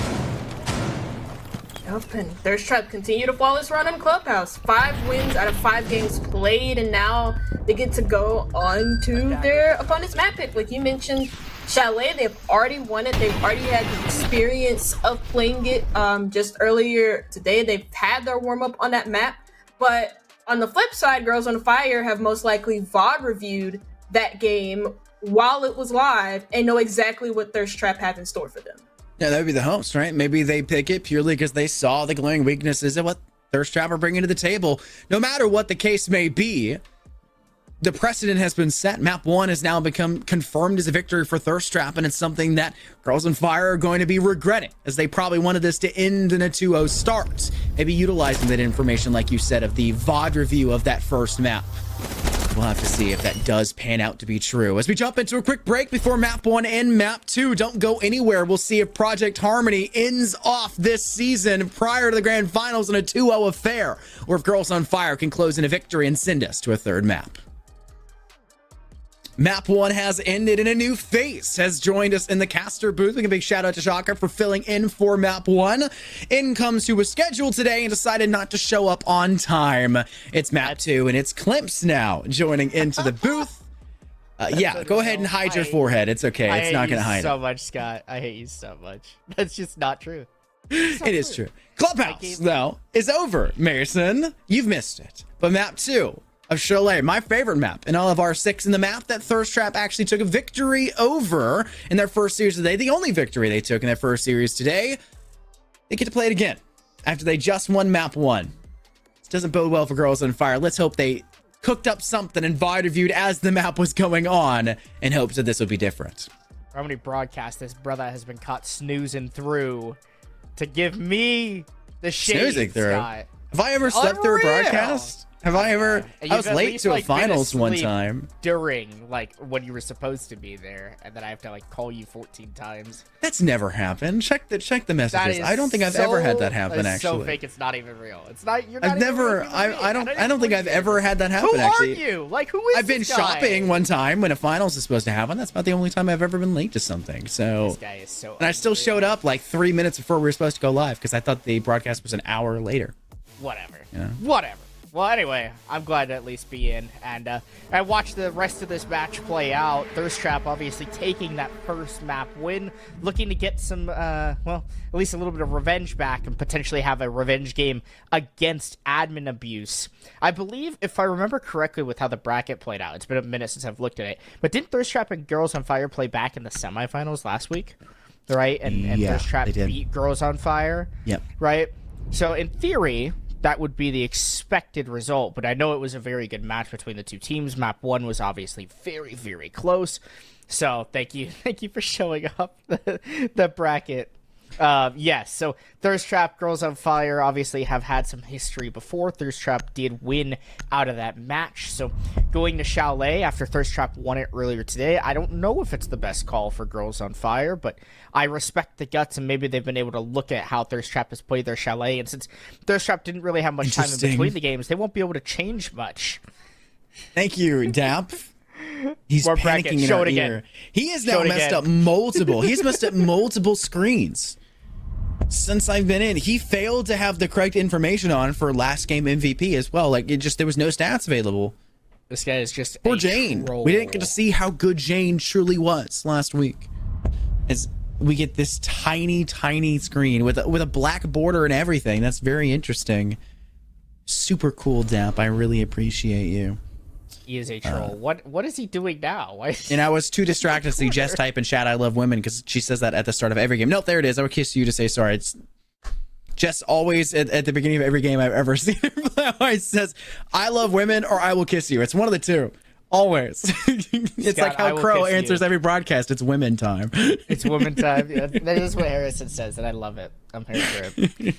Open. Thirst Trap continue to flawless run in Clubhouse. 5 wins out of 5 games played, and now they get to go on to their opponent's map pick. Like you mentioned, Chalet, they've already won it. They've already had the experience of playing it just earlier today. They've had their warm-up on that map. But on the flip side, Girls on Fire have most likely VOD reviewed that game while it was live and know exactly what Thirst Trap have in store for them. Yeah, that would be the host, right? Maybe they pick it purely because they saw the glaring weaknesses of what Thirst Trap are bringing to the table. No matter what the case may be, the precedent has been set. Map 1 has now become confirmed as a victory for Thirst Trap, and it's something that Girls on Fire are going to be regretting, as they probably wanted this to end in a 2-0 start. Maybe utilizing that information, like you said, of the VOD review of that first map. We'll have to see if that does pan out to be true. As we jump into a quick break before Map 1 and Map 2, don't go anywhere. We'll see if Project Harmony ends off this season prior to the grand finals in a 2-0 affair, or if Girls on Fire can close in a victory and send us to a third map. Map 1 has ended, and a new face has joined us in the caster booth. We give a big shout out to Shaka for filling in for Map 1. In comes who was scheduled today and decided not to show up on time. It's Map 2, and it's Klimps now joining into the booth. Yeah, go ahead and hide your forehead. It's okay. It's not going to hide so much, Scott. I hate you so much. That's just not true. It is true. Clubhouse, though, is over, Mason. You've missed it. But Map 2, of Chalet, my favorite map in all of R6, in the map that Thirst Trap actually took a victory over in their first series today. The only victory they took in their first series today. They get to play it again after they just won map 1. This doesn't bode well for Girls on Fire. Let's hope they cooked up something and VOD reviewed as the map was going on in hopes that this would be different. How many broadcasts this brother has been caught snoozing through to give me the shade, Snoozing through? Scott. Have I ever slept through a Unreal. broadcast? Have I ever? And I you've was at late least, to a like, been finals one asleep time. during like when you were supposed to be there, and then I have to like call you 14 times. That's never happened. Check the That messages. is I don't think I've ever had that happen. that is so Actually, fake. It's not even real. It's not. You're not I've even never. real human being. I don't think I've ever had that happen. Who Actually, are you? Like, who is I've been this guy? shopping one time when a finals is supposed to happen. That's about the only time I've ever been late to something. So, This guy is so. and I still showed up like 3 minutes before we were supposed to go live because I thought the broadcast was an hour later. Whatever. Yeah. Whatever. Well, anyway, I'm glad to at least be in, and I watched the rest of this match play out. Thirst Trap obviously taking that first map win, looking to get some, well, at least a little bit of revenge back and potentially have a revenge game against admin abuse. I believe, if I remember correctly with how the bracket played out, it's been a minute since I've looked at it, but didn't Thirst Trap and Girls on Fire play back in the semifinals last week? Right? And Yeah, Thirst Trap they did. beat Girls on Fire? Yep. Right? So in theory, that would be the expected result, but I know it was a very good match between the two teams. Map 1 was obviously very, very close. So thank you for showing up the bracket. Yes, so Thirst Trap, Girls on Fire obviously have had some history before. Thirst Trap did win out of that match. So going to Chalet after Thirst Trap won it earlier today, I don't know if it's the best call for Girls on Fire, but I respect the guts, and maybe they've been able to look at how Thirst Trap has played their Chalet, and since Thirst Trap didn't really have much time in Interesting. between the games, they won't be able to change much. Thank you, Dap. He's More panicking bracket. in Show our it again. ear. He has Show now it messed again. up multiple. He's messed up multiple screens since I've been in. He failed to have the correct information on for last game MVP as well. Like, it just, there was no stats available. This guy is just Poor a Jane. troll. We didn't get to see how good Jane truly was last week. As we get this tiny, tiny screen with a black border and everything. That's very interesting. Super cool, Dap. I really appreciate you. He is a troll. What is he doing now? Why? And I was too distracted to see Jess type in chat, "I love women," because she says that at the start of every game. Nope, there it is. I would kiss you to say sorry. It's Jess always at the beginning of every game I've ever seen her play always says, "I love women" or "I will kiss you." It's one of the two. Always. It's Scott, like I how will Crow kiss you. answers every broadcast. It's women time. It's woman time. Yeah, that is what Harrison says, and I love it. I'm here for it.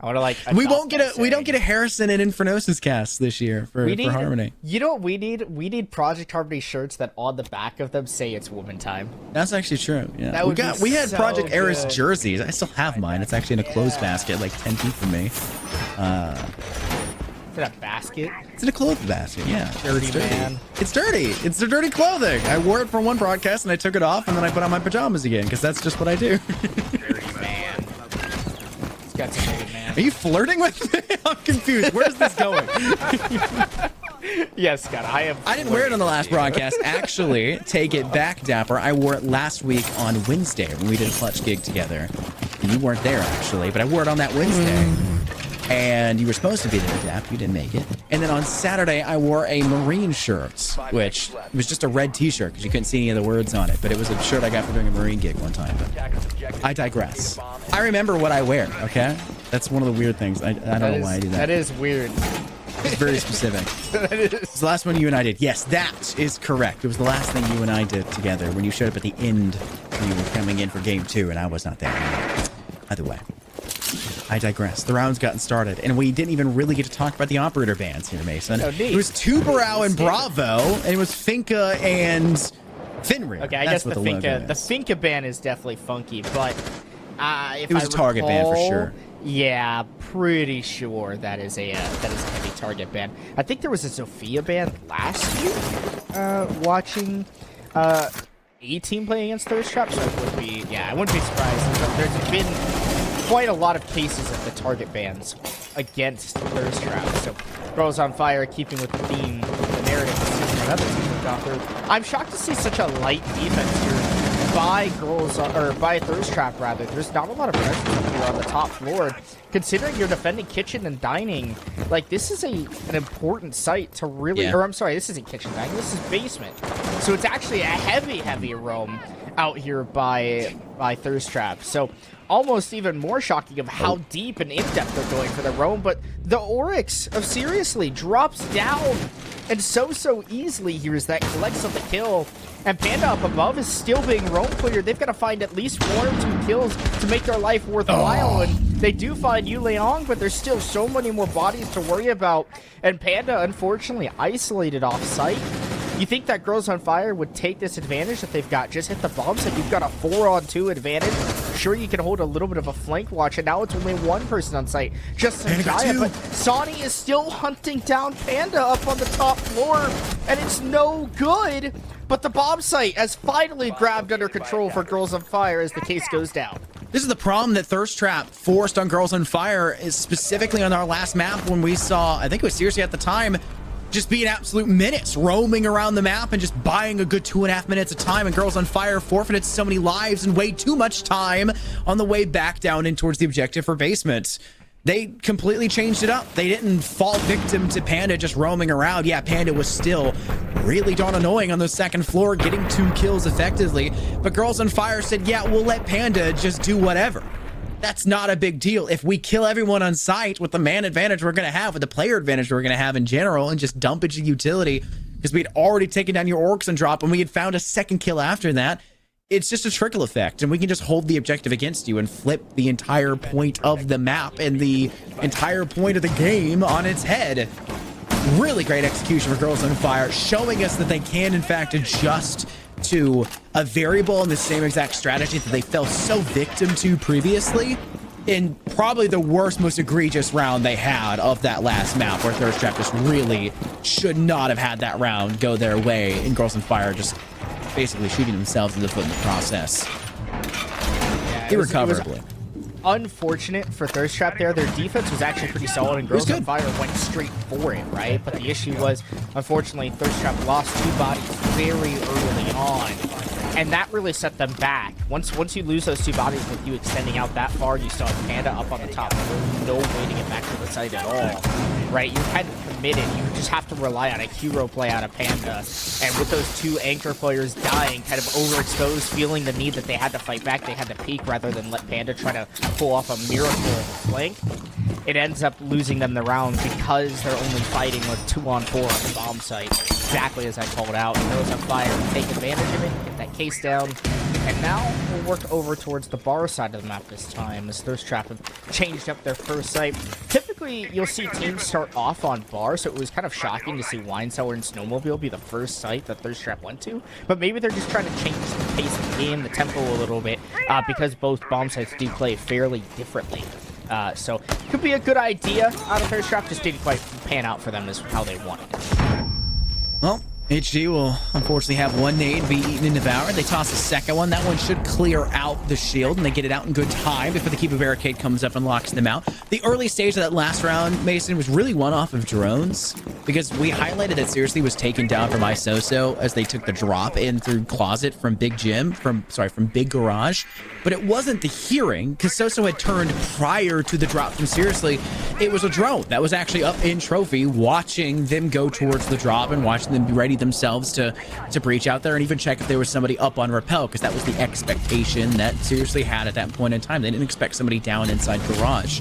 I want to like. we adopt won't get that we don't saying. get a Harrison and Infernosis cast this year for Harmony. You know what we need? We need Project Harmony shirts that on the back of them say it's woman time. That's actually true. Yeah, That would be we had so Project Eris good. jerseys. I still have mine. It's actually in a clothes basket, like 10 feet from me. Is it a basket? It's in a clothes basket. Yeah, Dirty it's dirty. man. It's dirty. It's the dirty clothing. I wore it for one broadcast and I took it off and then I put on my pajamas again because that's just what I do. Dirty man. He's got some dirty man. Are you flirting with me? I'm confused. Where's this going? Yes, Scott. I didn't wear it on the last broadcast. Actually, take it back, Dapper. I wore it last week on Wednesday when we did a clutch gig together. And you weren't there, actually, but I wore it on that Wednesday. And you were supposed to be there, Dap. You didn't make it. And then on Saturday, I wore a Marine shirt, which was just a red t-shirt because you couldn't see any of the words on it. But it was a shirt I got for doing a Marine gig one time. But I digress. I remember what I wear, okay? That's one of the weird things. I don't know why I do that. That is weird. It's very specific. That is. It's the last one you and I did. Yes, that is correct. It was the last thing you and I did together when you showed up at the end when you were coming in for game 2 and I was not there. Either way. I digress. The round's gotten started, and we didn't even really get to talk about the operator bands here, Mason. Oh, neat. It was Tubarão and Bravo, and it was Finka and Finrir. Okay, I That's guess what the logo Finka, is. ban is definitely funky, but if It was I a target ban for recall, sure. Yeah, pretty sure that is a heavy target ban. I think there was a Zofia ban last year. Watching a team playing against Thirst Trap, so I wouldn't be surprised. There's been quite a lot of cases of the target bans against Thirst Trap. So Girls on Fire, keeping with the theme, the narrative this season, another team have gone through. I'm shocked to see such a light defense here by girls or by Thirst Trap rather. There's not a lot of pressure up here on the top floor. Considering you're defending kitchen and dining, like this is an important site to really. Yeah. Or I'm sorry, this isn't kitchen dining. This is basement. So it's actually a heavy roam out here by Thirst Trap. So almost even more shocking of how deep and in-depth they're going for the roam. But the Oryx of Seriously drops down and so easily here as that collects on the kill. And Panda up above is still being roam cleared. They've got to find at least 1 or 2 kills to make their life worthwhile. And they do find Yu Leong, but there's still so many more bodies to worry about. And Panda, unfortunately, isolated off site. You think that Girls on Fire would take this advantage that they've got? Just hit the bombs and you've got a 4-on-2 advantage. Sure, you can hold a little bit of a flank watch, and now it's only 1 person on site. Just Sanjaya, but Sonny is still hunting down Panda up on the top floor, and it's no good. But the bomb site has finally grabbed under control for Girls on Fire as the case goes down. This is the problem that Thirst Trap forced on Girls on Fire, is specifically on our last map when we saw, I think it was Seriously at the time, just being absolute minutes, roaming around the map and just buying a good 2.5 minutes of time, and Girls on Fire forfeited so many lives and way too much time on the way back down in towards the objective for basement. They completely changed it up. They didn't fall victim to Panda just roaming around. Yeah, Panda was still really darn annoying on the second floor, getting 2 kills effectively, but Girls on Fire said, yeah, we'll let Panda just do whatever. That's not a big deal. If we kill everyone on site with the man advantage we're going to have, with the player advantage we're going to have in general, and just dump it to utility, because we'd already taken down your orcs and drop, and we had found a second kill after that, it's just a trickle effect, and we can just hold the objective against you and flip the entire point of the map and the entire point of the game on its head. Really great execution for Girls on Fire, showing us that they can, in fact, adjust to a variable in the same exact strategy that they fell so victim to previously in probably the worst, most egregious round they had of that last map, where Thirst Trap just really should not have had that round go their way, and Girls on Fire just basically shooting themselves in the foot in the process. Yeah, Irrecoverably. Unfortunate for Thirst Trap there. Their defense was actually pretty solid, and Girls on Fire went straight for it, right? But the issue was, unfortunately, Thirst Trap lost 2 bodies very early on, and that really set them back. Once you lose those 2 bodies with you extending out that far, you saw Panda up on the top. There's no way to get back to the site at all, right? You're kind of committed. You just have to rely on a hero play out of Panda, and with those 2 anchor players dying, kind of overexposed, feeling the need that they had to fight back, they had to peek rather than let Panda try to pull off a miracle flank. It ends up losing them the round because they're only fighting with 2-on-4 on the bomb site, exactly as I called out. Girls on Fire take advantage of it, get that case down, and now we'll work over towards the bar side of the map this time, as Thirst Trap have changed up their first site. Typically, you'll see teams start off on bar, so it was kind of shocking to see Wine Cellar and Snowmobile be the first site that Thirst Trap went to, but maybe they're just trying to change the pace of the game, the tempo a little bit, because both bomb sites do play fairly differently. So it could be a good idea out of Thirst Trap, just didn't quite pan out for them as how they wanted. Well, HG will unfortunately have 1 nade be eaten and devoured. They toss a second one. That one should clear out the shield, and they get it out in good time before the Keeper Barricade comes up and locks them out. The early stage of that last round, Mason, was really one off of drones, because we highlighted that Seriously was taken down from Isoso as they took the drop in through Closet from Big Gym, from Big Garage. But it wasn't the hearing, because Soso had turned prior to the drop from Seriously. It was a drone that was actually up in Trophy, watching them go towards the drop and watching them be ready themselves to breach out there, and even check if there was somebody up on Rappel, because that was the expectation that Seriously had at that point in time. They didn't expect somebody down inside Garage.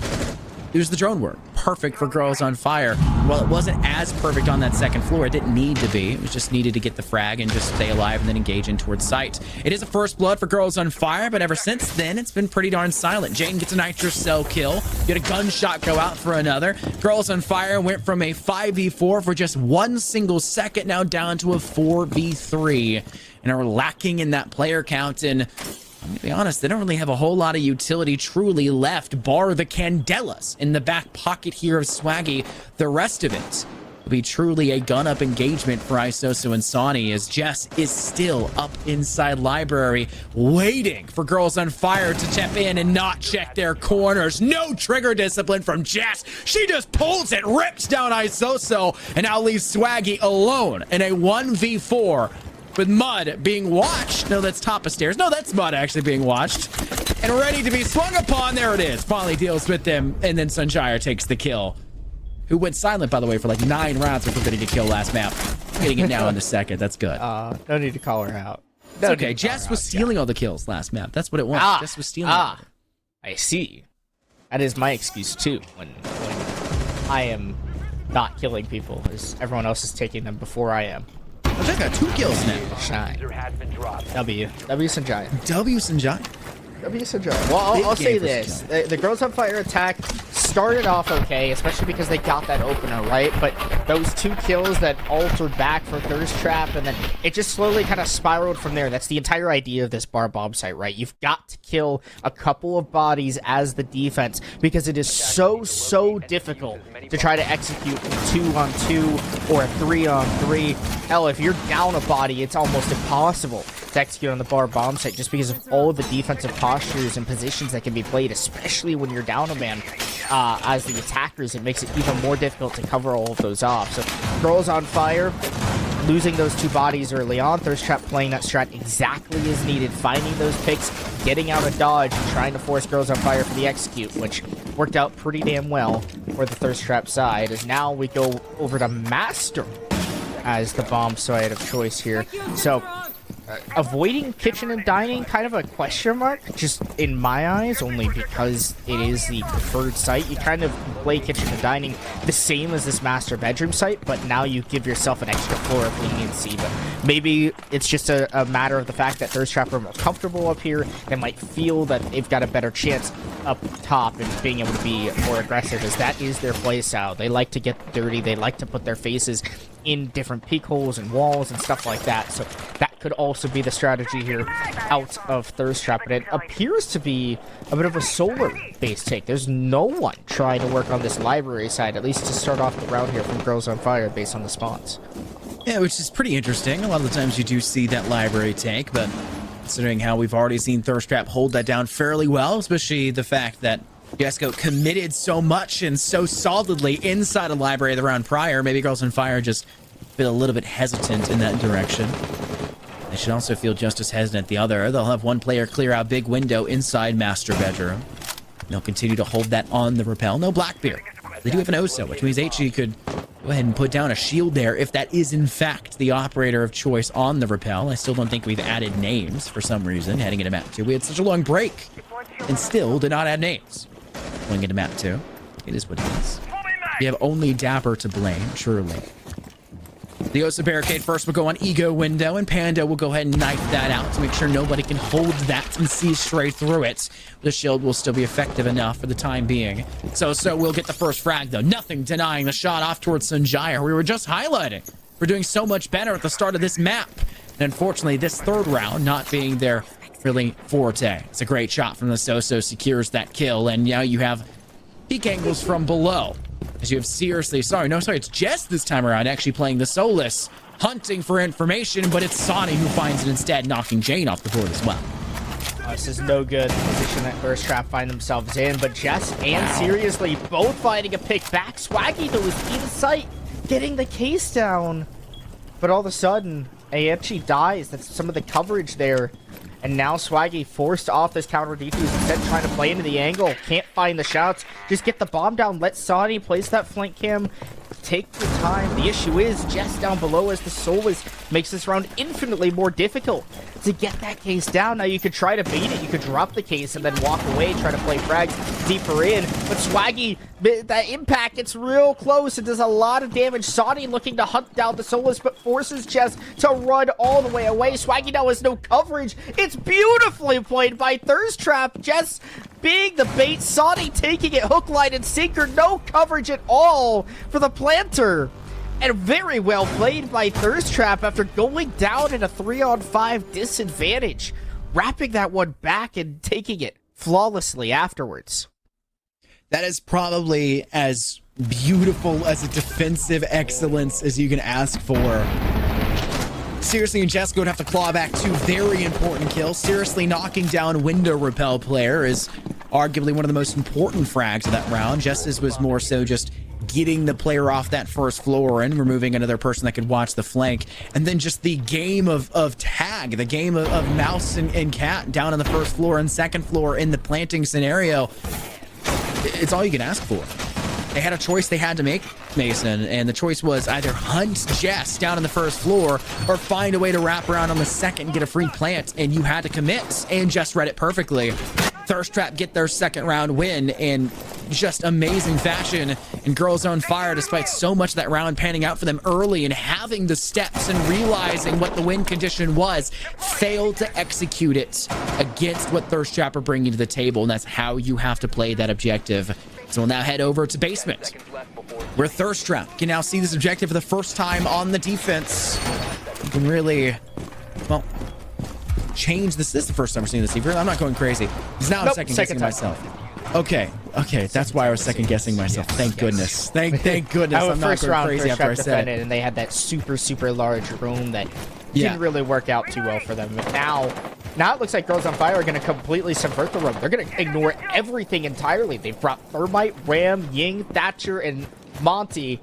It was the drone work. Perfect for Girls on Fire. While it wasn't as perfect on that second floor, it didn't need to be. It was just needed to get the frag and just stay alive and then engage in towards site. It is a first blood for Girls on Fire, but ever since then, it's been pretty darn silent. Jane gets a Nitro Cell kill. Get a gunshot go out for another. Girls on Fire went from a 5v4 for just 1 single second, now down to a 4v3. And are lacking in that player count, and I'm gonna be honest, they don't really have a whole lot of utility truly left, bar the Candelas in the back pocket here of Swaggy. The rest of it will be truly a gun-up engagement for Isoso and Sonny, as Jess is still up inside Library, waiting for Girls on Fire to step in and not check their corners. No trigger discipline from Jess. She just pulls it, rips down Isoso, and now leaves Swaggy alone in a 1v4 with Mud being watched. No, that's top of stairs. No, that's Mud actually being watched. And ready to be swung upon. There it is. Finally deals with them. And then Sunjaya takes the kill. Who went silent, by the way, for like 9 rounds before getting a kill last map. Getting it now in the second. That's good. No need to call her out. It's okay. Jess was stealing all the kills last map. That's what it was. Jess was stealing all of it. I see. That is my excuse too. When I am not killing people, is everyone else is taking them before I am. Jess got 2 kills now. Shine. User has been dropped. W Sanjaya. W Sanjaya. W Sanjaya. Well, I'll say this: the Girls on Fire attack started off okay, especially because they got that opener right. But those 2 kills that altered back for Thirst Trap, and then it just slowly kind of spiraled from there. That's the entire idea of this bar bomb site, right? You've got to kill a couple of bodies as the defense because it is so difficult to try to execute 2-on-2 or a 3-on-3. Hell, if you're down a body, it's almost impossible to execute on the bar bomb site just because of all of the defensive postures and positions that can be played, especially when you're down a man. As the attackers, it makes it even more difficult to cover all of those off. So, Girls on Fire, losing those 2 bodies early on. Thirst Trap playing that strat exactly as needed, finding those picks, getting out of dodge, and trying to force Girls on Fire for the execute, which worked out pretty damn well for the Thirst Trap side. As now we go over to Master as the bomb side of choice here. So, avoiding kitchen and dining, kind of a question mark, just in my eyes, only because it is the preferred site. You kind of play kitchen and dining the same as this master bedroom site, but now you give yourself an extra floor of leniency. But maybe it's just a matter of the fact that Thirst Trap are more comfortable up here. They might feel that they've got a better chance up top and being able to be more aggressive, as that is their play style. They like to get dirty. They like to put their faces in different peek holes and walls and stuff like that. So that could also be the strategy here out of Thirst Trap. But it appears to be a bit of a solar-based take. There's no one trying to work on this library side, at least to start off the round here from Girls on Fire based on the spawns. Yeah, which is pretty interesting. A lot of the times you do see that library take, but considering how we've already seen Thirst Trap hold that down fairly well, especially the fact that Jesco committed so much and so solidly inside a library the round prior, maybe Girls on Fire just feel a little bit hesitant in that direction. They should also feel just as hesitant at the other. They'll have one player clear out big window inside master bedroom. They'll continue to hold that on the rappel. No Blackbeard. They do have an Oso, which means HE could go ahead and put down a shield there if that is in fact the operator of choice on the rappel. I still don't think we've added names for some reason heading into map 2. We had such a long break and still did not add names. Going into map 2. It is what it is. We have only Dapper to blame, surely. The Osa barricade first will go on Ego window, and Panda will go ahead and knife that out to make sure nobody can hold that and see straight through it. The shield will still be effective enough for the time being. So we'll get the first frag, though. Nothing denying the shot off towards Sunjaya. We were just highlighting. We're doing so much better at the start of this map. And unfortunately, this third round not being their really forte. It's a great shot from the Soso, secures that kill, and now you have peek angles from below. As you have it's Jess this time around actually playing the Solus, hunting for information, but it's Sonny who finds it instead, knocking Jane off the board as well. This is no good position that Thirst Trap find themselves in, but Jess and Seriously both finding a pick back. Swaggy, though, is in sight, getting the case down. But all of a sudden, Aechi dies. That's some of the coverage there. And now Swaggy forced off this counter defuse, instead trying to play into the angle. Can't find the shots. Just get the bomb down. Let Sonny place that flank cam. Take your time. The issue is Jess down below as the Solus makes this round infinitely more difficult to get that case down. Now you could try to bait it. You could drop the case and then walk away, try to play frags deeper in. But Swaggy, that impact, it's real close. It does a lot of damage. Sonny looking to hunt down the Solus, but forces Jess to run all the way away. Swaggy now has no coverage. It's beautifully played by Thirst Trap. Jess being the bait. Sonny taking it hook, line, and sinker. No coverage at all for the planter. And very well played by Thirst Trap after going down in a 3-on-5 disadvantage. Wrapping that one back and taking it flawlessly afterwards. That is probably as beautiful as a defensive excellence as you can ask for. Seriously and Jessica would have to claw back 2 very important kills. Seriously knocking down window repel player is arguably one of the most important frags of that round. Justice was more so just getting the player off that first floor and removing another person that could watch the flank. And then just the game of tag, the game of mouse and cat down on the first floor and second floor in the planting scenario. It's all you can ask for. They had a choice they had to make, Mason, and the choice was either hunt Jess down on the first floor or find a way to wrap around on the second and get a free plant, and you had to commit, and Jess read it perfectly. Thirst Trap get their second round win in just amazing fashion, and Girls on Fire, despite so much of that round panning out for them early and having the steps and realizing what the win condition was, failed to execute it against what Thirst Trap are bringing to the table, and that's how you have to play that objective. So we'll now head over to basement, where Thirst Trap can now see this objective for the first time on the defense. You can really, well, change this. This is the first time we're seeing this. I'm not going crazy. Because now I'm second guessing myself. Okay, that's why I was second guessing myself. Thank goodness. Thank goodness. I'm not going crazy after I said it. And they had that super large room that didn't really work out too well for them. But now it looks like Girls on Fire are going to completely subvert the room. They're going to ignore everything entirely. They've brought Thermite, Ram, Ying, Thatcher, and Monty.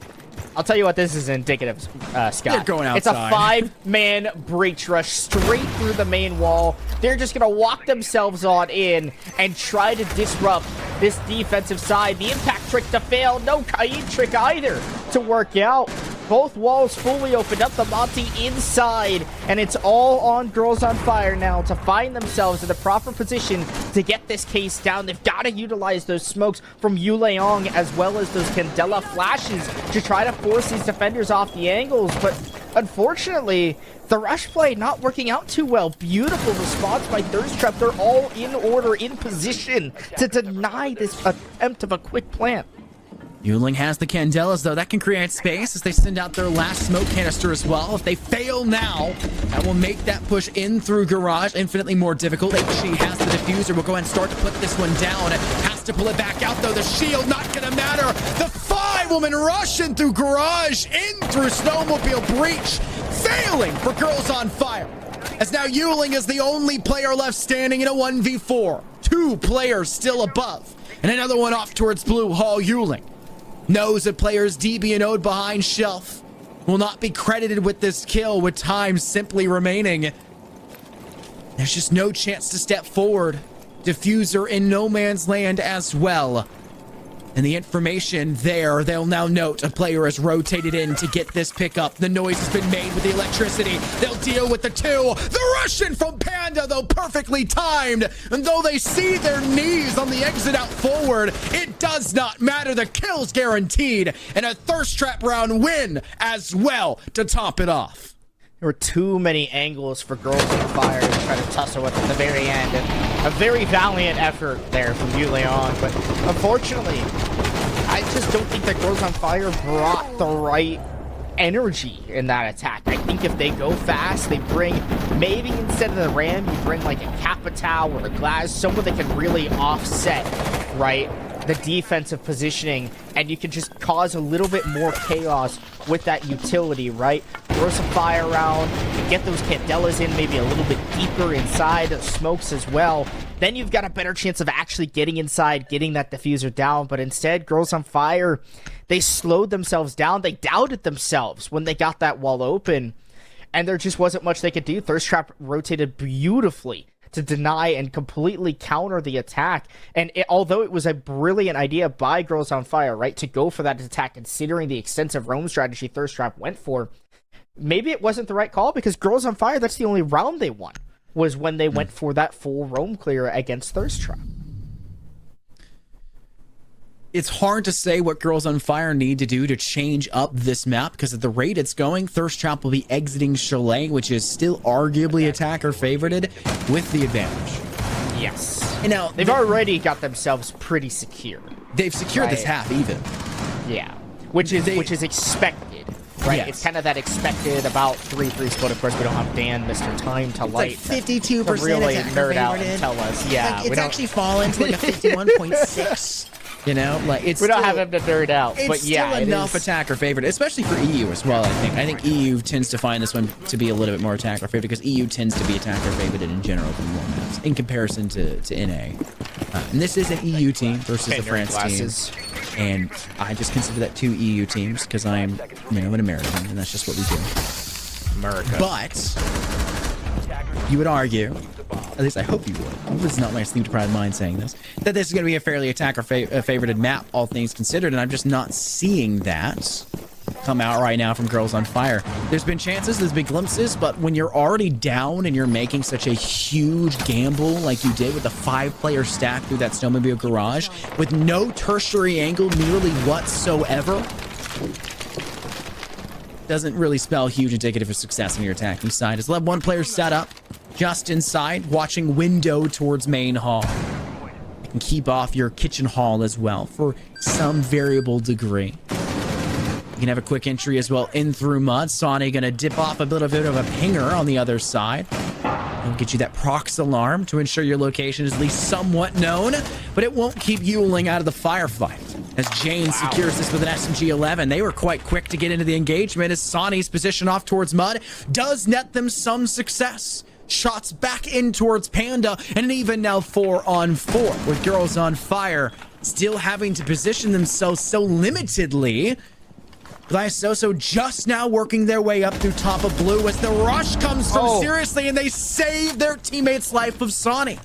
I'll tell you what, this is indicative, Scott. They're going outside. It's a 5-man breach rush straight through the main wall. They're just going to walk themselves on in and try to disrupt this defensive side. The impact trick to fail. No Kaid trick either to work out. Both walls fully opened up, the Monty inside, and it's all on Girls on Fire now to find themselves in the proper position to get this case down. They've got to utilize those smokes from Yu Leong as well as those Candela flashes to try to force these defenders off the angles, but unfortunately, the rush play not working out too well. Beautiful response by Thirst Trap. They're all in order, in position to deny this attempt of a quick plant. Yuling has the Candelas, though. That can create space as they send out their last smoke canister as well. If they fail now, that will make that push in through Garage infinitely more difficult. She has the diffuser. We'll go ahead and start to put this one down. Has to pull it back out, though. The shield not going to matter. The 5-woman rushing through Garage, in through Snowmobile Breach, failing for Girls on Fire. As now Yuling is the only player left standing in a 1v4. 2 players still above, and another one off towards Blue Hall. Yuling knows that players DB and Ode behind Shelf will not be credited with this kill with time simply remaining. There's just no chance to step forward. Diffuser in no man's land as well. And the information there, they'll now note a player has rotated in to get this pickup. The noise has been made with the electricity. They'll deal with the 2. The Russian from Panda, though, perfectly timed. And though they see their knees on the exit out forward, it does not matter. The kill's guaranteed. And a Thirst Trap round win as well to top it off. There were too many angles for Girls on Fire to try to tussle with at the very end. And a very valiant effort there from Yu Leong, but unfortunately, I just don't think that Girls on Fire brought the right energy in that attack. I think if they go fast, they bring, maybe instead of the Ram, you bring like a Capitao or a Glass, someone that can really offset, right, the defensive positioning, and you can just cause a little bit more chaos with that utility, right? Throw some fire around, get those Candelas in maybe a little bit deeper inside, smokes as well. Then you've got a better chance of actually getting inside, getting that diffuser down. But instead, Girls on Fire, they slowed themselves down. They doubted themselves when they got that wall open, and there just wasn't much they could do. Thirst Trap rotated beautifully to deny and completely counter the attack. And although it was a brilliant idea by Girls on Fire, right, to go for that attack, considering the extensive roam strategy Thirst Trap went for, maybe it wasn't the right call, because Girls on Fire, that's the only round they won, was when they went for that full roam clear against Thirst Trap. It's hard to say what Girls on Fire need to do to change up this map, because at the rate it's going, Thirst Trap will be exiting Chalet, which is still arguably attacker favorited, with the advantage. Yes. And now they've already got themselves pretty secure. They've secured this half even. Yeah. Which is expected. Right, yes. It's kind of that expected about 3-3 split. Of course, we don't have Dan, Mr. Time to light. It's like 52% to really attacker nerd out favorited. and tell us. Yeah, like it's actually fallen to like a 51.6. You know, like it's We don't still, have him to nerd out, it's but yeah, still it enough is- attacker favorite, especially for EU as well. I think EU tends to find this one to be a little bit more attacker favorite because EU tends to be attacker favored in general for more maps in comparison to NA. And this is an EU team versus Okay, a nerd France glasses. team, and I just consider that 2 EU teams because I'm, you know, an American, and that's just what we do. America. But you would argue, at least I hope you would. This is not my sleep deprived mind saying this. That this is going to be a fairly attacker favorited map, all things considered, and I'm just not seeing that come out right now from Girls on Fire. There's been chances, there's been glimpses, but when you're already down and you're making such a huge gamble like you did with a 5-player stack through that snowmobile garage with no tertiary angle nearly whatsoever, doesn't really spell huge indicative of success on your attacking side. As 1 player set up just inside, watching window towards main hall. You can keep off your kitchen hall as well for some variable degree. You can have a quick entry as well in through mud. Sonny gonna dip off a little bit of a pinger on the other side. It'll get you that prox alarm to ensure your location is at least somewhat known, but it won't keep Yuling out of the firefight. As Jane secures this with an SMG-11, they were quite quick to get into the engagement as Sonny's position off towards mud does net them some success. Shots back in towards Panda, and an even now 4-on-4 with Girls on Fire still having to position themselves so limitedly. Glysoso just now working their way up through top of blue as the rush comes so seriously, and they save their teammate's life of Sonny.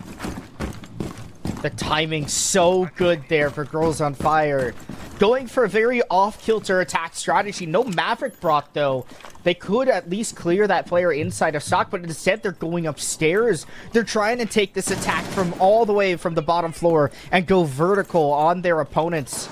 The timing so good there for Girls on Fire. Going for a very off-kilter attack strategy. No Maverick brought, though. They could at least clear that player inside of stock, but instead they're going upstairs. They're trying to take this attack from all the way from the bottom floor and go vertical on their opponents.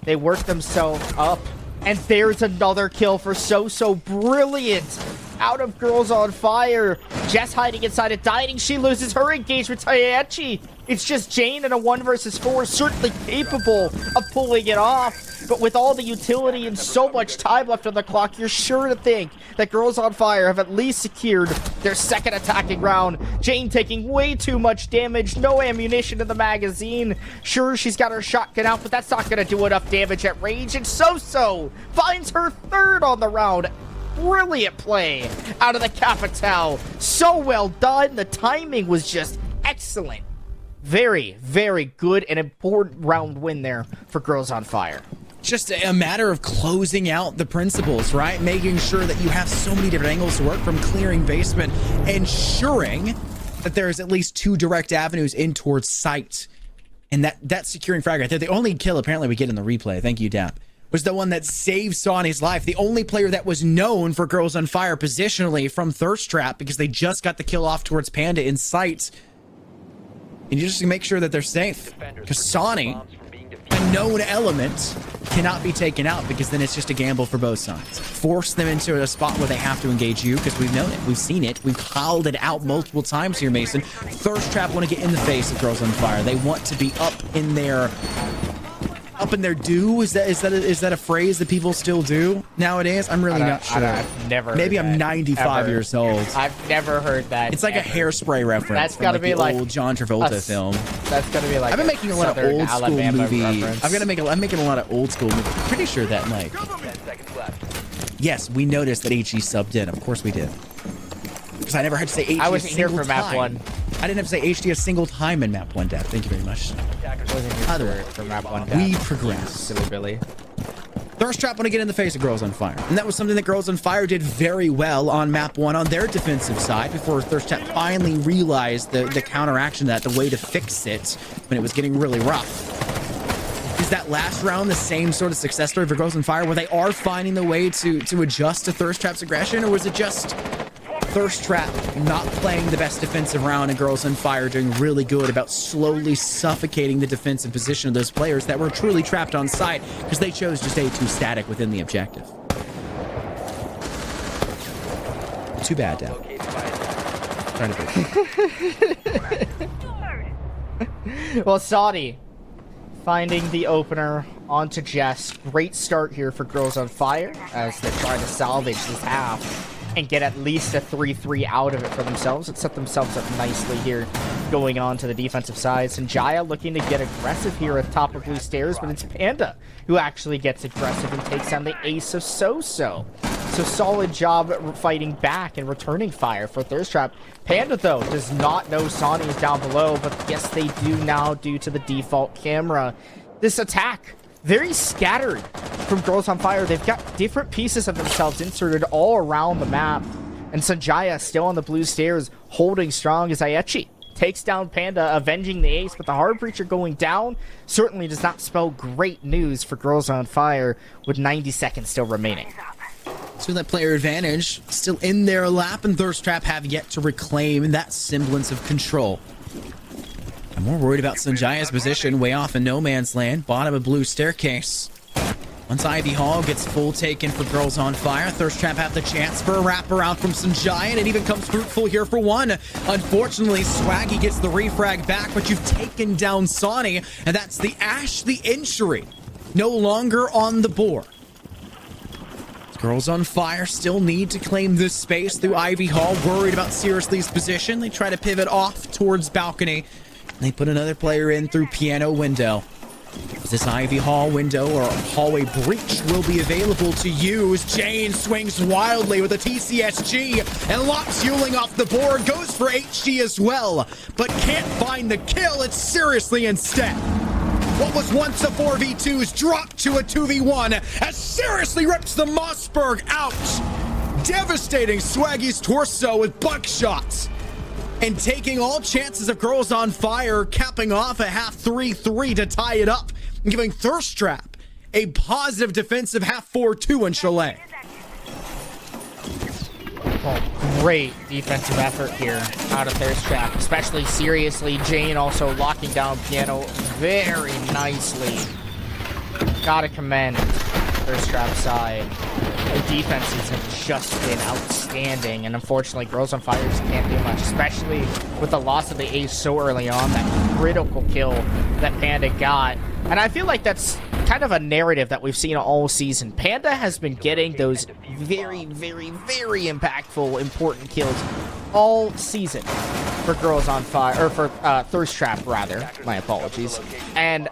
They work themselves up. And there's another kill for So brilliant. Out of Girls on Fire. Jess hiding inside a dining. She loses her engagement to Hayachi. It's just Jane in a 1 versus 4, certainly capable of pulling it off. But with all the utility and so much time left on the clock, you're sure to think that Girls on Fire have at least secured their second attacking round. Jane taking way too much damage, no ammunition in the magazine. Sure, she's got her shotgun out, but that's not going to do enough damage at range. And So finds her 3rd on the round. Brilliant play out of the Capital. So well done. The timing was just excellent. Very, very good and important round win there for Girls on Fire. Just a matter of closing out the principles, right? Making sure that you have so many different angles to work from, clearing basement, ensuring that there's at least 2 direct avenues in towards sight. And that securing frag right there, the only kill apparently we get in the replay, thank you, Dap, was the one that saved Sonny's life. The only player that was known for Girls on Fire positionally from Thirst Trap because they just got the kill off towards Panda in sight. And you just make sure that they're safe. Because Sonny, a known element, cannot be taken out because then it's just a gamble for both sides. Force them into a spot where they have to engage you because we've known it. We've seen it. We've called it out multiple times here, Mason. Thirst Trap want to get in the face of Girls on Fire. They want to be up in their do. Is that a phrase that people still do nowadays? I'm really not sure. I've never Maybe heard I'm that, 95 ever. years old. I've never heard that. It's like ever. a Hairspray reference. That's from gotta like be the like old John Travolta a- film. That's gonna be like. I've been making a lot of Southern old school Alabama movies. reference. I'm making a lot of old school movies. Pretty sure that like 10 seconds left. yes, we noticed that HG subbed in. Of course we did. Because I never had to say HG. I wasn't a here single for map time. 1. I didn't have to say HG a single time in map 1, Dad. Thank you very much. Other For map 1. we progress. Silly Billy. Thirst Trap want to get in the face of Girls on Fire. And that was something that Girls on Fire did very well on map 1 on their defensive side before Thirst Trap finally realized the counteraction, that the way to fix it when it was getting really rough. Is that last round the same sort of success story for Girls on Fire where they are finding the way to adjust to Thirst Trap's aggression, or was it just Thirst Trap not playing the best defensive round and Girls on Fire doing really good about slowly suffocating the defensive position of those players that were truly trapped on site because they chose to stay too static within the objective? Too bad, Dad. Trying to be. Well, Saudi finding the opener onto Jess. Great start here for Girls on Fire as they're trying to salvage this half. and get at least a 3-3 out of it for themselves and set themselves up nicely here going on to the defensive side. Sanjaya looking to get aggressive here at top of blue stairs, but it's Panda who actually gets aggressive and takes down the ace of So-So. So solid job fighting back and returning fire for Thirst Trap. Panda, though, does not know Sonny is down below, but yes, they do now due to the default camera. This attack, very scattered from Girls on Fire. They've got different pieces of themselves inserted all around the map. And Sanjaya still on the blue stairs, holding strong as Aechi takes down Panda, avenging the ace, but the Hard Breacher going down certainly does not spell great news for Girls on Fire with 90 seconds still remaining. So that player advantage still in their lap, and Thirst Trap have yet to reclaim that semblance of control. I'm more worried about Sanjaya's position way off in no man's land, bottom of blue staircase. Once Ivy Hall gets full taken for Girls on Fire, Thirst Trap have the chance for a wraparound from Sanjaya, and it even comes fruitful here for one. Unfortunately, Swaggy gets the refrag back, but you've taken down Sonny, and that's the Ash, the injury, no longer on the board. Girls on Fire still need to claim this space through Ivy Hall, worried about Seriously's position. They try to pivot off towards balcony. They put another player in through piano window. This Ivy Hall window or hallway breach will be available to use. Jane swings wildly with a TCSG and locks Yuling off the board. Goes for HG as well, but can't find the kill. It's Seriously instead. What was once a 4v2's dropped to a 2v1 as Seriously rips the Mossberg out, devastating Swaggy's torso with buckshots and taking all chances of Girls on Fire, capping off a half 3-3 to tie it up and giving Thirst Trap a positive defensive half 4-2 in Chalet. Well, great defensive effort here out of Thirst Trap, especially Seriously. Jane also locking down Piano very nicely. Gotta commend Thirst Trap side. The defenses have just been outstanding, and unfortunately, Girls on Fire just can't do much, especially with the loss of the ace so early on, that critical kill that Panda got. And I feel like that's kind of a narrative that we've seen all season. Panda has been getting those very, very, very impactful, important kills all season for Girls on Fire, or for Thirst Trap, rather. My apologies. And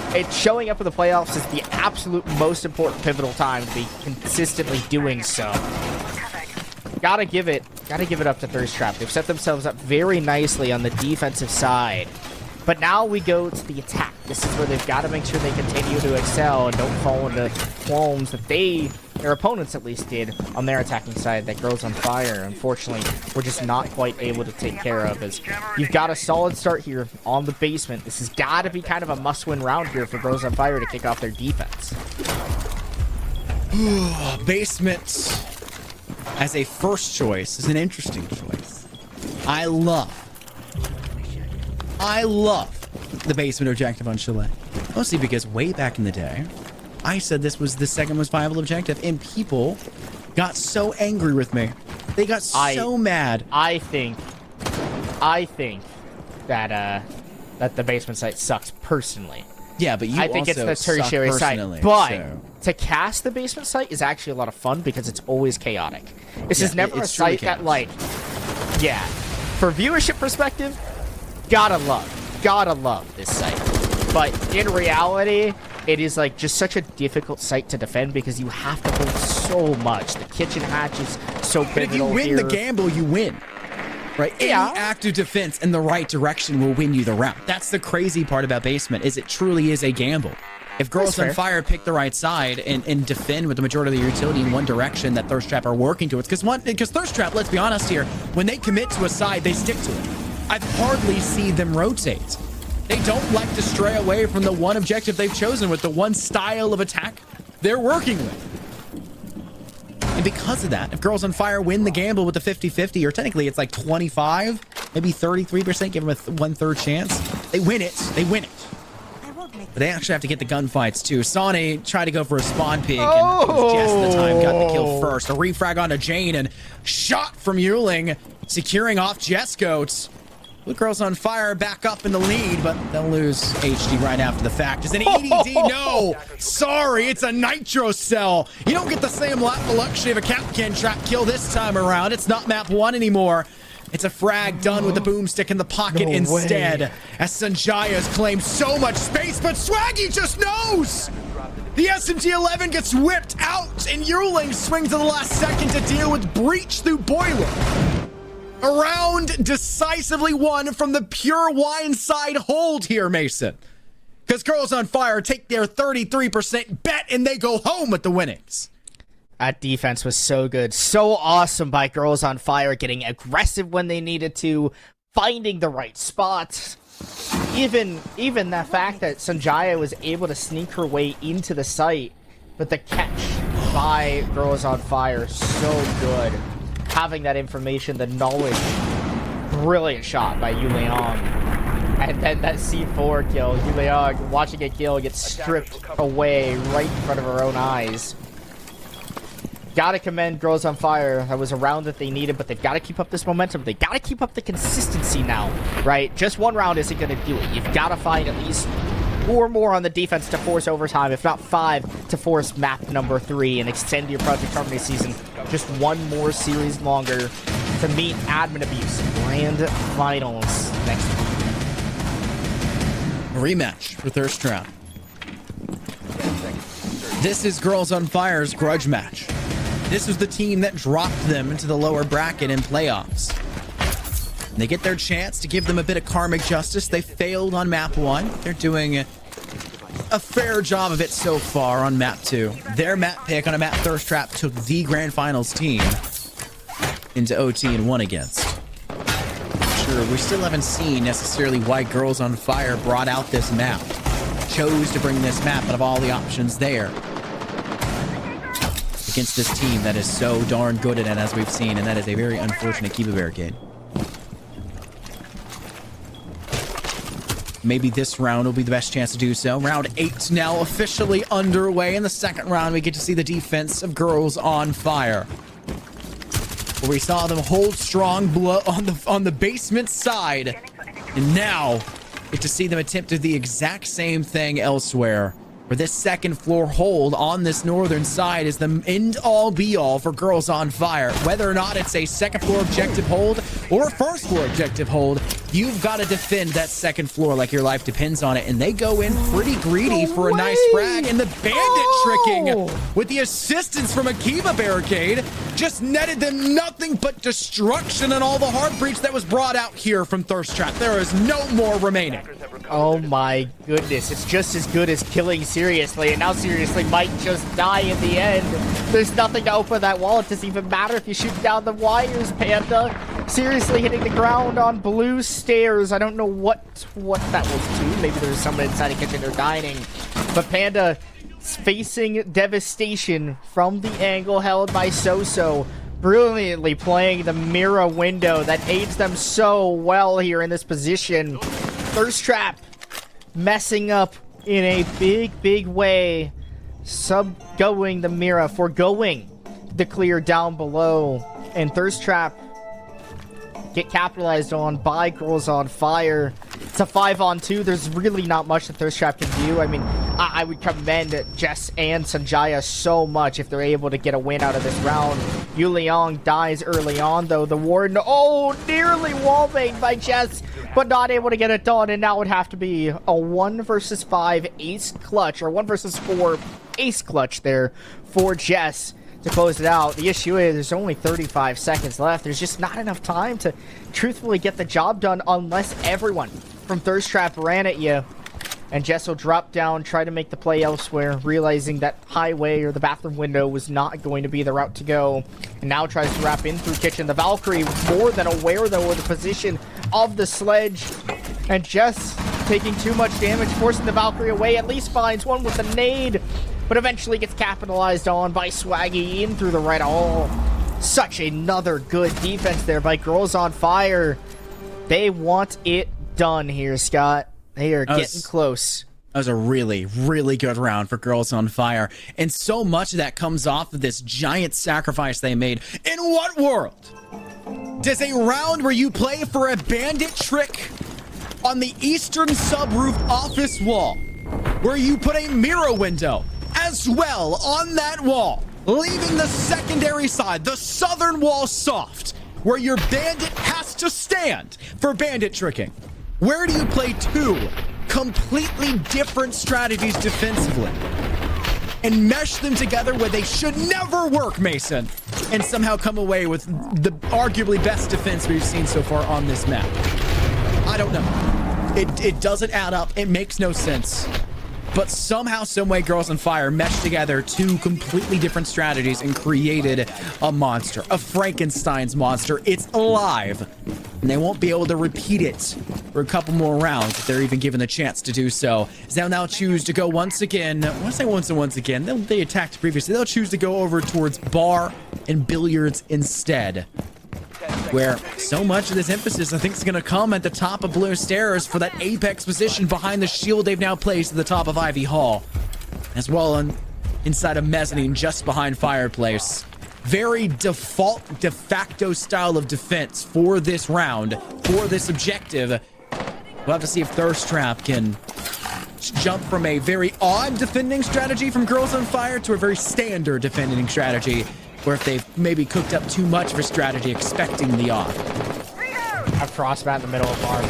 it's showing up in the playoffs is the absolute most important pivotal time to be consistently doing so. Gotta give it up to Thirst Trap. They've set themselves up very nicely on the defensive side. But now we go to the attack. This is where they've got to make sure they continue to excel and don't fall into qualms that their opponents at least did on their attacking side that Girls on Fire. Unfortunately, we're just not quite able to take care of, as you've got a solid start here on the basement. This has got to be kind of a must-win round here for Girls on Fire to kick off their defense. Basement as a first choice is an interesting choice. I love the basement objective on Chalet. Mostly because way back in the day, I said this was the second most viable objective, and people got so angry with me. They got so mad. I think that the basement site sucks personally. Yeah, but I think it's the tertiary site. But to cast the basement site is actually a lot of fun because it's always chaotic. This is never a site that, like, yeah, for viewership perspective, gotta love this site. But in reality, it is like just such a difficult site to defend because you have to hold so much. The kitchen hatch is so pivotal. But if you win the gamble, you win. Right? Yeah. Any active defense in the right direction will win you the round. That's the crazy part about basement, is it truly is a gamble. If Girls on Fire pick the right side and defend with the majority of the utility in one direction that Thirst Trap are working towards, because Thirst Trap, let's be honest here, when they commit to a side, they stick to it. I've hardly seen them rotate. They don't like to stray away from the one objective they've chosen with, the one style of attack they're working with. And because of that, if Girls on Fire win the gamble with the 50-50, or technically it's like 25, maybe 33%, give them a 1/3 chance, they win it. They win it. But they actually have to get the gunfights too. Sonny tried to go for a spawn peek, and it was just the time, got the kill first. A refrag onto Jane, and shot from Yuling, securing off Jescoats. With Girls on Fire back up in the lead, but they'll lose HD right after the fact. Is an EDD? No! Sorry, it's a Nitro Cell. You don't get the same luxury of a Capcan trap kill this time around. It's not map 1 anymore. It's a frag done with the boomstick in the pocket instead. As Sanjaya's claimed so much space, but Swaggy just knows! The SMG-11 gets whipped out, and Yuling swings in the last second to deal with Breach through Boiler. A round decisively won from the pure wine side hold here, Mason. Because Girls on Fire take their 33% bet and they go home with the winnings. That defense was so good. So awesome by Girls on Fire, getting aggressive when they needed to, finding the right spots. Even the fact that Sanjaya was able to sneak her way into the site, but the catch by Girls on Fire, so good. Having that information, the knowledge, brilliant shot by Yu Liang. And then that C4 kill, Yu Liang watching a kill get stripped away right in front of her own eyes. Gotta commend Girls on Fire. That was a round that they needed, but they've got to keep up this momentum. They got to keep up the consistency now, right? Just one round isn't going to do it. You've got to find at least 4 more on the defense to force overtime, if not 5 to force map number 3 and extend your Project Harmony season just 1 more series longer to meet Admin Abuse Grand Finals next week. Rematch for Thirst Trap. This is Girls on Fire's grudge match. This was the team that dropped them into the lower bracket in playoffs. They get their chance to give them a bit of karmic justice. They failed on map 1. They're doing a fair job of it so far on map 2. Their map pick on a map Thirst Trap took the Grand Finals team into OT and won against. Sure, we still haven't seen necessarily why Girls on Fire brought out this map. Chose to bring this map out of all the options there. Against this team that is so darn good at it, as we've seen, and that is a very unfortunate Kiva barricade. Maybe this round will be the best chance to do so. Round 8 now officially underway. In the second round, we get to see the defense of Girls on Fire, where we saw them hold strong on the basement side, and now get to see them attempt to do the exact same thing elsewhere. Where this second floor hold on this northern side is the end-all be-all for Girls on Fire. Whether or not it's a second floor objective hold or a first floor objective hold, you've got to defend that second floor like your life depends on it. And they go in pretty greedy for a nice frag. And the bandit tricking with the assistance from a Kiva barricade just netted them nothing but destruction and all the hard breach that was brought out here from Thirst Trap. There is no more remaining. Oh my goodness, it's just as good as killing Seriously, and now Seriously might just die in the end. There's nothing to open that wall. It doesn't even matter if you shoot down the wires, Panda. Seriously hitting the ground on blue stairs. I don't know what that was to. Maybe there's someone inside the kitchen or dining. But Panda facing devastation from the angle held by Soso. Brilliantly playing the mirror window that aids them so well here in this position. Thirst Trap messing up in a big way, foregoing the clear down below, and Thirst Trap get capitalized on by Girls on Fire. It's a 5-on-2. There's really not much that Thirst Trap can do. I mean, I would commend Jess and Sanjaya so much if they're able to get a win out of this round. Yu Liang dies early on, though. The Warden, nearly wallbanged by Jess, but not able to get it done, and now would have to be a 1 versus 5 ace clutch, or 1 versus 4 ace clutch there for Jess to close it out. The issue is there's only 35 seconds left. There's just not enough time to truthfully get the job done unless everyone from Thirst Trap ran at you. And Jess will drop down, try to make the play elsewhere, realizing that highway or the bathroom window was not going to be the route to go. And now tries to wrap in through kitchen. The Valkyrie more than aware, though, of the position of the sledge. And Jess taking too much damage, forcing the Valkyrie away. At least finds one with a nade, but eventually gets capitalized on by Swaggy in through the right hole. Such another good defense there by Girls on Fire. They want it done here, Scott. They are getting close. That was a really, really good round for Girls on Fire. And so much of that comes off of this giant sacrifice they made. In what world does a round where you play for a bandit trick on the eastern subroof office wall, where you put a mirror window as well on that wall, leaving the secondary side, the southern wall, soft, where your bandit has to stand for bandit tricking. Where do you play two completely different strategies defensively and mesh them together where they should never work, Mason, and somehow come away with the arguably best defense we've seen so far on this map? I don't know. It doesn't add up. It makes no sense. But somehow, someway, Girls on Fire meshed together two completely different strategies and created a monster, a Frankenstein's monster. It's alive, and they won't be able to repeat it for a couple more rounds if they're even given the chance to do so. They'll now choose to go once again. I want to say once again. They attacked previously. They'll choose to go over towards bar and billiards instead, where so much of this emphasis, I think, is going to come at the top of Blue Stairs for that apex position behind the shield they've now placed at the top of Ivy Hall, as well inside a mezzanine just behind Fireplace. Very de facto style of defense for this round, for this objective. We'll have to see if Thirst Trap can jump from a very odd defending strategy from Girls on Fire to a very standard defending strategy, or if they've maybe cooked up too much of a strategy expecting the off. A frostbat in the middle of bar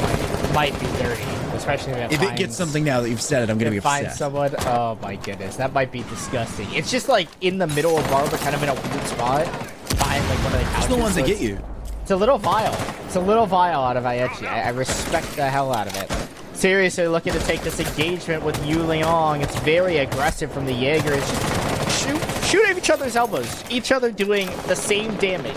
might be dirty, especially if it gets something now that you've said it, I'm going to be find upset. someone. Oh my goodness, that might be disgusting. It's just like in the middle of bar, but kind of in a weird spot. Find like one of the couches. Those are the ones that get you. It's a little vile. It's a little vile out of Ayechi. I respect the hell out of it. Seriously looking to take this engagement with Yu Liang. It's very aggressive from the Jaeger. It's just shoot at each other's elbows. Each other doing the same damage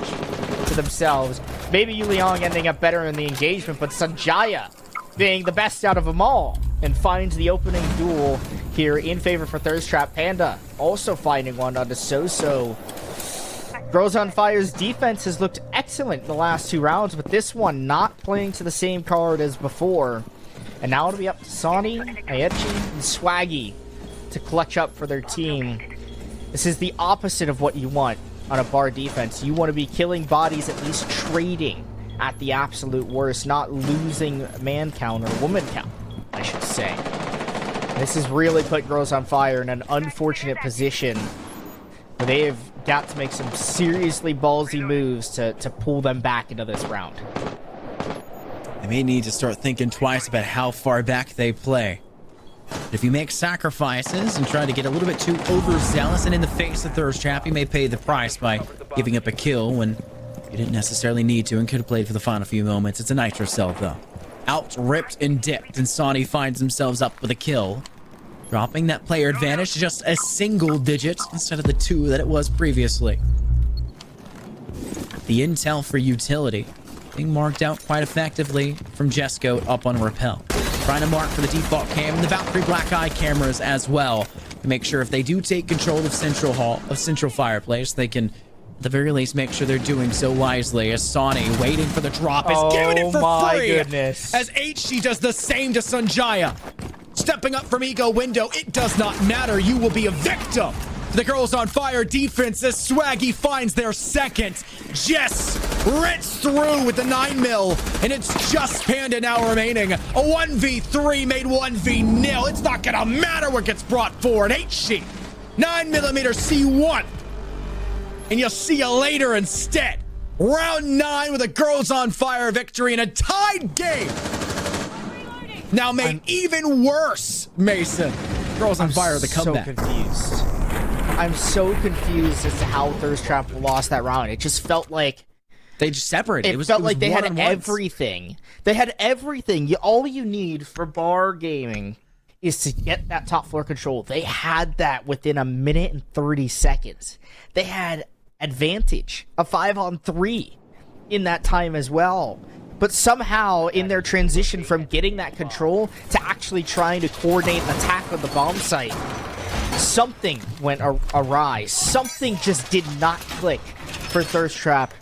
to themselves. Maybe Yu Liang ending up better in the engagement, but Sanjaya being the best out of them all and finds the opening duel here in favor for Thirst Trap. Panda also finding one onto So-So. Girls on Fire's defense has looked excellent in the last two rounds, but this one not playing to the same card as before. And now it'll be up to Sonny, Ayechi, and Swaggy to clutch up for their team. This is the opposite of what you want on a bar defense. You want to be killing bodies, at least trading at the absolute worst, not losing man count or woman count, I should say. This has really put Girls on Fire in an unfortunate position where they have got to make some seriously ballsy moves to pull them back into this round. They may need to start thinking twice about how far back they play. If you make sacrifices and try to get a little bit too overzealous and in the face of Thirst Trap, you may pay the price by giving up a kill when you didn't necessarily need to and could have played for the final few moments. It's a Nitro Cell, though. Out, ripped, and dipped, and Sonny finds themselves up with a kill, dropping that player advantage to just a single digit instead of the 2 that it was previously. The intel for utility being marked out quite effectively from Jesco up on Repel. Trying to mark for the default cam and the Valkyrie Black Eye cameras as well to make sure if they do take control of Central Fireplace, they can at the very least make sure they're doing so wisely, as Sonny, waiting for the drop, is giving it for free. Goodness. As HG does the same to Sanjaya. Stepping up from Ego Window, it does not matter. You will be a victim. The Girls on Fire defense as Swaggy finds their second. Jess rips through with the 9mm, and it's just Panda now remaining. A 1v3 made 1v0. It's not gonna matter what gets brought forward. HG, 9mm C1. And you'll see you later instead. Round 9 with a Girls on Fire victory in a tied game. Now made even worse, Mason. Girls on Fire, the comeback. I'm so confused. I'm so confused as to how Thirst Trap lost that round. It just felt like they just separated. It felt like they had everything. They had everything. All you need for bar gaming is to get that top floor control. They had that within a minute and 30 seconds. They had advantage, a 5-on-3 in that time as well. But somehow, in their transition from getting that control to actually trying to coordinate an attack on the bomb site, something went awry. Something just did not click for Thirst Trap.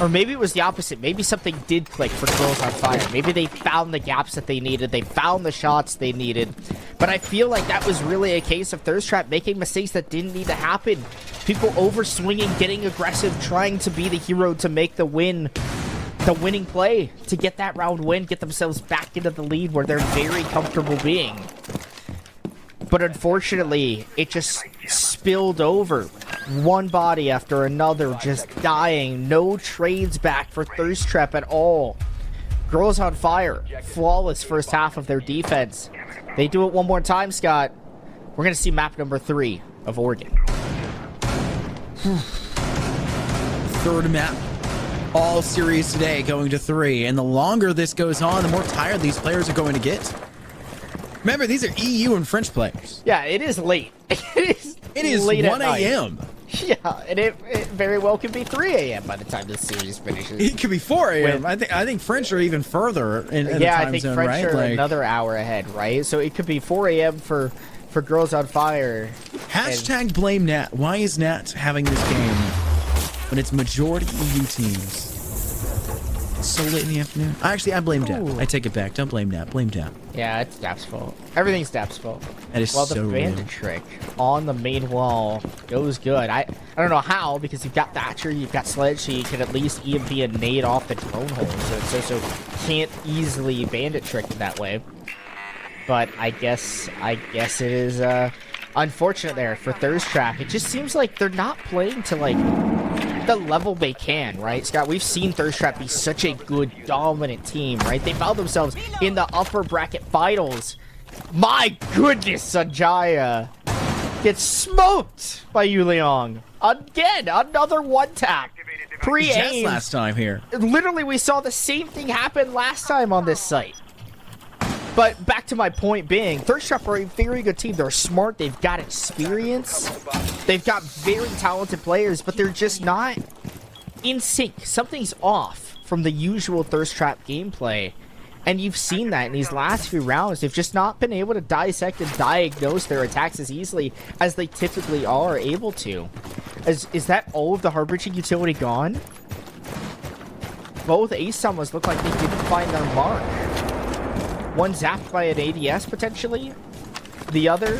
Or maybe it was the opposite. Maybe something did click for Girls on Fire. Maybe they found the gaps that they needed. They found the shots they needed. But I feel like that was really a case of Thirst Trap making mistakes that didn't need to happen. People over swinging, getting aggressive, trying to be the hero to make the win. the winning play to get that round win, get themselves back into the lead where they're very comfortable being. But unfortunately, it just spilled over. One body after another just dying. No trades back for Thirst Trap at all. Girls on Fire. Flawless first half of their defense. They do it one more time, Scott. We're going to see map number 3 of Oregon. Third map. All series today going to 3. And the longer this goes on, the more tired these players are going to get. Remember, these are EU and French players. Yeah, it is late. It is late 1 a.m. Yeah, and it very well could be 3 a.m. by the time this series finishes. It could be 4 a.m. I think French are even further in the time I think zone, French right? are Like, another hour ahead, right? So it could be 4 a.m. for Girls on Fire. hashtag blame Nat. Why is Nat having this game when it's majority EU teams? So late in the afternoon. Actually, I blame Dap. I take it back. Don't blame Dap. Blame Dap. Yeah, it's Dap's fault. Everything's Dap's fault. That is well, so the bandit rude. trick on the main wall goes good. I don't know how, because you've got Thatcher, you've got Sledge, so you can at least EMP a nade off the drone hole. So it's can't easily bandit trick in that way. But I guess it is unfortunate there for Thirst Trap. It just seems like they're not playing to like the level they can, right, Scott? We've seen Thirst Trap be such a good, dominant team, right? They found themselves in the upper bracket finals. My goodness, Sanjaya gets smoked by Yuliang. Again, another one tap. Jets Pre-aim. last time here. Literally, we saw the same thing happen last time on this site. But back to my point being, Thirst Trap are a very good team. They're smart. They've got experience. They've got very talented players, but they're just not in sync. Something's off from the usual Thirst Trap gameplay. And you've seen that in these last few rounds. They've just not been able to dissect and diagnose their attacks as easily as they typically are able to. Is that all of the heart-breaching utility gone? Both ace summons look like they didn't find their mark. One zapped by an ADS potentially. The other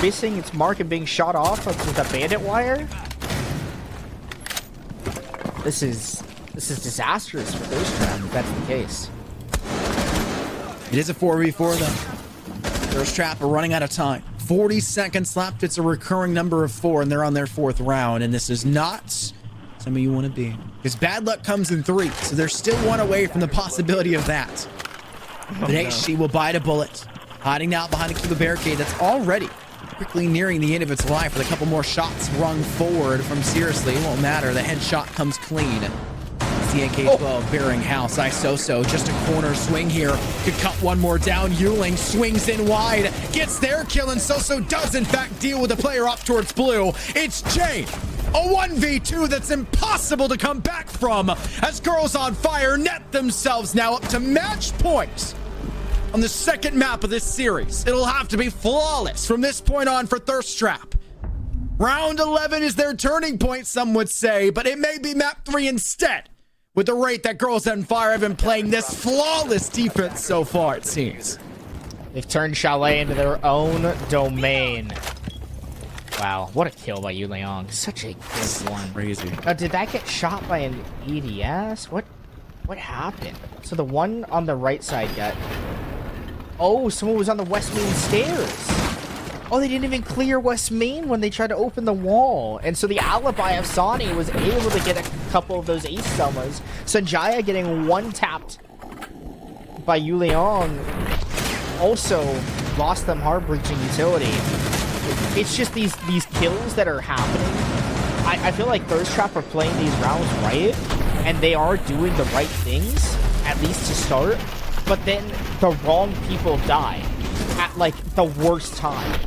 missing its mark and being shot off with a bandit wire. This is disastrous for Thirst Trap if that's the case. It is a 4v4 though. Thirst Trap are running out of time. 40 seconds left. It's a recurring number of 4, and they're on their 4th round. And this is not some of you want to be, because bad luck comes in 3, so they're still 1 away from the possibility of that. But HC will bite a bullet, hiding now behind a Cuba barricade that's already quickly nearing the end of its life with a couple more shots rung forward from Seriously. It won't matter. The headshot comes clean. It's the AK-12 bearing house. Isoso, just a corner swing here. Could cut one more down. Yuling swings in wide, gets their kill, and Soso does in fact deal with the player up towards blue. It's Jane. A 1v2 that's impossible to come back from as Girls on Fire net themselves now up to match points on the second map of this series. It'll have to be flawless from this point on for Thirst Trap. Round 11 is their turning point, some would say, but it may be map 3 instead, with the rate that Girls on Fire have been playing this flawless defense so far, it seems. They've turned Chalet into their own domain. Wow, what a kill by Yu Leong. Such a good one. Crazy. Now, did that get shot by an EDS? What happened? So the one on the right side got... Oh, someone was on the West Main stairs. Oh, they didn't even clear West Main when they tried to open the wall. And so the alibi of Sani was able to get a couple of those ace summers. Sanjaya getting one-tapped by Yu Leong also lost them heart-breaching utility. It's just these kills that are happening. I feel like Thirst Trap are playing these rounds right, and they are doing the right things, at least to start, but then the wrong people die at, like, the worst time.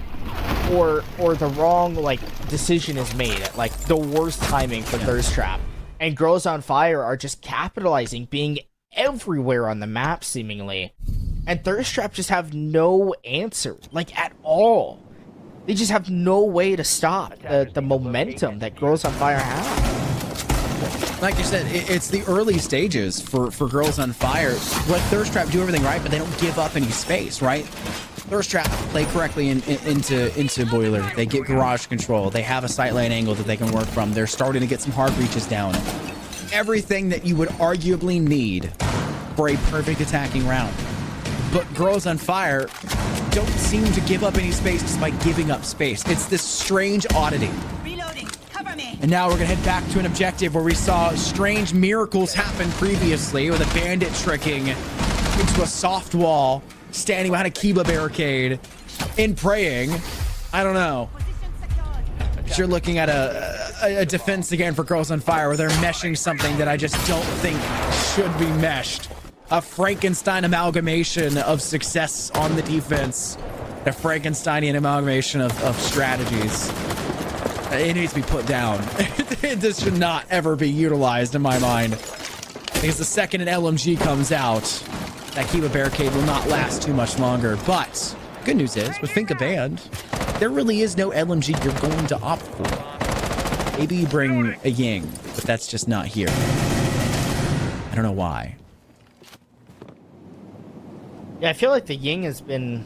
Or the wrong, like, decision is made at, like, the worst timing for Thirst Trap. And Girls on Fire are just capitalizing, being everywhere on the map, seemingly. And Thirst Trap just have no answer, like, at all. They just have no way to stop the momentum that Girls on Fire have. Like you said, it's the early stages for Girls on Fire. Let Thirst Trap do everything right, but they don't give up any space, right? Thirst Trap play correctly into Boiler. They get garage control. They have a sight line angle that they can work from. They're starting to get some hard reaches down. everything that you would arguably need for a perfect attacking round. But Girls on Fire don't seem to give up any space despite giving up space. It's this strange oddity. Reloading. Cover me. And now we're gonna head back to an objective where we saw strange miracles happen previously with a bandit tricking into a soft wall, standing behind a Kiba barricade, and praying. I don't know. You're looking at a defense again for Girls on Fire where they're meshing something that I just don't think should be meshed. A Frankenstein amalgamation of success on the defense. A Frankensteinian amalgamation of strategies. It needs to be put down. This should not ever be utilized in my mind. Because the second an LMG comes out, that Kiba barricade will not last too much longer. But good news is, with Finka banned, there really is no LMG you're going to opt for. Maybe you bring a Ying, but that's just not here. I don't know why. Yeah, I feel like the Ying has been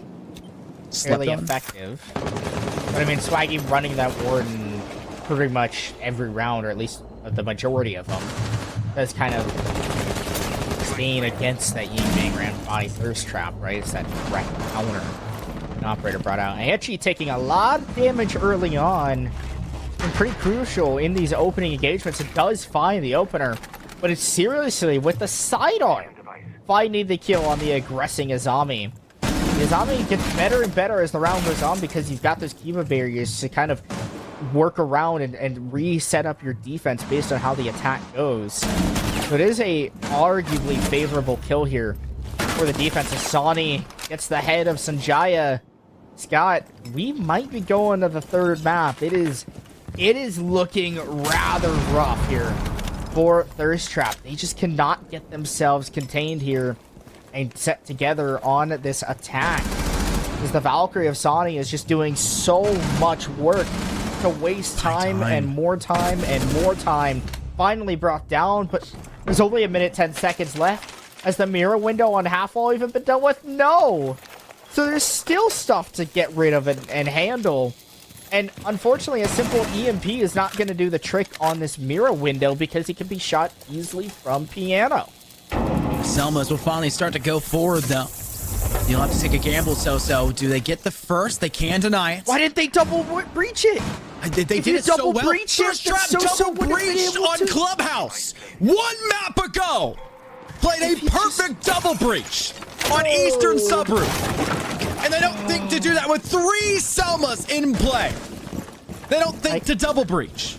fairly Slept on? effective. But I mean, Swaggy running that Warden pretty much every round, or at least the majority of them, that's kind of staying against that Ying being ran by Thirst Trap, right? It's that direct counter an operator brought out. And actually taking a lot of damage early on, and pretty crucial in these opening engagements. It does find the opener, but it's seriously with the sidearm finding the kill on the aggressing Azami. The Azami gets better and better as the round goes on because you've got those Kiva barriers to kind of work around and reset up your defense based on how the attack goes. So it is a arguably favorable kill here for the defense. Asani gets the head of Sanjaya. Scott, we might be going to the third map. It is looking rather rough here for Thirst Trap. They just cannot get themselves contained here and set together on this attack. Because the Valkyrie of Sani is just doing so much work to waste time and more time and more time. Finally brought down, but there's only a minute 10 seconds left. Has the mirror window on half wall even been done with? No! So there's still stuff to get rid of and handle. And unfortunately, a simple EMP is not going to do the trick on this mirror window because it can be shot easily from piano. Selmas will finally start to go forward, though. You'll have to take a gamble, So. Do they get the first? They can deny it. Why didn't they double breach it? They did it so well. Thirst Trap double breached on Clubhouse 1 map ago. Played a perfect double breach on Eastern Subroof. And they don't think to do that with 3 Selmas in play. They don't think to double breach.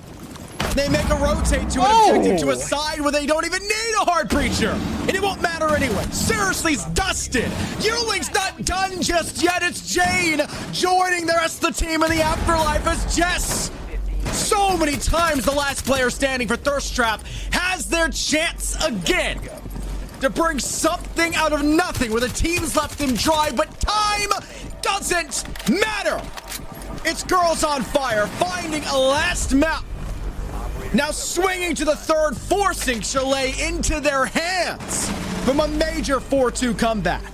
They make a rotate to an objective to a side where they don't even need a hard breacher. And it won't matter anyway. Seriously's dusted. Yuling's not done just yet. It's Jane joining the rest of the team in the afterlife as Jess. So many times the last player standing for Thirst Trap has their chance again to bring something out of nothing where the team's left them dry, but time doesn't matter. It's Girls on Fire finding a last map. Now swinging to the third, forcing Chalet into their hands from a major 4-2 comeback.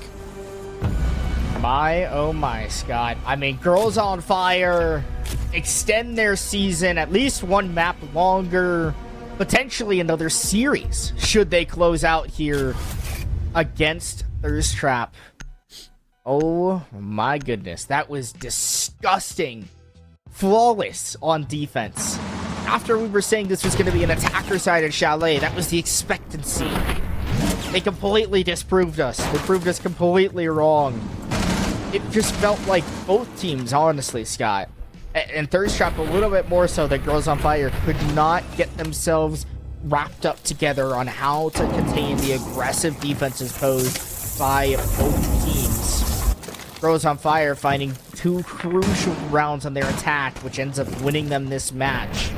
My, oh my, Scott. I mean, Girls on Fire extend their season at least 1 map longer, potentially another series, should they close out here against Thirst Trap. Oh my goodness, that was disgusting. Flawless on defense. After we were saying this was going to be an attacker-sided Chalet, that was the expectancy. They completely disproved us. They proved us completely wrong. It just felt like both teams, honestly, Scott, and Thirst Trap a little bit more so than Girls on Fire, could not get themselves wrapped up together on how to contain the aggressive defenses posed by both teams. Girls on Fire finding 2 crucial rounds on their attack, which ends up winning them this match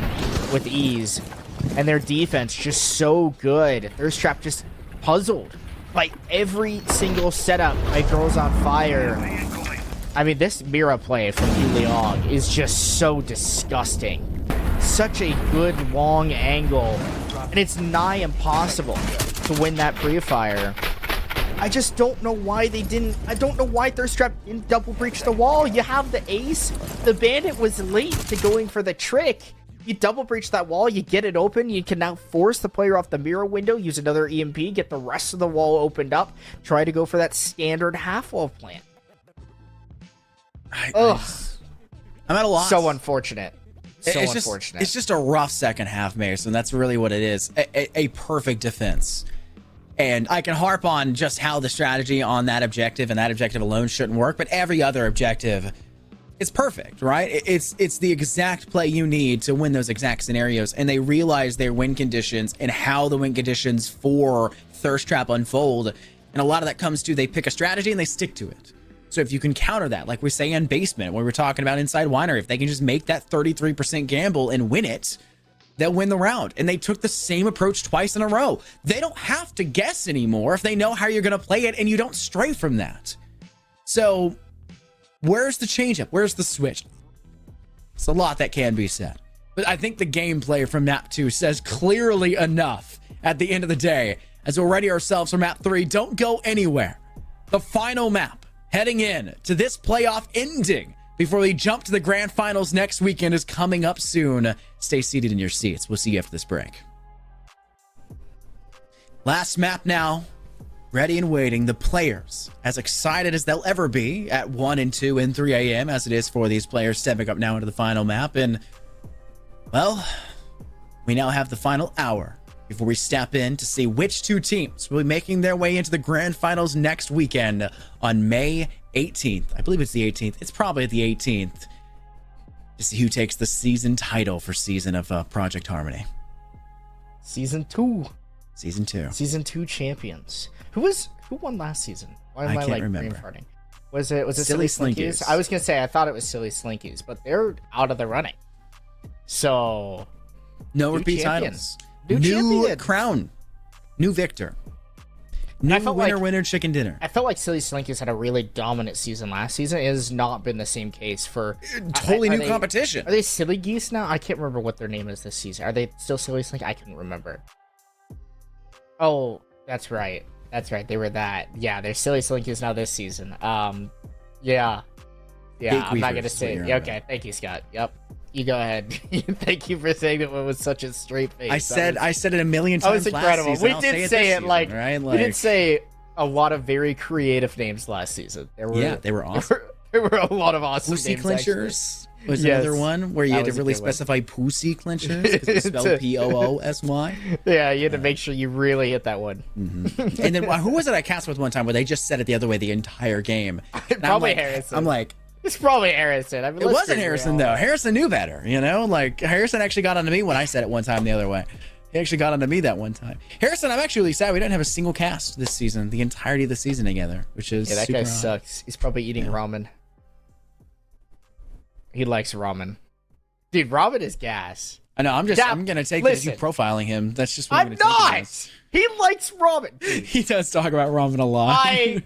with ease. And their defense just so good. Thirst Trap just puzzled by every single setup by Girls on Fire. I mean, this Mira play from Yu Leong is just so disgusting. Such a good long angle. And it's nigh impossible to win that pre-fire. I just don't know why they didn't. I don't know why Thirst Trap didn't double breach the wall. You have the ace. The bandit was late to going for the trick. You double breach that wall, you get it open, you can now force the player off the mirror window, use another EMP, get the rest of the wall opened up, try to go for that standard half-wall plant. Ugh. I'm at a loss. So unfortunate. So it's unfortunate. It's just a rough second half, Mason. That's really what it is. A perfect defense. And I can harp on just how the strategy on that objective and that objective alone shouldn't work, but every other objective is perfect, right? It's the exact play you need to win those exact scenarios. And they realize their win conditions and how the win conditions for Thirst Trap unfold. And a lot of that comes to they pick a strategy and they stick to it. So if you can counter that, like we say in Basement, when we were talking about Inside Winery, if they can just make that 33% gamble and win it, they'll win the round. And they took the same approach twice in a row. They don't have to guess anymore if they know how you're going to play it and you don't stray from that. So where's the changeup? Where's the switch? It's a lot that can be said. But I think the gameplay from map 2 says clearly enough at the end of the day, as we're ready ourselves for map 3. Don't go anywhere. The final map heading in to this playoff ending before we jump to the grand finals next weekend is coming up soon. Stay seated in your seats. We'll see you after this break. Last map now. Ready and waiting. The players as excited as they'll ever be at 1 and 2 and 3 a.m. as it is for these players stepping up now into the final map. And, well, we now have the final hour before we step in to see which two teams will be making their way into the grand finals next weekend on May 18th. I believe it's the 18th. It's probably the 18th. To see who takes the season title for season of Project Harmony. Season 2. Season 2. Season 2 champions. Who won last season? Why am I can't remember. brain farting? Was it Silly Silly Slinkies? I was gonna say I thought it was Silly Slinkies, but they're out of the running. So no new repeat champions. titles. New champions. crown. New victor. New winner chicken dinner. I felt like Silly Slinkies had a really dominant season last season. It has not been the same case for totally new competition. Are they Silly Geese now? I can't remember what their name is this season. Are they still Silly Slink? I couldn't remember. Oh, that's right. That's right. They were that. Yeah, they're Silly Slinkies now this season. Yeah. I'm not gonna say. Yeah, okay, thank you, Scott. Yep. You go ahead. Thank you for saying that with such a straight face. I said it a million times. That was incredible. Last season. We did say it like, right? We did say a lot of very creative names last season. They were awesome. There were a lot of awesome Pussy names. Clinchers was another one where you had to really specify Pussy Clinchers because it's spelled Poosy. Yeah, you had to make sure you really hit that one. Mm-hmm. And then who was it I cast with one time where they just said it the other way the entire game? Probably Harrison. I'm like, it's probably Harrison. I mean, it wasn't Harrison though. Harrison knew better, you know. Like Harrison actually got onto me when I said it one time the other way. He actually got onto me that one time. Harrison, I'm actually really sad we didn't have a single cast this season, the entirety of the season together, which is that super guy odd. sucks. He's probably eating ramen. He likes ramen. Dude, ramen is gas. I know. I'm gonna take this you profiling him. That's just what I'm gonna take. He likes ramen. He does talk about ramen a lot. I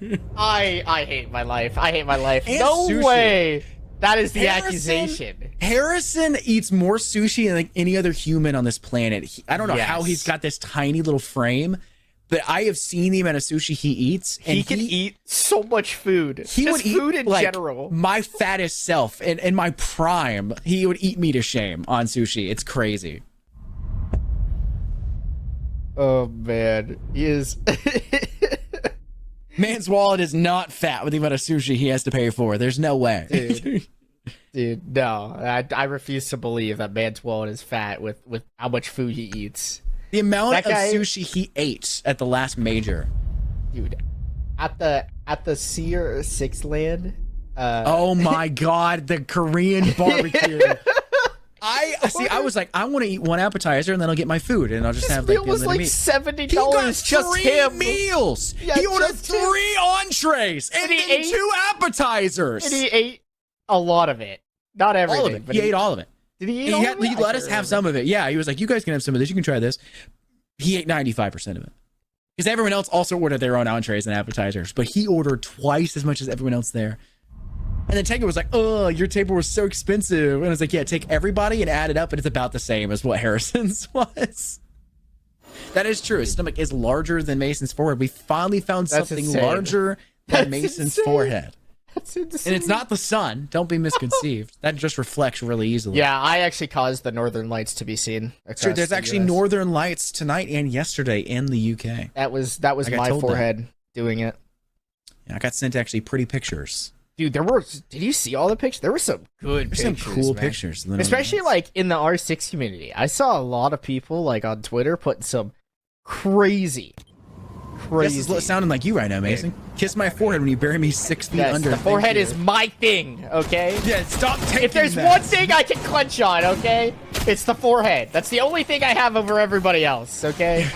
hate my life. I hate my life. And no sushi. way. That is the accusation. Harrison eats more sushi than like any other human on this planet. I don't know how he's got this tiny little frame, but I have seen the amount of sushi he eats. And he can eat so much food. He would eat food in like, general. My fattest self in my prime, he would eat me to shame on sushi. It's crazy. Oh man, he is. Man's wallet is not fat with the amount of sushi he has to pay for. There's no way. Dude, no. I refuse to believe that man's wallet is fat with how much food he eats. The amount of sushi he ate at the last major. Dude, at the Sear Six Land. Oh my god, the Korean barbecue. I was like, I want to eat one appetizer and then I'll get my food and I'll just have meal was like $70 just him. Meals. Yeah, he ordered 3 entrees and then 2 appetizers. And he ate a lot of it. Not everything. All of it. But he ate all of it. Did he eat all of it? He let us have some of it. Yeah, he was like, you guys can have some of this. You can try this. He ate 95% of it. Because everyone else also ordered their own entrees and appetizers. But he ordered twice as much as everyone else there. And then Taker was like, oh, your table was so expensive. And I was like, yeah, take everybody and add it up, and it's about the same as what Harrison's was. That is true. His stomach is larger than Mason's forehead. We finally found something larger than Mason's forehead. That's insane. And it's not the sun. Don't be misconceived. That just reflects really easily. Yeah, I actually caused the northern lights to be seen. Sure, there's across the actually US. northern lights tonight and yesterday in the UK. That was Like I my told them. forehead doing it. Yeah, I got sent actually pretty pictures. Dude, did you see all the pictures? There were some good There's some pictures, cool man. pictures. Literally. Especially like in the R6 community. I saw a lot of people like on Twitter putting some crazy. This is sounding like you right now, Mason. Kiss my forehead when you bury me 6 feet Yes, under. the Thank forehead you. is my thing, okay? Yeah, stop taking If there's that. one thing I can clench on, okay? It's the forehead. That's the only thing I have over everybody else, okay?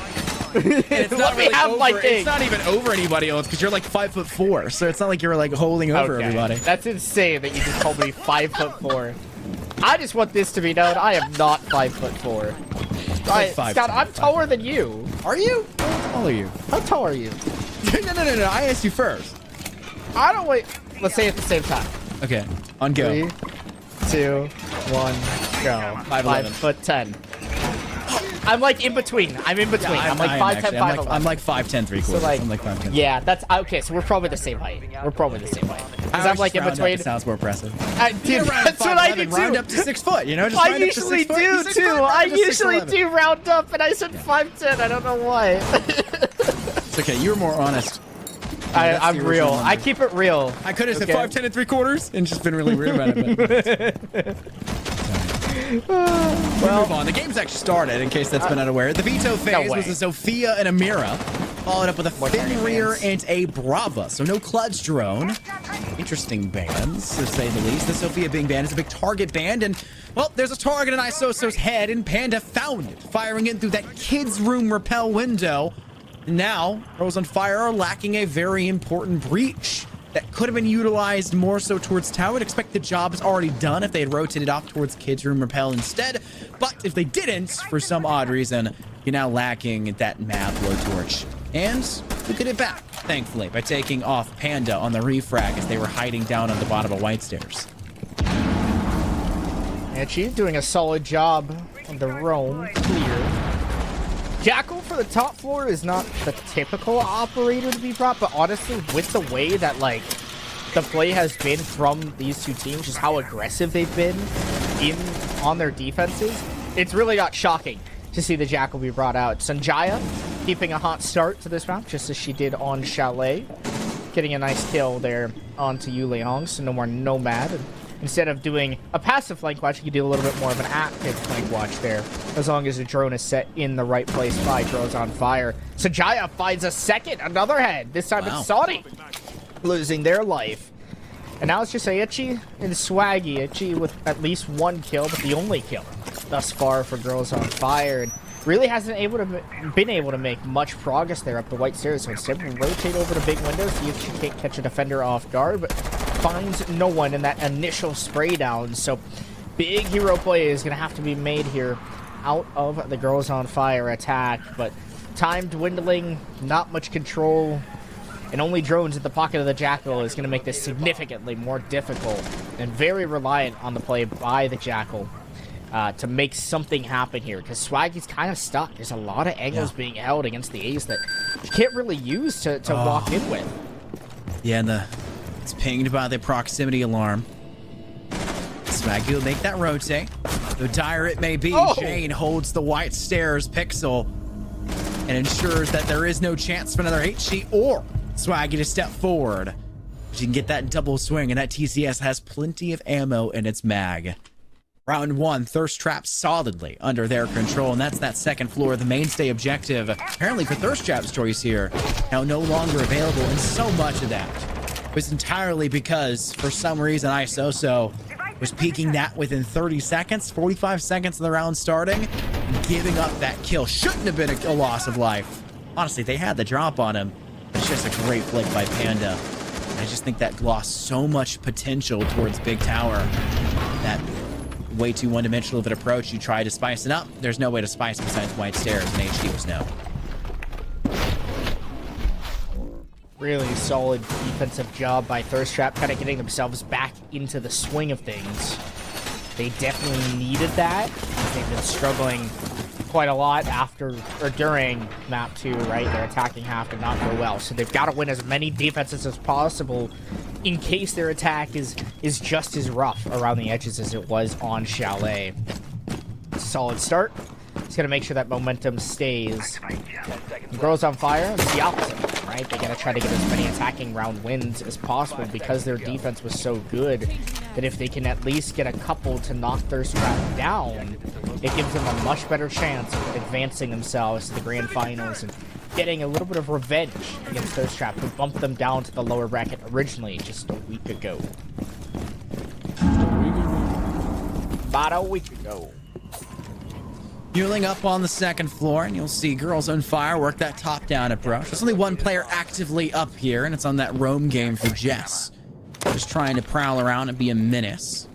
It's not Let me really have over, my thing. It's not even over anybody else because you're like 5'4", so it's not like you're like holding over Okay. everybody. That's insane that you just told me 5'4". I just want this to be known. I am not 5'4". Scott, I'm taller than you. Are you? How tall are you? How tall are you? No. I asked you first. I don't wait. Let's say it at the same time. Okay, on go. 3, 2, 1, go. 5'11". 5'10". I'm like in between. I'm in between. I'm like 5'10", 5'11". I'm like 5'10", 3/4. So like, I'm like 5'10". yeah, that's okay. So we're probably the same height. We're probably the same height. Because I I'm like in round up, between. it sounds more impressive. Dude, that's what I do too. Round up to 6 foot. You know, just I round up to usually 6 foot. do You 6 too. foot, round I up to usually 6'11". do round up, and I said 5'10". I don't know why. It's okay. You were more honest. I'm real. I keep it real. I could have Okay. said 5'10" and 3/4 and just been really weird about it. But... We'll move on. The game's actually started, in case that's been unaware. The veto phase was a Sophia and a Mira, followed up with a Fenrir and a Brava. So no Kludge drone. Interesting bans, to say the least. The Sophia being banned is a big target band, and, well, there's a target in Isoso's head, and Panda found it, firing it through that kid's room rappel window. Now, Rose on Fire are lacking a very important breach that could have been utilized more so towards Tower. I would expect the job is already done if they had rotated off towards Kids Room Rappel instead. But if they didn't, for some odd reason, you're now lacking that map blowtorch. And we get it back, thankfully, by taking off Panda on the refrag as they were hiding down on the bottom of White Stairs. And she's doing a solid job on the roam clear. Jackal for the top floor is not the typical operator to be brought, but honestly, with the way that, like, the play has been from these two teams, just how aggressive they've been on their defenses, it's really not shocking to see the Jackal be brought out. Sanjaya keeping a hot start to this round, just as she did on Chalet, getting a nice kill there onto Yu Leong, so no more Nomad. And instead of doing a passive flank watch, you can do a little bit more of an active flank watch there, as long as the drone is set in the right place by Drones on Fire. Sanjaya finds another head. This time it's Saudi losing their life. And now it's just Aichi and Swaggy. Aichi with at least one kill, but the only kill thus far for Girls on Fire. And really hasn't been able to make much progress there up the White Stairs. So instead we rotate over to big windows, see if she can't catch a defender off guard, but finds no one in that initial spray down. So big hero play is going to have to be made here out of the Girls on Fire attack. But time dwindling, not much control, and only drones at the pocket of the Jackal is going to make this significantly more difficult, and very reliant on the play by the Jackal to make something happen here, because Swaggy's kind of stuck. There's a lot of angles being held against the Ace that you can't really use to walk in with. Yeah, and it's pinged by the proximity alarm. Swaggy will make that rotate. Though dire it may be, Jane holds the White Stairs pixel and ensures that there is no chance for another HC or Swaggy to step forward. She can get that double swing, and that TCS has plenty of ammo in its mag. Round one, Thirst Trap solidly under their control, and that's that second floor, the mainstay objective. Apparently for Thirst Trap's choice here, now no longer available, and so much of that was entirely because, for some reason, Isoso was peaking that within 30 seconds, 45 seconds of the round starting, and giving up that kill. Shouldn't have been a loss of life. Honestly, they had the drop on him. It's just a great flick by Panda. I just think that lost so much potential towards Big Tower. That way too one-dimensional of an approach. You try to spice it up. There's no way to spice besides White Stairs, and HD was no. Really solid defensive job by Thirst Trap, kind of getting themselves back into the swing of things. They definitely needed that. They've been struggling quite a lot after or during map 2, right? Their attacking half did not go well, so they've got to win as many defenses as possible in case their attack is just as rough around the edges as it was on Chalet. Solid start. It's going to make sure that momentum stays. Girls on Fire, it's the opposite, right? They got to try to get as many attacking round wins as possible because their defense was so good that if they can at least get a couple to knock Thirst Trap down, it gives them a much better chance of advancing themselves to the grand finals and getting a little bit of revenge against Thirst Trap, who bumped them down to the lower bracket originally just a week ago. About a week ago. Fueling up on the second floor, and you'll see Girls on Fire work that top-down approach. There's only one player actively up here, and it's on that roam game for Jess. Just trying to prowl around and be a menace.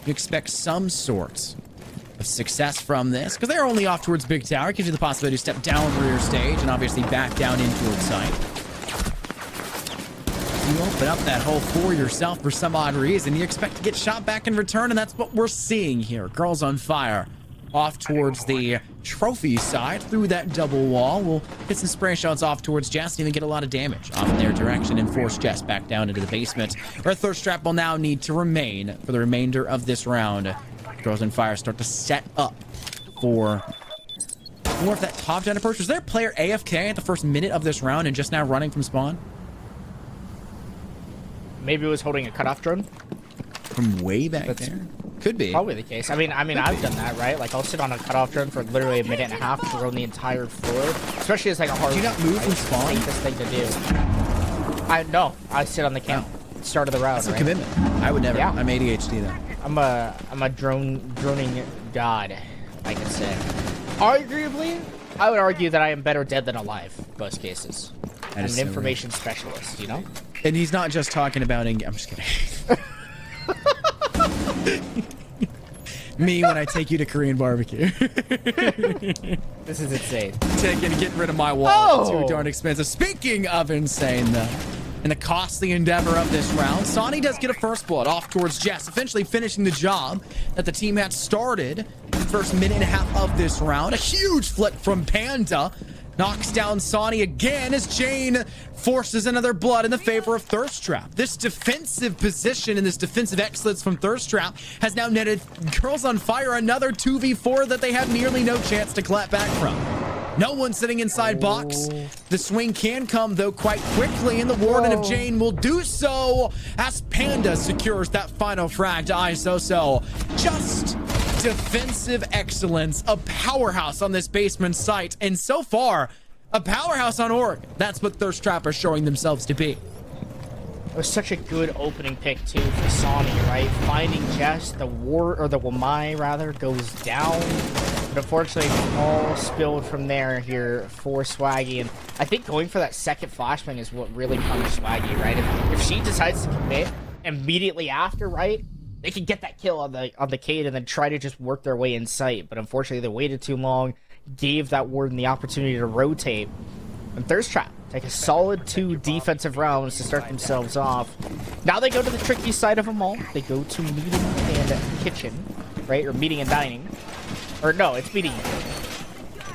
You expect some sort of success from this, because they're only off towards Big Tower. It gives you the possibility to step down rear stage and obviously back down in towards site. You open up that hole for yourself for some odd reason. You expect to get shot back in return, and that's what we're seeing here. Girls on Fire off towards the trophy side through that double wall. We'll get some spray shots off towards Jess and even get a lot of damage off in their direction and force Jess back down into the basement, where Thirst Trap will now need to remain for the remainder of this round. Girls on Fire start to set up for more of that top-down approach. Was there a player AFK at the first minute of this round and just now running from spawn? Maybe it was holding a cutoff drone. From way back there? Could be. Probably the case. I mean, I've done that, right? Like, I'll sit on a cutoff drone for literally a minute and a half to roam the entire floor, especially as like a hard. Do you not move from spawn? Safest thing to do. I sit on the camp. Start of the round. That's a right? commitment. I would never. Yeah. I'm ADHD though. I'm a droning god, I can say. Arguably, I would argue that I am better dead than alive, most cases. I'm an information specialist, you know? And he's not just talking about I'm just kidding. Me when I take you to Korean barbecue. This is insane. Getting rid of my wall. Too darn expensive. Speaking of insane, though, in the costly endeavor of this round, Sonny does get a first blood off towards Jess, eventually finishing the job that the team had started in the first minute and a half of this round. A huge flip from Panda. Knocks down Sonny again as Jane forces another blood in the favor of Thirst Trap. This defensive position and this defensive excellence from Thirst Trap has now netted Girls on Fire another 2v4 that they have nearly no chance to clap back from. No one sitting inside box. The swing can come, though, quite quickly, and the Warden of Jane will do so as Panda secures that final frag to ISOSO. Just defensive excellence, a powerhouse on this basement site, and so far, a powerhouse on Oregon. That's what Thirst Trap are showing themselves to be. It was such a good opening pick too for Sonny, right? Finding Jess, the Wamai rather, goes down. But unfortunately, all spilled from there here for Swaggy. And I think going for that second flashbang is what really punished Swaggy, right? If she decides to commit immediately after, right? They can get that kill on the Cade and then try to just work their way in sight. But unfortunately, they waited too long, gave that Warden the opportunity to rotate. And Thirst Trap take a solid 2 defensive rounds to start themselves off. Now they go to the tricky side of them all. They go to meeting and kitchen, right? Or meeting and dining. Or no, it's meeting and kitchen.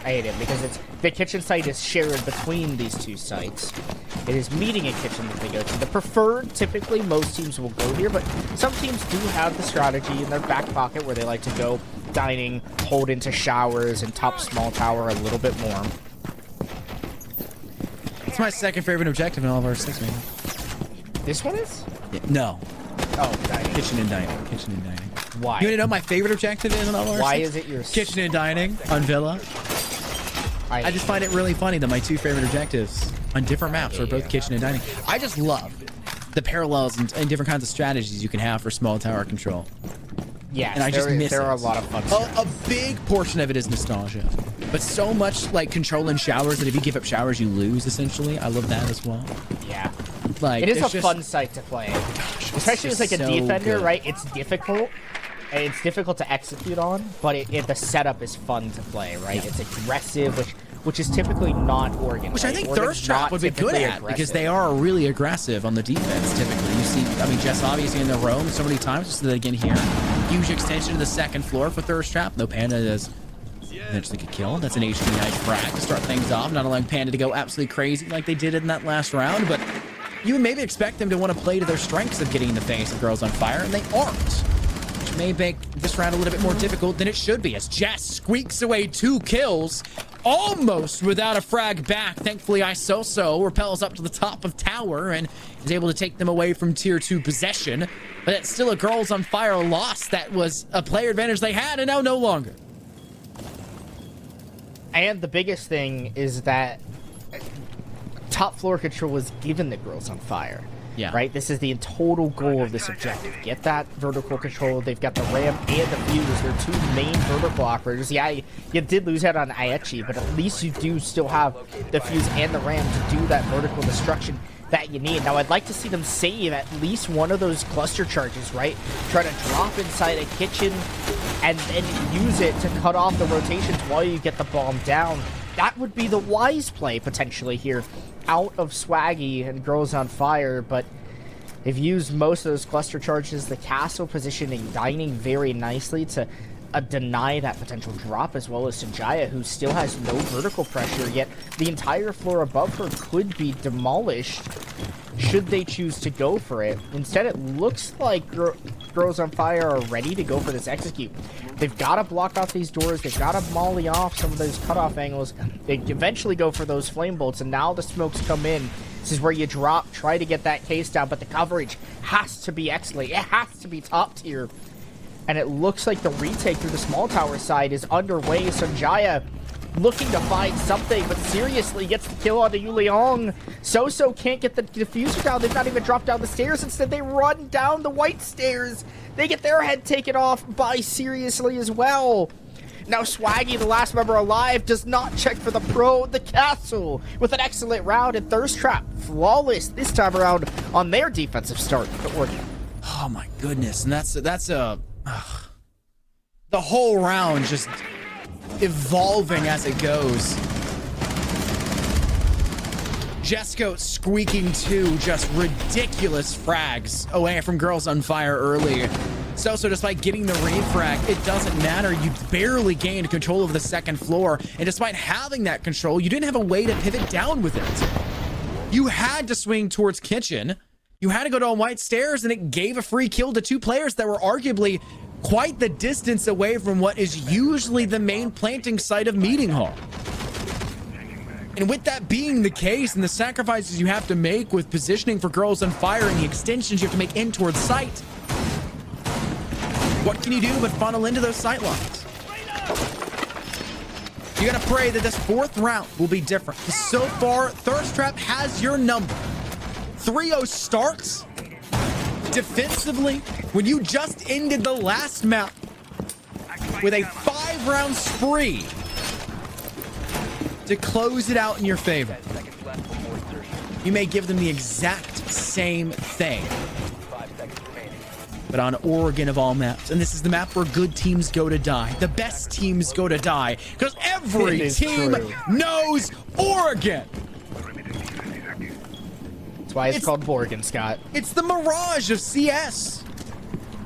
I hate it because the kitchen site is shared between these two sites. It is meeting and kitchen that they go to. The preferred, typically, most teams will go here, but some teams do have the strategy in their back pocket where they like to go dining, hold into showers, and top small tower a little bit more. It's my second favorite objective in all of our 6, man. This one is? Yeah, no. Oh, dining. Kitchen and dining. Kitchen and dining. Why? You want to know my favorite objective is in all of our 6? Why is it yours? Kitchen and dining on Villa. I just find it really funny that my 2 favorite objectives on different maps are both kitchen and dining. I just love the parallels and different kinds of strategies you can have for small tower control. Yeah, and I just miss there it. are a lot of fun a big portion of it is nostalgia, but so much like controlling showers that if you give up showers, you lose. Essentially, I love that as well. Yeah, like it is a fun site to play, especially as like a defender, good. right? It's difficult. It's difficult to execute on, but the setup is fun to play, right? Yeah. It's aggressive, which is typically not Oregon. Which right? I think Oregon's Thirst Trap would be good at because they are really aggressive on the defense typically. You see, I mean, Jess obviously in the roam so many times just so they get here. Huge extension to the second floor for Thirst Trap. No Panda does eventually get killed. That's an HD nice frag to start things off, not allowing Panda to go absolutely crazy like they did in that last round, but you would maybe expect them to want to play to their strengths of getting in the face of Girls on Fire, and they aren't. Which may make this round a little bit more difficult than it should be, as Jess squeaks away 2 kills, almost without a frag back. Thankfully, Isoso repels up to the top of tower and is able to take them away from tier 2 possession. But it's still a Girls on Fire loss that was a player advantage they had, and now no longer. And the biggest thing is that top floor control was given the Girls on Fire. Yeah. Right? This is the total goal of this objective. Get that vertical control. They've got the Ram and the Fuse. They're 2 main vertical operators. Yeah, you did lose out on Aechi, but at least you do still have the Fuse and the Ram to do that vertical destruction that you need. Now, I'd like to see them save at least one of those cluster charges, right? Try to drop inside a kitchen and use it to cut off the rotations while you get the bomb down. That would be the wise play, potentially, here. Out of Swaggy and Girls on Fire, but they've used most of those cluster charges. The castle positioning, dining very nicely to deny that potential drop, as well as Sanjaya, who still has no vertical pressure, yet the entire floor above her could be demolished should they choose to go for it. Instead, it looks like Girls on Fire are ready to go for this execute. They've got to block off these doors. They've got to molly off some of those cutoff angles. They eventually go for those flame bolts, and now the smokes come in. This is where you drop, try to get that case down, but the coverage has to be excellent. It has to be top tier. And it looks like the retake through the small tower side is underway. Sanjaya looking to find something, but seriously gets the kill onto Yuliang. Soso can't get the diffuser down. They've not even dropped down the stairs. Instead, they run down the white stairs. They get their head taken off by Seriously as well. Now Swaggy, the last member alive, does not check for the castle with an excellent round, and Thirst Trap flawless this time around on their defensive start to Oregon. Oh my goodness, and that's the whole round just evolving as it goes. Jesco squeaking 2 just ridiculous frags away from Girls on Fire early. So despite getting the refrag, it doesn't matter. You barely gained control of the second floor, and despite having that control, you didn't have a way to pivot down with it. You had to swing towards kitchen. You had to go down white stairs, and it gave a free kill to 2 players that were arguably quite the distance away from what is usually the main planting site of Meeting Hall. And with that being the case, and the sacrifices you have to make with positioning for Girls on Fire and the extensions you have to make in towards site, what can you do but funnel into those sight lines? You gotta pray that this 4th round will be different. So far, Thirst Trap has your number. 3-0 starts defensively when you just ended the last map with a 5-round spree to close it out in your favor. You may give them the exact same thing, but on Oregon of all maps. And this is the map where good teams go to die. The best teams go to die, because every team knows Oregon. That's why it's called Borgen, Scott. It's the Mirage of CS.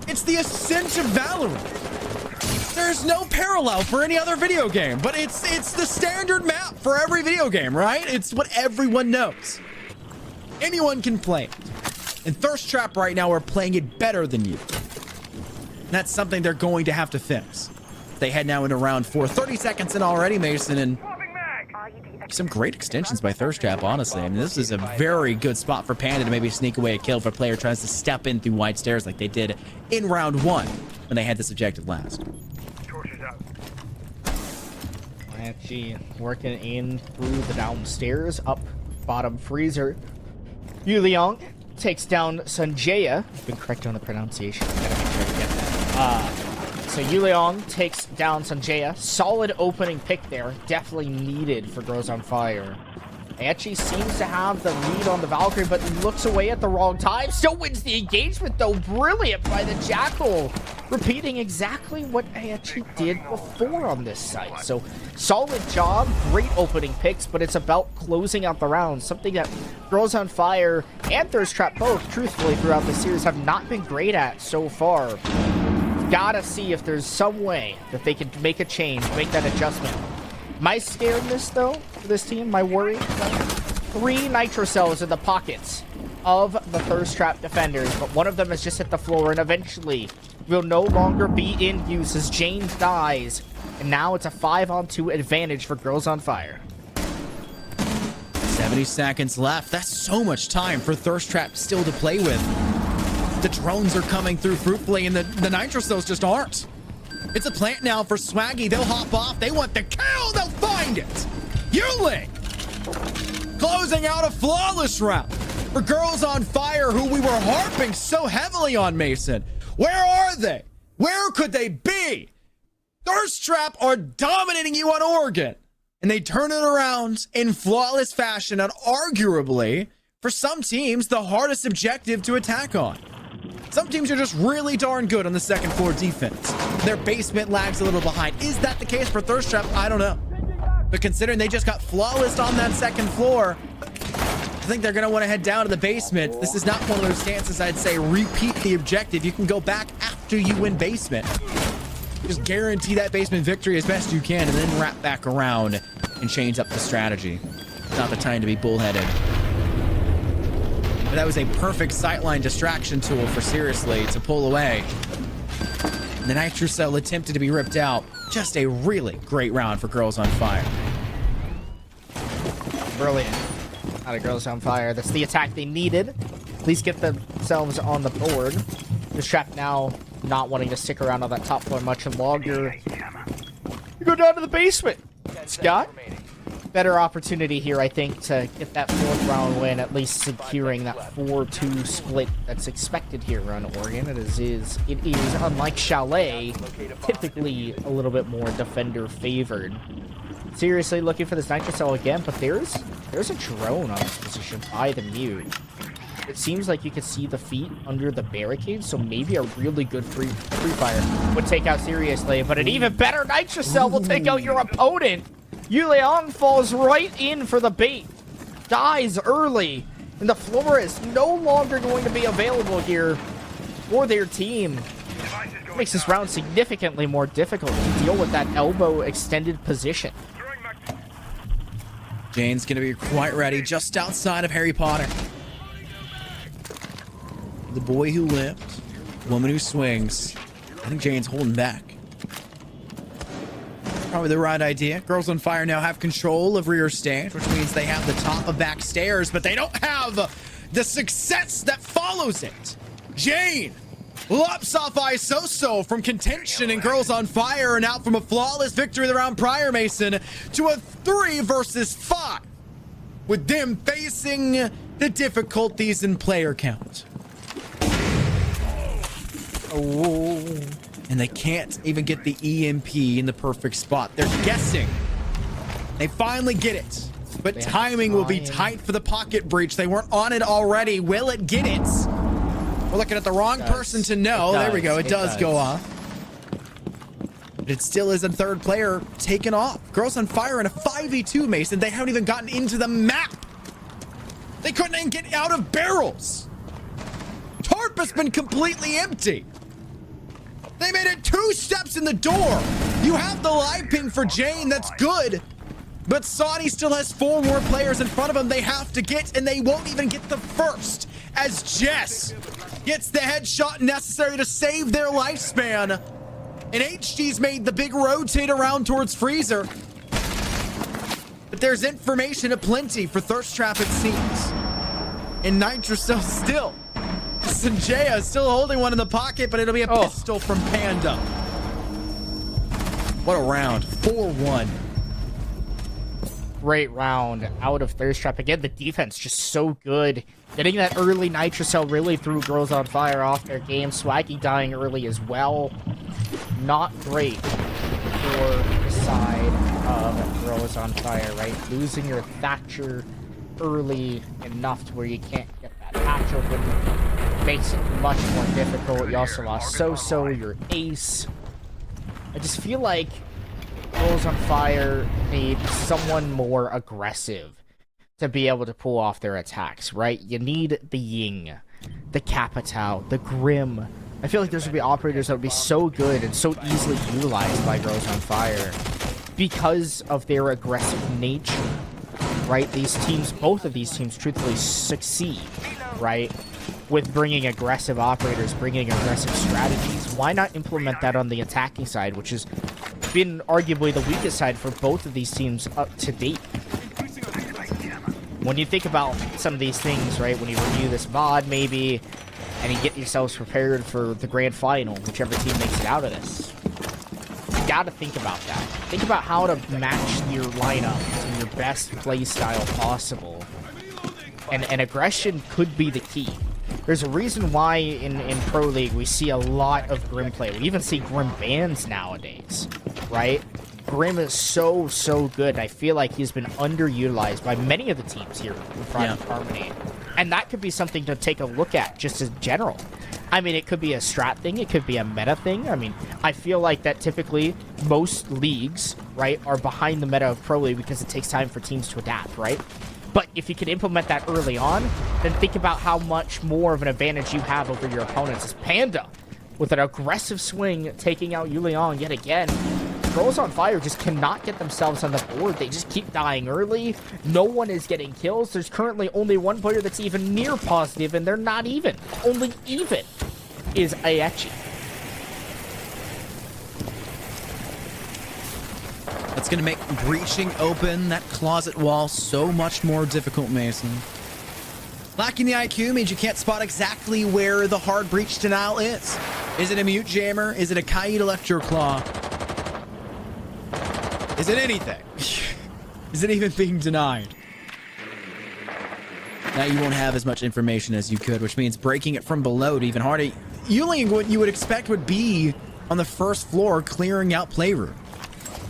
It's the Ascent of Valorant. There's no parallel for any other video game, but it's the standard map for every video game, right? It's what everyone knows. Anyone can play it. And Thirst Trap right now are playing it better than you. And that's something they're going to have to fix. They head now into round 4. 30 seconds in already, Mason, and some great extensions by Thirst Trap, honestly. I mean, this is a very good spot for Panda to maybe sneak away a kill if a player tries to step in through white stairs like they did in round 1 when they had this objective last. Actually working in through the downstairs, up bottom freezer. Yuliang takes down Sanjaya. I've been correct on the pronunciation. Gotta make sure to get that. So Yuliang takes down Sanjaya. Solid opening pick there. Definitely needed for Girls on Fire. Aechi seems to have the lead on the Valkyrie, but looks away at the wrong time. Still wins the engagement, though. Brilliant by the Jackal. Repeating exactly what Aechi did before on this site. So, solid job. Great opening picks, but it's about closing out the round. Something that Girls on Fire and Thirst Trap both, truthfully, throughout the series have not been great at so far. Gotta see if there's some way that they could make a change, make that adjustment. My scaredness, though, for this team, my worry, 3 nitro cells in the pockets of the Thirst Trap defenders, but one of them has just hit the floor and eventually will no longer be in use as James dies. And now it's a 5-on-2 advantage for Girls on Fire. 70 seconds left. That's so much time for Thirst Trap still to play with. The drones are coming through fruitfully, and the Nitro Cells just aren't. It's a plant now for Swaggy. They'll hop off. They want the kill. They'll find it. Yuling closing out a flawless round for Girls on Fire, who we were harping so heavily on, Mason. Where are they? Where could they be? Thirst Trap are dominating you on Oregon, and they turn it around in flawless fashion on arguably, for some teams, the hardest objective to attack on. Some teams are just really darn good on the second floor defense. Their basement lags a little behind. Is that the case for Thirst Trap? I don't know. But considering they just got flawless on that second floor, I think they're going to want to head down to the basement. This is not one of those stances I'd say repeat the objective. You can go back after you win basement. Just guarantee that basement victory as best you can and then wrap back around and change up the strategy. Not the time to be bullheaded. But that was a perfect sightline distraction tool for Seriously to pull away. The Nitro Cell attempted to be ripped out. Just a really great round for Girls on Fire. Brilliant. Out of Girls on Fire. That's the attack they needed. Please get themselves on the board. The Trap now not wanting to stick around on that top floor much longer. You go down to the basement. Scott? Better opportunity here, I think, to get that 4th round win, at least securing that 4-2 split that's expected here on Oregon. It is, unlike Chalet, typically a little bit more defender favored. Seriously looking for this Nitro Cell again, but there's a drone on this position by the Mute. It seems like you can see the feet under the barricade, so maybe a really good free fire would take out Seriously, but an even better Nitro Cell will take out your opponent. Yulian falls right in for the bait, dies early, and the floor is no longer going to be available here for their team. It makes this round significantly more difficult to deal with that elbow extended position. Jane's going to be quite ready just outside of Harry Potter. The boy who lived, woman who swings. I think Jane's holding back. Probably the right idea. Girls on Fire now have control of rear stage, which means they have the top of back stairs, but they don't have the success that follows it. Jane lops off Isoso from contention and Girls on Fire, and out from a flawless victory the round prior, Mason, to a 3 versus 5, with them facing the difficulties in player count. Oh. And they can't even get the EMP in the perfect spot. They're guessing. They finally get it. But timing will be tight for the pocket breach. They weren't on it already. Will it get it? We're looking at the wrong person to know. There we go. It does go off. But it still is a third player taken off. Girls on Fire in a 5v2, Mason. They haven't even gotten into the map. They couldn't even get out of barrels. Tarp has been completely empty. They made it 2 steps in the door. You have the live ping for Jane. That's good. But Saudi still has 4 more players in front of him they have to get, and they won't even get the first as Jess gets the headshot necessary to save their lifespan. And HG's made the big rotate around towards Freezer. But there's information aplenty for Thirst Trap, it seems. And Nitro Cell still. Sanjaya still holding one in the pocket, but it'll be a pistol from Panda. What a round. 4-1. Great round out of Thirst Trap. Again, the defense just so good. Getting that early Nitro Cell really threw Girls on Fire off their game. Swaggy dying early as well. Not great for the side of Girls on Fire, right? Losing your Thatcher early enough to where you can't get that hatch open makes it much more difficult. You also lost So, your ace. I just feel like Girls on Fire need someone more aggressive to be able to pull off their attacks, right? You need the Ying, the Capitao, the Grim. I feel like those would be operators that would be so good and so easily utilized by Girls on Fire because of their aggressive nature, right? These teams, both of these teams, truthfully succeed right? With bringing aggressive operators, bringing aggressive strategies. Why not implement that on the attacking side, which has been arguably the weakest side for both of these teams up to date? When you think about some of these things, right, when you review this VOD maybe, and you get yourselves prepared for the grand final, whichever team makes it out of this, you gotta think about that. Think about how to match your lineup to your best play style possible. And aggression could be the key. There's a reason why in Pro League we see a lot of Grim play. We even see Grim bans nowadays, right? Grim is so good. I feel like he's been underutilized by many of the teams here in Project Harmony. And that could be something to take a look at just as general. I mean, it could be a strat thing. It could be a meta thing. I mean, I feel like that typically most leagues, right, are behind the meta of Pro League because it takes time for teams to adapt, right? But if you can implement that early on, then think about how much more of an advantage you have over your opponents. As Panda, with an aggressive swing, taking out Yuliang yet again. Girls on Fire just cannot get themselves on the board. They just keep dying early. No one is getting kills. There's currently only one player that's even near positive, and they're not even. Only even is Aechi. That's going to make breaching open that closet wall so much more difficult, Mason. Lacking the IQ means you can't spot exactly where the hard breach denial is. Is it a mute jammer? Is it a Kaid Electroclaw? Is it anything? Is it even being denied? Now you won't have as much information as you could, which means breaking it from below to even harder. Yuling, what you would expect would be on the first floor, clearing out playroom.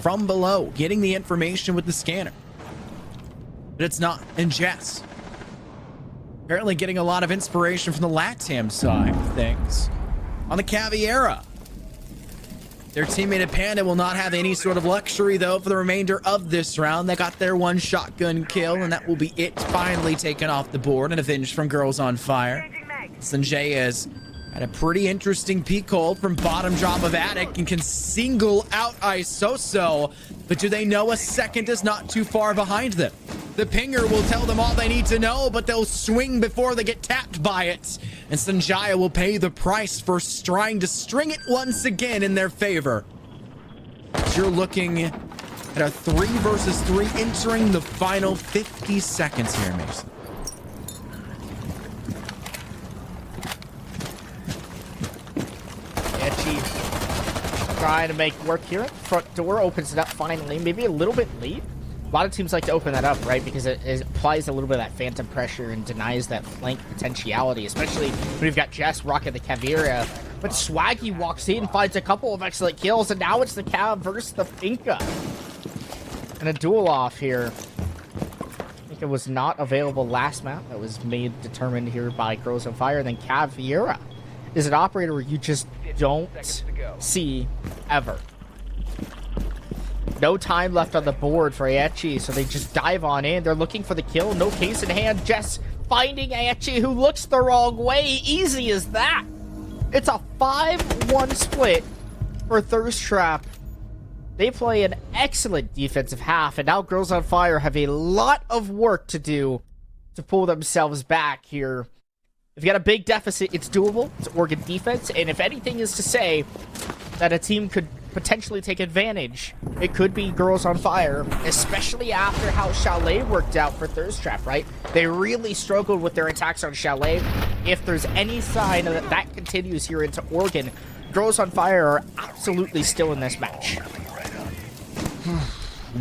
From below, getting the information with the scanner. But it's not. And Jess, apparently getting a lot of inspiration from the LATAM side of things. On the Caviera, their teammate at Panda will not have any sort of luxury, though, for the remainder of this round. They got their one shotgun kill, and that will be it. Finally taken off the board and avenged from Girls on Fire. Sanjay has had a pretty interesting peek hole from bottom drop of Attic and can single out Isoso. But do they know a second is not too far behind them? The pinger will tell them all they need to know, but they'll swing before they get tapped by it. And Sanjaya will pay the price for trying to string it once again in their favor. You're looking at a 3 versus 3 entering the final 50 seconds here, Mason. Trying to make work here. Front door opens it up finally. Maybe a little bit late. A lot of teams like to open that up, right? Because it applies a little bit of that phantom pressure and denies that flank potentiality, especially when you've got Jess rocking the Caveira. But Swaggy walks in, finds a couple of excellent kills, and now it's the Cav versus the Finka. And a duel off here. I think it was not available last map. That was determined here by Girls on Fire. Then Caveira is an operator where you just don't see ever. No time left on the board for Aechi, so they just dive on in. They're looking for the kill. No case in hand. Jess finding Aechi, who looks the wrong way. Easy as that. It's a 5-1 split for Thirst Trap. They play an excellent defensive half, and now Girls on Fire have a lot of work to do to pull themselves back here. If you got a big deficit, it's doable. It's Oregon defense. And if anything is to say that a team could potentially take advantage, it could be Girls on Fire, especially after how Chalet worked out for Thirst Trap, right? They really struggled with their attacks on Chalet. If there's any sign that that continues here into Oregon, Girls on Fire are absolutely still in this match.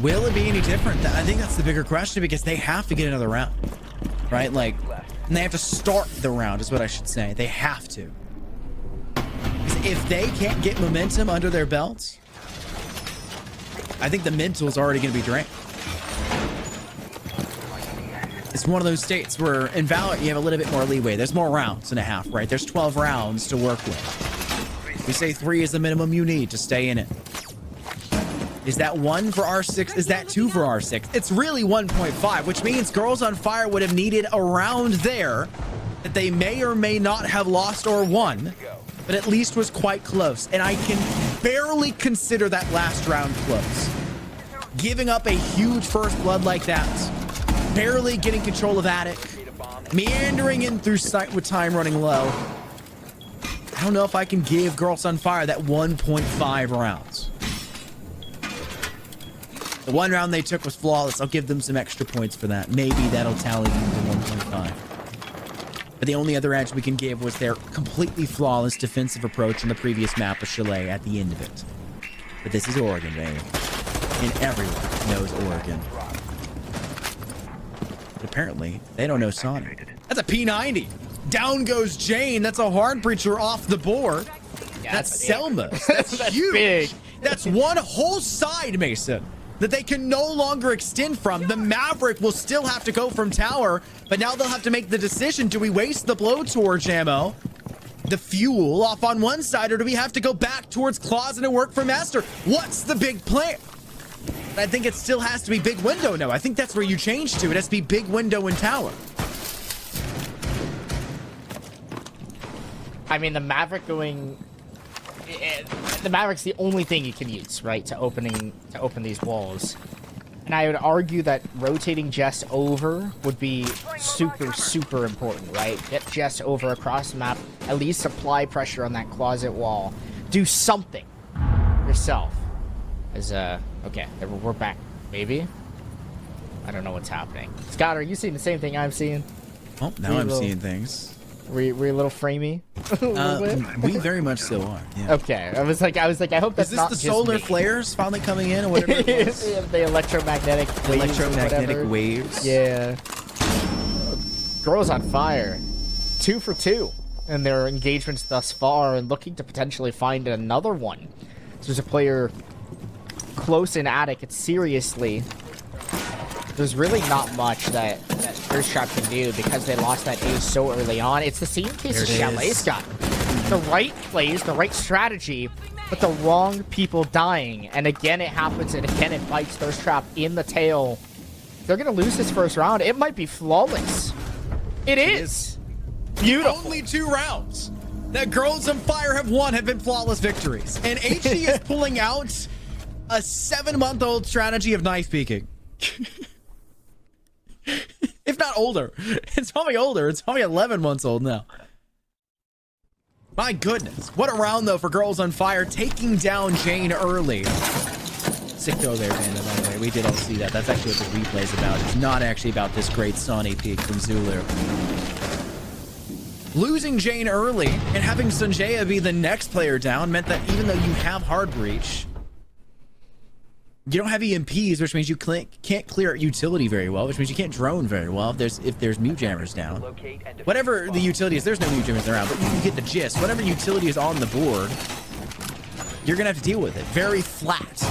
Will it be any different? I think that's the bigger question, because they have to get another round, right? Like, and they have to start the round is what I should say. They have to. Because if they can't get momentum under their belts, I think the mental is already going to be drained. It's one of those states where in Valorant you have a little bit more leeway. There's more rounds and a half, right? There's 12 rounds to work with. We say 3 is the minimum you need to stay in it. Is that 1 for R6? Is that 2 for R6? It's really 1.5, which means Girls on Fire would have needed a round there that they may or may not have lost or won, but at least was quite close. And I can barely consider that last round close. Giving up a huge first blood like that, barely getting control of Attic, Meandering in through sight with time running low. I don't know if I can give Girls on Fire that 1.5 rounds. The one round they took was flawless. I'll give them some extra points for that. Maybe that'll tally into 1.5. But the only other edge we can give was their completely flawless defensive approach on the previous map of Chalet at the end of it. But this is Oregon, baby. And everyone knows Oregon. But apparently, they don't know Sonic. That's a P90. Down goes Jane. That's a hard breacher off the board. Yeah, that's Selma. That's huge. Big. That's one whole side, Mason, that they can no longer extend from. The Maverick will still have to go from tower, but now they'll have to make the decision. Do we waste the blowtorch ammo, the fuel off on one side, or do we have to go back towards Closet and work for Master? What's the big plan? I think it still has to be big window now. I think that's where you change to. It has to be big window and tower. I mean, the Maverick the Maverick's the only thing you can use, right, to open these walls. And I would argue that rotating Jess over would be super, super important, right? Get Jess over across the map, at least apply pressure on that closet wall. Do something yourself. Okay, we're back, maybe? I don't know what's happening. Scott, are you seeing the same thing I'm seeing? Oh, now I'm seeing things. Were you a little framey? We very much so are. Yeah. Okay, I was like, I hope that's not just just solar me. flares finally coming in, or whatever it was? The electromagnetic waves. Yeah. Girls on Fire, 2 for 2 in their engagements thus far, and looking to potentially find another one. So there's a player close in attic. It's seriously. There's really not much that Thirst Trap can do because they lost that ace so early on. It's the same case as Chalet, Scott. The right plays, the right strategy, but the wrong people dying. And again, it happens, and again, it bites Thirst Trap in the tail. They're going to lose this first round. It might be flawless. It is. Beautiful. Only 2 rounds that Girls on Fire have won have been flawless victories. And HG is pulling out a 7-month-old strategy of knife peeking. If not older. It's probably older. It's probably 11 months old now. My goodness. What a round, though, for Girls on Fire, taking down Jane early. Sick throw there, Panda, by the way. We did all see that. That's actually what the replay is about. It's not actually about this great Sonny peek from Zulu. Losing Jane early and having Sanjaya be the next player down meant that even though you have hard breach, you don't have EMPs, which means you can't clear out utility very well, which means you can't drone very well if there's mute jammers down. Whatever the utility is, there's no mute jammers around, but you get the gist. Whatever utility is on the board, you're gonna have to deal with it. Very flat.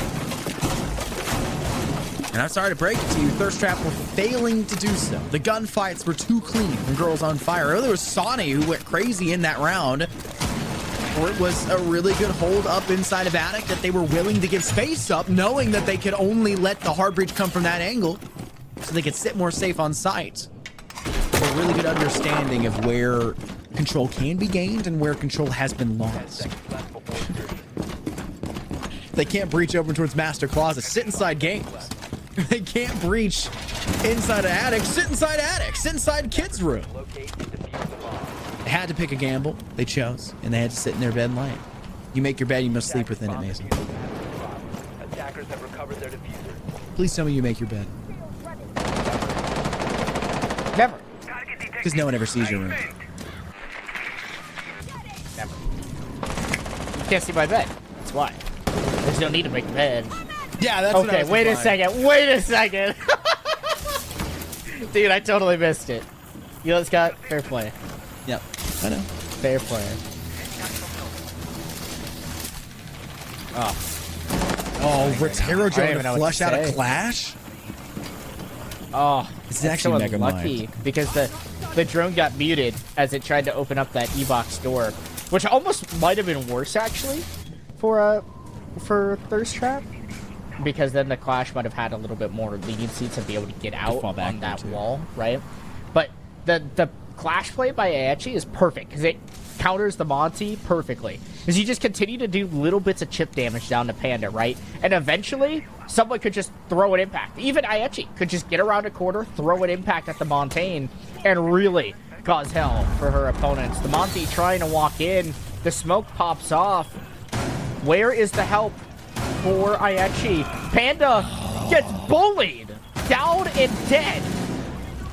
And I'm sorry to break it to you, Thirst Trap were failing to do so. The gunfights were too clean from Girls on Fire. Earlier was Sonny who went crazy in that round. Or it was a really good hold up inside of attic that they were willing to give space up, knowing that they could only let the hard breach come from that angle so they could sit more safe on site. A really good understanding of where control can be gained and where control has been lost. They can't breach over towards Master Closet. Sit inside games. They can't breach inside of attic. Sit inside attic. Sit inside kids' room. They had to pick a gamble. They chose, and they had to sit in their bed and lay it. You make your bed, you must sleep within it, Mason. Attackers have recovered their diffuser. Please tell me you make your bed. Never. Because no one ever sees your room. Never. You can't see my bed. That's why. There's no need to make the bed. Yeah, that's okay. Wait a second. Wait a second. Dude, I totally missed it. You know, Scott, fair play. Yep, I know. Fair play. Oh, Rotero trying to flush out a clash? Oh, it's actually so mega unlucky mind. because the drone got muted as it tried to open up that E-box door, which almost might have been worse actually for Thirst Trap, because then the clash might have had a little bit more leniency to be able to get out on that wall, right? But the clash play by Aechi is perfect because it counters the Monty perfectly. Because you just continue to do little bits of chip damage down to Panda, right? And eventually, someone could just throw an impact. Even Aechi could just get around a corner, throw an impact at the Montaigne, and really cause hell for her opponents. The Monty trying to walk in. The smoke pops off. Where is the help for Ayachi? Panda gets bullied, down and dead.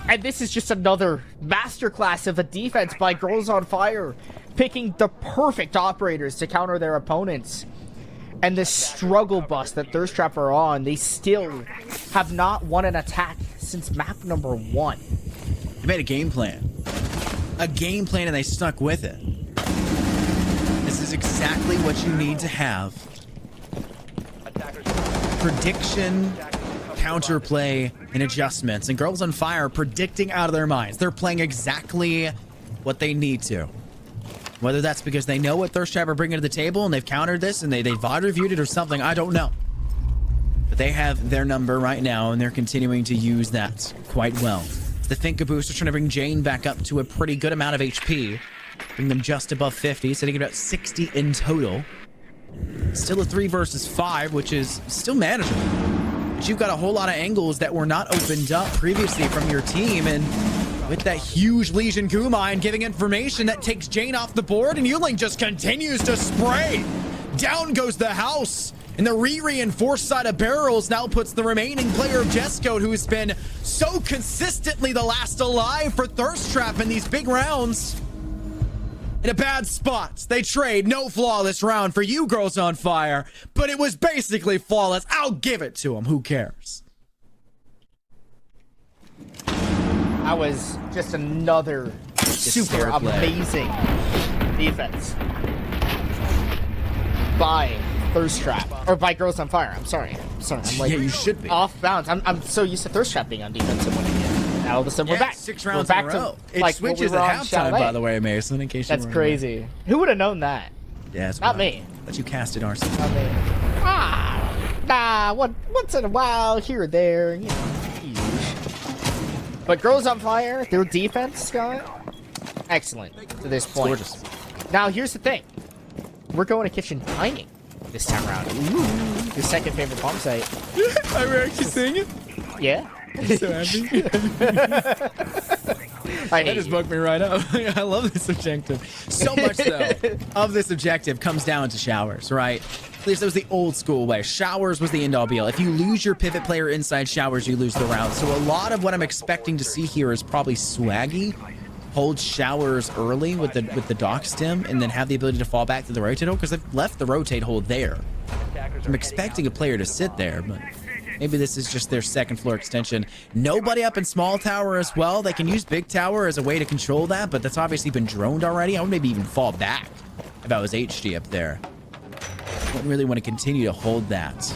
And this is just another masterclass of a defense by Girls on Fire, picking the perfect operators to counter their opponents. And this struggle bus that Thirst Trap are on, they still have not won an attack since map number 1. They made a game plan. A game plan, and they stuck with it. This is exactly what you need to have. Prediction, counterplay, and adjustments. And Girls on Fire predicting out of their minds. They're playing exactly what they need to. Whether that's because they know what Thirst Trap are bringing to the table and they've countered this and they've VOD reviewed it or something, I don't know. But they have their number right now and they're continuing to use that quite well. The Finka booster trying to bring Jane back up to a pretty good amount of HP. Bring them just above 50, sitting at about 60 in total. Still a 3 versus 5, which is still manageable. But you've got a whole lot of angles that were not opened up previously from your team, and with that huge Legion Goo Mine giving information that takes Jane off the board, and Yuling just continues to spray. Down goes the house, and the re-reinforced side of barrels now puts the remaining player of Jesco, who has been so consistently the last alive for Thirst Trap in these big rounds, in a bad spot. They trade no flawless round for you, Girls on Fire, but it was basically flawless. I'll give it to them. Who cares? That was just another super amazing defense by Thirst Trap, or by Girls on Fire. I'm sorry. I'm like, yeah, you should be off bounds. I'm so used to Thirst Trap being on defense and winning it. Now all of a sudden we're back. 6 rounds we're back in a row. To, It like, switches what we at were on halftime, Chalet. by the way, Mason. In case That's you crazy. Who would have known that? Yeah, it's not me. But you casted Arsenal. Not me. Once in a while, here or there, you know. But Girls on Fire, their defense, Scott, excellent to this point. Gorgeous. Now, here's the thing. We're going to kitchen dining this time around. Ooh, your second favorite bomb site. I'm actually saying it. Yeah. I'm so happy. That just woke me right up. I love this objective. So much, though, of this objective comes down to showers, right? At least that was the old school way. Showers was the end-all be-all. If you lose your pivot player inside showers, you lose the round. So a lot of what I'm expecting to see here is probably Swaggy hold showers early with the dock stem and then have the ability to fall back to the rotate hold, because they've left the rotate hold there. I'm expecting a player to sit there, but maybe this is just their second floor extension. Nobody up in small tower as well. They can use big tower as a way to control that, but that's obviously been droned already. I would maybe even fall back if I was HG up there. I wouldn't really want to continue to hold that.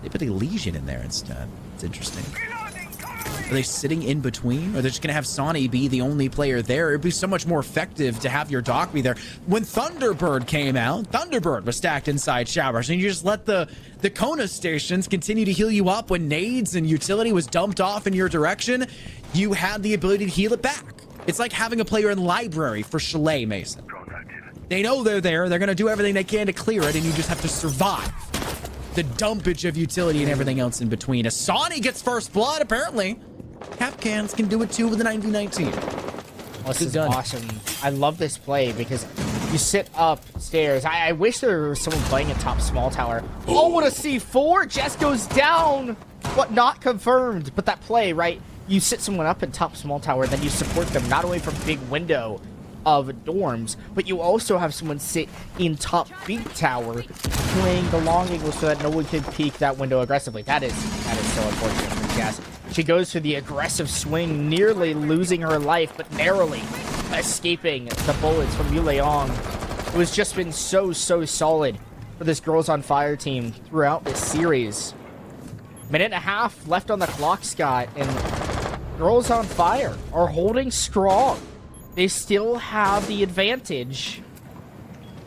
They put the Legion in there instead. It's interesting. Are they sitting in between? Or they're just going to have Sonny be the only player there? It'd be so much more effective to have your dock be there. When Thunderbird came out, Thunderbird was stacked inside showers, and you just let the Kona stations continue to heal you up. When nades and utility was dumped off in your direction, you had the ability to heal it back. It's like having a player in library for Chalet, Mason. They know they're there. They're going to do everything they can to clear it, and you just have to survive the dumpage of utility and everything else in between. As Sonny gets first blood, apparently. Capcans can do it too with the 9v19. Well, this is awesome. I love this play because you sit upstairs. I wish there was someone playing in top small tower. Oh, what a C4! Jess goes down! What, not confirmed. But that play, right? You sit someone up in top small tower, then you support them not only from big window of dorms, but you also have someone sit in top big tower playing the long angle so that no one can peek that window aggressively. That is so unfortunate for Jess. She goes for the aggressive swing, nearly losing her life, but narrowly escaping the bullets from Yu Leong. It has just been so solid for this Girls on Fire team throughout this series. Minute and a half left on the clock, Scott, and Girls on Fire are holding strong. They still have the advantage.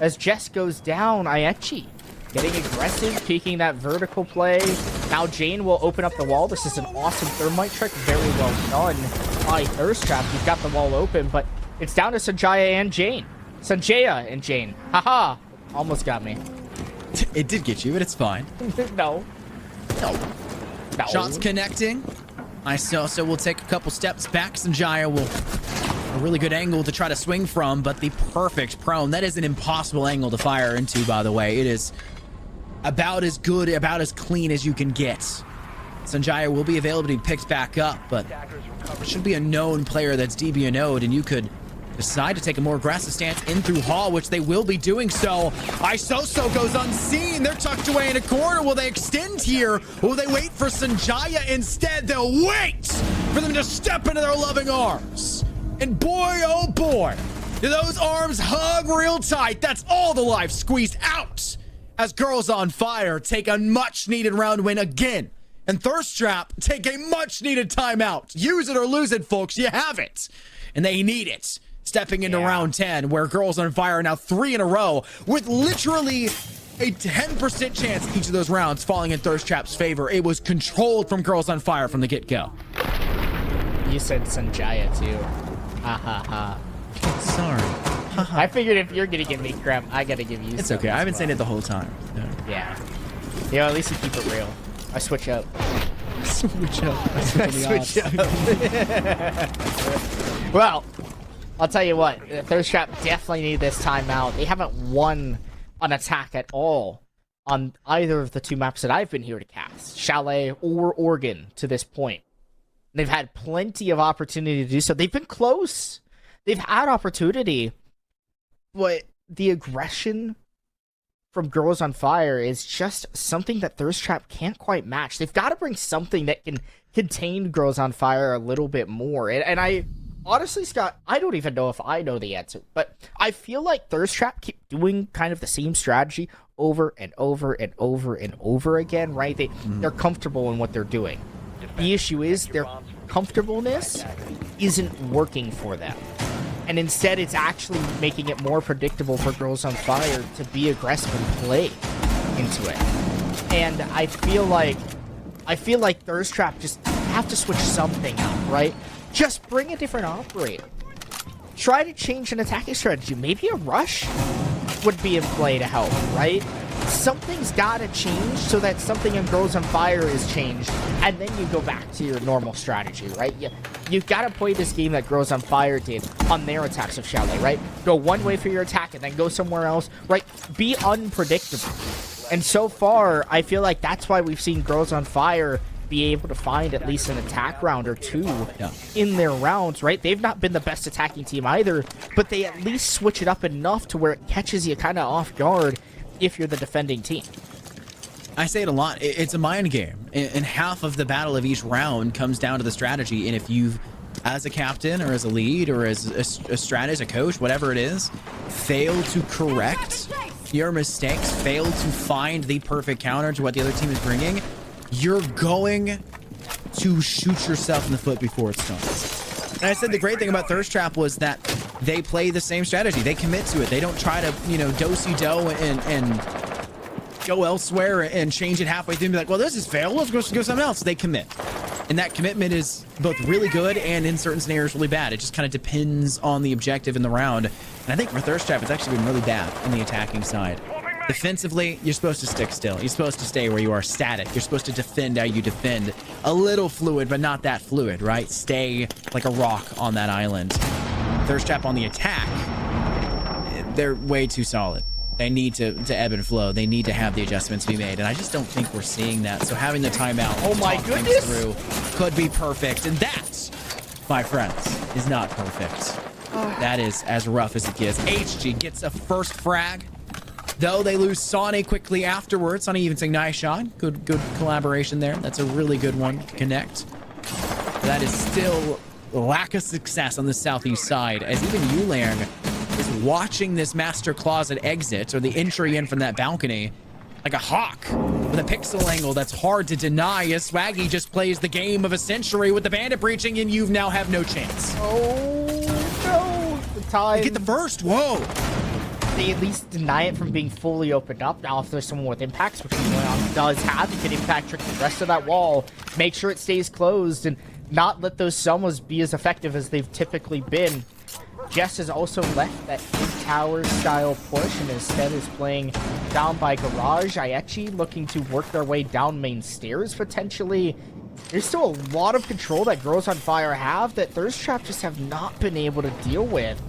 As Jess goes down, Aechi getting aggressive, peeking that vertical play. Now Jane will open up the wall. This is an awesome thermite trick. Very well done by Thirst Trap. You've got the wall open, but it's down to Sanjaya and Jane. Sanjaya and Jane. Haha. Almost got me. It did get you, but it's fine. No. Shots connecting. So will take a couple steps back. Sanjaya will a really good angle to try to swing from, but the perfect prone. That is an impossible angle to fire into, by the way. It is about as good, about as clean as you can get. Sanjaya will be available to be picked back up, but it should be a known player that's DBNO'd, and you could decide to take a more aggressive stance in through Hall, which they will be doing so. Isoso goes unseen. They're tucked away in a corner. Will they extend here? Will they wait for Sanjaya instead? They'll wait for them to step into their loving arms. And boy, oh boy, do those arms hug real tight. That's all the life squeezed out as Girls on Fire take a much-needed round win again. And Thirst Trap take a much-needed timeout. Use it or lose it, folks. You have it. And they need it. Stepping into round 10, where Girls on Fire are now 3 in a row, with literally a 10% chance each of those rounds falling in Thirst Trap's favor. It was controlled from Girls on Fire from the get-go. You said Sanjaya, too. Ha ha ha. Sorry. I figured if you're gonna give me crap, I gotta give you It's some okay. as I've been well. saying it the whole time. Yeah. You know, at least you keep it real. I switch up. Switch up. I switch on the odds. Well, I'll tell you what. Thirst Trap definitely need this timeout. They haven't won an attack at all on either of the two maps that I've been here to cast, Chalet or Oregon, to this point. They've had plenty of opportunity to do so. They've been close. They've had opportunity. But the aggression from Girls on Fire is just something that Thirst Trap can't quite match. They've got to bring something that can contain Girls on Fire a little bit more. And I honestly, Scott, I don't even know if I know the answer, but I feel like Thirst Trap keep doing kind of the same strategy over and over and over and over again, right? They're comfortable in what they're doing. The issue is their comfortableness isn't working for them. And instead, it's actually making it more predictable for Girls on Fire to be aggressive and play into it. And I feel like Thirst Trap just have to switch something up, right? Just bring a different operator. Try to change an attacking strategy. Maybe a rush would be in play to help, right? Something's got to change so that something in Girls on Fire is changed, and then you go back to your normal strategy, right? You've got to play this game that Girls on Fire did on their attacks of Chalet, right? Go one way for your attack and then go somewhere else, right? Be unpredictable. And so far, I feel like that's why we've seen Girls on Fire be able to find at least an attack round or two in their rounds, right? They've not been the best attacking team either, but they at least switch it up enough to where it catches you kind of off guard if you're the defending team. I say it a lot. It's a mind game, and half of the battle of each round comes down to the strategy. And if you've, as a captain or as a lead or as a strategist, a coach, whatever it is, fail to correct your mistakes, fail to find the perfect counter to what the other team is bringing, you're going to shoot yourself in the foot before it starts. And I said the great thing about Thirst Trap was that they play the same strategy. They commit to it. They don't try to, do-si-do and go elsewhere and change it halfway through and be like, well, this is failed. Let's go something else. They commit. And that commitment is both really good and in certain scenarios really bad. It just kind of depends on the objective in the round. And I think for Thirst Trap, it's actually been really bad in the attacking side. Defensively, you're supposed to stick still. You're supposed to stay where you are, static. You're supposed to defend how you defend. A little fluid, but not that fluid, right? Stay like a rock on that island. Thirst Trap on the attack, they're way too solid. They need to ebb and flow. They need to have the adjustments be made, and I just don't think we're seeing that. So having the timeout to talk things through could be perfect, and that, my friends, is not perfect. That is as rough as it gets. HG gets a first frag, though they lose Sonny quickly afterwards. Sonny even saying nice shot. Good collaboration there. That's a really good one to connect. That is still lack of success on the southeast side, as even Yulang is watching this master closet exit, or the entry in from that balcony, like a hawk with a pixel angle that's hard to deny, as Swaggy just plays the game of a century with the bandit breaching, and you now have no chance. Oh, no. The time. You get the first. Whoa. They at least deny it from being fully opened up. Now, if there's someone with impacts, which Leon does have, you can impact trick the rest of that wall, make sure it stays closed, and not let those summons be as effective as they've typically been. Jess has also left that tower style push and instead is playing down by garage. Aichi looking to work their way down main stairs potentially. there's still a lot of control that Girls on Fire have that Thirst Trap just have not been able to deal with.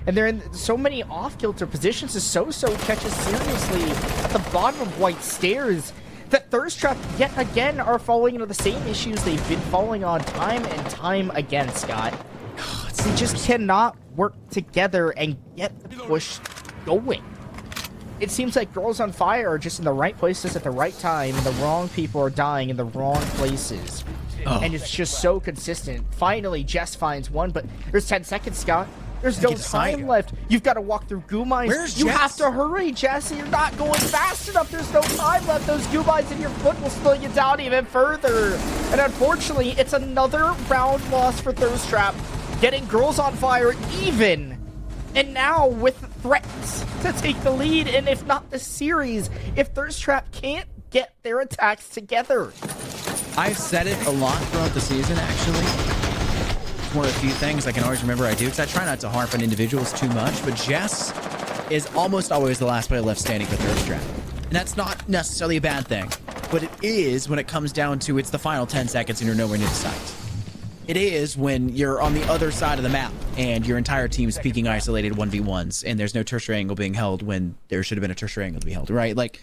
And they're in so many off-kilter positions as So-So catches seriously at the bottom of White Stairs that Thirst Trap yet again are falling into the same issues they've been falling on time and time again, Scott. They just cannot work together and get the push going. It seems like Girls on Fire are just in the right places at the right time, and the wrong people are dying in the wrong places. And it's just so consistent. Finally, Jess finds one, but there's 10 seconds, Scott. There's no time left. You've got to walk through goo mines. Where's you Jess? have to hurry, Jesse. You're not going fast enough. There's no time left. Those goo mines in your foot will slow you down even further. And unfortunately, it's another round loss for Thirst Trap, getting Girls on Fire even. And now with threats to take the lead, and if not the series, if Thirst Trap can't get their attacks together. I've said it a lot throughout the season, actually. It's one of the few things I can always remember I do, because I try not to harp on individuals too much, but Jess is almost always the last player left standing for Thirst Trap. And that's not necessarily a bad thing, but it is when it comes down to it's the final 10 seconds and you're nowhere near the site. It is when you're on the other side of the map and your entire team's peeking isolated 1v1s and there's no tertiary angle being held when there should have been a tertiary angle to be held, right? Like,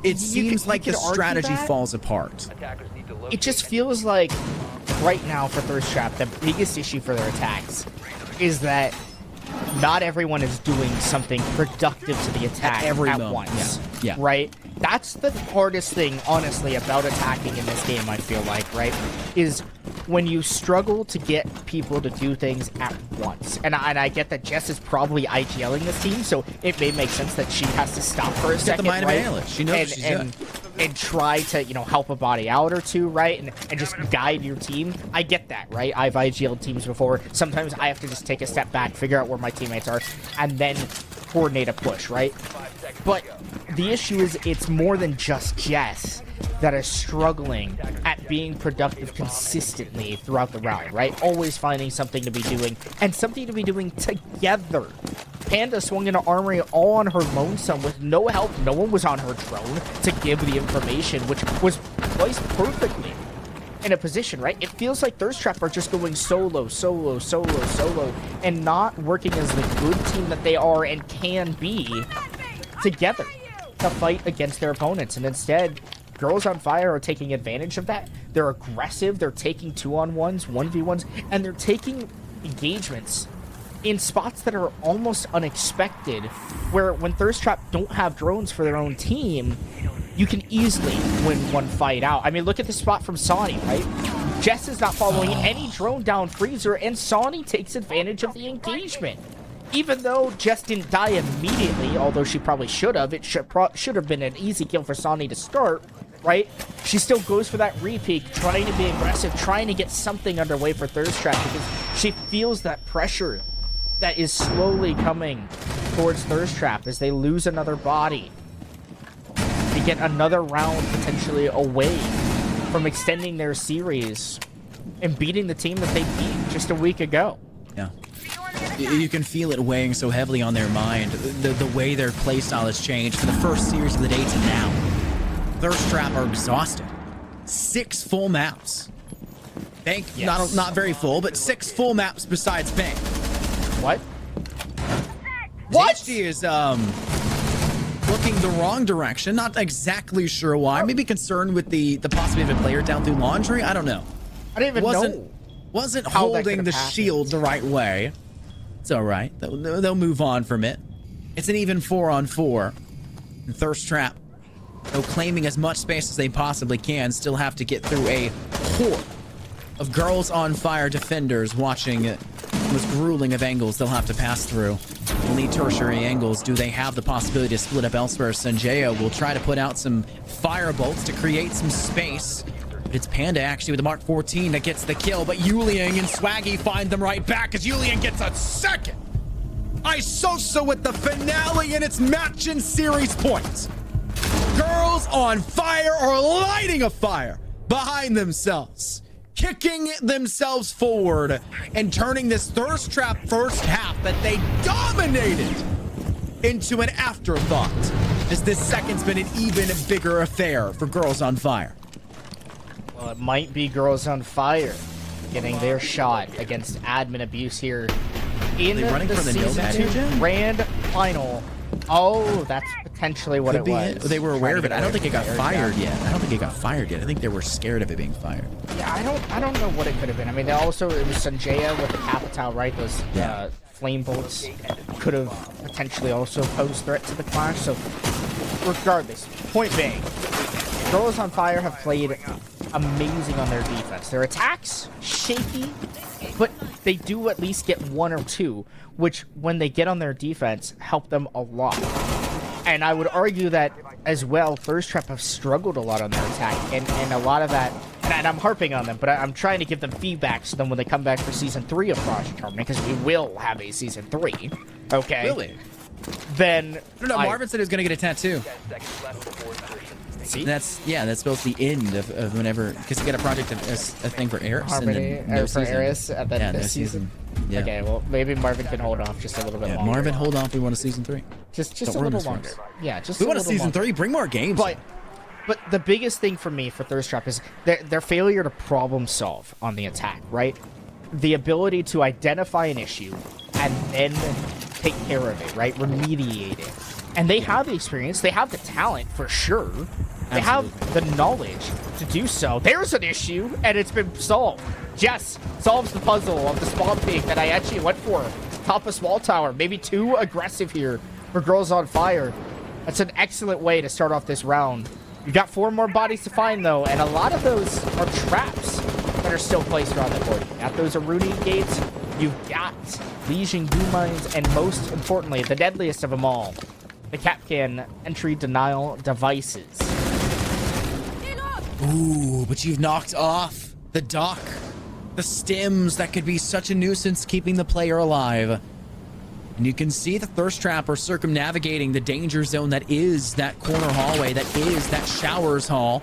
it seems like the strategy falls apart. It just feels like right now for Thirst Trap, the biggest issue for their attacks is that not everyone is doing something productive to the attack at once. Yeah. Right? That's the hardest thing, honestly, about attacking in this game, I feel like, right? Is when you struggle to get people to do things at once. And I get that Jess is probably IGLing this team, so it may make sense that she has to stop for a second, right? She knows what she's doing. And try to, help a body out or two, right? And just guide your team. I get that, right? I've IGL'd teams before. Sometimes I have to just take a step back, figure out where my teammates are, and then coordinate a push, right? But the issue is it's more than just Jess that is struggling at being productive consistently throughout the round, right? Always finding something to be doing, and something to be doing together. Panda swung into Armory all on her lonesome with no help. No one was on her drone to give the information, which was placed perfectly in a position, right? It feels like Thirst Trap are just going solo, and not working as the good team that they are and can be together to fight against their opponents. And instead, Girls on Fire are taking advantage of that. They're aggressive. They're taking 2-on-1s, 1v1s, and they're taking engagements in spots that are almost unexpected, where when Thirst Trap don't have drones for their own team, you can easily win one fight out. I mean, look at the spot from Sonny, right? Jess is not following any drone down Freezer, and Sonny takes advantage of the engagement. Even though Jess didn't die immediately, although she probably should have, it should have been an easy kill for Sonny to start, right? She still goes for that repeat, trying to be aggressive, trying to get something underway for Thirst Trap, because she feels that pressure that is slowly coming towards Thirst Trap as they lose another body. They get another round potentially away from extending their series and beating the team that they beat just a week ago. Yeah. You can feel it weighing so heavily on their mind, the way their playstyle has changed from the first series of the day to now. Thirst Trap are exhausted. 6 full maps. Bank, yes. Not very full, but 6 full maps besides Bank. What? What? HD is looking the wrong direction. Not exactly sure why. Maybe concerned with the possibility of a player down through laundry. I don't know. I didn't even know. Wasn't holding the shield the right way. It's all right. They'll move on from it. It's an even 4-on-4. And Thirst Trap, though claiming as much space as they possibly can, still have to get through a horde of Girls on Fire defenders watching the most grueling of angles they'll have to pass through. They'll need tertiary angles. Do they have the possibility to split up elsewhere? Sanjaya will try to put out some fire bolts to create some space. But it's Panda actually with the Mark 14 that gets the kill, but Yulian and Swaggy find them right back as Yulian gets a second. Isosa with the finale and its match and series points. Girls on Fire are lighting a fire behind themselves, kicking themselves forward and turning this Thirst Trap first half that they dominated into an afterthought, as this second's been an even bigger affair for Girls on Fire. Well, it might be Girls on Fire getting their shot against admin abuse here in Are they running the for the season Nomad 2 agent? grand final. Oh, that's potentially what Could it be was. it. They were aware Trying of to it. get I don't away think it from got the air fired jab. yet. I don't think it got fired yet. I think they were scared of it being fired. Yeah, I don't know what it could have been. I mean, also it was Sanjaya with the Capital, right? Those Yeah. flame bolts could have potentially also posed threat to the clash. So, regardless, point being, Girls on Fire have played amazing on their defense. Their attacks shaky, but they do at least get one or two, which when they get on their defense help them a lot. And I would argue that as well, Thirst Trap have struggled a lot on their attack, and a lot of that, and I'm harping on them, but I'm trying to give them feedback so then when they come back for Season 3 of Project Harmony, because we will have a Season 3, okay? Really? Then... No, Marvin said he was going to get a tattoo. 10 seconds left before insertion. See? That's supposed to be end of whenever, because you got a project, a thing for Eris. Harmony, and then no for season. Eris, and then Yeah, this no season. Yeah. Okay, well, maybe Marvin can hold off just a little bit Yeah, longer. Marvin, hold on. We want a season 3. Just Don't a ruin little this for longer. us. Yeah, just We a want a little season longer. 3. Bring more games. But the biggest thing for me for Thirst Trap is their failure to problem solve on the attack, right? The ability to identify an issue and then take care of it, right? Remediate it. And they have the experience, they have the talent for sure. They have the knowledge to do so. There's an issue, and it's been solved. Jess solves the puzzle of the spawn peak that I actually went for. Top of small tower, maybe too aggressive here for Girls on Fire. That's an excellent way to start off this round. You've got 4 more bodies to find, though, and a lot of those are traps that are still placed around the board. You've got those Aruni gates, you've got Legion goo mines, and most importantly, the deadliest of them all, the Capcan entry denial devices. Ooh, but you've knocked off the dock, the stems that could be such a nuisance keeping the player alive. And you can see the Thirst Trap are circumnavigating the danger zone that is that corner hallway, that is that showers hall.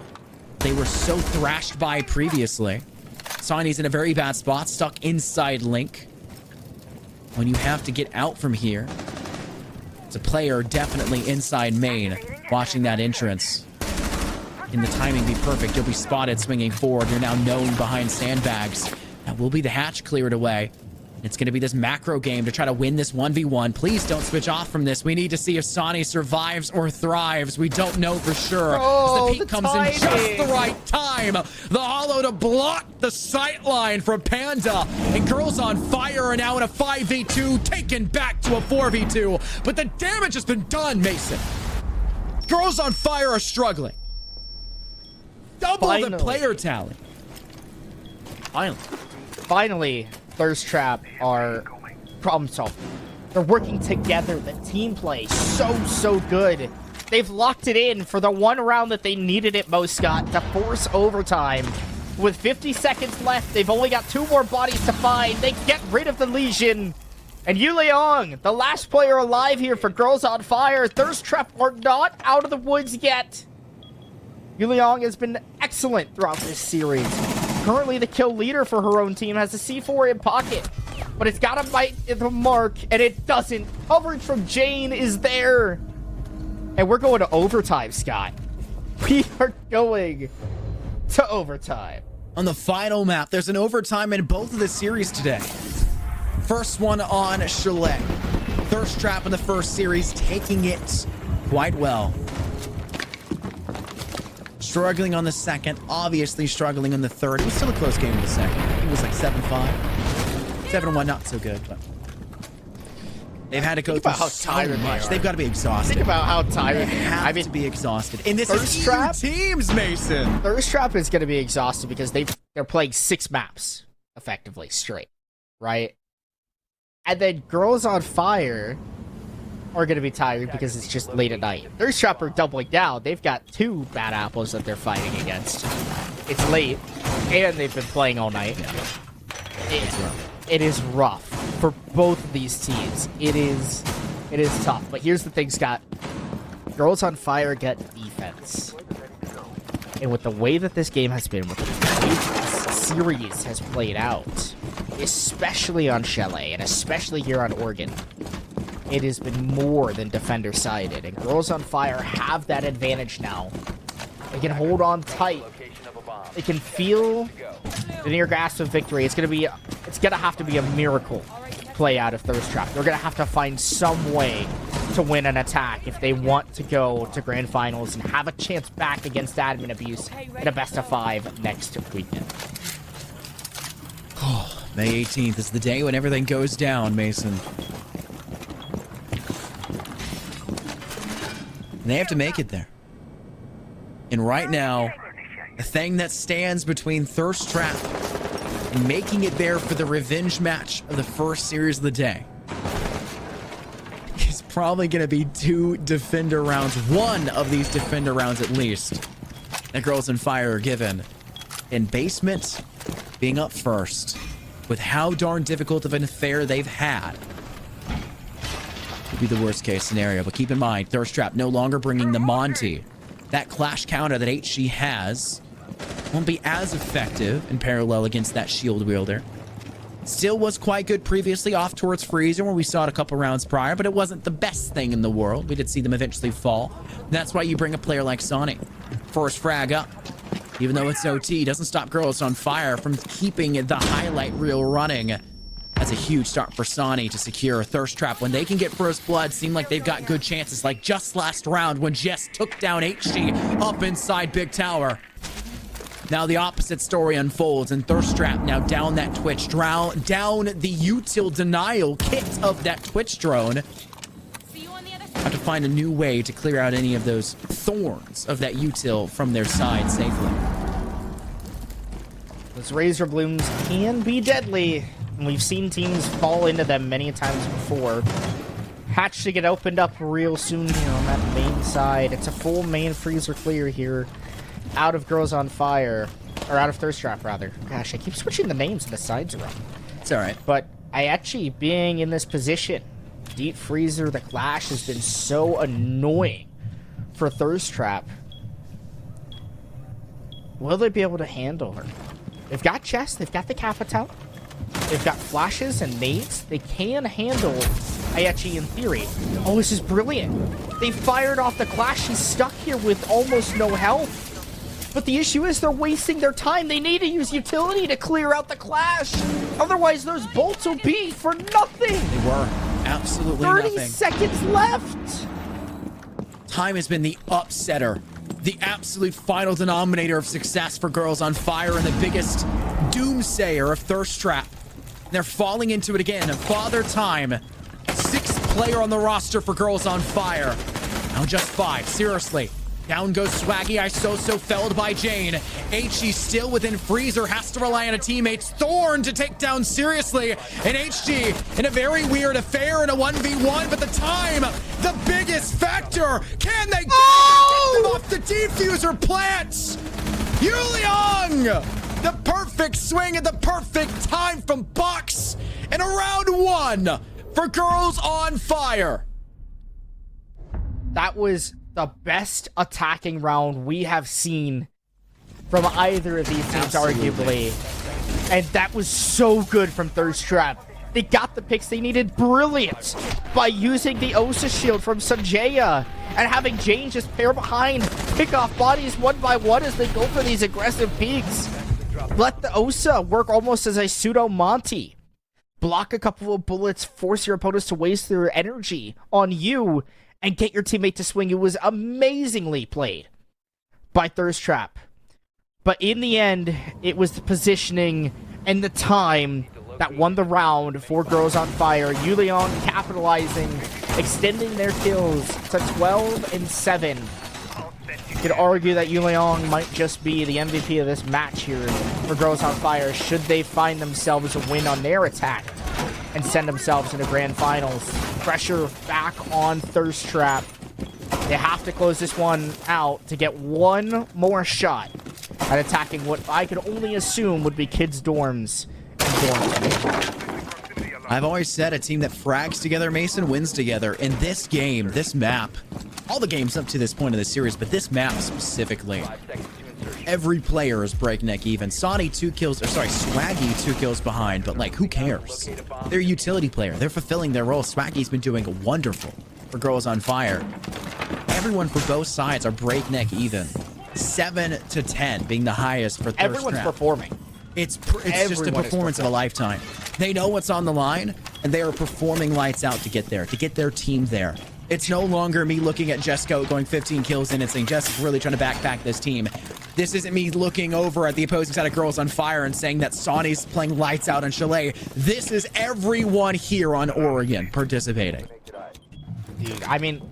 They were so thrashed by previously. Sonny's in a very bad spot, stuck inside Link. When you have to get out from here, it's a player definitely inside main, watching that entrance. Can the timing be perfect? You'll be spotted swinging forward. You're now known behind sandbags. That will be the hatch cleared away. It's going to be this macro game to try to win this 1v1. Please don't switch off from this. We need to see if Sonny survives or thrives. We don't know for sure. Oh, As the peak comes in just the right time. The hollow to block the sight line from Panda. And Girls on Fire are now in a 5v2, taken back to a 4v2. But the damage has been done, Mason. Girls on Fire are struggling. Double the player talent. Finally, Thirst Trap are problem solving. They're working together. The team play so good. They've locked it in for the one round that they needed it most, Scott, to force overtime. With 50 seconds left, they've only got 2 more bodies to find. They get rid of the Legion. And Yu Leong, the last player alive here for Girls on Fire. Thirst Trap are not out of the woods yet. Yu Leong has been excellent throughout this series. Currently, the kill leader for her own team has a C4 in pocket, but it's got to bite the mark, and it doesn't. Coverage from Jane is there. And we're going to overtime, Scott. We are going to overtime. On the final map, there's an overtime in both of the series today. First one on Chalet. Thirst Trap in the first series, taking it quite well. Struggling on the second, obviously struggling on the third. It was still a close game in the second. I think it was like 7-5. 7-1, not so good, but they've had to go through so much. They've got to be exhausted. Think about how tired they are. I mean, to be exhausted. And this Thirst is Trap? teams, Mason. Thirst Trap is going to be exhausted because they're playing 6 maps effectively straight, right? And then Girls on Fire are going to be tired because it's just late at night. Thirst Trap are doubling down. They've got 2 bad apples that they're fighting against. It's late, and they've been playing all night. It is rough for both of these teams. It is tough. But here's the thing, Scott. Girls on Fire get defense. And with the way that this game has been, with the way this series has played out, especially on Chalet, and especially here on Oregon, it has been more than defender-sided. And Girls on Fire have that advantage now. They can hold on tight they can feel the near grasp of victory. It's gonna have to be a miracle play out of Thirst Trap. They're gonna have to find some way to win an attack if they want to go to grand finals and have a chance back against admin abuse in a best of 5 next weekend. Oh, May 18th is the day when everything goes down, Mason. And they have to make it there. And right now, the thing that stands between Thirst Trap and making it there for the revenge match of the first series of the day is probably going to be 2 defender rounds. One of these defender rounds at least. The Girls on Fire are given. And Basement being up first with how darn difficult of an affair they've had. Would be the worst case scenario. But keep in mind, Thirst Trap no longer bringing the Monty. That clash counter that HG has won't be as effective in parallel against that shield wielder. Still was quite good previously off towards Freezer when we saw it a couple rounds prior, but it wasn't the best thing in the world. We did see them eventually fall. And that's why you bring a player like Sonny. First frag up. Even though it's OT, doesn't stop Girls on Fire from keeping the highlight reel running. That's a huge start for Sonny to secure a Thirst Trap. When they can get First Blood, seem like they've got good chances, like just last round when Jess took down HG up inside Big Tower. Now the opposite story unfolds, and Thirst Trap now down that Twitch, down the util denial kit of that Twitch drone. Have to find a new way to clear out any of those thorns of that util from their side safely. Those razor blooms can be deadly, and we've seen teams fall into them many times before. Hatch to get opened up real soon here on that main side. It's a full main freezer clear here. Out of Girls on Fire, or out of Thirst Trap rather. Gosh, I keep switching the names and the sides around. It's all right. But I actually, being in this position, Deep Freezer, the clash has been so annoying for Thirst Trap. Will they be able to handle her? They've got Chess, they've got the Capital, they've got flashes and nades. They can handle Aichi in theory. Oh, this is brilliant. They fired off the clash. She's stuck here with almost no health. But the issue is they're wasting their time. They need to use utility to clear out the clash. Otherwise, those bolts will be for nothing. They were. Absolutely 30 nothing. seconds left. Time has been the upsetter. The absolute final denominator of success for Girls on Fire and the biggest doomsayer of Thirst Trap. They're falling into it again. Father Time. 6th player on the roster for Girls on Fire. Now just 5. Seriously. Down goes Swaggy, Isoso felled by Jane. HG still within Freezer, has to rely on a teammate's Thorn to take down seriously. And HG in a very weird affair in a 1v1, but the time, the biggest factor. Can they get them off the defuser plants? Yuliang! The perfect swing at the perfect time from Bucks. And a round 1 for Girls on Fire. That was the best attacking round we have seen from either of these teams, arguably. And that was so good from Thirst Trap. They got the picks they needed. Brilliant by using the Osa shield from Sanjaya and having Jane just pair behind, pick off bodies one by one as they go for these aggressive peeks. Let the Osa work almost as a pseudo Monty. Block a couple of bullets, force your opponents to waste their energy on you, and get your teammate to swing. It was amazingly played by Thirst Trap. But in the end, it was the positioning and the time that won the round for Girls on Fire. Yuliang capitalizing, extending their kills to 12 and 7. You could argue that Yuliang might just be the MVP of this match here for Girls on Fire should they find themselves a win on their attack and send themselves into grand finals. Pressure back on Thirst Trap. They have to close this one out to get one more shot at attacking what I could only assume would be kids' dorms and dorms. I've always said a team that frags together, Mason, wins together. In this game, this map, all the games up to this point of the series, but this map specifically, every player is breakneck even. Sonny 2 kills, or sorry, Swaggy 2 kills behind, but like, who cares? They're a utility player. They're fulfilling their role. Swaggy's been doing wonderful for Girls on Fire. Everyone for both sides are breakneck even. 7-10 being the highest for Thirst Everyone's Trap. performing. It's just a Everyone is performance of a performing. lifetime. They know what's on the line, and they are performing lights out to get there, to get their team there. It's no longer me looking at Jesco going 15 kills in and saying, Jess is really trying to backpack this team. This isn't me looking over at the opposing side of Girls on Fire and saying that Sonny's playing lights out on Chalet. This is everyone here on Oregon participating. Dude, I mean,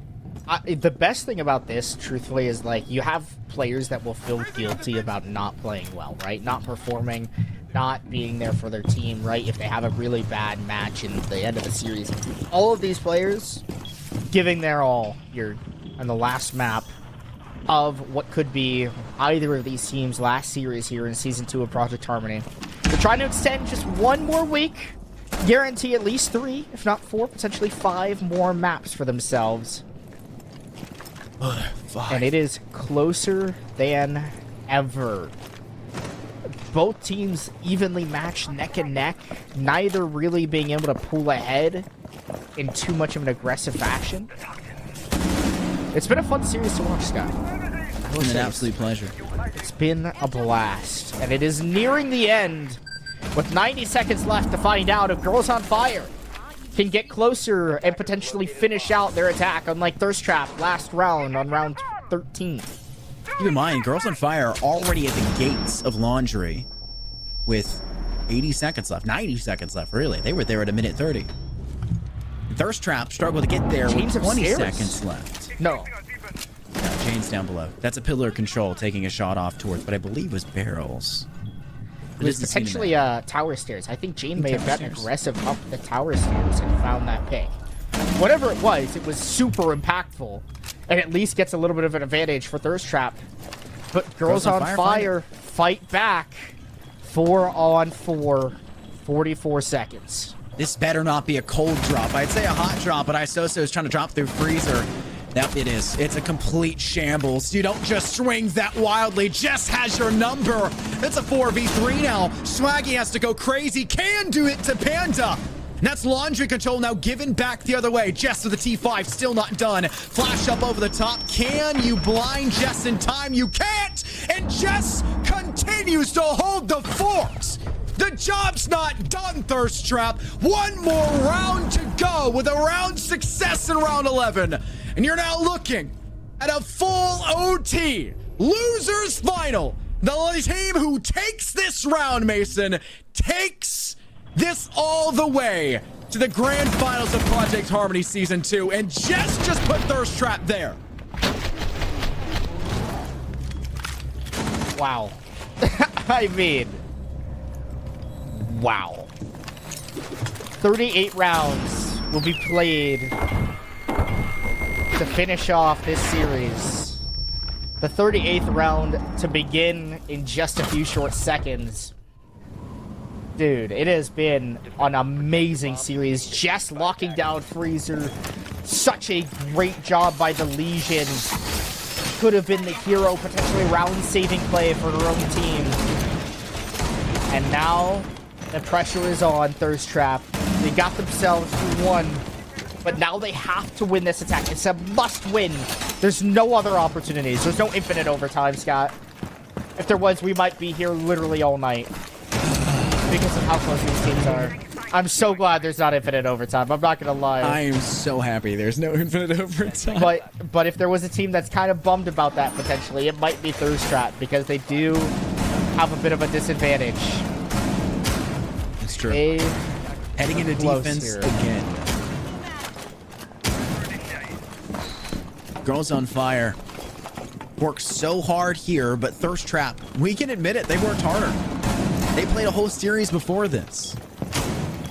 the best thing about this, truthfully, is like you have players that will feel guilty about not playing well, right? Not performing, not being there for their team, right? If they have a really bad match in the end of the series. All of these players giving their all here on the last map of what could be either of these teams' last series here in Season 2 of Project Harmony. They're trying to extend just one more week, guarantee at least 3, if not 4, potentially 5 more maps for themselves. And it is closer than ever. Both teams evenly matched neck and neck, neither really being able to pull ahead in too much of an aggressive fashion. It's been a fun series to watch, Scott. It's been an absolute pleasure. It's been a blast. And it is nearing the end with 90 seconds left to find out if Girls on Fire can get closer and potentially finish out their attack, unlike Thirst Trap last round on round 13. Keep in mind, Girls on Fire are already at the gates of Laundry with 80 seconds left. 90 seconds left, really. They were there at a minute 30. Thirst Trap struggled to get there Jane's with 20 upstairs. seconds left. No. Jane's down below. That's a pillar of control taking a shot off towards what I believe was barrels. It was potentially tower stairs. I think Jane may have gotten aggressive up the tower stairs and found that pick. Whatever it was super impactful and at least gets a little bit of an advantage for Thirst Trap. But Girls on Fire fight back. 4-on-4, 44 seconds. This better not be a cold drop. I'd say a hot drop, but Isoso is trying to drop through freezer. That it is. It's a complete shambles. You don't just swing that wildly. Jess has your number. It's a 4v3 now. Swaggy has to go crazy. Can do it to Panda. And that's Laundry Control now given back the other way. Jess with the T5, still not done. Flash up over the top. Can you blind Jess in time? You can't. And Jess continues to hold the fort. The job's not done, Thirst Trap. One more round to go with a round success in round 11. And you're now looking at a full OT. Losers final. The team who takes this round, Mason, takes this all the way to the grand finals of Project Harmony Season 2. And just put Thirst Trap there. Wow. I mean, wow. 38 rounds will be played to finish off this series. The 38th round to begin in just a few short seconds. Dude, it has been an amazing series. Just locking down Freezer. Such a great job by the Legion. Could have been the hero, potentially round-saving play for her own team. And now the pressure is on Thirst Trap. They got themselves through one, but now they have to win this attack. It's a must-win. There's no other opportunities. There's no infinite overtime, Scott. If there was, we might be here literally all night because of how close these teams are. I'm so glad there's not infinite overtime. I'm not gonna lie. I am so happy there's no infinite overtime. But if there was a team that's kind of bummed about that potentially, it might be Thirst Trap because they do have a bit of a disadvantage. It's true. Heading into defense here again. Girls on Fire worked so hard here, but Thirst Trap, we can admit it, they worked harder. They played a whole series before this.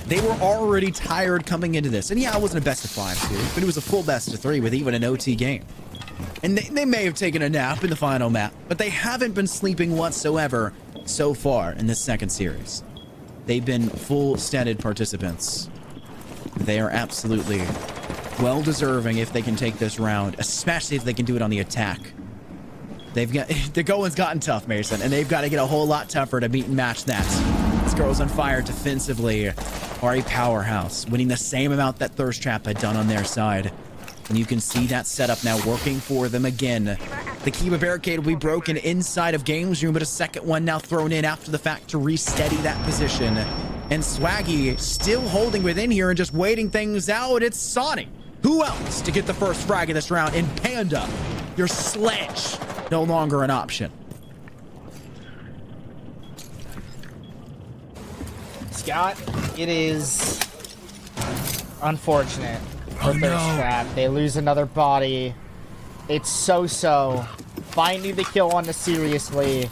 They were already tired coming into this. And yeah, it wasn't a best of 5 series, but it was a full best of 3 with even an OT game. And they may have taken a nap in the final map, but they haven't been sleeping whatsoever so far in this second series. They've been full-steaded participants. They are absolutely well-deserving if they can take this round, especially if they can do it on the attack. They've got the going's gotten tough, Mason, and they've got to get a whole lot tougher to meet and match that. This Girls on Fire defensively are a powerhouse, winning the same amount that Thirst Trap had done on their side. And you can see that setup now working for them again The Kiva barricade will be broken inside of Games Room, but a second one now thrown in after the fact to re-steady that position. And Swaggy still holding within here and just waiting things out. It's Sonic. Who else to get the first frag of this round? And Panda, your sledge, no longer an option. Scott, it is unfortunate for Thirst Trap. They lose another body. It's so finding the kill on the seriously.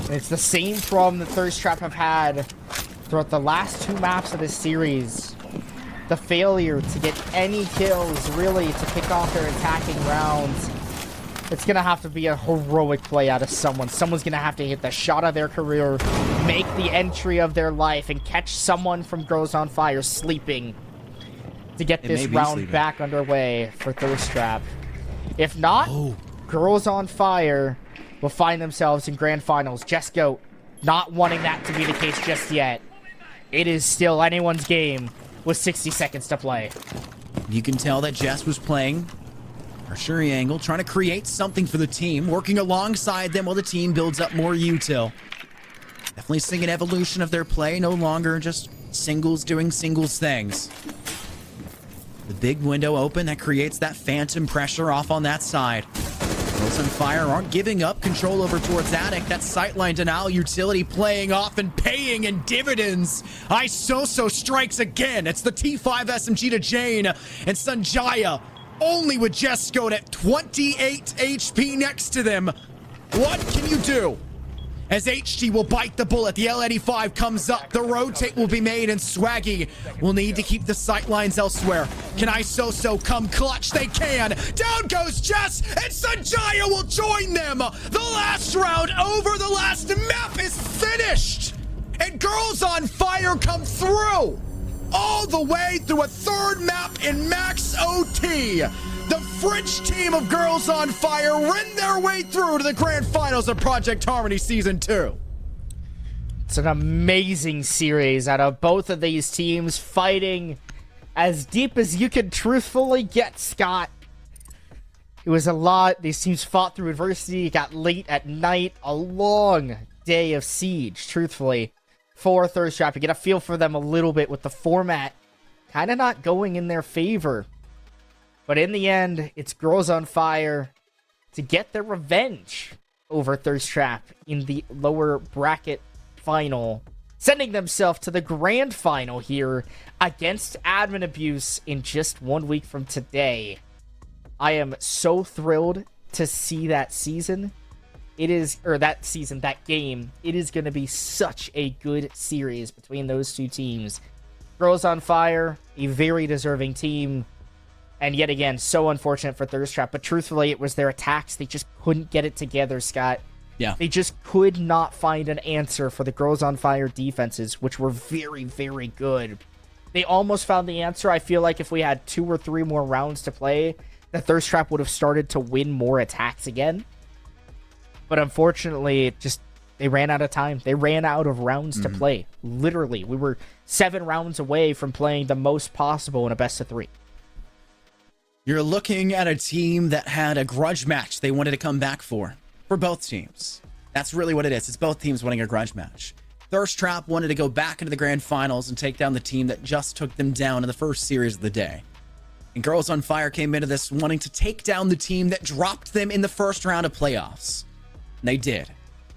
And it's the same problem that Thirst Trap have had throughout the last 2 maps of this series. The failure to get any kills, really, to pick off their attacking rounds. It's going to have to be a heroic play out of someone. Someone's going to have to hit the shot of their career, make the entry of their life, and catch someone from Girls on Fire sleeping to get this round back underway for Thirst Trap. If not, Girls on Fire will find themselves in grand finals. Jesco not wanting that to be the case just yet. It is still anyone's game with 60 seconds to play. You can tell that Jess was playing her Shuri angle, trying to create something for the team, working alongside them while the team builds up more util. Definitely seeing an evolution of their play, no longer just singles doing singles things. The big window open that creates that phantom pressure off on that side. Girls on Fire aren't giving up control over towards Attic. That sightline denial utility playing off and paying in dividends. Isoso strikes again. It's the T5 SMG to Jane and Sanjaya only with Jesco at 28 HP next to them. What can you do? As HG will bite the bullet, the L85 comes up, the rotate will be made, and Swaggy will need to keep the sight lines elsewhere. Can Isoso come clutch? They can. Down goes Jess, and Sanjaya will join them. The last round over, the last map is finished. And Girls on Fire come through. All the way through a third map in Max OT. The French team of Girls on Fire win their way through to the grand finals of Project Harmony Season 2. It's an amazing series out of both of these teams fighting as deep as you can truthfully get, Scott. It was a lot. These teams fought through adversity. It got late at night. A long day of siege, truthfully, for Thirst Trap. You get a feel for them a little bit with the format kind of not going in their favor. But in the end, it's Girls on Fire to get their revenge over Thirst Trap in the lower bracket final, sending themselves to the grand final here against Admin Abuse in just 1 week from today. I am so thrilled to see that season. That game. It is going to be such a good series between those two teams. Girls on Fire, a very deserving team. And yet again, so unfortunate for Thirst Trap. But truthfully, it was their attacks. They just couldn't get it together, Scott. Yeah. They just could not find an answer for the Girls on Fire defenses, which were very, very good. They almost found the answer. I feel like if we had 2 or 3 more rounds to play, the Thirst Trap would have started to win more attacks again. But unfortunately, they ran out of time. They ran out of rounds to play. Literally, we were 7 rounds away from playing the most possible in a best of 3. You're looking at a team that had a grudge match they wanted to come back for both teams. That's really what it is. It's both teams winning a grudge match. Thirst Trap wanted to go back into the grand finals and take down the team that just took them down in the first series of the day. And Girls on Fire came into this wanting to take down the team that dropped them in the first round of playoffs. And they did.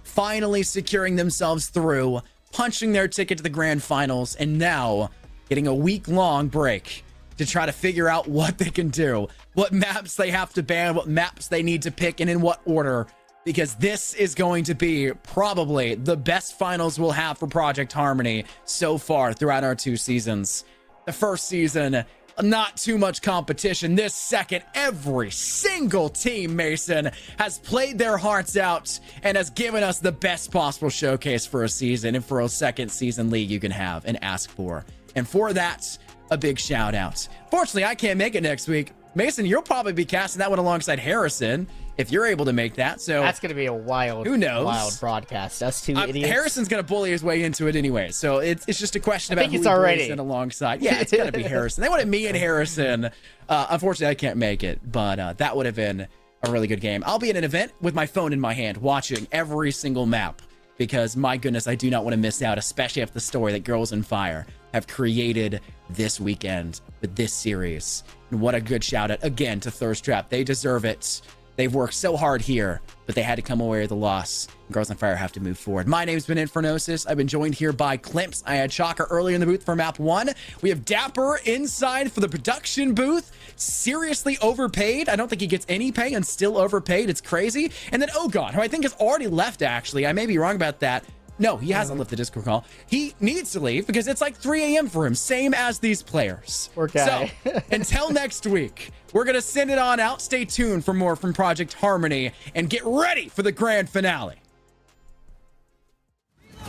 Finally securing themselves through, punching their ticket to the grand finals, and now getting a week-long break to try to figure out what they can do, what maps they have to ban, what maps they need to pick, and in what order, because this is going to be probably the best finals we'll have for Project Harmony so far throughout our 2 seasons. The first season, not too much competition. This second, every single team, Mason, has played their hearts out and has given us the best possible showcase for a season and for a second season league you can have and ask for. And for that, a big shout out. Fortunately, I can't make it next week. Mason, you'll probably be casting that one alongside Harrison if you're able to make that. So that's going to be a wild, who knows? Wild broadcast. Us 2 idiots. Harrison's going to bully his way into it anyway. So it's just a question about who he brings in alongside. Yeah, it's going to be Harrison. They wanted me and Harrison. Unfortunately, I can't make it, but that would have been a really good game. I'll be at an event with my phone in my hand watching every single map because, my goodness, I do not want to miss out, especially after the story that Girls on Fire have created this weekend with this series. And what a good shout out again to Thirst Trap. They deserve it. They've worked so hard here, but they had to come away with a loss. Girls on Fire have to move forward. My name's been Infernosis. I've been joined here by Klimps. I had Shocker earlier in the booth for map 1. We have Dapper inside for the production booth. Seriously overpaid. I don't think he gets any pay and still overpaid. It's crazy. And then Ogon, who I think has already left, actually. I may be wrong about that. No, he hasn't left the Discord call. He needs to leave because it's like 3 a.m. for him, same as these players. Poor guy. So, until next week, we're going to send it on out. Stay tuned for more from Project Harmony and get ready for the grand finale.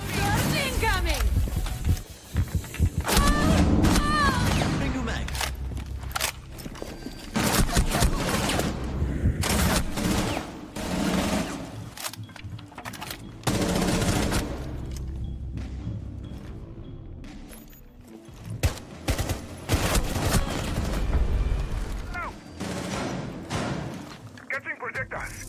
Incoming! Catching projectiles.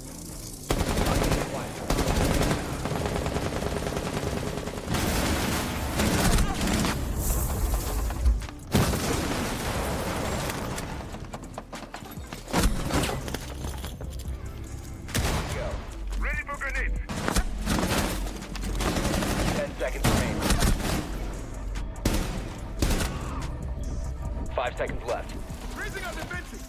Ready for grenades. 10 seconds remaining. 5 seconds left. Raising our defenses.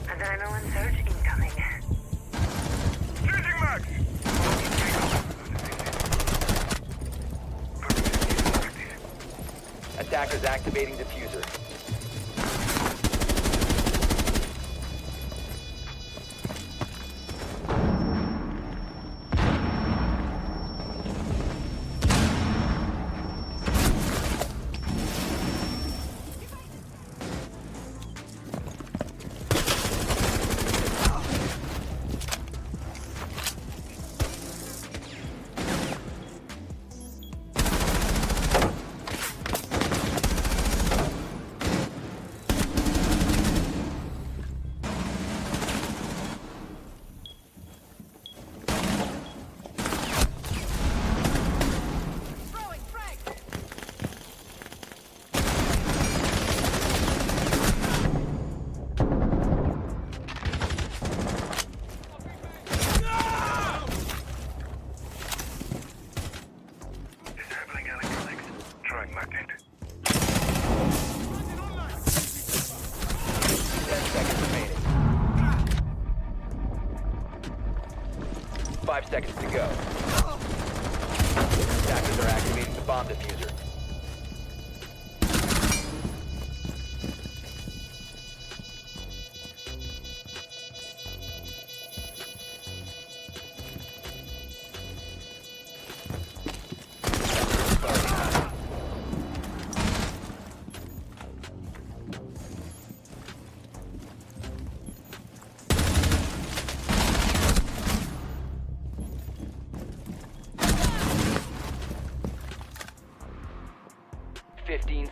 Adrenaline surge incoming. Changing max. Attackers activating diffuser. Disabling electronics. Throwing magnet. 10 seconds remaining. 5 seconds to go. Attackers are activating the bomb diffuser.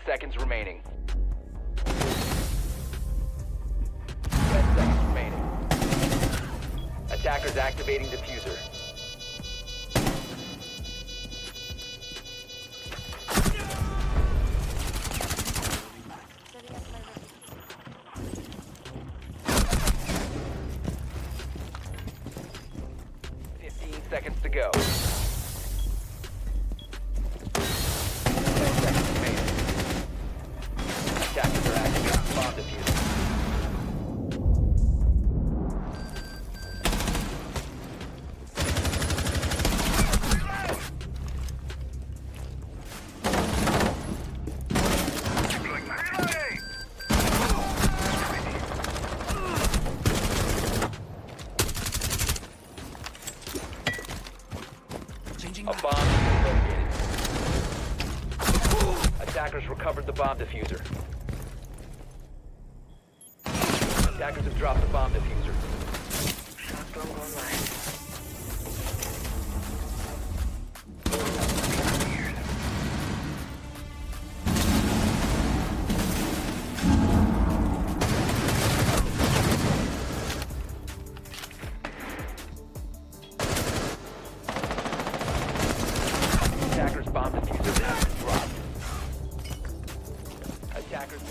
Seconds remaining. 10 seconds remaining. Attackers activating diffuser. Seconds to go. 10 seconds remaining. Attackers are activating bomb diffuser. A bomb has been located. Attackers recovered the bomb diffuser. Attackers have dropped the bomb diffuser. Shotgun online. Attackers bomb diffuser has been dropped. Attackers.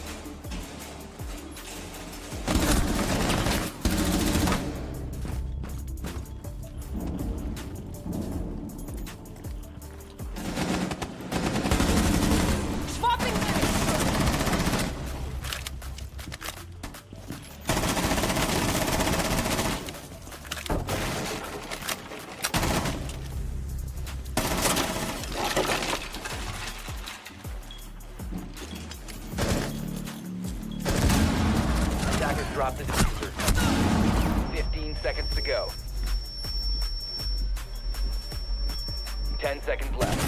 Attackers dropped the diffuser. 15 seconds to go. 10 seconds left.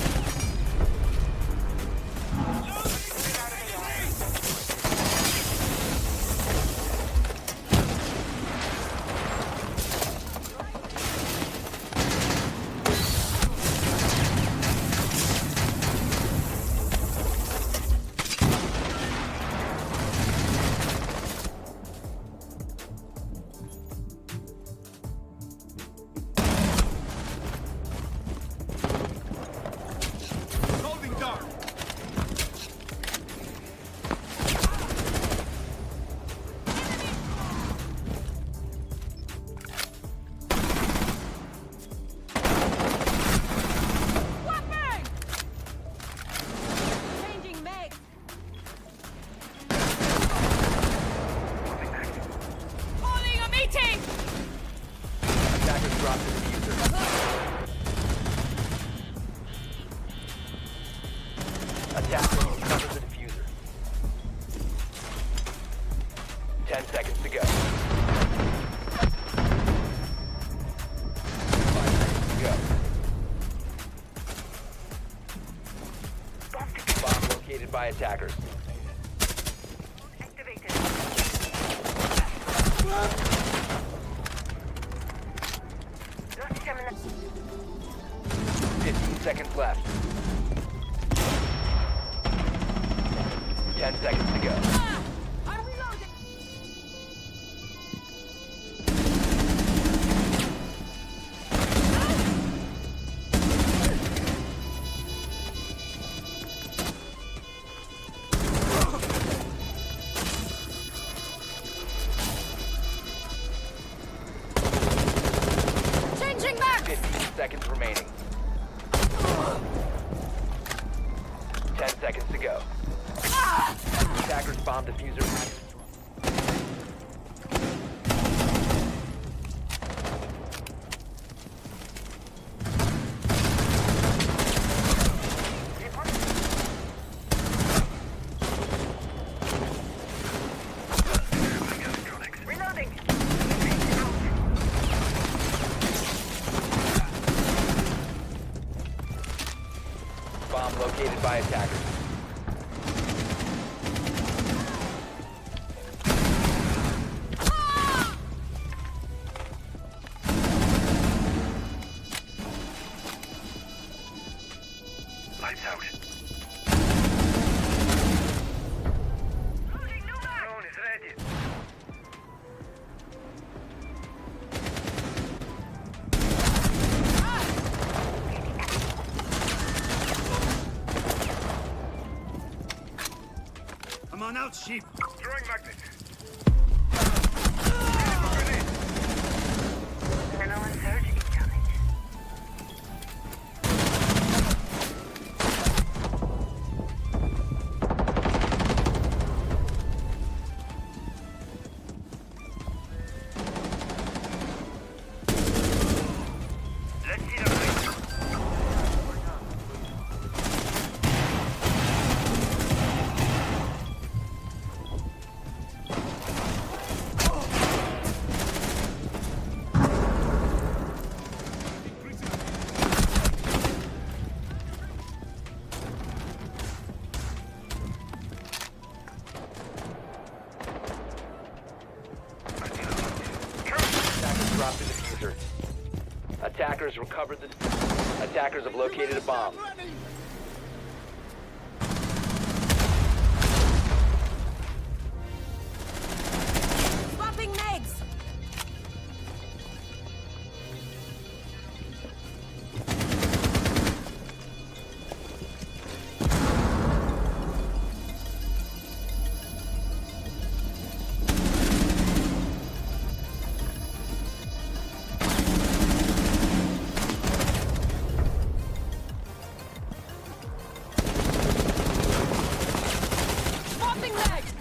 Attackers dropped the diffuser. Attackers recovered the diffuser. 10 seconds to go. 5 seconds to go. Bomb located by attackers. Activated. 15 seconds left. 10 seconds to go. Changing back! 15 seconds remaining. 10 seconds to go. Attackers bomb diffuser active. Reloading. Bomb located by attackers. Lights out. Drone is ready. I'm on out, sheep. Throwing magnet. Adrenaline surge incoming. Let's see the light. Attackers have located a bomb. Swapping mags. Swapping mags.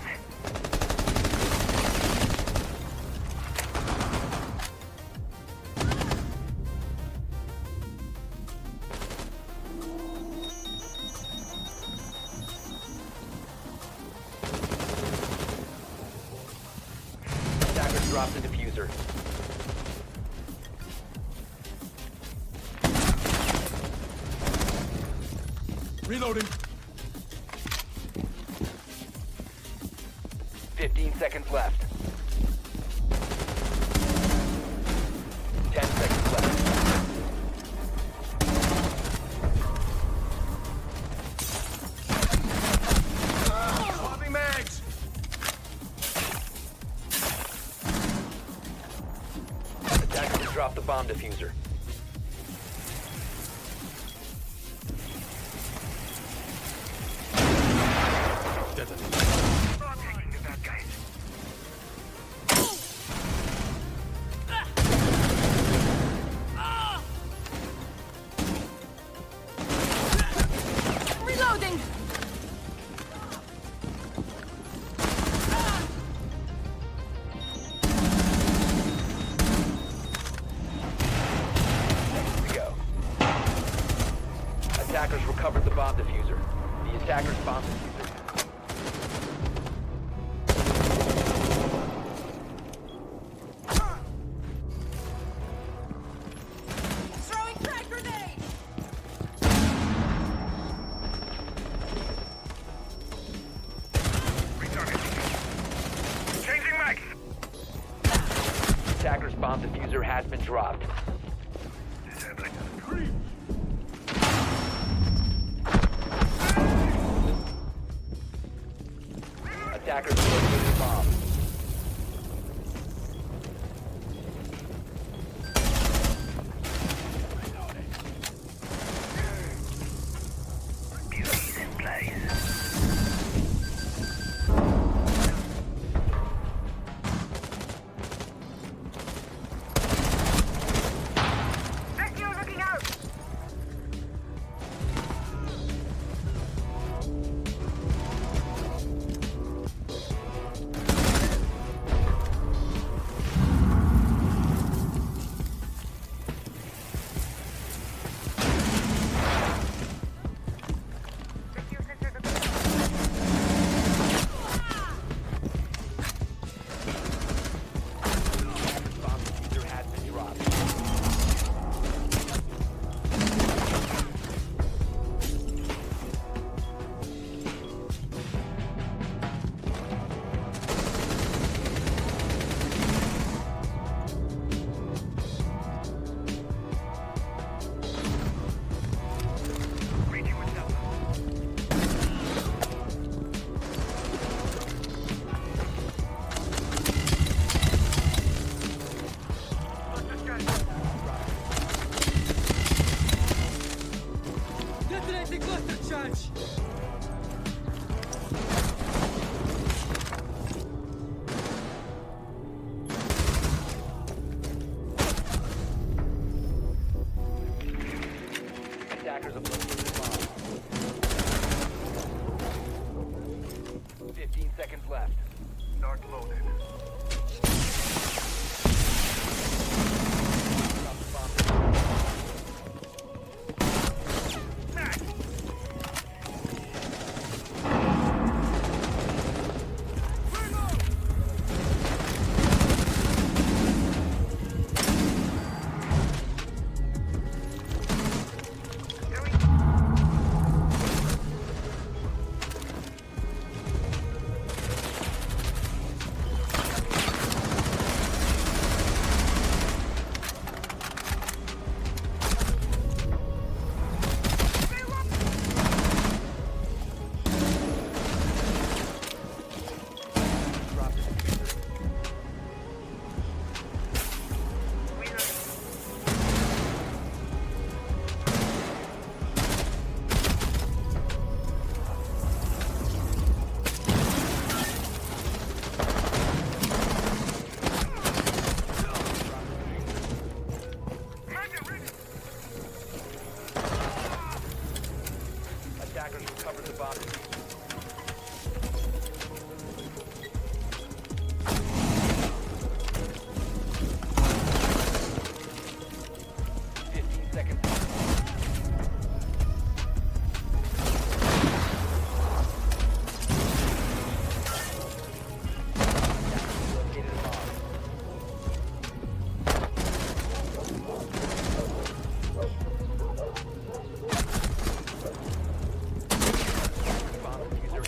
Attackers dropped the diffuser. Reloading. 15 seconds left. 10 seconds left. Swapping mags. Attackers dropped the bomb diffuser. Taking the bad guys. Reloading. To go. Attackers recovered the bomb diffuser. The attackers bomb diffuser. Throwing frag grenade. Changing mag. Attackers bomb diffuser has been dropped. Disabling. Attackers located the bomb. Beauty's in place. Rescue looking out. Rescue sensor looking out. Bomb diffuser has been dropped. Reaching with Delta. Detonating cluster charge. Attackers have located the bomb. 15 seconds left. Start loaded. Drop the bomb diffuser. seconds. Located a bomb. Bomb diffuser.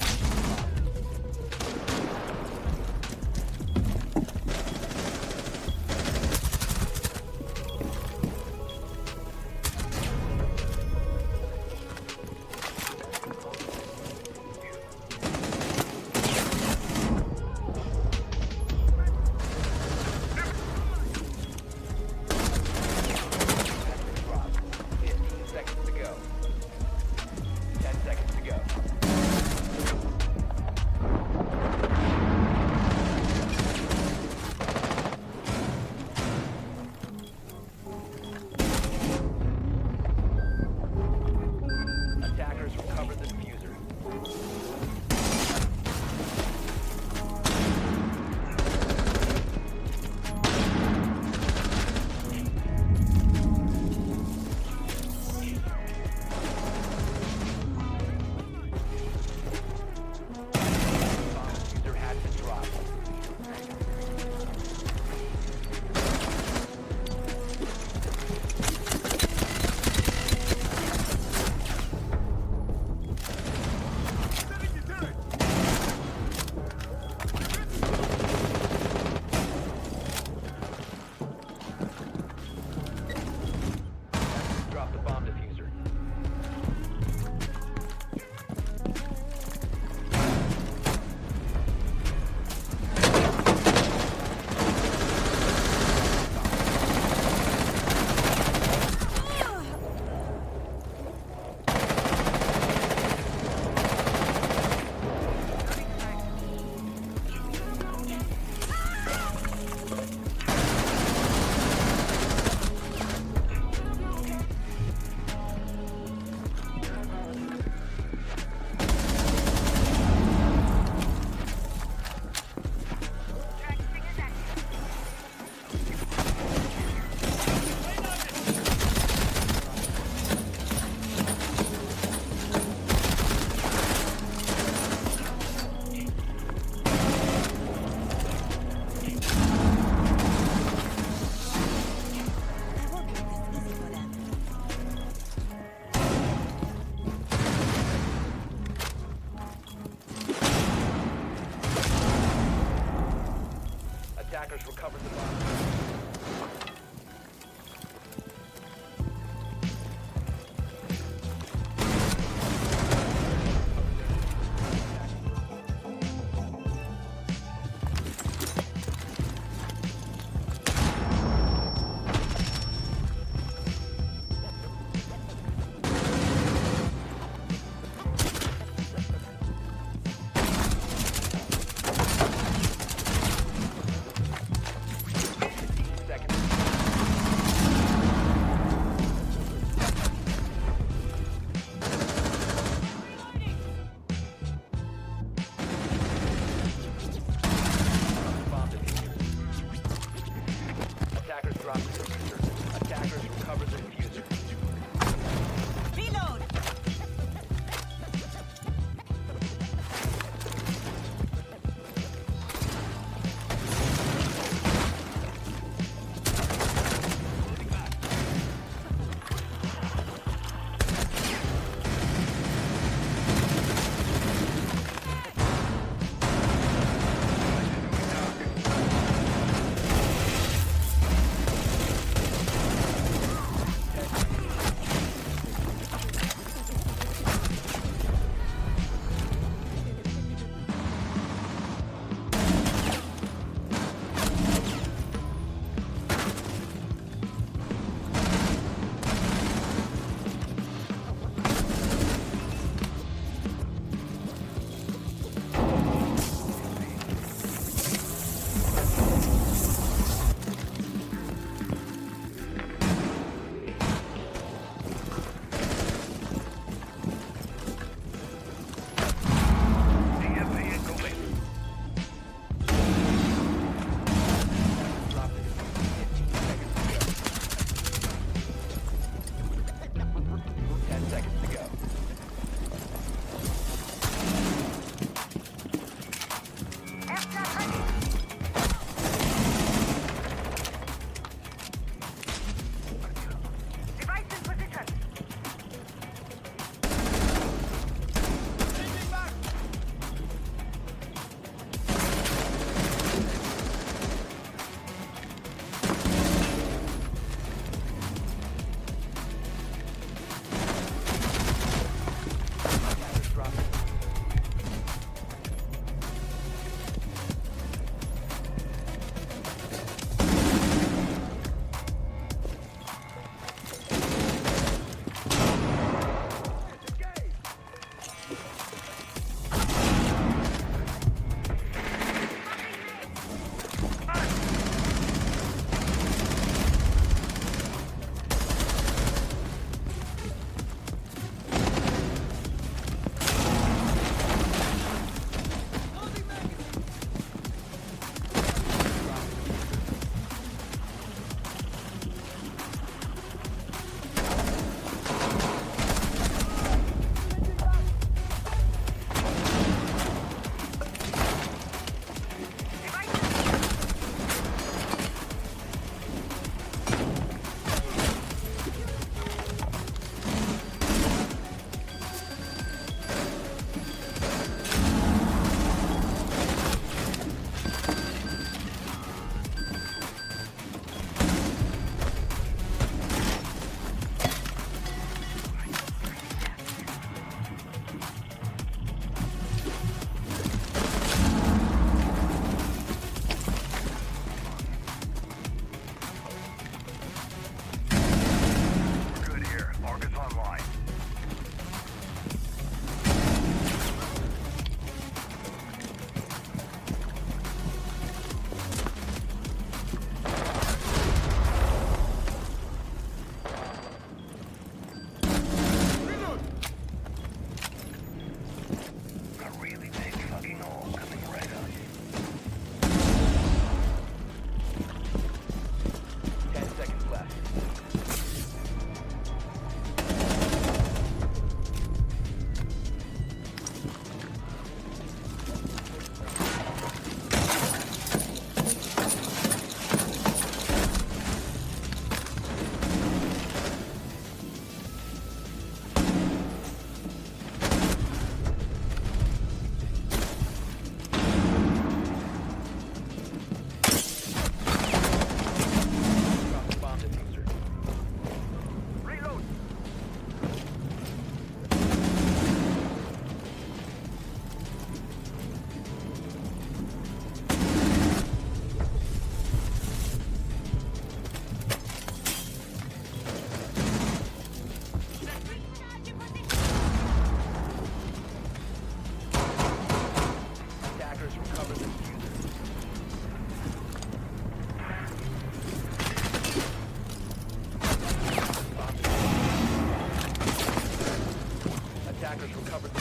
has recovered the